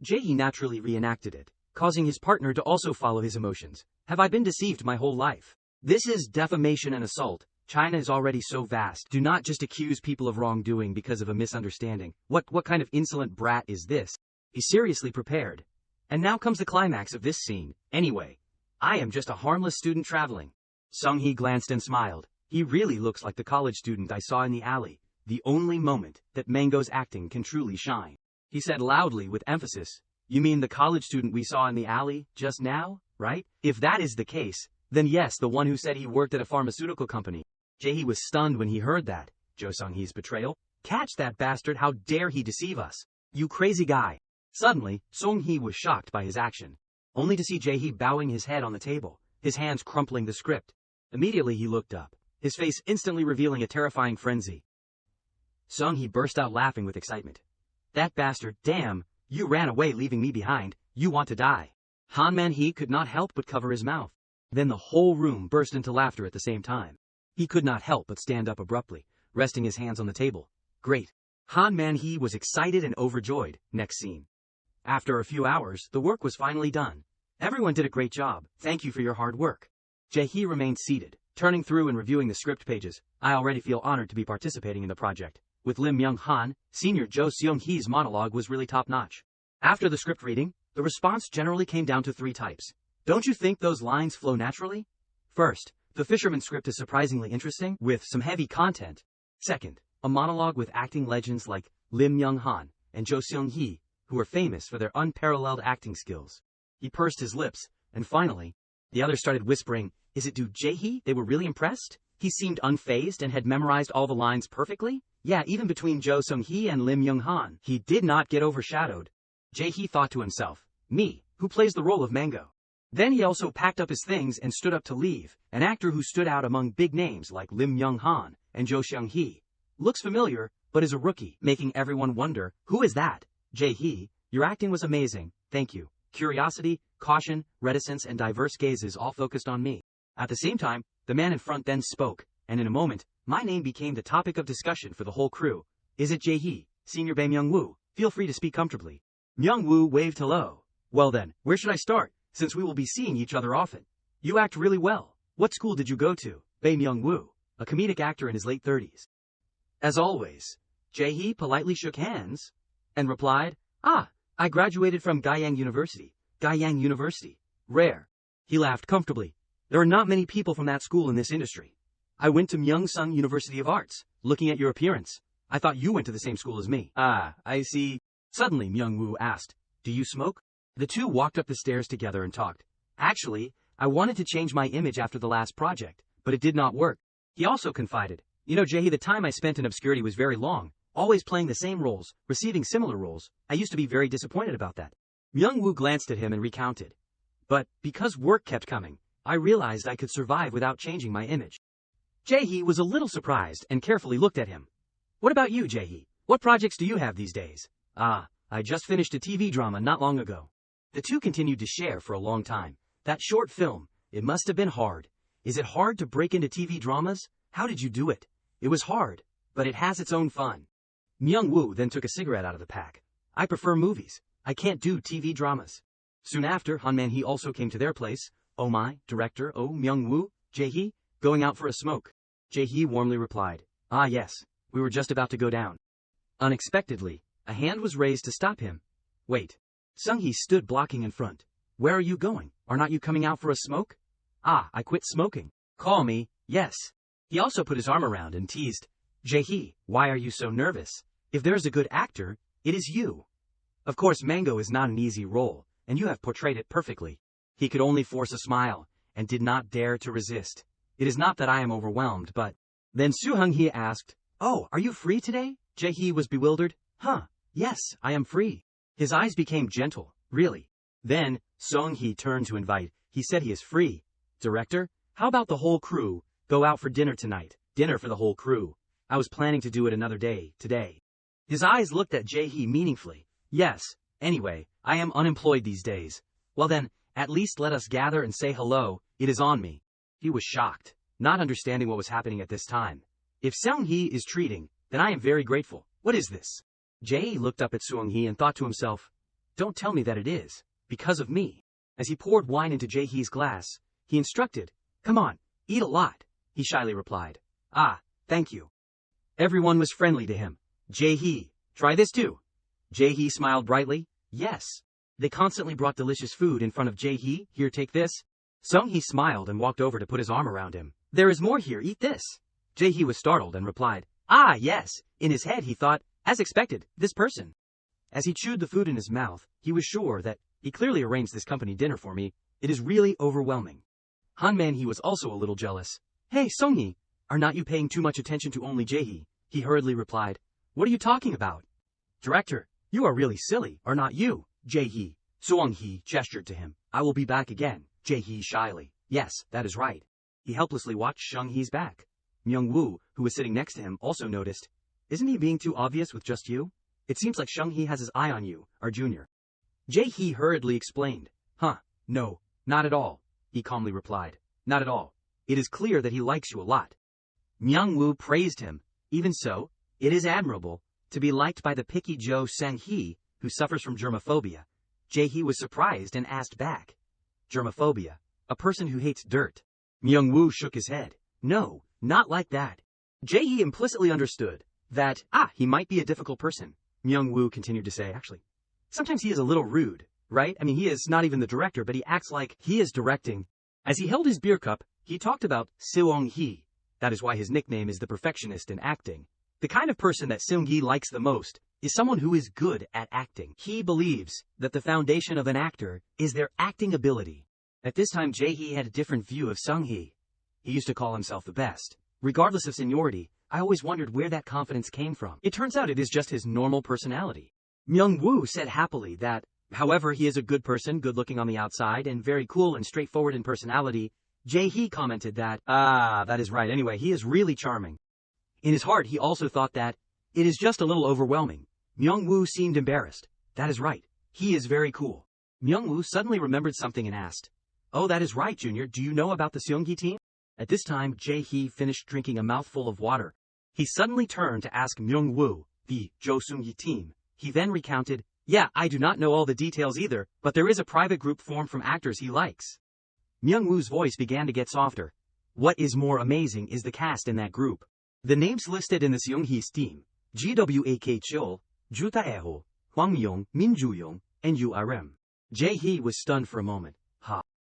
Speaker 1: Jae-hee naturally reenacted it, causing his partner to also follow his emotions. Have I been deceived my whole life? This is defamation and assault. China is already so vast. Do not just accuse people of wrongdoing because of a misunderstanding. What kind of insolent brat is this? He seriously prepared. And now comes the climax of this scene. Anyway, I am just a harmless student traveling. Seong-hee glanced and smiled. He really looks like the college student I saw in the alley. The only moment that Mango's acting can truly shine. He said loudly with emphasis, you mean the college student we saw in the alley just now, right? If that is the case, then yes, the one who said he worked at a pharmaceutical company. Jae-hee was stunned when he heard that. Jo Seung-hee's betrayal? Catch that bastard, how dare he deceive us? You crazy guy. Suddenly, Seong-hee was shocked by his action, only to see Jae-hee bowing his head on the table, his hands crumpling the script. Immediately he looked up. his face instantly revealing a terrifying frenzy. Sung-hee burst out laughing with excitement. That bastard, damn, you ran away leaving me behind, you want to die. Han Man-hee could not help but cover his mouth. Then the whole room burst into laughter at the same time. He could not help but stand up abruptly, resting his hands on the table. Great. Han Man-hee was excited and overjoyed. Next scene. After a few hours, the work was finally done. Everyone did a great job. Thank you for your hard work. Jae-hee remained seated, turning through and reviewing the script pages. I already feel honored to be participating in the project. With Lim Young-han, senior Jo Seung-hee's monologue was really top-notch. After the script reading, the response generally came down to 3 types. Don't you think those lines flow naturally? First, the fisherman script is surprisingly interesting, with some heavy content. Second, a monologue with acting legends like Lim Young-han and Jo Seung-hee, who are famous for their unparalleled acting skills. He pursed his lips, and finally, the others started whispering, is it due Jae-hee? They were really impressed? He seemed unfazed and had memorized all the lines perfectly? Yeah, even between Jo Seung-hee and Lim Young-han, he did not get overshadowed. Jae-hee thought to himself, me, who plays the role of Mango. Then he also packed up his things and stood up to leave, an actor who stood out among big names like Lim Young-han and Jo Seung-hee. Looks familiar, but is a rookie, making everyone wonder, who is that? Jae-hee, your acting was amazing, thank you. Curiosity, caution, reticence, and diverse gazes all focused on me. At the same time, the man in front then spoke, and in a moment, my name became the topic of discussion for the whole crew. Is it Jae-hee, Senior Bae Myung-woo? Feel free to speak comfortably. Myung-woo waved hello. Well then, where should I start, since we will be seeing each other often? You act really well. What school did you go to? Bae Myung-woo, a comedic actor in his late 30s. As always, Jae-hee politely shook hands and replied, I graduated from Gaiyang University. Gaiyang University. Rare. He laughed comfortably. There are not many people from that school in this industry. I went to Myeongsung University of Arts. Looking at your appearance, I thought you went to the same school as me. Ah, I see. Suddenly Myung-woo asked, do you smoke? The two walked up the stairs together and talked. Actually, I wanted to change my image after the last project, but it did not work. He also confided, you know Jae-hee, the time I spent in obscurity was very long, always playing the same roles, receiving similar roles. I used to be very disappointed about that. Myung-woo glanced at him and recounted. But, because work kept coming, I realized I could survive without changing my image. Jae-hee was a little surprised and carefully looked at him. What about you, Jae-hee? What projects do you have these days? I just finished a TV drama not long ago. The two continued to share for a long time. That short film, it must have been hard. Is it hard to break into TV dramas? How did you do it? It was hard, but it has its own fun. Myung-woo then took a cigarette out of the pack. I prefer movies. I can't do TV dramas. Soon after, Han Man-hee also came to their place. Oh my, director, oh Myung-woo, Jae-hee, going out for a smoke. Jae-hee warmly replied, ah yes, we were just about to go down. Unexpectedly, a hand was raised to stop him. Wait. Sung-hee stood blocking in front. Where are you going? Are not you coming out for a smoke? I quit smoking. Call me, yes. He also put his arm around and teased. Jae-hee, why are you so nervous? If there's a good actor, it is you. Of course Mango is not an easy role, and you have portrayed it perfectly. He could only force a smile, and did not dare to resist. It is not that I am overwhelmed, but... Then Soo-hung-hee asked, oh, are you free today? Jae-hee was bewildered. Yes, I am free. His eyes became gentle, really. Then, Sung-hee turned to invite. He said he is free. Director, how about the whole crew go out for dinner tonight? Dinner for the whole crew. I was planning to do it another day, today. His eyes looked at Jae-hee meaningfully. Yes, anyway, I am unemployed these days. Well then, at least let us gather and say hello, it is on me. He was shocked, not understanding what was happening at this time. If Sung-hee is treating, then I am very grateful. What is this? Jae-hee looked up at Sung-hee and thought to himself, don't tell me that it is, because of me. As he poured wine into Jae-hee's glass, he instructed, come on, eat a lot. He shyly replied, thank you. Everyone was friendly to him. Jae-hee, try this too. Jae-hee smiled brightly, yes. They constantly brought delicious food in front of Jae-hee. Here, take this. Sung-hee smiled and walked over to put his arm around him. There is more here, eat this. Jae-hee was startled and replied, yes. In his head he thought, as expected, this person. As he chewed the food in his mouth, he was sure that he clearly arranged this company dinner for me. It is really overwhelming. Han Man-hee was also a little jealous. Hey, Sung-hee, are not you paying too much attention to only Jae-hee? He hurriedly replied, what are you talking about? Director, you are really silly, are not you? Jae-hee. Sung-hee gestured to him. I will be back again. Jae-hee shyly. Yes, that is right. He helplessly watched Sung-hee's back. Myung-woo, who was sitting next to him, also noticed. Isn't he being too obvious with just you? It seems like Seung-hee has his eye on you, our junior. Jae-hee hurriedly explained. No, not at all, he calmly replied. Not at all. It is clear that he likes you a lot. Myung-woo praised him. Even so, it is admirable to be liked by the picky Joe Sang-hee, who suffers from germophobia. Jae-hee was surprised and asked back. Germophobia? A person who hates dirt. Myung-woo shook his head. No, not like that. Jae-hee implicitly understood that, he might be a difficult person. Myung-woo continued to say, actually, sometimes he is a little rude, right? I mean, he is not even the director, but he acts like he is directing. As he held his beer cup, he talked about Seung-hee. That is why his nickname is the perfectionist in acting. The kind of person that Seung-hee likes the most is someone who is good at acting. He believes that the foundation of an actor is their acting ability. At this time, Jae-hee had a different view of Seung-hee. He used to call himself the best. Regardless of seniority, I always wondered where that confidence came from. It turns out it is just his normal personality. Myung-woo said happily that, however, he is a good person, good-looking on the outside, and very cool and straightforward in personality. Jae-hee commented that, that is right. Anyway, he is really charming. In his heart, he also thought that, it is just a little overwhelming. Myung-woo seemed embarrassed. That is right. He is very cool. Myung-woo suddenly remembered something and asked, oh, that is right, Junior. Do you know about the Seung-hee team? At this time, Jae-hee finished drinking a mouthful of water. He suddenly turned to ask Myung-woo, the Jo Seung-hee team. He then recounted, yeah, I do not know all the details either, but there is a private group formed from actors he likes. Myung-woo's voice began to get softer. What is more amazing is the cast in that group. The names listed in the Seung-hee's team, Gwak Chul, Ju Tae-ho, Hwang Myung, Min Ju-young, and Yu RM. Jae-hee was stunned for a moment.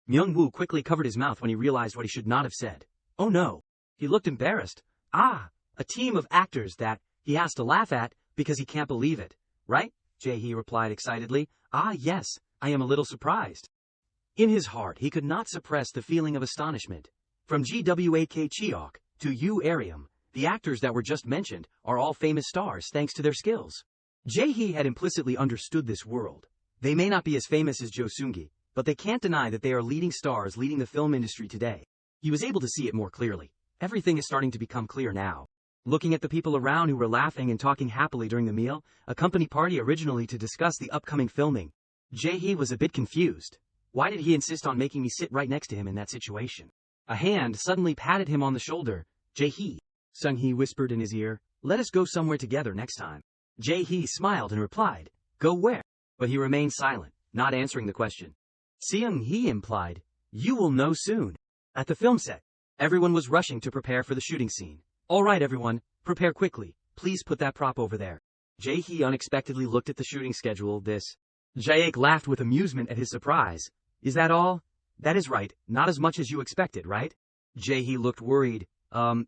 Speaker 1: Myung-woo quickly covered his mouth when he realized what he should not have said. Oh no. He looked embarrassed. A team of actors that he has to laugh at because he can't believe it, right? Jae-hee replied excitedly. Yes, I am a little surprised. In his heart, he could not suppress the feeling of astonishment. From Gwak Cheok to Yu Arium, the actors that were just mentioned are all famous stars thanks to their skills. Jae-hee had implicitly understood this world. They may not be as famous as Jo Seung-hee, but they can't deny that they are leading stars leading the film industry today. He was able to see it more clearly. Everything is starting to become clear now. Looking at the people around who were laughing and talking happily during the meal, a company party originally to discuss the upcoming filming, Jae-hee was a bit confused. Why did he insist on making me sit right next to him in that situation? A hand suddenly patted him on the shoulder. Jae-hee, Seung-hee whispered in his ear, let us go somewhere together next time. Jae-hee smiled and replied, go where? But he remained silent, not answering the question. Seung-hee implied, you will know soon. At the film set, everyone was rushing to prepare for the shooting scene. All right, everyone, prepare quickly. Please put that prop over there. Jae-hee unexpectedly looked at the shooting schedule. Jae-ik laughed with amusement at his surprise. Is that all? That is right, not as much as you expected, right? Jae-hee looked worried.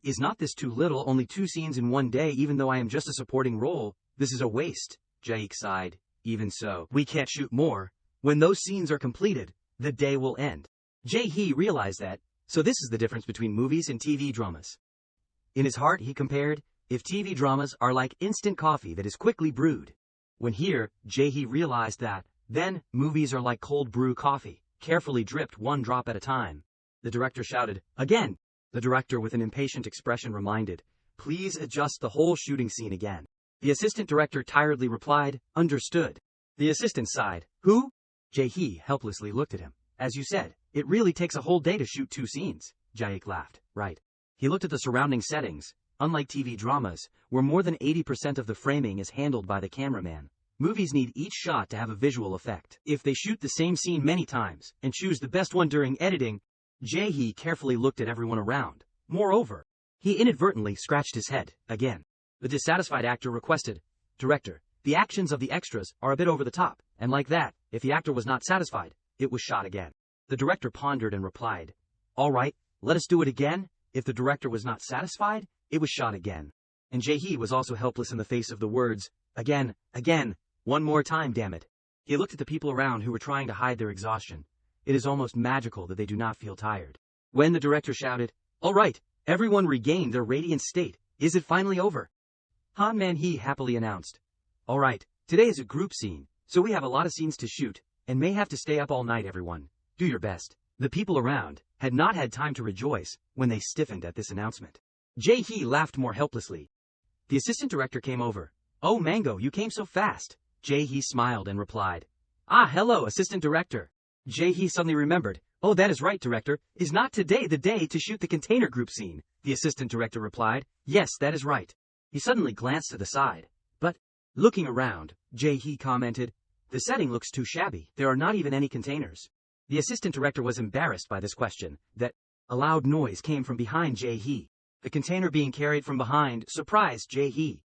Speaker 1: Is not this too little? Only 2 scenes in one day, even though I am just a supporting role. This is a waste. Jae-ik sighed. Even so, we can't shoot more. When those scenes are completed, the day will end. Jae-hee realized that, so this is the difference between movies and TV dramas. In his heart, he compared, if TV dramas are like instant coffee that is quickly brewed. When here, Jae-hee realized that, then, movies are like cold brew coffee, carefully dripped 1 drop at a time. The director shouted, again! The director with an impatient expression reminded, please adjust the whole shooting scene again. The assistant director tiredly replied, understood. The assistant sighed, who? Jae-hee helplessly looked at him. As you said, it really takes a whole day to shoot 2 scenes. Jae-ik laughed. Right. He looked at the surrounding settings. Unlike TV dramas, where more than 80% of the framing is handled by the cameraman, movies need each shot to have a visual effect. If they shoot the same scene many times, and choose the best one during editing, Jae-hee carefully looked at everyone around. Moreover, he inadvertently scratched his head, again. The dissatisfied actor requested, Director, the actions of the extras are a bit over the top, and like that, if the actor was not satisfied, it was shot again. The director pondered and replied, all right, let us do it again. If the director was not satisfied, it was shot again. And Jae-hee was also helpless in the face of the words, again, one more time, damn it. He looked at the people around who were trying to hide their exhaustion. It is almost magical that they do not feel tired. When the director shouted, all right, everyone regained their radiant state. Is it finally over? Han Man-hee happily announced. All right, today is a group scene, so we have a lot of scenes to shoot, and may have to stay up all night, everyone. Do your best. The people around had not had time to rejoice when they stiffened at this announcement. Jae-hee laughed more helplessly. The assistant director came over. "Oh Mango, you came so fast." Jae-hee smiled and replied. "Ah, hello, assistant director." Jae-hee suddenly remembered. "Oh, that is right, director. Is not today the day to shoot the container group scene?" The assistant director replied. "Yes, that is right." He suddenly glanced to the side. "But," looking around, Jae-hee commented, "the setting looks too shabby. There are not even any containers." The assistant director was embarrassed by this question. That a loud noise came from behind Jae-hee. The container being carried from behind surprised Jae-hee.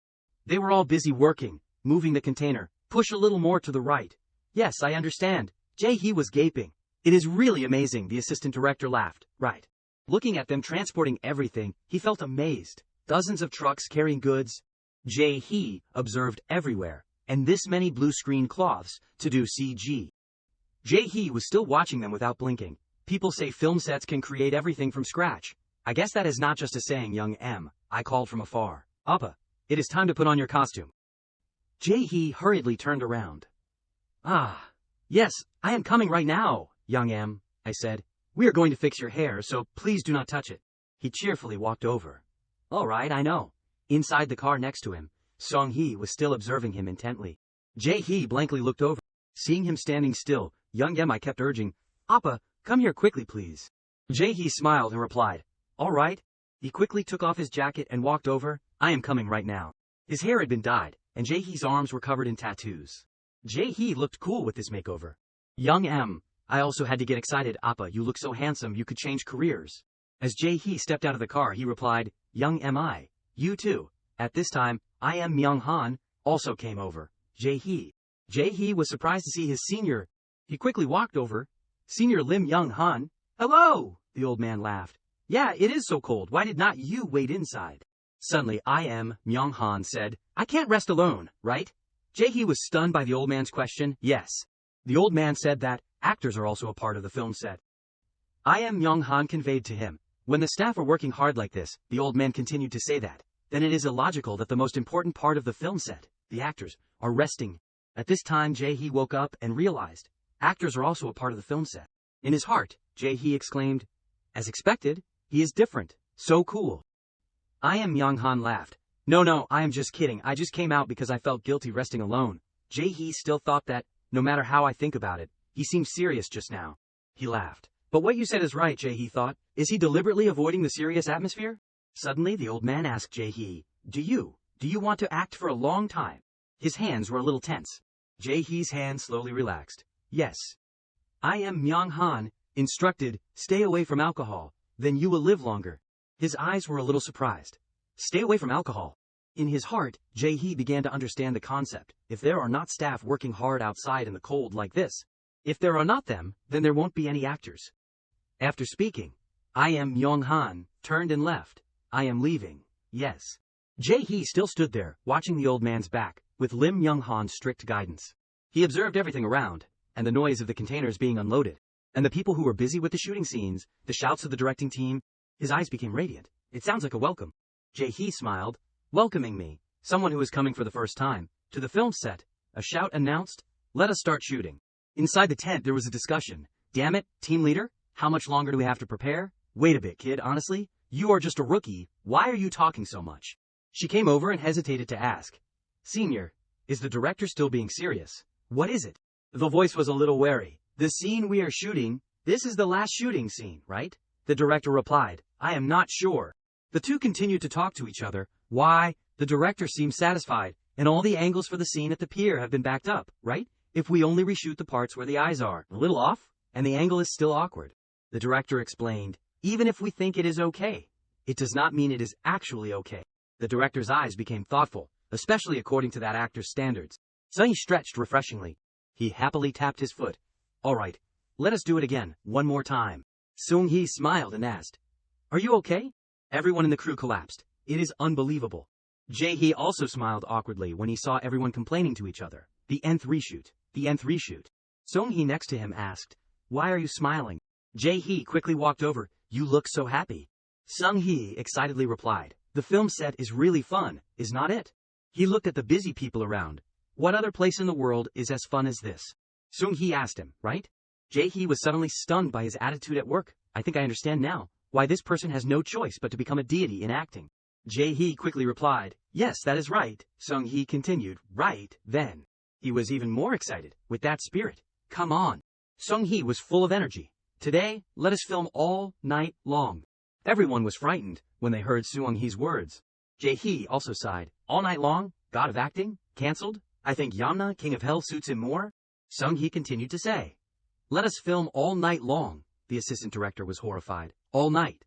Speaker 1: They were all busy working, moving the container. "Push a little more to the right." "Yes, I understand." Jae-hee was gaping. "It is really amazing," the assistant director laughed. "Right." Looking at them transporting everything, he felt amazed. Dozens of trucks carrying goods. Jae-hee observed everywhere, and this many blue screen cloths to do CG. Jae-hee was still watching them without blinking. "People say film sets can create everything from scratch. I guess that is not just a saying, young M," I called from afar. "Appa, it is time to put on your costume." Jae-hee hurriedly turned around. "Ah, yes, I am coming right now, young M," I said. "We are going to fix your hair, so please do not touch it." He cheerfully walked over. "All right, I know." Inside the car next to him, Sung-hee was still observing him intently. Jae-hee blankly looked over. Seeing him standing still, young M I kept urging, "Appa, come here quickly, please." Jae-hee smiled and replied, "All right." He quickly took off his jacket and walked over. "I am coming right now." His hair had been dyed, and Jae-hee's arms were covered in tattoos. Jae-hee looked cool with this makeover. Young M, I also had to get excited. "Appa, you look so handsome you could change careers." As Jae-hee stepped out of the car, he replied, "Young M, you too." At this time, I am Myung-han also came over. Jae-hee was surprised to see his senior. He quickly walked over. "Senior Lim Young-han." "Hello!" The old man laughed. "Yeah, it is so cold. Why did not you wait inside?" Suddenly, I am Myung-han said, "I can't rest alone, right?" Jae-hee was stunned by the old man's question. "Yes." The old man said that actors are also a part of the film set. I am Myung-han conveyed to him. When the staff are working hard like this, the old man continued to say that, then it is illogical that the most important part of the film set, the actors, are resting. At this time Jae-hee woke up and realized, actors are also a part of the film set. In his heart, Jae-hee exclaimed, "As expected, he is different, so cool." I am Myung-han laughed. No, I am just kidding. I just came out because I felt guilty resting alone." Jae-hee still thought that, no matter how I think about it, he seemed serious just now. He laughed. "But what you said is right," Jae-hee thought. "Is he deliberately avoiding the serious atmosphere?" Suddenly the old man asked Jae-hee, Do you want to act for a long time?" His hands were a little tense. Jae-hee's hand slowly relaxed. "Yes." I am Myung-han instructed, "Stay away from alcohol, then you will live longer." His eyes were a little surprised. Stay away from alcohol. In his heart, Jae-hee began to understand the concept. If there are not staff working hard outside in the cold like this, if there are not them, then there won't be any actors. After speaking, I am Myung-han turned and left. I am leaving. Yes. Jae-hee still stood there, watching the old man's back, with Lim Myung-han's strict guidance. He observed everything around, and the noise of the containers being unloaded, and the people who were busy with the shooting scenes, the shouts of the directing team. His eyes became radiant. "It sounds like a welcome." Jae-hee smiled. "Welcoming me, someone who is coming for the first time, to the film set." A shout announced, "Let us start shooting." Inside the tent there was a discussion. "Damn it, team leader, how much longer do we have to prepare?" "Wait a bit, kid, honestly, you are just a rookie, why are you talking so much?" She came over and hesitated to ask, "Senior, is the director still being serious? What is it?" The voice was a little wary. "The scene we are shooting, this is the last shooting scene, right?" The director replied, "I am not sure." The two continued to talk to each other. "Why?" The director seemed satisfied, "and all the angles for the scene at the pier have been backed up, right? If we only reshoot the parts where the eyes are a little off, and the angle is still awkward." The director explained, "Even if we think it is okay, it does not mean it is actually okay." The director's eyes became thoughtful, especially according to that actor's standards. Sunny stretched refreshingly. He happily tapped his foot. "All right, let us do it again, one more time." Sung-hee smiled and asked, "Are you okay?" Everyone in the crew collapsed. "It is unbelievable." Jae-hee also smiled awkwardly when he saw everyone complaining to each other. The nth reshoot. The nth reshoot. Sung-hee next to him asked, "Why are you smiling?" Jae-hee quickly walked over. "You look so happy." Sung-hee excitedly replied, "The film set is really fun, is not it?" He looked at the busy people around. "What other place in the world is as fun as this?" Sung-hee asked him, "Right?" Jae-hee was suddenly stunned by his attitude at work. "I think I understand now. Why, this person has no choice but to become a deity in acting. Jae-hee quickly replied, yes, that is right. Sung-hee continued, right, then. He was even more excited, with that spirit. Come on. Sung-hee was full of energy. Today, let us film all night long. Everyone was frightened when they heard Sung-hee's words. Jae-hee also sighed, all night long, god of acting, cancelled? I think Yamna, king of hell, suits him more. Sung-hee continued to say, let us film all night long. The assistant director was horrified. All night.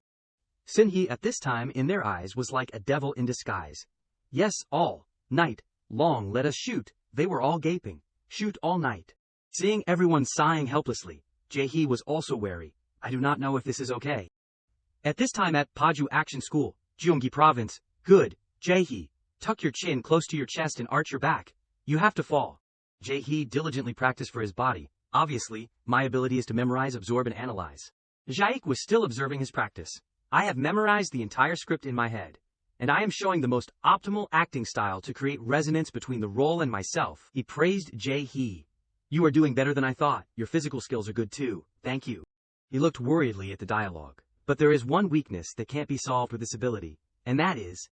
Speaker 1: Sin-hee at this time in their eyes was like a devil in disguise. Yes, all night long let us shoot. They were all gaping. Shoot all night. Seeing everyone sighing helplessly, Jae-hee was also wary. I do not know if this is okay. At this time at Paju Action School, Gyeonggi Province, good, Jae-hee, tuck your chin close to your chest and arch your back. You have to fall. Jae-hee diligently practiced for his body. Obviously, my ability is to memorize, absorb, and analyze. Jaik was still observing his practice. I have memorized the entire script in my head, and I am showing the most optimal acting style to create resonance between the role and myself. He praised Jae-hee. You are doing better than I thought. Your physical skills are good too. Thank you. He looked worriedly at the dialogue. But there is one weakness that can't be solved with this ability, and that is...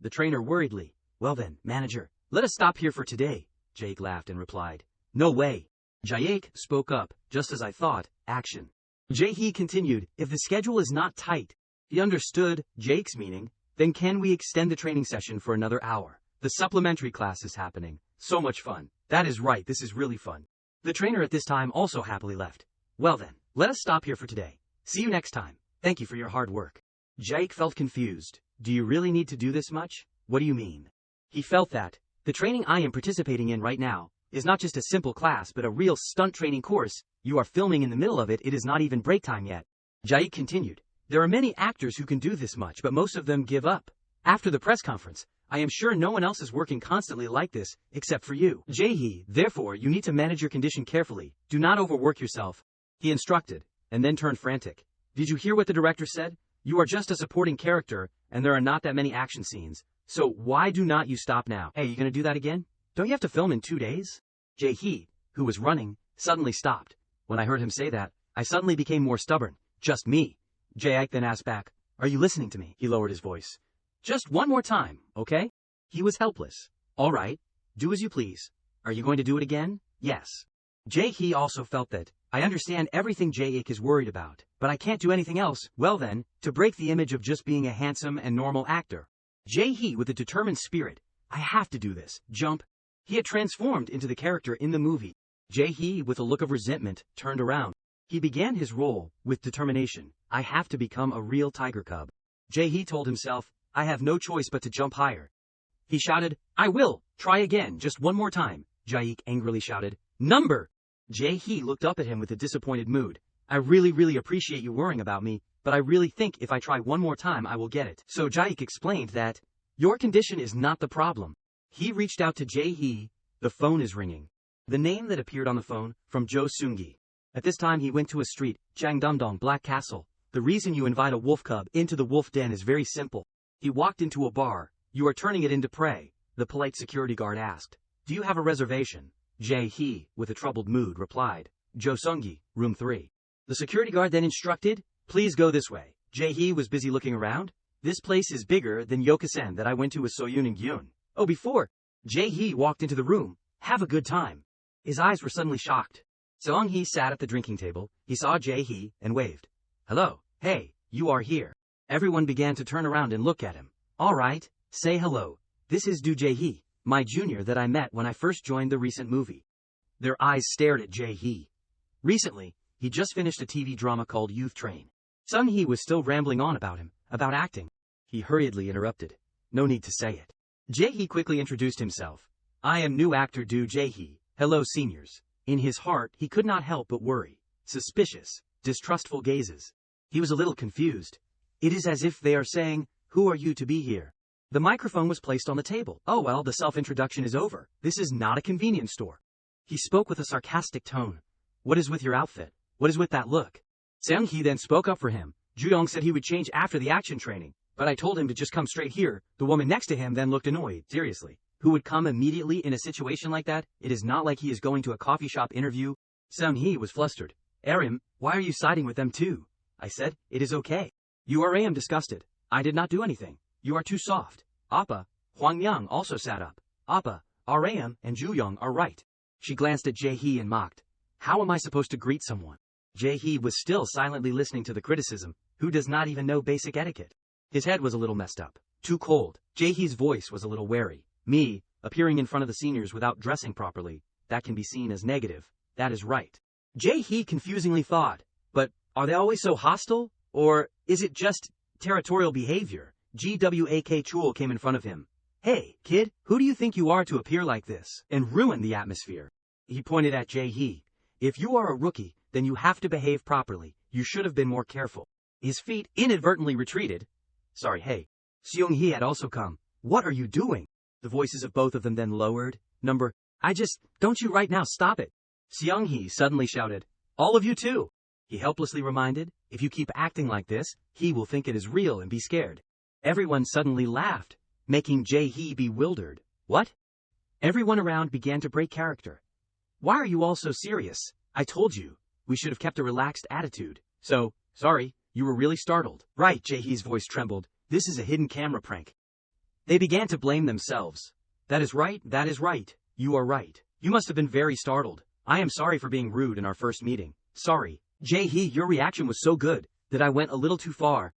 Speaker 1: The trainer worriedly. Well then, manager, let us stop here for today. Jake laughed and replied. No way. Jaek spoke up, just as I thought, action. Jae-hee continued, if the schedule is not tight. He understood Jake's meaning, then can we extend the training session for another hour? The supplementary class is happening. So much fun. That is right, this is really fun. The trainer at this time also happily left. Well then, let us stop here for today. See you next time. Thank you for your hard work. Jake felt confused. Do you really need to do this much? What do you mean? He felt that the training I am participating in right now is not just a simple class but a real stunt training course. You are filming in the middle of it. It is not even break time yet. Jaik continued. There are many actors who can do this much, but most of them give up. After the press conference, I am sure no one else is working constantly like this, except for you. Jae-hee, therefore you need to manage your condition carefully. Do not overwork yourself. He instructed, and then turned frantic. Did you hear what the director said? You are just a supporting character, and there are not that many action scenes. So why do not you stop now? Hey, you gonna do that again? Don't you have to film in 2 days? Jae-hee, who was running, suddenly stopped. When I heard him say that, I suddenly became more stubborn. Just me. Jae-ik then asked back, are you listening to me? He lowered his voice. Just one more time, okay? He was helpless. All right, do as you please. Are you going to do it again? Yes. Jae-hee also felt that, I understand everything Jae-ik is worried about, but I can't do anything else. Well then, to break the image of just being a handsome and normal actor. Jae-hee with a determined spirit, I have to do this. Jump. He had transformed into the character in the movie. Jae-hee, with a look of resentment, turned around. He began his role with determination. I have to become a real tiger cub. Jae-hee told himself, I have no choice but to jump higher. He shouted, I will. Try again, just one more time. Jaik angrily shouted, number. Jae-hee looked up at him with a disappointed mood. I really appreciate you worrying about me, but I really think if I try one more time I will get it. So Jaik explained that, your condition is not the problem. He reached out to Jae-hee. The phone is ringing. The name that appeared on the phone, from Jo Seung-gi. At this time he went to a street, Jangdumdong Black Castle. The reason you invite a wolf cub into the wolf den is very simple. He walked into a bar. You are turning it into prey. The polite security guard asked. Do you have a reservation? Jae-hee, with a troubled mood, replied. Jo Seung-gi, room 3. The security guard then instructed, please go this way. Jae-hee was busy looking around. This place is bigger than Yokosen that I went to with Soyun and Gyun. Oh, before. Jae-hee walked into the room. Have a good time. His eyes were suddenly shocked. Seung-hee sat at the drinking table. He saw Jae-hee and waved. Hello. Hey, you are here. Everyone began to turn around and look at him. All right, say hello. This is Do Jae-hee, my junior that I met when I first joined the recent movie. Their eyes stared at Jae-hee. Recently, he just finished a TV drama called Youth Train. Seung-hee was still rambling on about him, about acting. He hurriedly interrupted. No need to say it. Jae-hee quickly introduced himself. I am new actor Do Jae-hee. Hello seniors. In his heart, he could not help but worry. Suspicious, distrustful gazes. He was a little confused. It is as if they are saying, who are you to be here? The microphone was placed on the table. Oh well, the self-introduction is over. This is not a convenience store. He spoke with a sarcastic tone. What is with your outfit? What is with that look? Seung-hee then spoke up for him. Ju-young said he would change after the action training, but I told him to just come straight here. The woman next to him then looked annoyed. Seriously, who would come immediately in a situation like that? It is not like he is going to a coffee shop interview. Seung-hee was flustered. Arim, why are you siding with them too? I said, it is okay. You are am disgusted. I did not do anything. You are too soft. Appa. Huang Yang also sat up. Appa, Ram and Juyong are right. She glanced at Jae-hee and mocked. How am I supposed to greet someone? Jae-hee was still silently listening to the criticism. Who does not even know basic etiquette? His head was a little messed up. Too cold. Jae-hee's voice was a little wary. Me, appearing in front of the seniors without dressing properly, that can be seen as negative. That is right. Jae-hee confusingly thought. But, are they always so hostile? Or, is it just territorial behavior? Gwak Chul came in front of him. Hey, kid, who do you think you are to appear like this and ruin the atmosphere? He pointed at Jae-hee. If you are a rookie, then you have to behave properly. You should have been more careful. His feet inadvertently retreated. Sorry, hey. Seung-hee had also come. What are you doing? The voices of both of them then lowered. Don't you right now stop it. Seung-hee suddenly shouted. All of you too. He helplessly reminded. If you keep acting like this, he will think it is real and be scared. Everyone suddenly laughed, making Jae-hee bewildered. What? Everyone around began to break character. Why are you all so serious? I told you. We should have kept a relaxed attitude. So, sorry, you were really startled. Right, Jae-hee's voice trembled. This is a hidden camera prank. They began to blame themselves. That is right, you are right. You must have been very startled. I am sorry for being rude in our first meeting. Sorry. Jae-hee, your reaction was so good that I went a little too far.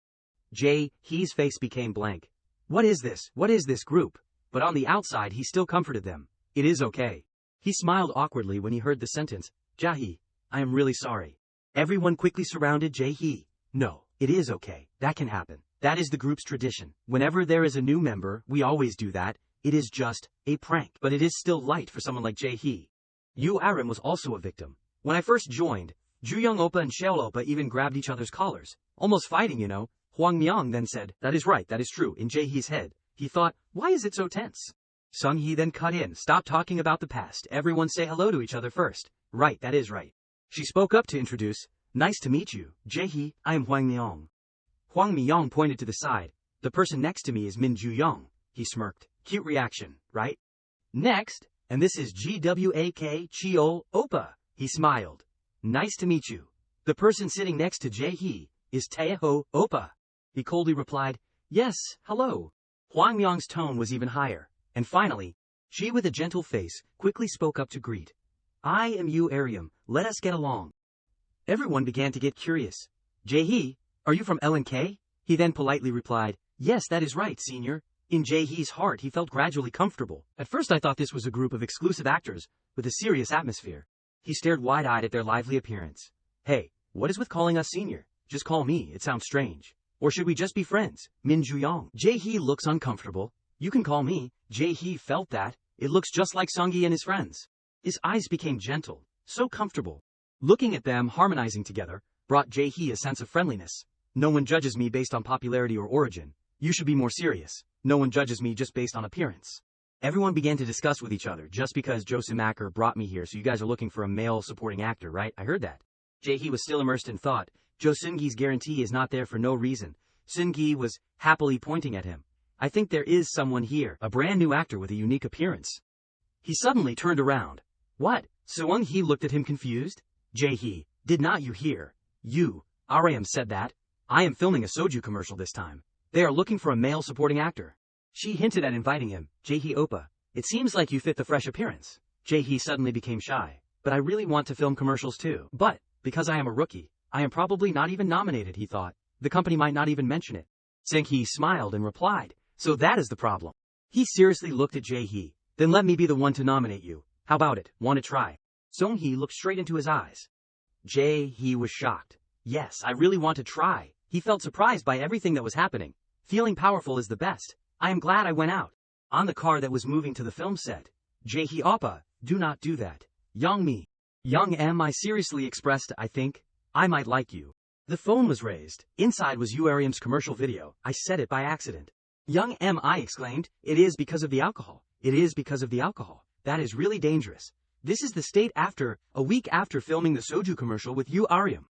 Speaker 1: Jae-hee's face became blank. What is this group? But on the outside he still comforted them. It is okay. He smiled awkwardly when he heard the sentence. Jae-hee, I am really sorry. Everyone quickly surrounded Jae-hee. No, it is okay. That can happen. That is the group's tradition. Whenever there is a new member, we always do that. It is just a prank, but it is still light for someone like Jae-hee. Yu Arim was also a victim. When I first joined, Juyong Oppa and Sheol Oppa even grabbed each other's collars. Almost fighting, you know. Huang Myung then said, that is right, that is true, in Jae-hee's head. He thought, why is it so tense? Sung-hee then cut in, stop talking about the past, everyone say hello to each other first. Right, that is right. She spoke up to introduce, nice to meet you, Jae-hee, I am Huang Myung. Huang Myung pointed to the side, the person next to me is Min Juyong. He smirked, cute reaction, right? Next, and this is Gwak Cheol Oppa. He smiled. Nice to meet you. The person sitting next to Jae-hee is Taeho Oppa. He coldly replied, yes, hello. Huang Myung's tone was even higher. And finally, she with a gentle face quickly spoke up to greet. I am Yu Arium, let us get along. Everyone began to get curious. Jae-hee, are you from L&K? He then politely replied, yes, that is right, senior. In Jae-hee's heart he felt gradually comfortable. At first I thought this was a group of exclusive actors with a serious atmosphere. He stared wide-eyed at their lively appearance. Hey, what is with calling us senior? Just call me, it sounds strange. Or should we just be friends? Min Juyong. Jae-hee looks uncomfortable. You can call me. Jae-hee felt that. It looks just like Sung-hee and his friends. His eyes became gentle, so comfortable. Looking at them harmonizing together brought Jae-hee a sense of friendliness. No one judges me based on popularity or origin. You should be more serious. No one judges me just based on appearance. Everyone began to discuss with each other, just because Jo Sim-acker brought me here, so you guys are looking for a male supporting actor, right? I heard that. Jae-hee was still immersed in thought. Jo Seung-gi's guarantee is not there for no reason. Seung-gi was happily pointing at him. I think there is someone here, a brand new actor with a unique appearance. He suddenly turned around. What? Seung-hee looked at him confused. Jae-hee, did not you hear? You, Aram said that. I am filming a soju commercial this time. They are looking for a male supporting actor. She hinted at inviting him. Jae-hee Oppa, it seems like you fit the fresh appearance. Jae-hee suddenly became shy. But I really want to film commercials too. But, because I am a rookie, I am probably not even nominated, he thought. The company might not even mention it. Seung-hee smiled and replied, so that is the problem. He seriously looked at Jae-hee. Then let me be the one to nominate you. How about it? Want to try? Seung-hee looked straight into his eyes. Jae-hee was shocked. Yes, I really want to try. He felt surprised by everything that was happening. Feeling powerful is the best. I am glad I went out. On the car that was moving to the film set, Jae-hee Oppa, do not do that. Young-mi. Young M, I seriously expressed, I think. I might like you. The phone was raised. Inside was Uarium's commercial video. I said it by accident. Young M, I exclaimed, it is because of the alcohol. It is because of the alcohol. That is really dangerous. This is the state after, a week after filming the soju commercial with Uarium.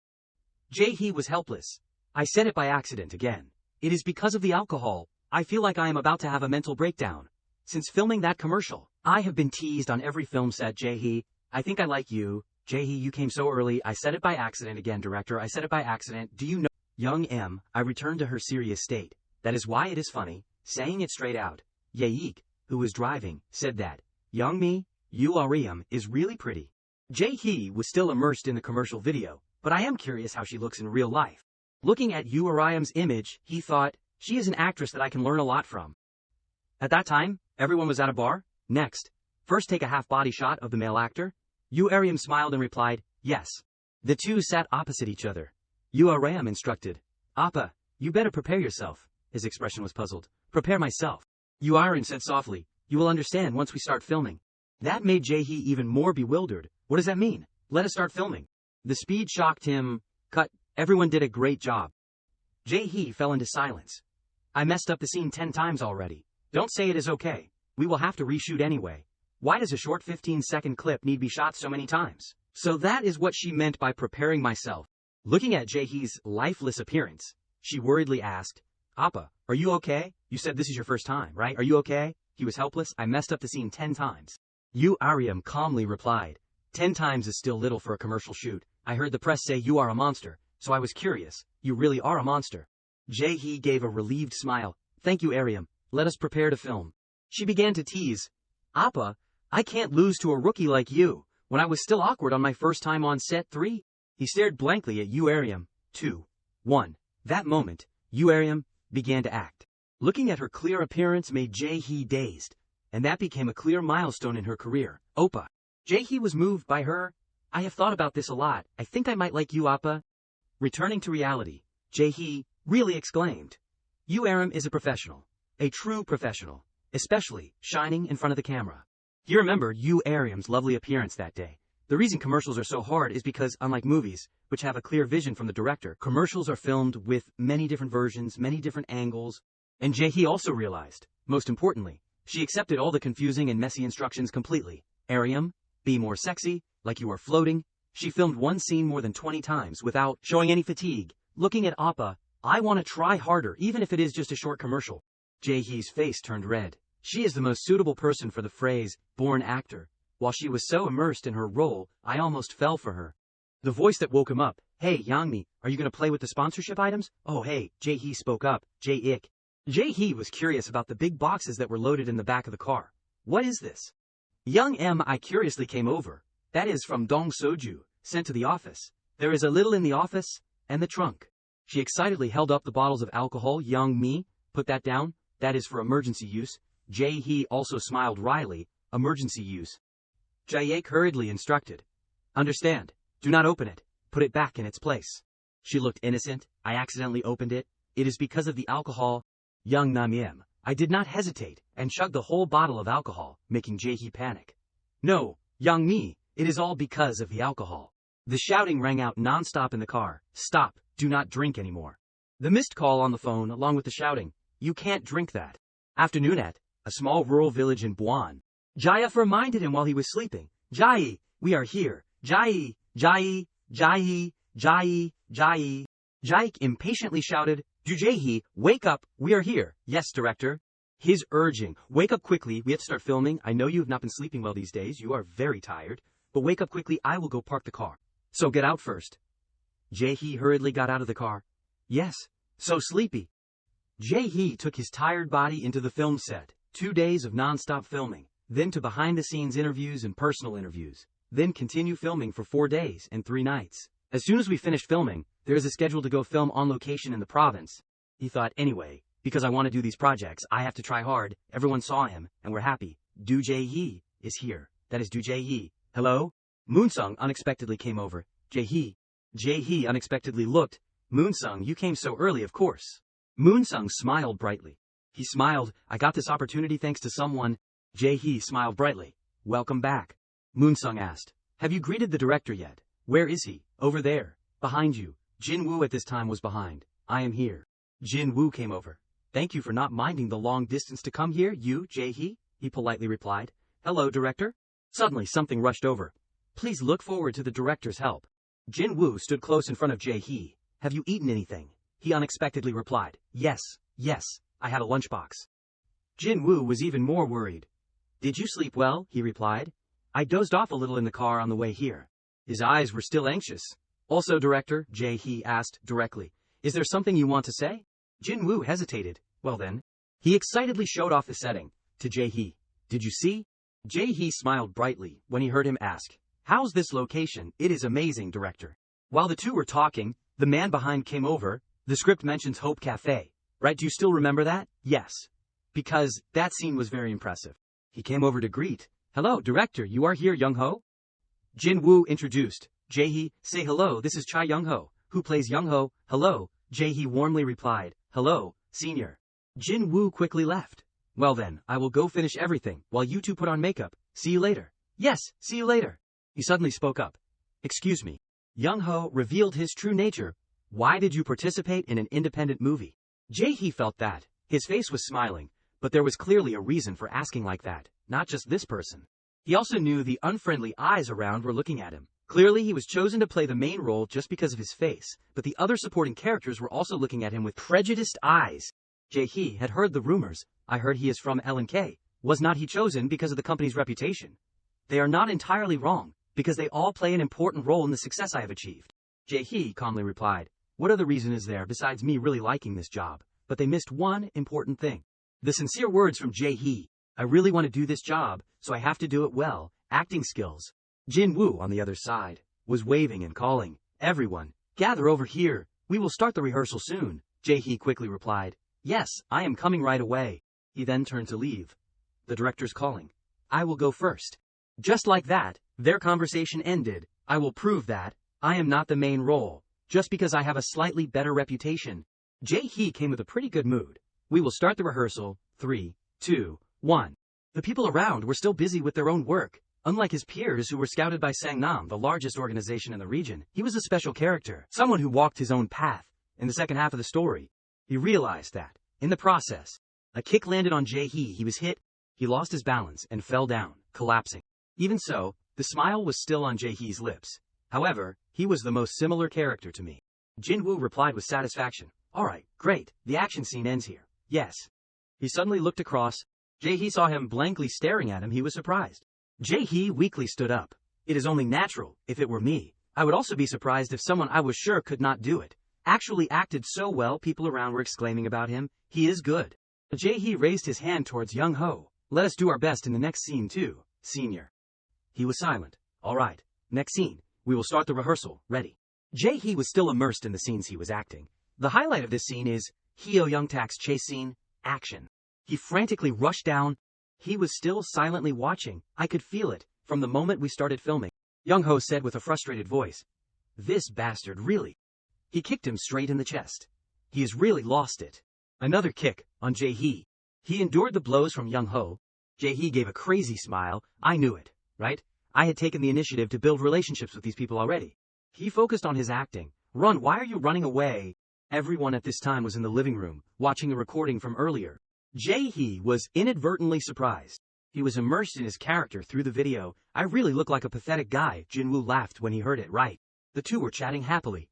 Speaker 1: Jae-hee was helpless. I said it by accident again. It is because of the alcohol. I feel like I am about to have a mental breakdown. Since filming that commercial, I have been teased on every film set. Jae-hee, I think I like you. Jae-hee, you came so early. I said it by accident again, director. I said it by accident. Do you know? Young M, I returned to her serious state. That is why it is funny, saying it straight out. Yaik, who was driving, said that. Young me, Uriam, is really pretty. Jae-hee was still immersed in the commercial video, but I am curious how she looks in real life. Looking at Uriam's image, he thought, she is an actress that I can learn a lot from. At that time, everyone was at a bar. Next, first take a half-body shot of the male actor. Uriam smiled and replied, yes. The two sat opposite each other. Uriam instructed, Appa, you better prepare yourself. His expression was puzzled. Prepare myself. Uriam said softly, you will understand once we start filming. That made Jae-hee even more bewildered. What does that mean? Let us start filming. The speed shocked him. Cut. Everyone did a great job. Jae-hee fell into silence. I messed up the scene 10 times already. Don't say it is okay. We will have to reshoot anyway. Why does a short 15-second clip need be shot so many times? So that is what she meant by preparing myself. Looking at Jae-hee's lifeless appearance, she worriedly asked, Appa, are you okay? You said this is your first time, right? Are you okay? He was helpless. I messed up the scene 10 times. Uriam calmly replied, 10 times is still little for a commercial shoot. I heard the press say you are a monster, so I was curious. You really are a monster. Jae-hee gave a relieved smile. Thank you, Uriam. Let us prepare to film. She began to tease. Appa, I can't lose to a rookie like you, when I was still awkward on my first time on set 3. He stared blankly at Uriam. 2, 1. That moment, Uriam began to act. Looking at her clear appearance made Jae-hee dazed, and that became a clear milestone in her career. Oppa. Jae-hee was moved by her. I have thought about this a lot. I think I might like you, Appa. Returning to reality, Jae-hee really exclaimed. Uriam is a professional. A true professional. Especially shining in front of the camera. He remembered Uriam's lovely appearance that day. The reason commercials are so hard is because, unlike movies, which have a clear vision from the director, commercials are filmed with many different versions, many different angles. And Jae-hee also realized, most importantly, she accepted all the confusing and messy instructions completely. Uriam, be more sexy, like you are floating. She filmed one scene more than 20 times without showing any fatigue. Looking at Appa, I want to try harder, even if it is just a short commercial. Jae-hee's face turned red. She is the most suitable person for the phrase, born actor. While she was so immersed in her role, I almost fell for her. The voice that woke him up, hey, Yangmi, are you going to play with the sponsorship items? Oh hey, Jae-hee spoke up, Jae-ik. Jae-hee was curious about the big boxes that were loaded in the back of the car. What is this? Young M.I curiously came over. That is from Dong Soju, sent to the office. There is a little in the office, and the trunk. She excitedly held up the bottles of alcohol. Young Mi, put that down. That is for emergency use. Jae-hee also smiled wryly. Emergency use. Jae-ik hurriedly instructed. Understand. Do not open it. Put it back in its place. She looked innocent. I accidentally opened it. It is because of the alcohol. Young Namiem. I did not hesitate, and chugged the whole bottle of alcohol, making Jae-hee panic. No, Young Mi, it is all because of the alcohol. The shouting rang out non-stop in the car. Stop, do not drink anymore. The missed call on the phone along with the shouting. You can't drink that. Afternoon at a small rural village in Buan. Jae reminded him while he was sleeping. Jae, we are here. Jae, Jae, Jae, Jae, Jae. Jae impatiently shouted, Do Jae-hee, wake up, we are here. Yes, director. His urging, wake up quickly, we have to start filming. I know you have not been sleeping well these days, you are very tired. But wake up quickly, I will go park the car. So get out first. Jae-hee hurriedly got out of the car. Yes, so sleepy. Jae-hee took his tired body into the film set. 2 days of non-stop filming, then to behind-the-scenes interviews and personal interviews, then continue filming for 4 days and 3 nights. As soon as we finished filming, there is a schedule to go film on location in the province. He thought, anyway, because I want to do these projects, I have to try hard. Everyone saw him, and we're happy. Do Jae-hee is here. That is Do Jae-hee. Hello? Moonsung unexpectedly came over. Jae-hee. Jae-hee unexpectedly looked. Moonsung, you came so early, of course. Moonsung smiled brightly. He smiled, I got this opportunity thanks to someone. Jae-hee smiled brightly. Welcome back. Moonsung asked. Have you greeted the director yet? Where is he? Over there. Behind you. Jin-woo at this time was behind. I am here. Jin-woo came over. Thank you for not minding the long distance to come here, you, Jae-hee, he politely replied. Hello, director. Suddenly something rushed over. Please look forward to the director's help. Jin-woo stood close in front of Jae-hee. Have you eaten anything? He unexpectedly replied. Yes, I had a lunchbox. Jin-woo was even more worried. Did you sleep well? He replied. I dozed off a little in the car on the way here. His eyes were still anxious. Also, director, Jae-hee asked directly, Is there something you want to say? Jin-woo hesitated. Well then. He excitedly showed off the setting to Jae-hee. Did you see? Jae-hee smiled brightly when he heard him ask. How's this location? It is amazing, director. While the two were talking, the man behind came over. The script mentions Hope Cafe. Right, do you still remember that? Yes. Because that scene was very impressive. He came over to greet. Hello, director, you are here, Young-ho? Jin-woo introduced. Jae-hee, say hello, this is Chai Young-ho, who plays Young-ho. Hello, Jae-hee warmly replied. Hello, senior. Jin-woo quickly left. Well then, I will go finish everything, while you two put on makeup. See you later. Yes, see you later. He suddenly spoke up. Excuse me. Young-ho revealed his true nature. Why did you participate in an independent movie? Jae-hee felt that. His face was smiling, but there was clearly a reason for asking like that, not just this person. He also knew the unfriendly eyes around were looking at him. Clearly he was chosen to play the main role just because of his face, but the other supporting characters were also looking at him with prejudiced eyes. Jae-hee had heard the rumors. I heard he is from L&K. Was not he chosen because of the company's reputation? They are not entirely wrong, because they all play an important role in the success I have achieved. Jae-hee calmly replied. What other reason is there besides me really liking this job? But they missed one important thing. The sincere words from Jae-hee. I really want to do this job, so I have to do it well. Acting skills. Jin-woo, on the other side, was waving and calling. Everyone, gather over here. We will start the rehearsal soon. Jae-hee quickly replied. Yes, I am coming right away. He then turned to leave. The director's calling. I will go first. Just like that, their conversation ended. I will prove that I am not the main role, just because I have a slightly better reputation. Jae-hee came with a pretty good mood. We will start the rehearsal. 3, 2, 1. The people around were still busy with their own work. Unlike his peers who were scouted by Sangnam, the largest organization in the region, he was a special character, someone who walked his own path. In the second half of the story, he realized that, in the process, a kick landed on Jae-hee. He was hit, he lost his balance, and fell down, collapsing. Even so, the smile was still on Jae-hee's lips. However, he was the most similar character to me. Jin-woo replied with satisfaction. Alright, great, the action scene ends here. Yes. He suddenly looked across. Jae-hee saw him blankly staring at him. He was surprised. Jae-hee weakly stood up. It is only natural. If it were me, I would also be surprised if someone I was sure could not do it actually acted so well. People around were exclaiming about him. He is good. Jae-hee raised his hand towards Young-ho. Let us do our best in the next scene too, senior. He was silent. Alright, next scene. We will start the rehearsal. Ready. Jae-hee was still immersed in the scenes he was acting. The highlight of this scene is Hyo Young-tak's chase scene. Action. He frantically rushed down. He was still silently watching. I could feel it from the moment we started filming. Young-ho said with a frustrated voice. This bastard really. He kicked him straight in the chest. He has really lost it. Another kick on Jae-hee. He endured the blows from Young-ho. Jae-hee gave a crazy smile. I knew it, right? I had taken the initiative to build relationships with these people already. He focused on his acting. Run, why are you running away? Everyone at this time was in the living room, watching the recording from earlier. Jae-hee was inadvertently surprised. He was immersed in his character through the video. I really look like a pathetic guy. Jin-woo laughed when he heard it, right? The two were chatting happily.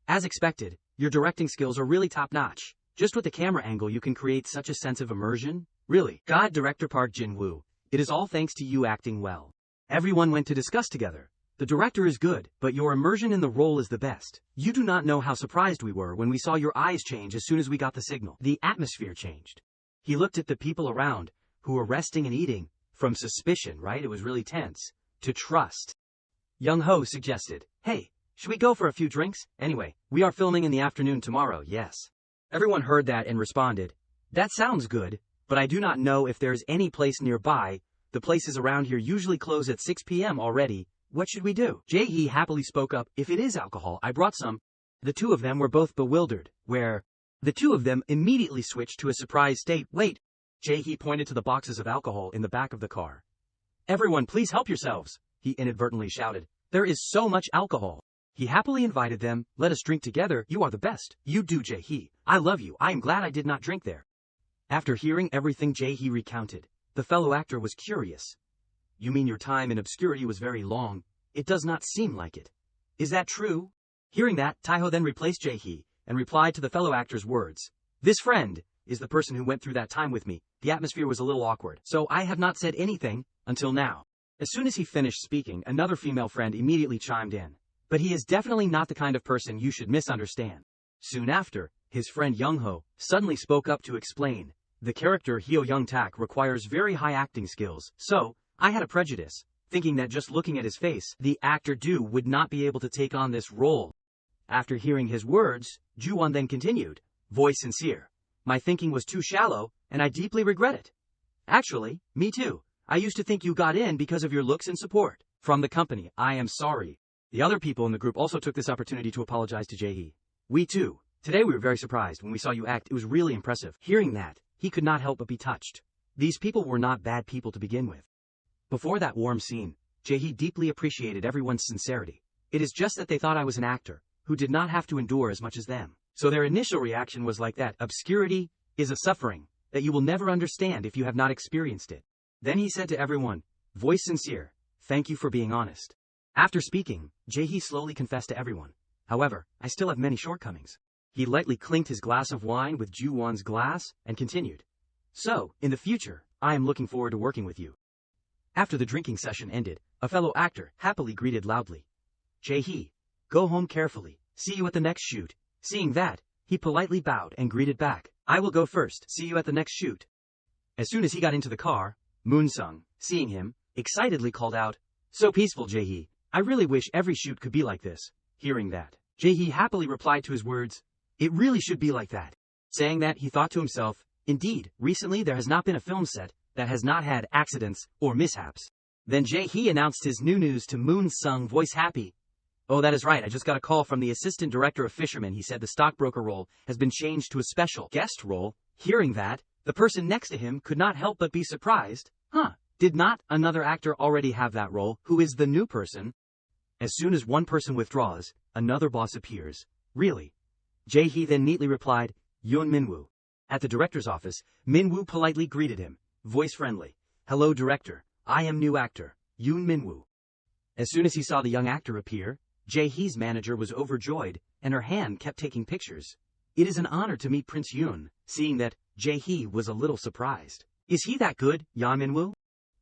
Speaker 1: As expected, your directing skills are really top-notch. Just with the camera angle you can create such a sense of immersion. Really. God, Director Park Jin-woo. It is all thanks to you acting well. Everyone went to discuss together. The director is good, but your immersion in the role is the best. You do not know how surprised we were when we saw your eyes change as soon as we got the signal. The atmosphere changed. He looked at the people around, who were resting and eating. From suspicion, right? It was really tense. To trust. Young-ho suggested, hey, should we go for a few drinks? Anyway, we are filming in the afternoon tomorrow, yes. Everyone heard that and responded, that sounds good, but I do not know if there's any place nearby. The places around here usually close at 6 p.m. already. What should we do? Jae-hee happily spoke up. If it is alcohol, I brought some. The two of them were both bewildered. Where? The two of them immediately switched to a surprised state. Wait. Jae-hee pointed to the boxes of alcohol in the back of the car. Everyone, please help yourselves, he inadvertently shouted. There is so much alcohol. He happily invited them. Let us drink together. You are the best. You do, Jae-hee. I love you. I am glad I did not drink there. After hearing everything Jae-hee recounted, the fellow actor was curious. You mean your time in obscurity was very long? It does not seem like it. Is that true? Hearing that, Taiho then replaced Jae-hee and replied to the fellow actor's words. This friend is the person who went through that time with me. The atmosphere was a little awkward, so I have not said anything until now. As soon as he finished speaking, another female friend immediately chimed in. But he is definitely not the kind of person you should misunderstand. Soon after, his friend Young-ho suddenly spoke up to explain. The character Hyo Young-tak requires very high acting skills, so I had a prejudice, thinking that just looking at his face, the actor Do would not be able to take on this role. After hearing his words, Ju-won then continued, voice sincere. My thinking was too shallow, and I deeply regret it. Actually, me too. I used to think you got in because of your looks and support from the company. I am sorry. The other people in the group also took this opportunity to apologize to Jae-hee. We too. Today we were very surprised when we saw you act. It was really impressive. Hearing that, he could not help but be touched. These people were not bad people to begin with. Before that warm scene, Jae-hee deeply appreciated everyone's sincerity. It is just that they thought I was an actor who did not have to endure as much as them. So their initial reaction was like that. Obscurity is a suffering that you will never understand if you have not experienced it. Then he said to everyone, voice sincere, thank you for being honest. After speaking, Jae-hee slowly confessed to everyone. However, I still have many shortcomings. He lightly clinked his glass of wine with Ju-won's glass and continued. So, in the future, I am looking forward to working with you. After the drinking session ended, a fellow actor happily greeted loudly. Jae-hee, go home carefully. See you at the next shoot. Seeing that, he politely bowed and greeted back. I will go first. See you at the next shoot. As soon as he got into the car, Moon-sung, seeing him, excitedly called out, so peaceful, Jae-hee. I really wish every shoot could be like this. Hearing that, Jae-hee happily replied to his words, it really should be like that. Saying that, he thought to himself, indeed, recently there has not been a film set that has not had accidents or mishaps. Then Jae-hee announced his new news to Moon-sung, voice happy. Oh, that is right, I just got a call from the assistant director of Fisherman. He said the stockbroker role has been changed to a special guest role. Hearing that, the person next to him could not help but be surprised. Did not another actor already have that role? Who is the new person? As soon as one person withdraws, another boss appears. Really? Jae-hee then neatly replied, Yoon Min-woo. At the director's office, Min-woo politely greeted him, voice friendly. Hello director, I am new actor, Yoon Min-woo. As soon as he saw the young actor appear, Jae-hee's manager was overjoyed, and her hand kept taking pictures. It is an honor to meet Prince Yoon. Seeing that, Jae-hee was a little surprised. Is he that good, Yeon Min-woo?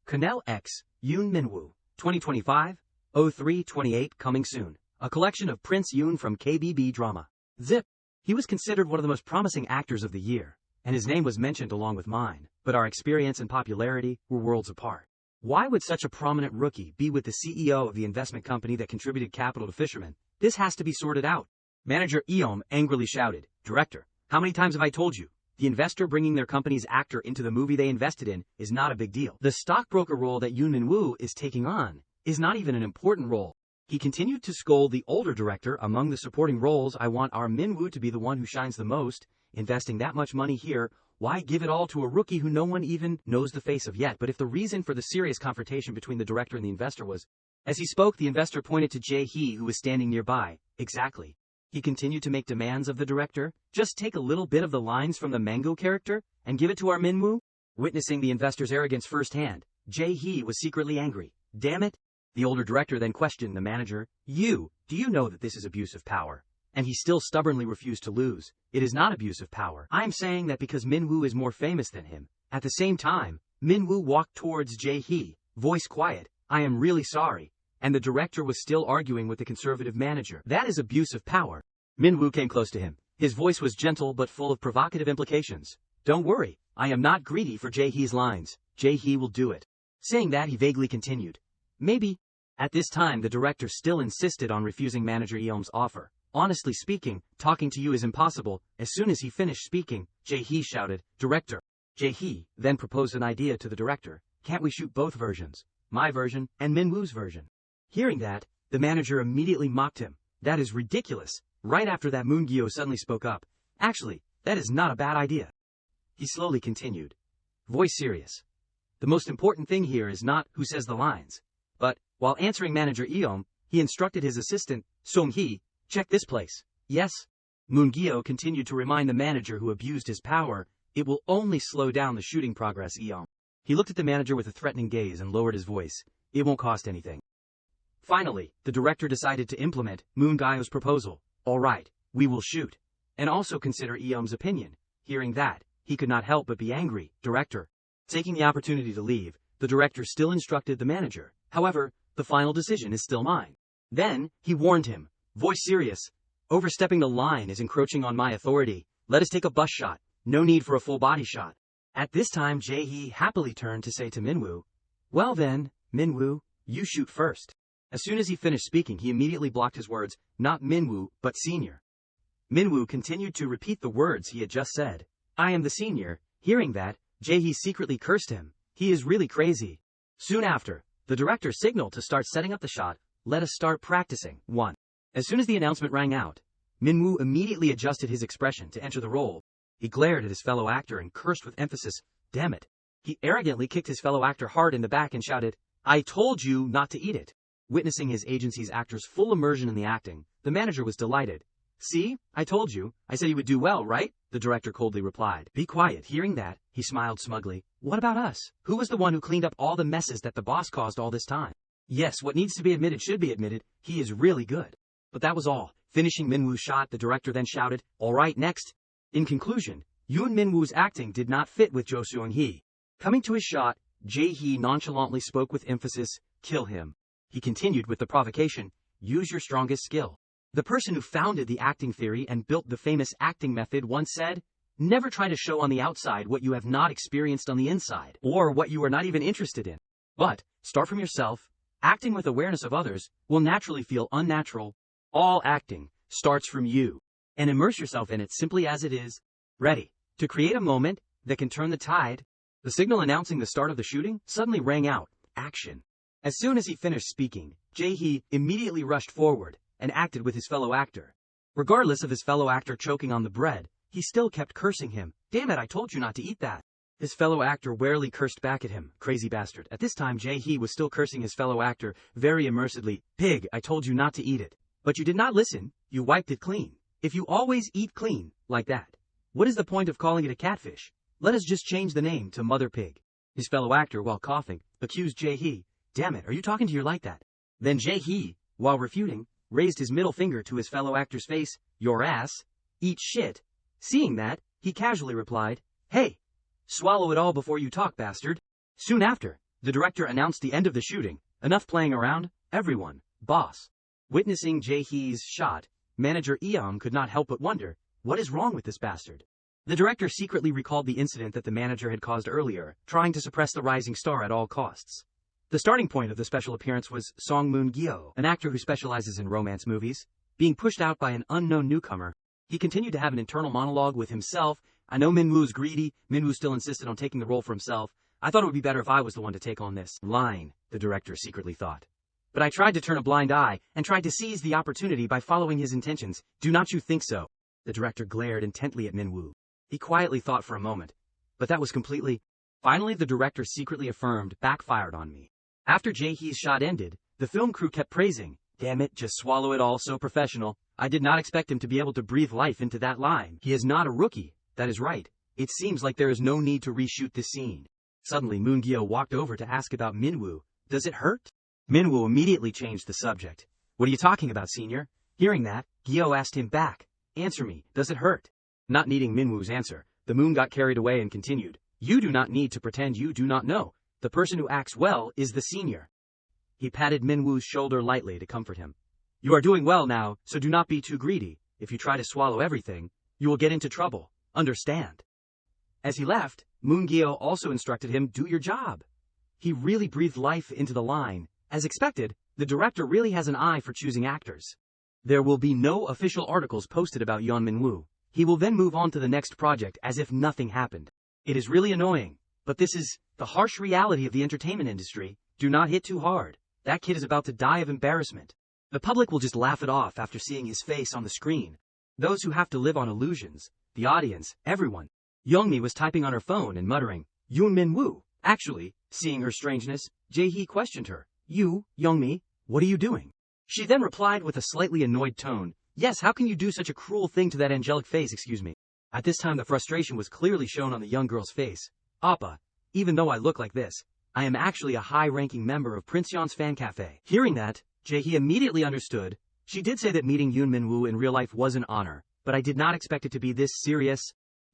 Speaker 1: Canal X, Yoon Min-woo, 2025-03-28 coming soon. A collection of Prince Yoon from KBB drama. Zip. He was considered one of the most promising actors of the year, and his name was mentioned along with mine, but our experience and popularity were worlds apart. Why would such a prominent rookie be with the CEO of the investment company that contributed capital to Fisherman? This has to be sorted out. Manager Eom angrily shouted, Director, how many times have I told you? The investor bringing their company's actor into the movie they invested in is not a big deal. The stockbroker role that Yoon Min-woo is taking on is not even an important role. He continued to scold the older director. Among the supporting roles, I want our Min-woo to be the one who shines the most. Investing that much money here, why give it all to a rookie who no one even knows the face of yet? But if the reason for the serious confrontation between the director and the investor was, as he spoke, the investor pointed to Jae-hee, who was standing nearby. Exactly. He continued to make demands of the director. Just take a little bit of the lines from the Mango character and give it to our Min-woo. Witnessing the investor's arrogance firsthand, Jae-hee was secretly angry. Damn it. The older director then questioned the manager. Do you know that this is abuse of power? And he still stubbornly refused to lose. It is not abuse of power. I'm saying that because Min-woo is more famous than him. At the same time, Min-woo walked towards Jae-hee, voice quiet. I am really sorry. And the director was still arguing with the conservative manager. That is abuse of power. Min-woo came close to him. His voice was gentle but full of provocative implications. Don't worry, I am not greedy for Jae-hee's lines. Jae-hee will do it. Saying that, he vaguely continued. Maybe. At this time, the director still insisted on refusing manager Eom's offer. Honestly speaking, talking to you is impossible. As soon as he finished speaking, Jae-hee shouted, Director. Jae-hee then proposed an idea to the director. Can't we shoot both versions? My version and Min-woo's version. Hearing that, the manager immediately mocked him. That is ridiculous. Right after that, Moon-gyo suddenly spoke up. Actually, that is not a bad idea. He slowly continued. Voice serious. The most important thing here is not who says the lines. But, while answering manager Eom, he instructed his assistant, Song-hee, check this place. Yes. Moon-gyo continued to remind the manager who abused his power, it will only slow down the shooting progress, Eom. He looked at the manager with a threatening gaze and lowered his voice. It won't cost anything. Finally, the director decided to implement Moon-gyo's proposal. All right, we will shoot. And also consider Eom's opinion. Hearing that, he could not help but be angry. Director. Taking the opportunity to leave, the director still instructed the manager. However, the final decision is still mine. Then, he warned him, voice serious. Overstepping the line is encroaching on my authority. Let us take a bus shot. No need for a full body shot. At this time, Jae-hee happily turned to say to Minwoo, well then, Minwoo, you shoot first. As soon as he finished speaking, he immediately blocked his words, not Minwoo, but senior. Minwoo continued to repeat the words he had just said. I am the senior. Hearing that, Jae-hee secretly cursed him. He is really crazy. Soon after, the director signaled to start setting up the shot. Let us start practicing. 1. As soon as the announcement rang out, Minwoo immediately adjusted his expression to enter the role. He glared at his fellow actor and cursed with emphasis, damn it. He arrogantly kicked his fellow actor hard in the back and shouted, I told you not to eat it. Witnessing his agency's actors' full immersion in the acting, the manager was delighted. See, I told you, I said you would do well, right? The director coldly replied. Be quiet. Hearing that, he smiled smugly. What about us? Who was the one who cleaned up all the messes that the boss caused all this time? Yes, what needs to be admitted should be admitted. He is really good. But that was all. Finishing Minwoo's shot, the director then shouted, all right, next. In conclusion, Yoon Minwoo's acting did not fit with Jo Seung-hee. Coming to his shot, Jae-hee nonchalantly spoke with emphasis, kill him. He continued with the provocation, use your strongest skill. The person who founded the acting theory and built the famous acting method once said, never try to show on the outside what you have not experienced on the inside, or what you are not even interested in. But, start from yourself. Acting with awareness of others will naturally feel unnatural. All acting starts from you. And immerse yourself in it simply as it is. Ready to create a moment that can turn the tide. The signal announcing the start of the shooting suddenly rang out. Action. As soon as he finished speaking, Jae-hee immediately rushed forward and acted with his fellow actor. Regardless of his fellow actor choking on the bread, he still kept cursing him. Damn it, I told you not to eat that. His fellow actor warily cursed back at him. Crazy bastard. At this time, Jae-hee was still cursing his fellow actor very immersively. Pig, I told you not to eat it. But you did not listen. You wiped it clean. If you always eat clean, like that, what is the point of calling it a catfish? Let us just change the name to Mother Pig. His fellow actor, while coughing, accused Jae-hee. Damn it, are you talking to her like that? Then Jae-hee, while refuting, raised his middle finger to his fellow actor's face. Your ass. Eat shit. Seeing that, he casually replied, hey, swallow it all before you talk, bastard. Soon after, the director announced the end of the shooting. Enough playing around, everyone, boss. Witnessing Jae-hee's shot, manager Eom could not help but wonder, what is wrong with this bastard? The director secretly recalled the incident that the manager had caused earlier, trying to suppress the rising star at all costs. The starting point of the special appearance was Song Moon-gyo, an actor who specializes in romance movies, being pushed out by an unknown newcomer. He continued to have an internal monologue with himself. I know Minwoo's greedy. Minwoo still insisted on taking the role for himself. I thought it would be better if I was the one to take on this line, the director secretly thought. But I tried to turn a blind eye and tried to seize the opportunity by following his intentions. Do not you think so? The director glared intently at Minwoo. He quietly thought for a moment. But that was completely... Finally, the director secretly affirmed, backfired on me. After Jae-hee's shot ended, the film crew kept praising. Damn it, just swallow it all, so professional. I did not expect him to be able to breathe life into that line. He is not a rookie. That is right. It seems like there is no need to reshoot this scene. Suddenly, Moon-gyo walked over to ask about Minwoo. Does it hurt? Minwoo immediately changed the subject. What are you talking about, senior? Hearing that, Gyo asked him back. Answer me, does it hurt? Not needing Minwoo's answer, the moon got carried away and continued. You do not need to pretend you do not know. The person who acts well is the senior. He patted Minwoo's shoulder lightly to comfort him. You are doing well now, so do not be too greedy. If you try to swallow everything, you will get into trouble. Understand? As he left, Moon-gyo also instructed him, do your job. He really breathed life into the line. As expected, the director really has an eye for choosing actors. There will be no official articles posted about Yeon Minwoo. He will then move on to the next project as if nothing happened. It is really annoying, but this is the harsh reality of the entertainment industry. Do not hit too hard. That kid is about to die of embarrassment. The public will just laugh it off after seeing his face on the screen. Those who have to live on illusions, the audience, everyone. Youngmi was typing on her phone and muttering, Yoon Minwoo. Actually, seeing her strangeness, Jae-hee questioned her. You, Youngmi, what are you doing? She then replied with a slightly annoyed tone, yes, how can you do such a cruel thing to that angelic face, excuse me? At this time the frustration was clearly shown on the young girl's face. Appa, even though I look like this, I am actually a high-ranking member of Prince Yeon's fan cafe. Hearing that, Jae-hee immediately understood. She did say that meeting Yoon Minwoo in real life was an honor, but I did not expect it to be this serious.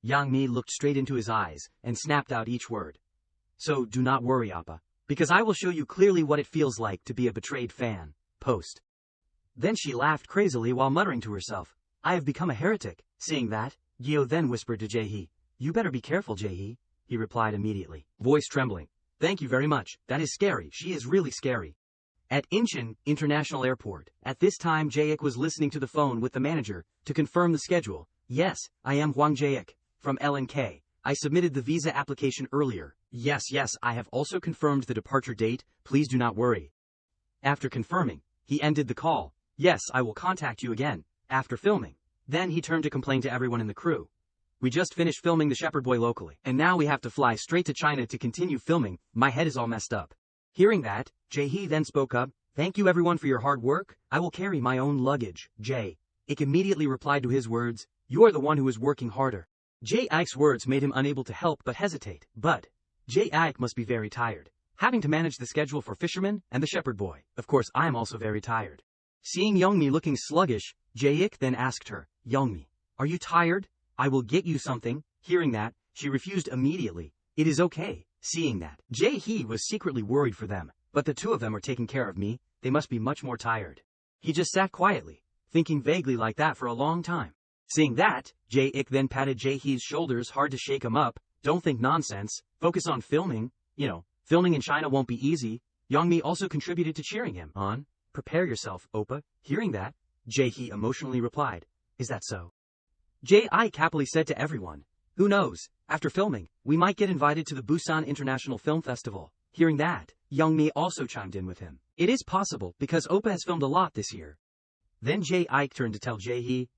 Speaker 1: Youngmi looked straight into his eyes and snapped out each word. So do not worry, Appa, because I will show you clearly what it feels like to be a betrayed fan. Post. Then she laughed crazily while muttering to herself, I have become a heretic. Seeing that, Gyo then whispered to Jae-hee, "You better be careful, Jae-hee," he replied immediately, voice trembling. "Thank you very much, that is scary, she is really scary." At Incheon International Airport, at this time Jae-ik was listening to the phone with the manager to confirm the schedule. "Yes, I am Hwang Jae-ik, from L&K. I submitted the visa application earlier. Yes, I have also confirmed the departure date, please do not worry." After confirming, he ended the call. "Yes, I will contact you again, after filming." Then he turned to complain to everyone in the crew. "We just finished filming The Shepherd Boy locally, and now we have to fly straight to China to continue filming, my head is all messed up." Hearing that, Jae-hee then spoke up, "Thank you everyone for your hard work, I will carry my own luggage." Jae-ik immediately replied to his words, "You are the one who is working harder." Jae-ik's words made him unable to help but hesitate, but Jae-ik must be very tired, having to manage the schedule for Fisherman and The Shepherd Boy. Of course I am also very tired. Seeing Youngmi looking sluggish, Jae-ik then asked her, "Youngmi, are you tired? I will get you something." Hearing that, she refused immediately. "It is okay." Seeing that, Jae-hee was secretly worried for them, but the two of them are taking care of me, they must be much more tired. He just sat quietly, thinking vaguely like that for a long time. Seeing that, Jae-ik then patted Jae-hee's shoulders hard to shake him up. "Don't think nonsense, focus on filming, filming in China won't be easy." Youngmi also contributed to cheering him on. "Prepare yourself, Oppa." Hearing that, Jae-hee emotionally replied, "Is that so?" Jae-ik happily said to everyone, "Who knows, after filming, we might get invited to the Busan International Film Festival." Hearing that, Youngmi also chimed in with him. "It is possible because Oppa has filmed a lot this year." Then Jae-ik turned to tell Jae-hee,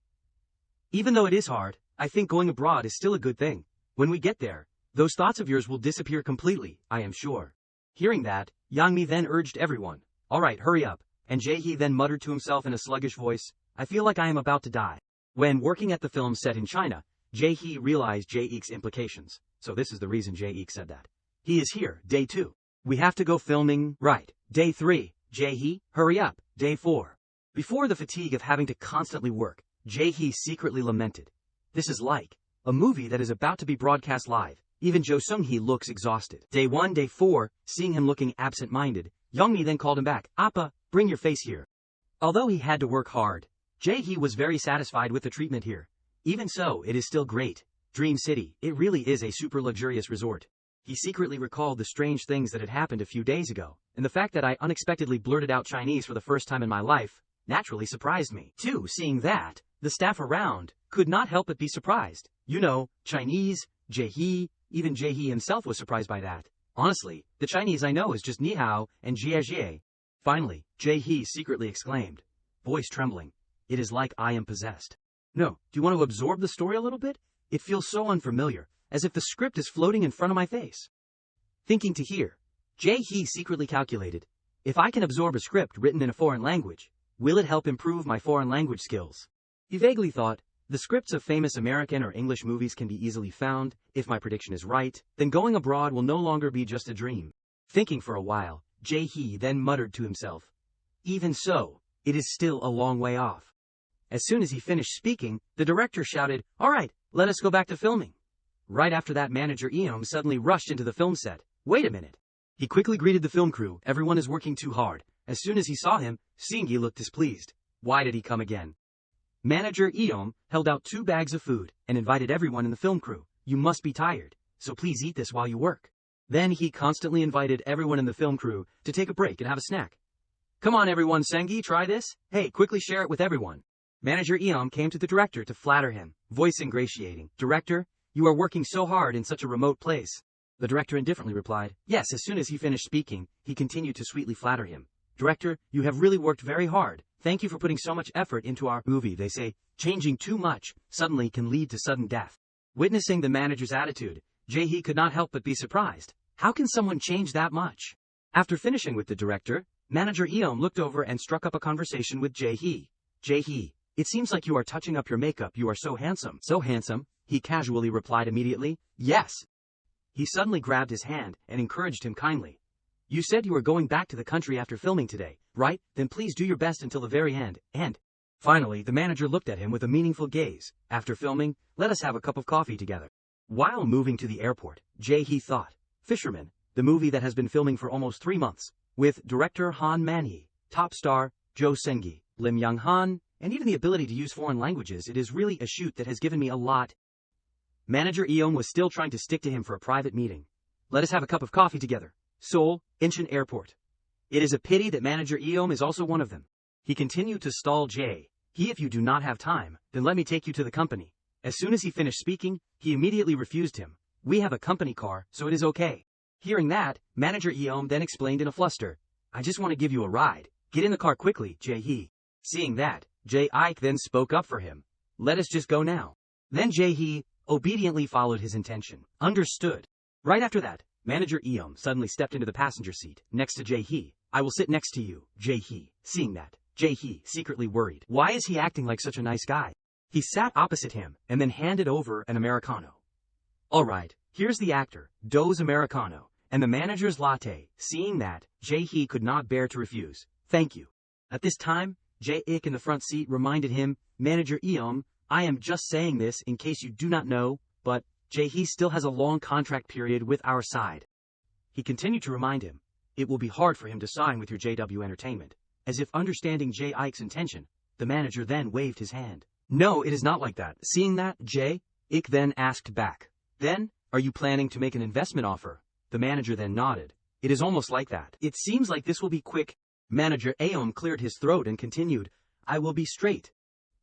Speaker 1: "Even though it is hard, I think going abroad is still a good thing. When we get there, those thoughts of yours will disappear completely, I am sure." Hearing that, Youngmi then urged everyone, "Alright, hurry up," and Jae-hee then muttered to himself in a sluggish voice, "I feel like I am about to die." When working at the film set in China, Jae-hee realized Jae-ik's implications, so this is the reason Jae-ik said that. "He is here, day 2. We have to go filming, right? Day 3, Jae-hee, hurry up, day 4. Before the fatigue of having to constantly work, Jae-hee secretly lamented. This is like a movie that is about to be broadcast live. Even Jo Sung-hee looks exhausted. Day 1, day 4, seeing him looking absent-minded, Youngmi then called him back. "Appa, bring your face here." Although he had to work hard, Jae-hee was very satisfied with the treatment here. Even so, it is still great. Dream City, it really is a super luxurious resort. He secretly recalled the strange things that had happened a few days ago, and the fact that I unexpectedly blurted out Chinese for the first time in my life naturally surprised me. Too, seeing that, the staff around could not help but be surprised. Chinese, Jae-hee, even Jae-hee himself was surprised by that. Honestly, the Chinese I know is just ni hao and jie jie. Finally, Jae-hee secretly exclaimed, voice trembling, "It is like I am possessed." "No, do you want to absorb the story a little bit? It feels so unfamiliar, as if the script is floating in front of my face." Thinking to hear, Jae-hee secretly calculated, if I can absorb a script written in a foreign language, will it help improve my foreign language skills? He vaguely thought, the scripts of famous American or English movies can be easily found. If my prediction is right, then going abroad will no longer be just a dream. Thinking for a while, Jae-hee then muttered to himself, "Even so, it is still a long way off." As soon as he finished speaking, the director shouted, "Alright, let us go back to filming." Right after that, manager Eom suddenly rushed into the film set. "Wait a minute." He quickly greeted the film crew. "Everyone is working too hard." As soon as he saw him, Seung-gi looked displeased. Why did he come again? Manager Eom held out 2 bags of food and invited everyone in the film crew. "You must be tired, so please eat this while you work." Then he constantly invited everyone in the film crew to take a break and have a snack. "Come on everyone, Seung-gi, try this. Hey, quickly share it with everyone." Manager Eom came to the director to flatter him, voice ingratiating. "Director, you are working so hard in such a remote place." The director indifferently replied, "Yes." As soon as he finished speaking, he continued to sweetly flatter him. "Director, you have really worked very hard. Thank you for putting so much effort into our movie. They say, changing too much suddenly can lead to sudden death." Witnessing the manager's attitude, Jae-hee could not help but be surprised. How can someone change that much? After finishing with the director, manager Eom looked over and struck up a conversation with Jae-hee. "Jae-hee, it seems like you are touching up your makeup. You are so handsome." "So handsome?" he casually replied immediately. "Yes." He suddenly grabbed his hand and encouraged him kindly. "You said you were going back to the country after filming today, right? Then please do your best until the very end, and..." Finally, the manager looked at him with a meaningful gaze. "After filming, let us have a cup of coffee together." While moving to the airport, Jae-hee thought, Fisherman, the movie that has been filming for almost 3 months, with director Han Man-hee, top star Jo Seung-gi, Lim Young-han, and even the ability to use foreign languages. It is really a shoot that has given me a lot. Manager Eom was still trying to stick to him for a private meeting. Let us have a cup of coffee together. Seoul, Incheon Airport. It is a pity that Manager Eom is also one of them. He continued to stall Jae. If you do not have time, then let me take you to the company. As soon as he finished speaking, he immediately refused him. We have a company car, so it is okay. Hearing that, Manager Eom then explained in a fluster. I just want to give you a ride. Get in the car quickly, Jae. Seeing that, Jae then spoke up for him. Let us just go now. Then Jae obediently followed his intention. Understood. Right after that, Manager Eom suddenly stepped into the passenger seat, next to Jae. I will sit next to you, Jae. Seeing that, Jae secretly worried. Why is he acting like such a nice guy? He sat opposite him, and then handed over an Americano. Alright, here's the actor, Do's Americano, and the manager's latte. Seeing that, Jae could not bear to refuse. Thank you. At this time, Jae in the front seat reminded him, Manager Eom, I am just saying this in case you do not know, but Jae still has a long contract period with our side. He continued to remind him, it will be hard for him to sign with your JW Entertainment. As if understanding Jae's intention, the manager then waved his hand. No, it is not like that. Seeing that, Jae then asked back. Then, are you planning to make an investment offer? The manager then nodded. It is almost like that. It seems like this will be quick. Manager Eom cleared his throat and continued, I will be straight.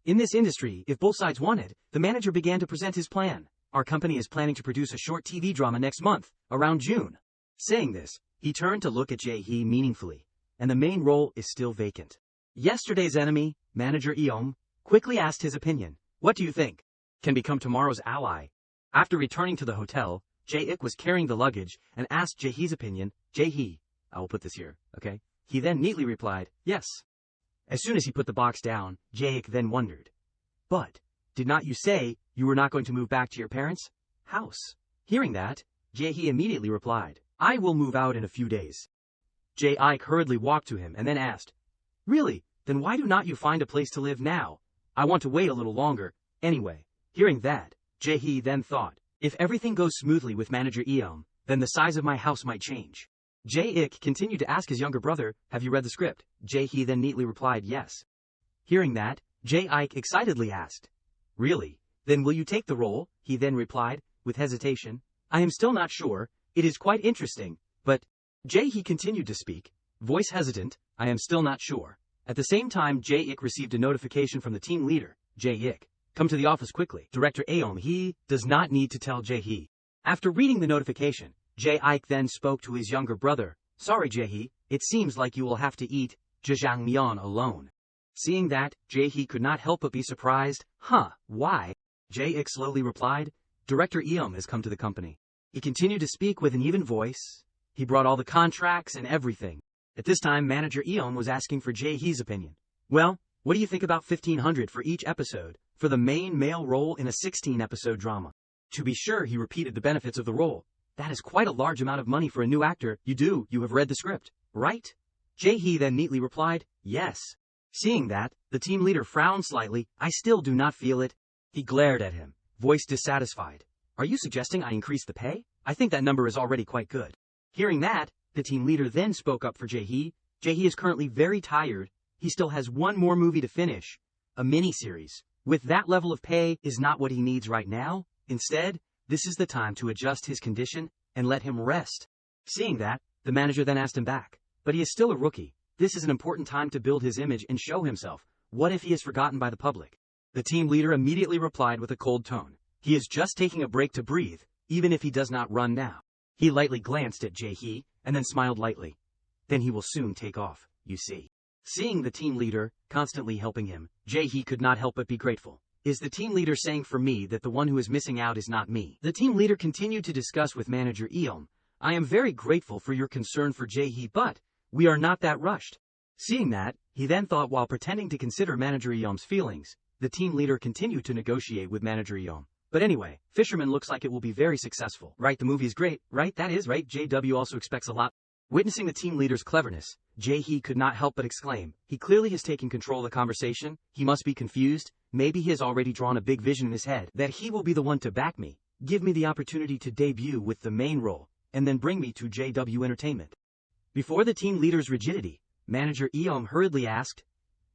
Speaker 1: In this industry, if both sides wanted, the manager began to present his plan. Our company is planning to produce a short TV drama next month, around June. Saying this, he turned to look at Jae meaningfully, and the main role is still vacant. Yesterday's enemy, Manager Eom, quickly asked his opinion. What do you think? Can become tomorrow's ally. After returning to the hotel, Jae was carrying the luggage and asked Jae's opinion. Jae, I will put this here, okay? He then neatly replied, yes. As soon as he put the box down, Jae then wondered. But, did not you say you were not going to move back to your parents' house? Hearing that, Jae immediately replied, I will move out in a few days. Jae hurriedly walked to him and then asked, really, then why do not you find a place to live now? I want to wait a little longer. Anyway, hearing that, Jae then thought, if everything goes smoothly with Manager Eom, then the size of my house might change. Jae continued to ask his younger brother, have you read the script? Jae then neatly replied yes. Hearing that, Jae excitedly asked, really? Then will you take the role? He then replied, with hesitation, I am still not sure, it is quite interesting, but Jae continued to speak, voice hesitant, I am still not sure. At the same time, Jae received a notification from the team leader, Jae. Come to the office quickly. Director Eom he does not need to tell Jae. After reading the notification, Jae then spoke to his younger brother. Sorry Jae, it seems like you will have to eat jjajangmyeon alone. Seeing that, Jae could not help but be surprised. Huh, why? Jae slowly replied, Director Eom has come to the company. He continued to speak with an even voice. He brought all the contracts and everything. At this time, Manager Eom was asking for Jae's opinion. Well, what do you think about 1,500 for each episode, for the main male role in a 16-episode drama? To be sure, he repeated the benefits of the role. That is quite a large amount of money for a new actor. You have read the script, right? Jae then neatly replied, yes. Seeing that, the team leader frowned slightly. I still do not feel it. He glared at him, voice dissatisfied. Are you suggesting I increase the pay? I think that number is already quite good. Hearing that, the team leader then spoke up for Jae. Jae is currently very tired. He still has one more movie to finish, a mini-series. With that level of pay is not what he needs right now. Instead, this is the time to adjust his condition and let him rest. Seeing that, the manager then asked him back. But he is still a rookie. This is an important time to build his image and show himself. What if he is forgotten by the public? The team leader immediately replied with a cold tone. He is just taking a break to breathe, even if he does not run now. He lightly glanced at Jae and then smiled lightly. Then he will soon take off, you see. Seeing the team leader constantly helping him, Jae could not help but be grateful. Is the team leader saying for me that the one who is missing out is not me? The team leader continued to discuss with Manager Eom. I am very grateful for your concern for Jae, but we are not that rushed. Seeing that, he then thought while pretending to consider Manager Eom's feelings, the team leader continued to negotiate with Manager Eom. But anyway, Fisherman looks like it will be very successful. Right, the movie is great, right? That is right. JW also expects a lot. Witnessing the team leader's cleverness, Jae could not help but exclaim. He clearly has taken control of the conversation. He must be confused. Maybe he has already drawn a big vision in his head that he will be the one to back me, give me the opportunity to debut with the main role, and then bring me to JW Entertainment. Before the team leader's rigidity, Manager Eom hurriedly asked,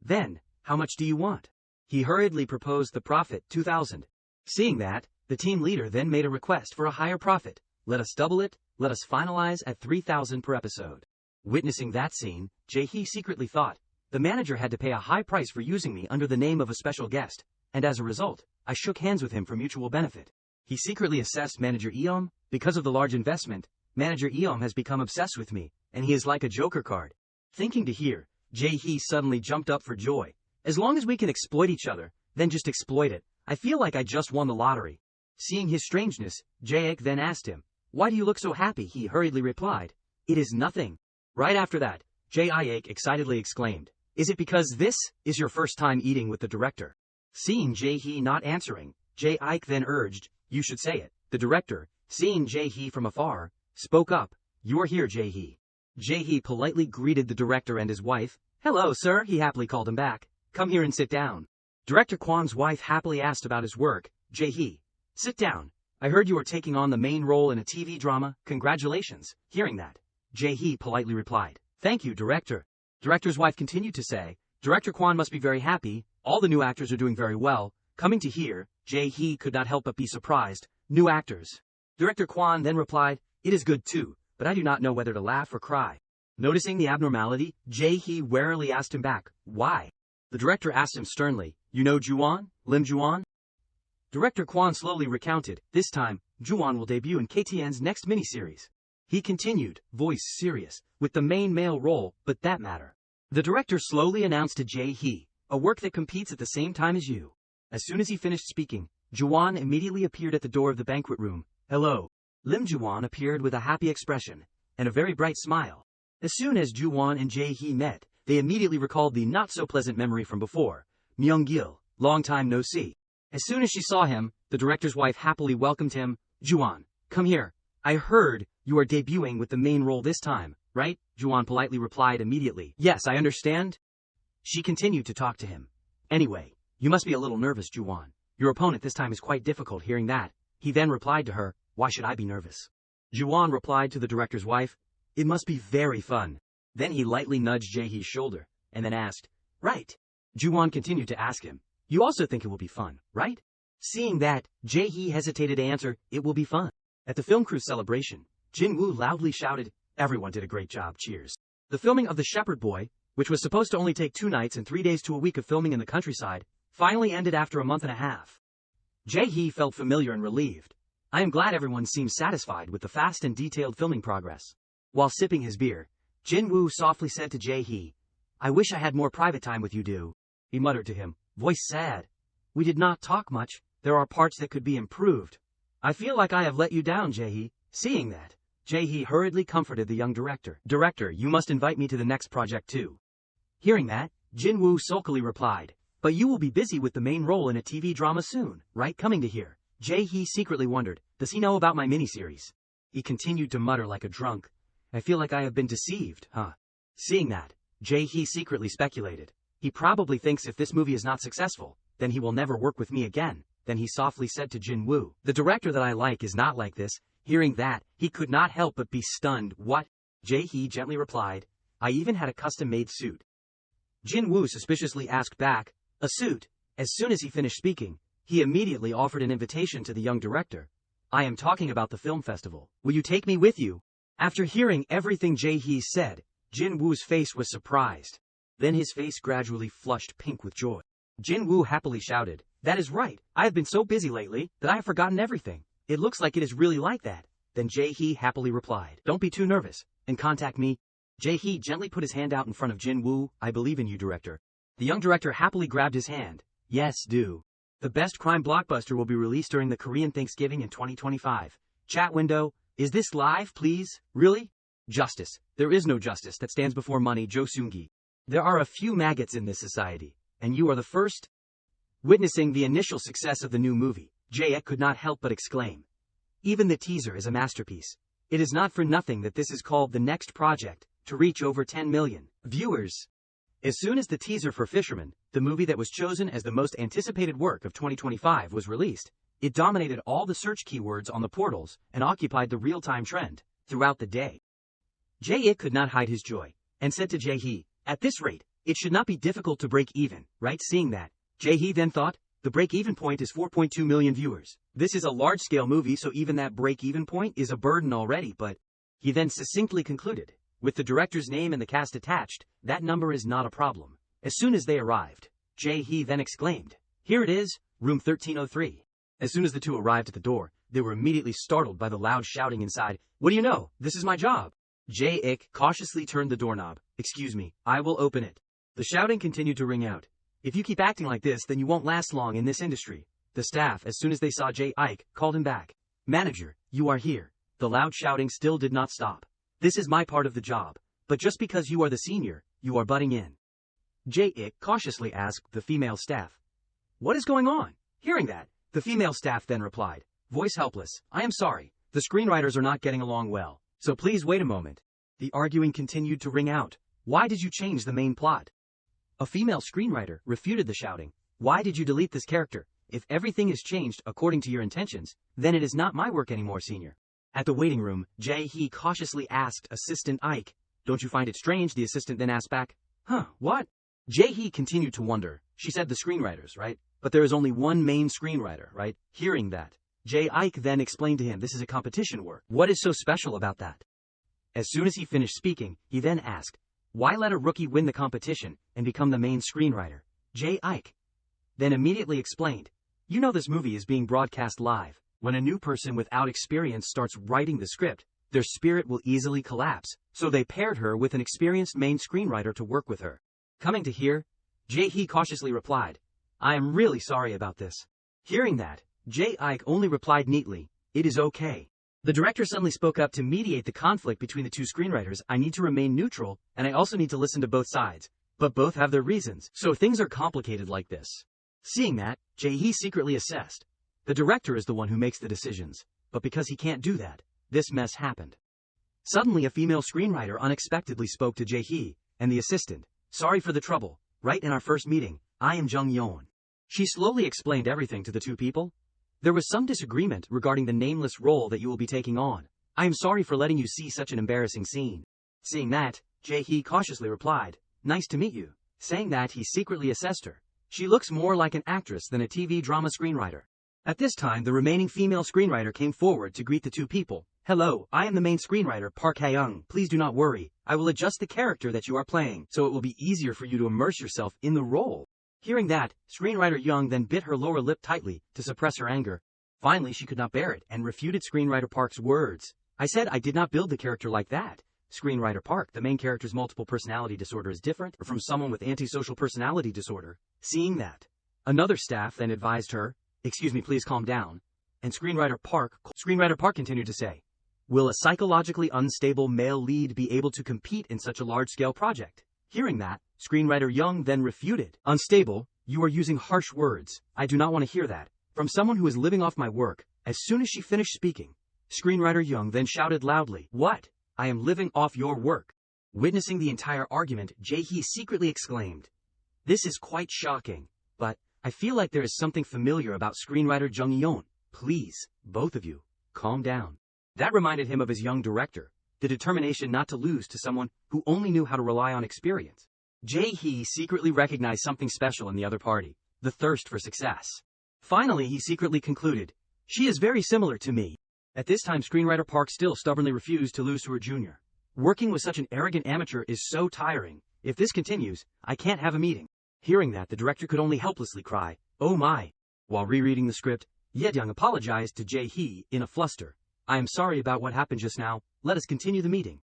Speaker 1: then, how much do you want? He hurriedly proposed the profit 2,000. Seeing that, the team leader then made a request for a higher profit. Let us double it, let us finalize at 3,000 per episode. Witnessing that scene, Jae-hee secretly thought, the manager had to pay a high price for using me under the name of a special guest, and as a result, I shook hands with him for mutual benefit. He secretly assessed Manager Eom. Because of the large investment, Manager Eom has become obsessed with me, and he is like a joker card. Thinking to hear, Jae-hee suddenly jumped up for joy. As long as we can exploit each other, then just exploit it. I feel like I just won the lottery. Seeing his strangeness, Jae-ek then asked him, why do you look so happy? He hurriedly replied, it is nothing. Right after that, Jae-ek excitedly exclaimed, is it because this is your first time eating with the director? Seeing Jae-hee not answering, Jae-ek then urged, you should say it. The director, seeing Jae-hee from afar, spoke up, you are here, Jae-hee. Jae-hee politely greeted the director and his wife. Hello, sir, he happily called him back. Come here and sit down. Director Kwan's wife happily asked about his work. Jae-hee, sit down. I heard you are taking on the main role in a TV drama. Congratulations. Hearing that, Jae-hee politely replied, thank you, director. Director's wife continued to say, Director Kwan must be very happy. All the new actors are doing very well. Coming to hear, Jae-hee could not help but be surprised. New actors. Director Kwan then replied, it is good too, but I do not know whether to laugh or cry. Noticing the abnormality, Jae-hee warily asked him back, why? The director asked him sternly, you know Juwon, Lim Juwon? Director Kwan slowly recounted, this time, Juwon will debut in KTN's next miniseries. He continued, voice serious, with the main male role, but that matter. The director slowly announced to Jae-hee, a work that competes at the same time as you. As soon as he finished speaking, Juwon immediately appeared at the door of the banquet room. Hello. Lim Juwon appeared with a happy expression, and a very bright smile. As soon as Juwon and Jae-hee met, they immediately recalled the not-so-pleasant memory from before. Myung-gil, long time no see. As soon as she saw him, the director's wife happily welcomed him. Juwon, come here. I heard you are debuting with the main role this time, right? Juwon politely replied immediately. Yes, I understand. She continued to talk to him. Anyway, you must be a little nervous, Juwon. Your opponent this time is quite difficult. Hearing that, he then replied to her, why should I be nervous? Juwon replied to the director's wife, it must be very fun. Then he lightly nudged Jae-hee's shoulder, and then asked, right? Juwon continued to ask him, you also think it will be fun, right? Seeing that, Jae-hee hesitated to answer, it will be fun. At the film crew's celebration, Jin-woo loudly shouted, everyone did a great job, cheers. The filming of The Shepherd Boy, which was supposed to only take 2 nights and 3 days to a week of filming in the countryside, finally ended after a month and a half. Jae-hee felt familiar and relieved. I am glad everyone seems satisfied with the fast and detailed filming progress. While sipping his beer, Jin-woo softly said to Jae-hee, I wish I had more private time with you, Do. He muttered to him, voice sad. We did not talk much, there are parts that could be improved. I feel like I have let you down, Jae-hee. Seeing that, Jae-hee hurriedly comforted the young director. Director, you must invite me to the next project too. Hearing that, Jin-woo sulkily replied, but you will be busy with the main role in a TV drama soon, right? Coming to hear, Jae-hee secretly wondered, does he know about my miniseries? He continued to mutter like a drunk, I feel like I have been deceived, huh? Seeing that, Jae-hee secretly speculated, he probably thinks if this movie is not successful, then he will never work with me again. Then he softly said to Jin-woo, the director that I like is not like this. Hearing that, he could not help but be stunned. What? Jae-hee gently replied, I even had a custom-made suit. Jin-woo suspiciously asked back, a suit? As soon as he finished speaking, he immediately offered an invitation to the young director. I am talking about the film festival. Will you take me with you? After hearing everything Jae-hee said, Jin-woo's face was surprised. Then his face gradually flushed pink with joy. Jin-woo happily shouted, that is right, I have been so busy lately that I have forgotten everything. It looks like it is really like that. Then Jae-hee happily replied, don't be too nervous, and contact me. Jae-hee gently put his hand out in front of Jin-woo, I believe in you, director. The young director happily grabbed his hand. Yes, do. The best crime blockbuster will be released during the Korean Thanksgiving in 2025. Chat window, is this live, please? Really? Justice. There is no justice that stands before money, Jo Seung-gi. There are a few maggots in this society, and you are the first. Witnessing the initial success of the new movie, Jae-ek could not help but exclaim. Even the teaser is a masterpiece. It is not for nothing that this is called the next project, to reach over 10 million viewers. As soon as the teaser for Fisherman, the movie that was chosen as the most anticipated work of 2025 was released, it dominated all the search keywords on the portals and occupied the real-time trend throughout the day. Jae-ik could not hide his joy, and said to Jae-hee, at this rate, it should not be difficult to break even, right? Seeing that, Jae-hee then thought, the break-even point is 4.2 million viewers. This is a large-scale movie, so even that break-even point is a burden already, but he then succinctly concluded, with the director's name and the cast attached, that number is not a problem. As soon as they arrived, Jae-hee then exclaimed, here it is, room 1303. As soon as the two arrived at the door, they were immediately startled by the loud shouting inside. What do you know? This is my job. Jae-ik cautiously turned the doorknob. Excuse me, I will open it. The shouting continued to ring out. If you keep acting like this, then you won't last long in this industry. The staff, as soon as they saw Jae-ik, called him back. Manager, you are here. The loud shouting still did not stop. This is my part of the job, but just because you are the senior, you are butting in. Jae-ik cautiously asked the female staff. What is going on? Hearing that, the female staff then replied, voice helpless, I am sorry, the screenwriters are not getting along well, so please wait a moment. The arguing continued to ring out. Why did you change the main plot? A female screenwriter refuted the shouting. Why did you delete this character? If everything is changed according to your intentions, then it is not my work anymore, senior. At the waiting room, Jae-hee cautiously asked assistant Ike, don't you find it strange? The assistant then asked back, what? Jae-hee continued to wonder. She said the screenwriters, right? But there is only one main screenwriter, right? Hearing that, Jae-ik then explained to him this is a competition work. What is so special about that? As soon as he finished speaking, he then asked, why let a rookie win the competition and become the main screenwriter? Jae-ik then immediately explained, you know this movie is being broadcast live. When a new person without experience starts writing the script, their spirit will easily collapse, so they paired her with an experienced main screenwriter to work with her. Coming to here, Jae-hee cautiously replied, I am really sorry about this. Hearing that, Jae-ik only replied neatly, it is okay. The director suddenly spoke up to mediate the conflict between the two screenwriters. I need to remain neutral, and I also need to listen to both sides, but both have their reasons, so things are complicated like this. Seeing that, Jae-hee secretly assessed. The director is the one who makes the decisions, but because he can't do that, this mess happened. Suddenly a female screenwriter unexpectedly spoke to Jae-hee and the assistant. Sorry for the trouble. Right in our first meeting, I am Jung-yeon. She slowly explained everything to the two people. There was some disagreement regarding the nameless role that you will be taking on. I am sorry for letting you see such an embarrassing scene. Seeing that, Jae-hee cautiously replied, nice to meet you. Saying that, he secretly assessed her. She looks more like an actress than a TV drama screenwriter. At this time, the remaining female screenwriter came forward to greet the two people. Hello, I am the main screenwriter, Park Hae-young. Please do not worry. I will adjust the character that you are playing, so it will be easier for you to immerse yourself in the role. Hearing that, screenwriter Young then bit her lower lip tightly to suppress her anger. Finally, she could not bear it and refuted screenwriter Park's words. I said I did not build the character like that. Screenwriter Park, the main character's multiple personality disorder is different from someone with antisocial personality disorder. Seeing that, another staff then advised her, excuse me, please calm down. And Screenwriter Park continued to say, will a psychologically unstable male lead be able to compete in such a large-scale project? Hearing that, screenwriter Young then refuted. Unstable, you are using harsh words. I do not want to hear that. From someone who is living off my work. As soon as she finished speaking, screenwriter Young then shouted loudly, what? I am living off your work. Witnessing the entire argument, Jae-hee secretly exclaimed, this is quite shocking, but I feel like there is something familiar about screenwriter Jung-yeon. Please, both of you, calm down. That reminded him of his young director, the determination not to lose to someone who only knew how to rely on experience. Jae-hee secretly recognized something special in the other party, the thirst for success. Finally, he secretly concluded, she is very similar to me. At this time, screenwriter Park still stubbornly refused to lose to her junior. Working with such an arrogant amateur is so tiring. If this continues, I can't have a meeting. Hearing that, the director could only helplessly cry, oh my. While rereading the script, Ye-young apologized to Jae-hee in a fluster. I am sorry about what happened just now. Let us continue the meeting.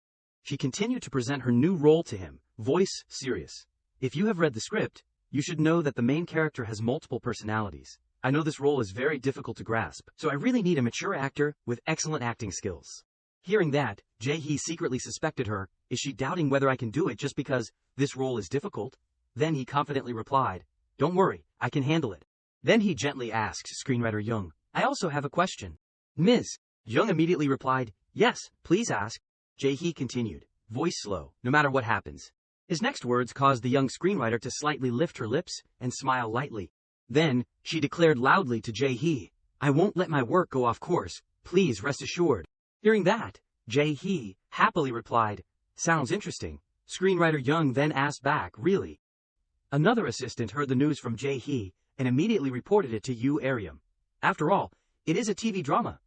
Speaker 1: She continued to present her new role to him, voice serious. If you have read the script, you should know that the main character has multiple personalities. I know this role is very difficult to grasp, so I really need a mature actor with excellent acting skills. Hearing that, Jae-hee secretly suspected her. Is she doubting whether I can do it just because this role is difficult? Then he confidently replied, don't worry, I can handle it. Then he gently asked screenwriter Young, I also have a question. Ms. Young immediately replied, yes, please ask. Jae-hee continued, voice slow, no matter what happens. His next words caused the young screenwriter to slightly lift her lips and smile lightly. Then, she declared loudly to Jae-hee, I won't let my work go off course, please rest assured. Hearing that, Jae-hee happily replied, sounds interesting. Screenwriter Young then asked back, really? Another assistant heard the news from Jae-hee and immediately reported it to Yu Ariam. After all, it is a TV drama.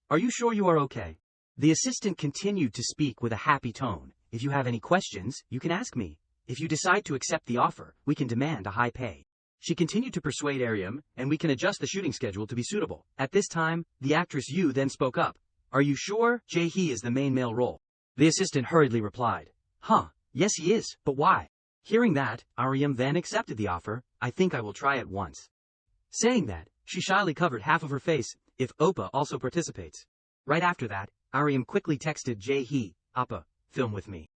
Speaker 1: Are you sure you are okay? The assistant continued to speak with a happy tone. If you have any questions, you can ask me. If you decide to accept the offer, we can demand a high pay. She continued to persuade Ariam, and we can adjust the shooting schedule to be suitable. At this time, the actress Yu then spoke up. Are you sure Jae-hee is the main male role? The assistant hurriedly replied. Yes he is, but why? Hearing that, Ariam then accepted the offer. I think I will try it once. Saying that, she shyly covered half of her face, if Oppa also participates. Right after that, Ariam quickly texted Jae-hee, Oppa, film with me.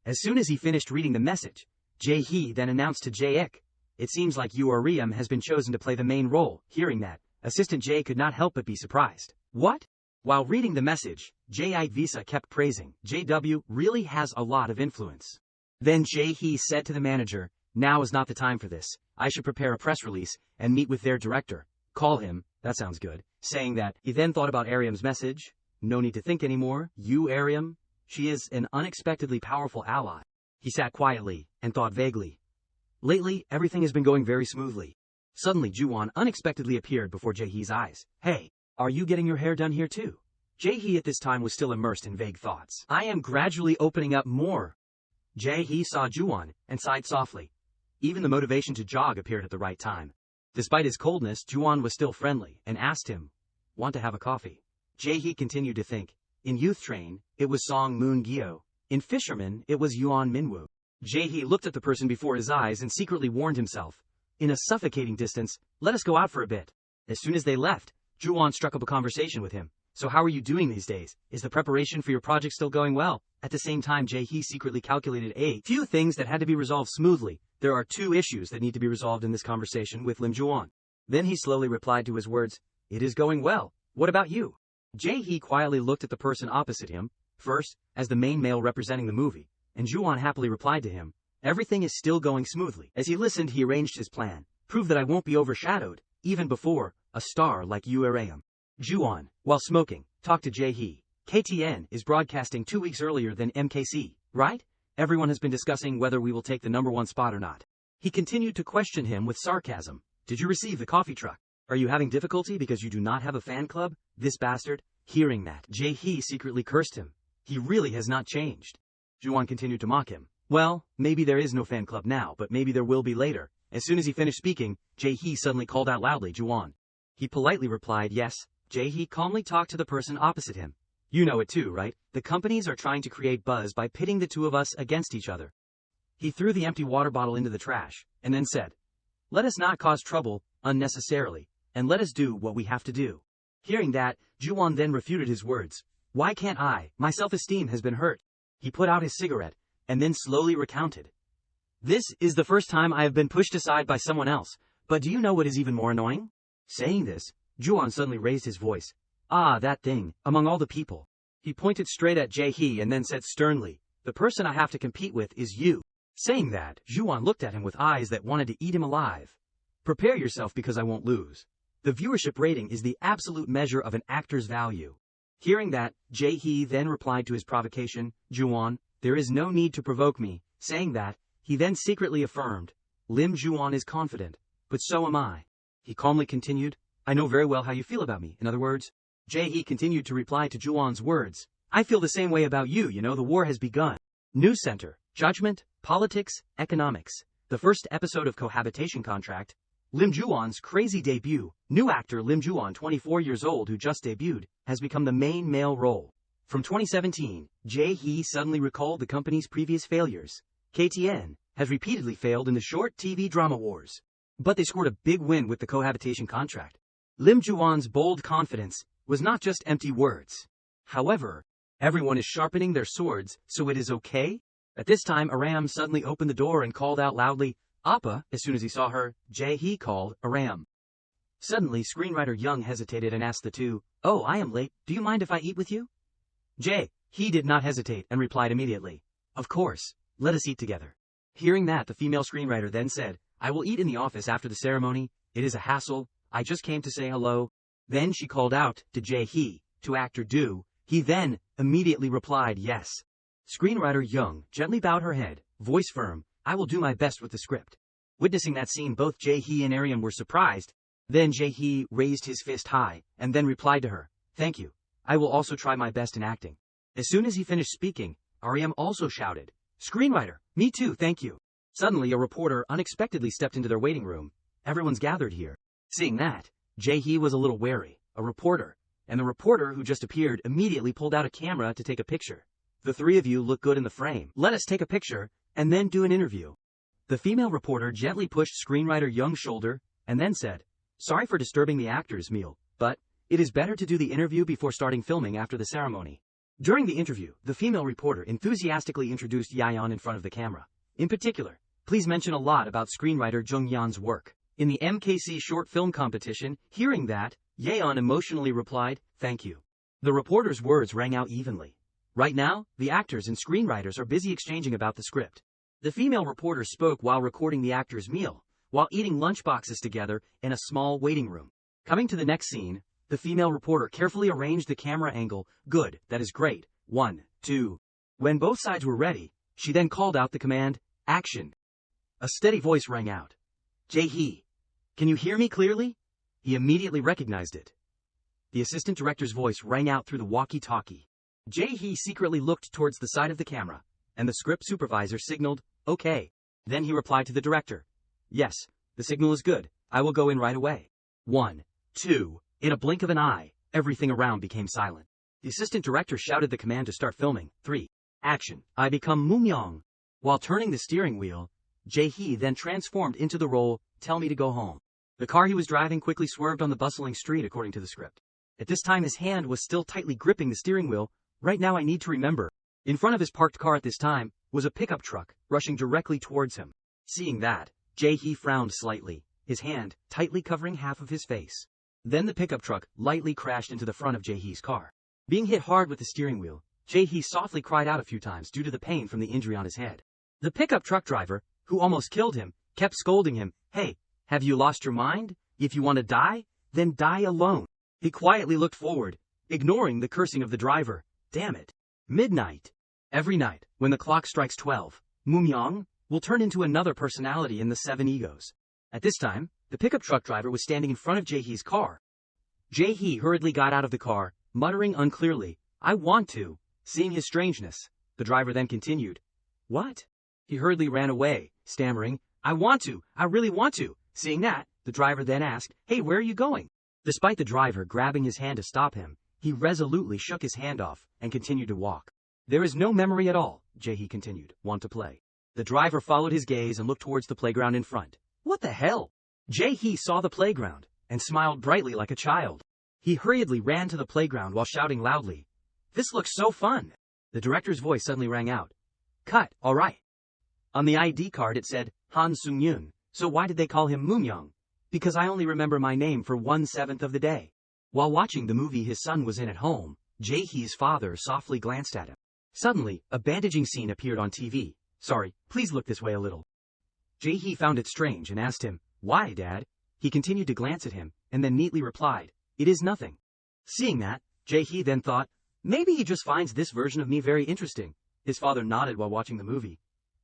Speaker 1: As soon as he finished reading the message, Jae-hee then announced to Jae-ek, it seems like Yu Ariam has been chosen to play the main role. Hearing that, Assistant Jae could not help but be surprised. What? While reading the message, Jae Visa kept praising, JW really has a lot of influence. Then Jae-hee said to the manager, now is not the time for this. I should prepare a press release and meet with their director. Call him, that sounds good. Saying that, he then thought about Ariam's message. No need to think anymore. Yu Ariam, she is an unexpectedly powerful ally. He sat quietly and thought vaguely. Lately, everything has been going very smoothly. Suddenly Ju-won unexpectedly appeared before Jae-hee's eyes. Hey, are you getting your hair done here too? Jae-hee at this time was still immersed in vague thoughts. I am gradually opening up more. Jae-hee saw Ju-won and sighed softly. Even the motivation to jog appeared at the right time. Despite his coldness, Ju-won was still friendly and asked him, want to have a coffee? Jae-hee continued to think. In Youth Train, it was Song Moon Gyo. In Fisherman, it was Yeon Minwoo. Jae-hee looked at the person before his eyes and secretly warned himself. In a suffocating distance, let us go out for a bit. As soon as they left, Ju-won struck up a conversation with him. So how are you doing these days? Is the preparation for your project still going well? At the same time, Jae-hee secretly calculated a few things that had to be resolved smoothly. There are 2 issues that need to be resolved in this conversation with Lim Ju-won. Then he slowly replied to his words, it is going well. What about you? Jae-hee quietly looked at the person opposite him, first, as the main male representing the movie, and Ju-won happily replied to him, everything is still going smoothly. As he listened, he arranged his plan. Prove that I won't be overshadowed, even before a star like Yu Ariam. Ju-won, while smoking, talked to Jae-hee. KTN is broadcasting 2 weeks earlier than MKC, right? Everyone has been discussing whether we will take the #1 spot or not. He continued to question him with sarcasm. Did you receive the coffee truck? Are you having difficulty because you do not have a fan club? This bastard. Hearing that, Jae-hee secretly cursed him. He really has not changed. Ju-won continued to mock him. Well, maybe there is no fan club now, but maybe there will be later. As soon as he finished speaking, Jae-hee suddenly called out loudly, Ju-won. He politely replied yes. Jae-hee calmly talked to the person opposite him. You know it too, right? The companies are trying to create buzz by pitting the 2 of us against each other. He threw the empty water bottle into the trash, and then said, let us not cause trouble unnecessarily, and let us do what we have to do. Hearing that, Ju-won then refuted his words. Why can't I? My self-esteem has been hurt. He put out his cigarette, and then slowly recounted. This is the first time I have been pushed aside by someone else, but do you know what is even more annoying? Saying this, Ju-won suddenly raised his voice. Ah, that thing, among all the people. He pointed straight at Jae-hee and then said sternly, the person I have to compete with is you. Saying that, Ju-won looked at him with eyes that wanted to eat him alive. Prepare yourself because I won't lose. The viewership rating is the absolute measure of an actor's value. Hearing that, Jae-hee then replied to his provocation, Ju-won, there is no need to provoke me. Saying that, he then secretly affirmed, Lim Ju-won is confident, but so am I. He calmly continued, I know very well how you feel about me. In other words, Jae-hee continued to reply to Ju-won's words. I feel the same way about you, you know the war has begun. News Center, Judgment, Politics, Economics. The first episode of Cohabitation Contract. Lim Ju-won's crazy debut. New actor Lim Ju-won, 24 years old, who just debuted, has become the main male role. From 2017, Jae-hee suddenly recalled the company's previous failures. KTN has repeatedly failed in the short TV drama wars. But they scored a big win with the Cohabitation Contract. Lim Ju-won's bold confidence was not just empty words. However, everyone is sharpening their swords, so it is okay? At this time, Aram suddenly opened the door and called out loudly, Appa. As soon as he saw her, Jae-hee called, Aram. Suddenly, screenwriter Young hesitated and asked the 2, oh, I am late, do you mind if I eat with you? Jae-hee did not hesitate and replied immediately, of course, let us eat together. Hearing that, the female screenwriter then said, I will eat in the office after the ceremony, it is a hassle, I just came to say hello. Then she called out to Jae-hee, to actor Do. He then immediately replied yes. Screenwriter Young gently bowed her head, voice firm, I will do my best with the script. Witnessing that scene, both Jae-hee and Ariam were surprised. Then Jae-hee raised his fist high, and then replied to her, "Thank you. I will also try my best in acting." As soon as he finished speaking, Ariam also shouted, "Screenwriter, me too, thank you." Suddenly a reporter unexpectedly stepped into their waiting room. Everyone's gathered here. Seeing that, Jae-hee was a little wary. A reporter. And the reporter who just appeared immediately pulled out a camera to take a picture. "The three of you look good in the frame. Let us take a picture, and then do an interview." The female reporter gently pushed screenwriter Young's shoulder, and then said, "Sorry for disturbing the actors' meal, but it is better to do the interview before starting filming after the ceremony." During the interview, the female reporter enthusiastically introduced Yaeon in front of the camera. In particular, "Please mention a lot about screenwriter Jung Yeon's work in the MKC short film competition." Hearing that, Yaeon emotionally replied, "Thank you." The reporter's words rang out evenly. Right now, the actors and screenwriters are busy exchanging about the script. The female reporter spoke while recording the actors' meal, while eating lunchboxes together in a small waiting room. Coming to the next scene, the female reporter carefully arranged the camera angle. "Good, that is great. 1, 2. When both sides were ready, she then called out the command, "Action." A steady voice rang out. "Jae-hee, can you hear me clearly?" He immediately recognized it. The assistant director's voice rang out through the walkie-talkie. Jae-hee secretly looked towards the side of the camera, and the script supervisor signaled, "Okay." Then he replied to the director, "Yes, the signal is good. I will go in right away." 1, 2. In a blink of an eye, everything around became silent. The assistant director shouted the command to start filming. 3. Action. I become Moon-young. While turning the steering wheel, Jae-hee then transformed into the role, "Tell me to go home." The car he was driving quickly swerved on the bustling street according to the script. At this time his hand was still tightly gripping the steering wheel. Right now I need to remember. In front of his parked car at this time was a pickup truck, rushing directly towards him. Seeing that, Jae-hee frowned slightly, his hand tightly covering half of his face. Then the pickup truck lightly crashed into the front of Jae-hee's car. Being hit hard with the steering wheel, Jae-hee softly cried out a few times due to the pain from the injury on his head. The pickup truck driver, who almost killed him, kept scolding him, "Hey, have you lost your mind? If you want to die, then die alone." He quietly looked forward, ignoring the cursing of the driver. Damn it. Midnight. Every night, when the clock strikes 12, Moon-young will turn into another personality in the 7 egos. At this time, the pickup truck driver was standing in front of Jae-hee's car. Jae-hee hurriedly got out of the car, muttering unclearly, "I want to." Seeing his strangeness, the driver then continued, "What?" He hurriedly ran away, stammering, "I want to, I really want to." Seeing that, the driver then asked, "Hey, where are you going?" Despite the driver grabbing his hand to stop him, he resolutely shook his hand off and continued to walk. "There is no memory at all," Jae-hee continued. "Want to play?" The driver followed his gaze and looked towards the playground in front. What the hell? Jae-hee saw the playground and smiled brightly like a child. He hurriedly ran to the playground while shouting loudly, "This looks so fun!" The director's voice suddenly rang out. "Cut, all right." On the ID card it said, Han Sung-yoon. So why did they call him Moon-young? Because I only remember my name for 1/7 of the day. While watching the movie his son was in at home, Jae-hee's father softly glanced at him. Suddenly, a bandaging scene appeared on TV. "Sorry, please look this way a little." Jae-hee found it strange and asked him, "Why, Dad?" He continued to glance at him, and then neatly replied, "It is nothing." Seeing that, Jae-hee then thought, maybe he just finds this version of me very interesting. His father nodded while watching the movie.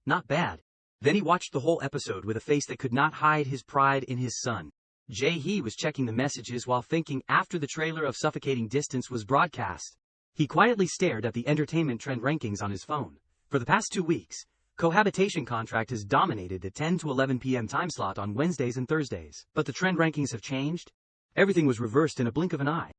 Speaker 1: Not bad. Then he watched the whole episode with a face that could not hide his pride in his son. Jae-hee was checking the messages while thinking after the trailer of Suffocating Distance was broadcast. He quietly stared at the entertainment trend rankings on his phone. For the past 2 weeks, Cohabitation Contract has dominated the 10 to 11 p.m. time slot on Wednesdays and Thursdays. But the trend rankings have changed. Everything was reversed in a blink of an eye.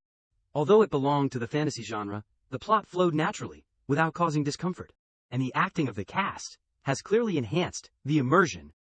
Speaker 1: Although it belonged to the fantasy genre, the plot flowed naturally, without causing discomfort. And the acting of the cast has clearly enhanced the immersion.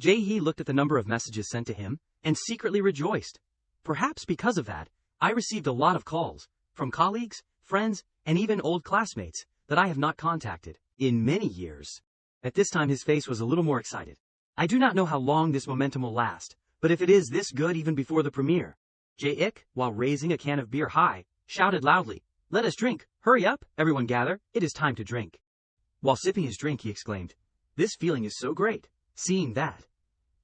Speaker 1: Jae-hee looked at the number of messages sent to him, and secretly rejoiced. Perhaps because of that, I received a lot of calls, from colleagues, friends, and even old classmates, that I have not contacted in many years. At this time his face was a little more excited. I do not know how long this momentum will last, but if it is this good even before the premiere. Jae-ik, while raising a can of beer high, shouted loudly, "Let us drink, hurry up, everyone gather, it is time to drink." While sipping his drink he exclaimed, "This feeling is so great." Seeing that,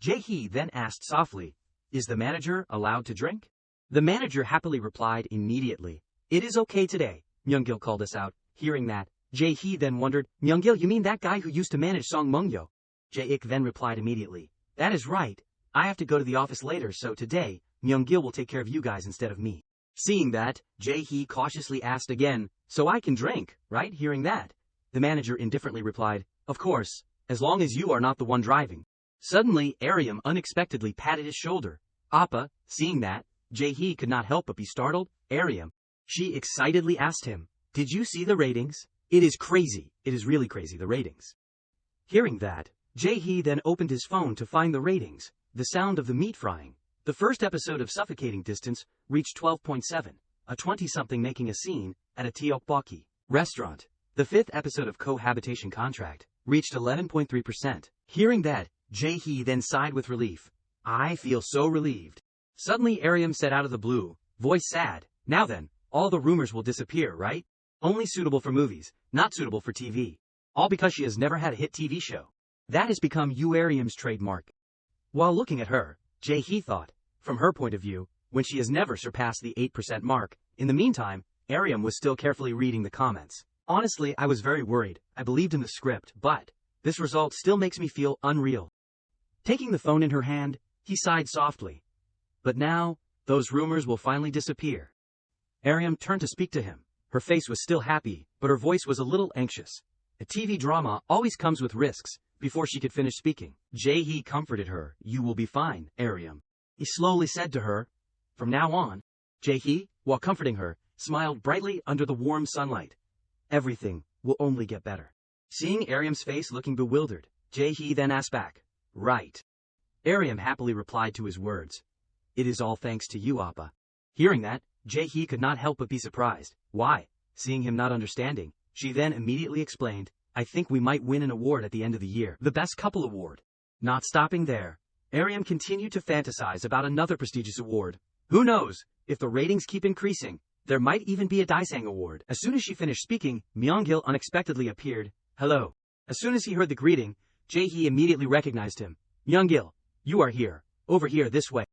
Speaker 1: Jae-hee then asked softly, "Is the manager allowed to drink?" The manager happily replied immediately, "It is okay today." Myung-gil called us out. Hearing that, Jae-hee then wondered, "Myung-gil, you mean that guy who used to manage Song Mung-yo?" Jae-ik then replied immediately, That is right. I have to go to the office later, so today, Myung-gil will take care of you guys instead of me. Seeing that, Jae-hee cautiously asked again, so I can drink, right? Hearing that, the manager indifferently replied, of course, as long as you are not the one driving. Suddenly, Aryam unexpectedly patted his shoulder. Appa, seeing that, Jae-hee could not help but be startled. Aryam. She excitedly asked him, did you see the ratings? It is crazy. It is really crazy, the ratings. Hearing that, Jae-hee then opened his phone to find the ratings, the sound of the meat frying. The first episode of Suffocating Distance reached 12.7, a 20-something making a scene at a tteokbokki restaurant. The fifth episode of Cohabitation Contract reached 11.3%. Hearing that, Jae-hee then sighed with relief. I feel so relieved. Suddenly Aryam said out of the blue, voice sad, now then, all the rumors will disappear, right? Only suitable for movies, not suitable for TV. All because she has never had a hit TV show. That has become Aryam's trademark. While looking at her, Jae-hee thought, from her point of view, when she has never surpassed the 8% mark. In the meantime, Aryam was still carefully reading the comments. Honestly, I was very worried. I believed in the script, but this result still makes me feel unreal. Taking the phone in her hand, he sighed softly. But now, those rumors will finally disappear. Aryam turned to speak to him. Her face was still happy, but her voice was a little anxious. A TV drama always comes with risks. Before she could finish speaking, Jae-hee comforted her. You will be fine, Aryam. He slowly said to her, from now on. Jae-hee, while comforting her, smiled brightly under the warm sunlight. Everything will only get better. Seeing Aryam's face looking bewildered, Jae-hee then asked back, right. Aryam happily replied to his words. It is all thanks to you, Appa. Hearing that, Jae-hee could not help but be surprised. Why? Seeing him not understanding, she then immediately explained, I think we might win an award at the end of the year, the Best Couple Award. Not stopping there, Aryam continued to fantasize about another prestigious award. Who knows, if the ratings keep increasing, there might even be a Daesang Award. As soon as she finished speaking, Myung-gil unexpectedly appeared. Hello. As soon as he heard the greeting, Jae-hee immediately recognized him. Myung-gil, you are here. Over here this way.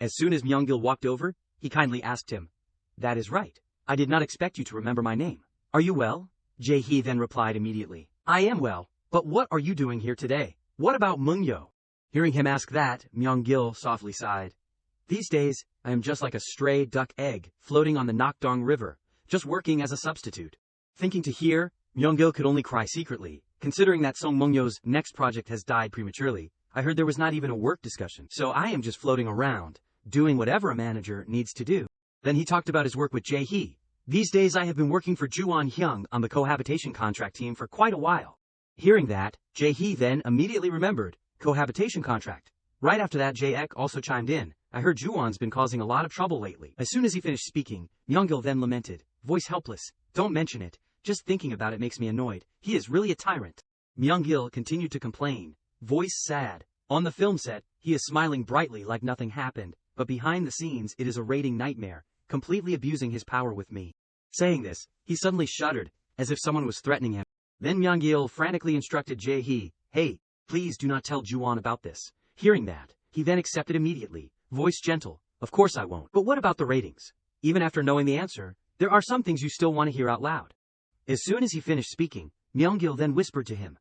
Speaker 1: As soon as Myung-gil walked over, he kindly asked him. That is right. I did not expect you to remember my name. Are you well? Jae-hee then replied immediately. I am well, but what are you doing here today? What about Mungyo? Hearing him ask that, Myung-gil softly sighed. These days, I am just like a stray duck egg floating on the Nakdong River, just working as a substitute. Thinking to hear, Myung-gil could only cry secretly. Considering that Song Mungyo's next project has died prematurely, I heard there was not even a work discussion, so I am just floating around, doing whatever a manager needs to do. Then he talked about his work with Jae-hee. These days I have been working for Juwon Hyung on the cohabitation contract team for quite a while. Hearing that, Jae-hee then immediately remembered, cohabitation contract. Right after that Jae-ek also chimed in, I heard Juwon's been causing a lot of trouble lately. As soon as he finished speaking, Myung-gil then lamented, voice helpless, don't mention it, just thinking about it makes me annoyed, he is really a tyrant. Myung-gil continued to complain, voice sad. On the film set, he is smiling brightly like nothing happened, but behind the scenes it is a rating nightmare, completely abusing his power with me. Saying this, he suddenly shuddered, as if someone was threatening him. Then Myung-gil frantically instructed Jae-hee, hey, please do not tell Juwon about this. Hearing that, he then accepted immediately, voice gentle, of course I won't. But what about the ratings? Even after knowing the answer, there are some things you still want to hear out loud. As soon as he finished speaking, Myung-gil then whispered to him.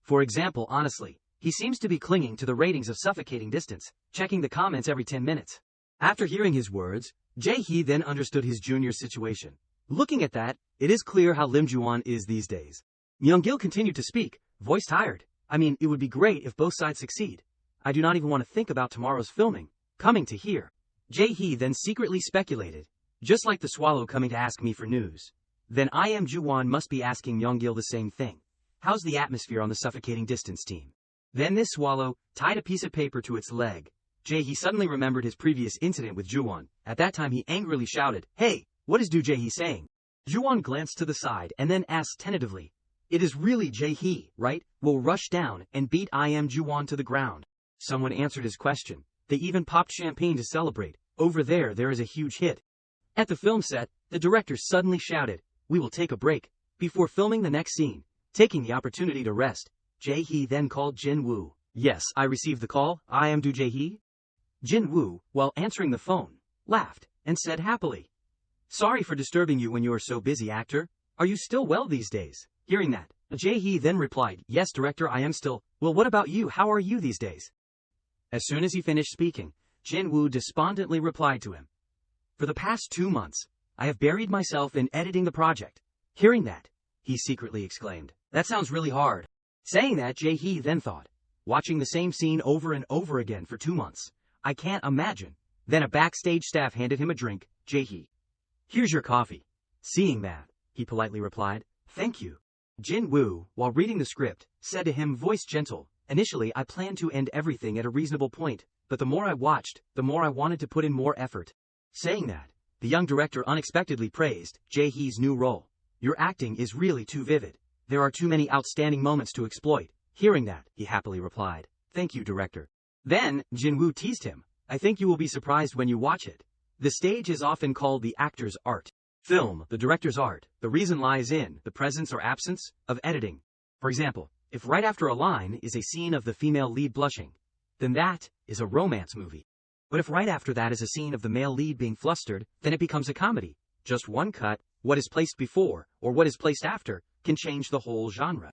Speaker 1: For example, honestly, he seems to be clinging to the ratings of Suffocating Distance, checking the comments every 10 minutes. After hearing his words, Jae-hee then understood his junior's situation. Looking at that, it is clear how Lim Juwon is these days. Myung-gil continued to speak, voice tired. I mean, it would be great if both sides succeed. I do not even want to think about tomorrow's filming. Coming to here. Jae-hee then secretly speculated. Just like the swallow coming to ask me for news. Then I am Juwon must be asking Myung-gil the same thing. How's the atmosphere on the Suffocating Distance team? Then this swallow tied a piece of paper to its leg. Jae-hee suddenly remembered his previous incident with Juwon. At that time he angrily shouted, hey, what is Jae-hee saying? Juwon glanced to the side and then asked tentatively, it is really Jae-hee, right? Will rush down and beat I am Juwon to the ground. Someone answered his question. They even popped champagne to celebrate. Over there is a huge hit. At the film set, the director suddenly shouted, we will take a break. Before filming the next scene, taking the opportunity to rest, Jae-hee then called Jin-woo. Yes, I received the call, I am Jae-hee. Jin-woo, while answering the phone, laughed and said happily, sorry for disturbing you when you are so busy, actor. Are you still well these days? Hearing that, Jae-hee then replied, yes director, I am still. Well, what about you? How are you these days? As soon as he finished speaking, Jin-woo despondently replied to him. For the past 2 months, I have buried myself in editing the project. Hearing that, he secretly exclaimed, that sounds really hard. Saying that, Jae-hee then thought, watching the same scene over and over again for 2 months, I can't imagine. Then a backstage staff handed him a drink. Jae-hee, here's your coffee. Seeing that, he politely replied, thank you. Jin-woo, while reading the script, said to him, voice gentle, initially I planned to end everything at a reasonable point, but the more I watched, the more I wanted to put in more effort. Saying that, the young director unexpectedly praised Jae-hee's new role. Your acting is really too vivid. There are too many outstanding moments to exploit. Hearing that, he happily replied, thank you, director. Then, Jin-woo teased him, I think you will be surprised when you watch it. The stage is often called the actor's art. Film, the director's art. The reason lies in the presence or absence of editing. For example, if right after a line is a scene of the female lead blushing, then that is a romance movie. But if right after that is a scene of the male lead being flustered, then it becomes a comedy. Just one cut, what is placed before, or what is placed after, can change the whole genre.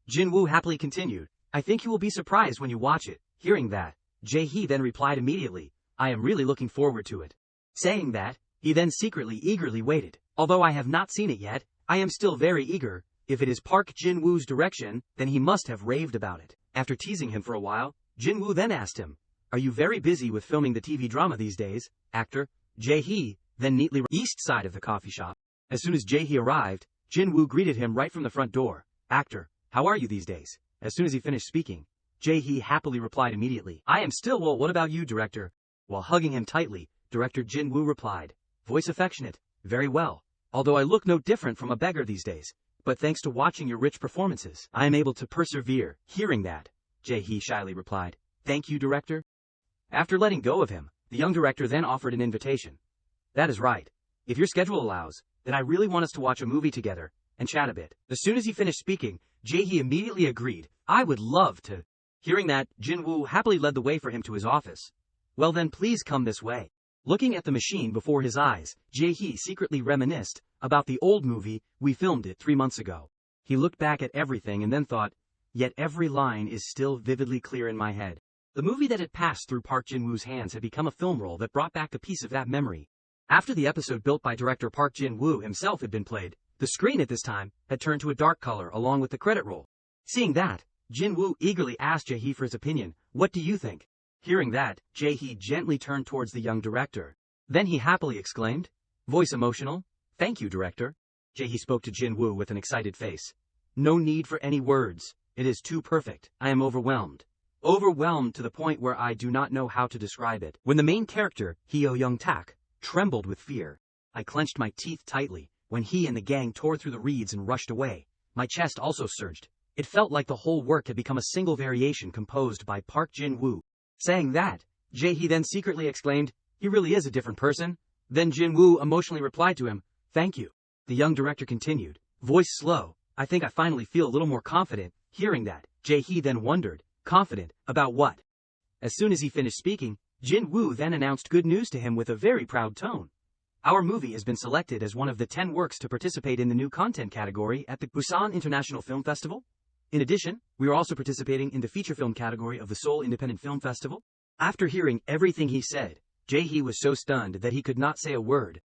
Speaker 1: Jin-woo happily continued, I think you will be surprised when you watch it. Hearing that, Jae-hee then replied immediately, I am really looking forward to it. Saying that, he then secretly eagerly waited. Although I have not seen it yet, I am still very eager. If it is Park Jin-woo's direction, then he must have raved about it. After teasing him for a while, Jin-woo then asked him, are you very busy with filming the TV drama these days, actor? Jae-hee then neatly east side of the coffee shop. As soon as Jae-hee arrived, Jin-woo greeted him right from the front door. Actor, how are you these days? As soon as he finished speaking, Jae-hee happily replied immediately, I am still well, what about you, director? While hugging him tightly, director Jin-woo replied, voice affectionate, very well. Although I look no different from a beggar these days, but thanks to watching your rich performances, I am able to persevere. Hearing that, Jae-hee shyly replied, thank you, director. After letting go of him, the young director then offered an invitation. That is right. If your schedule allows, then I really want us to watch a movie together and chat a bit. As soon as he finished speaking, Jae-hee immediately agreed, I would love to. Hearing that, Jin-woo happily led the way for him to his office. Well then, please come this way. Looking at the machine before his eyes, Jae-hee secretly reminisced about the old movie. We filmed it 3 months ago. He looked back at everything and then thought, yet every line is still vividly clear in my head. The movie that had passed through Park Jin-woo's hands had become a film roll that brought back a piece of that memory. After the episode built by director Park Jin-woo himself had been played, the screen at this time had turned to a dark color along with the credit roll. Seeing that, Jin-woo eagerly asked Jae-hee for his opinion. What do you think? Hearing that, Jae-hee gently turned towards the young director. Then he happily exclaimed, voice emotional, thank you, director. Jae-hee spoke to Jin-woo with an excited face. No need for any words. It is too perfect. I am overwhelmed. Overwhelmed to the point where I do not know how to describe it. When the main character, Hyo Young-tak, trembled with fear, I clenched my teeth tightly. When he and the gang tore through the reeds and rushed away, my chest also surged. It felt like the whole work had become a single variation composed by Park Jin-woo. Saying that, Jae-hee then secretly exclaimed, he really is a different person. Then Jin-woo emotionally replied to him, thank you. The young director continued, voice slow, I think I finally feel a little more confident. Hearing that, Jae-hee then wondered, confident about what? As soon as he finished speaking, Jin-woo then announced good news to him with a very proud tone. Our movie has been selected as one of the 10 works to participate in the new content category at the Busan International Film Festival. In addition, we are also participating in the feature film category of the Seoul Independent Film Festival. After hearing everything he said, Jae-hee was so stunned that he could not say a word.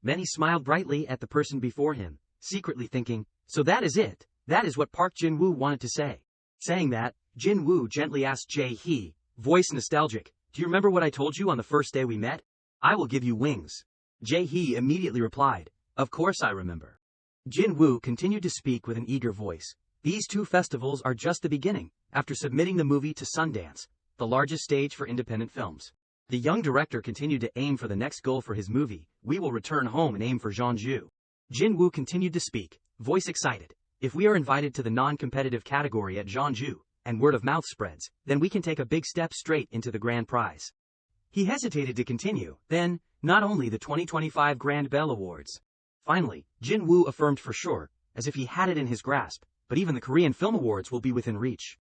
Speaker 1: Then he smiled brightly at the person before him, secretly thinking, so that is it. That is what Park Jin-woo wanted to say. Saying that, Jin-woo gently asked Jae-hee, voice nostalgic, do you remember what I told you on the first day we met? I will give you wings. Jae-hee immediately replied, of course I remember. Jin-woo continued to speak with an eager voice. These 2 festivals are just the beginning. After submitting the movie to Sundance, the largest stage for independent films, the young director continued to aim for the next goal for his movie. We will return home and aim for Jeonju. Jin-woo continued to speak, voice excited. If we are invited to the non-competitive category at Jeonju, and word of mouth spreads, then we can take a big step straight into the grand prize. He hesitated to continue, then, not only the 2025 Grand Bell Awards. Finally, Jin-woo affirmed for sure, as if he had it in his grasp, but even the Korean Film Awards will be within reach.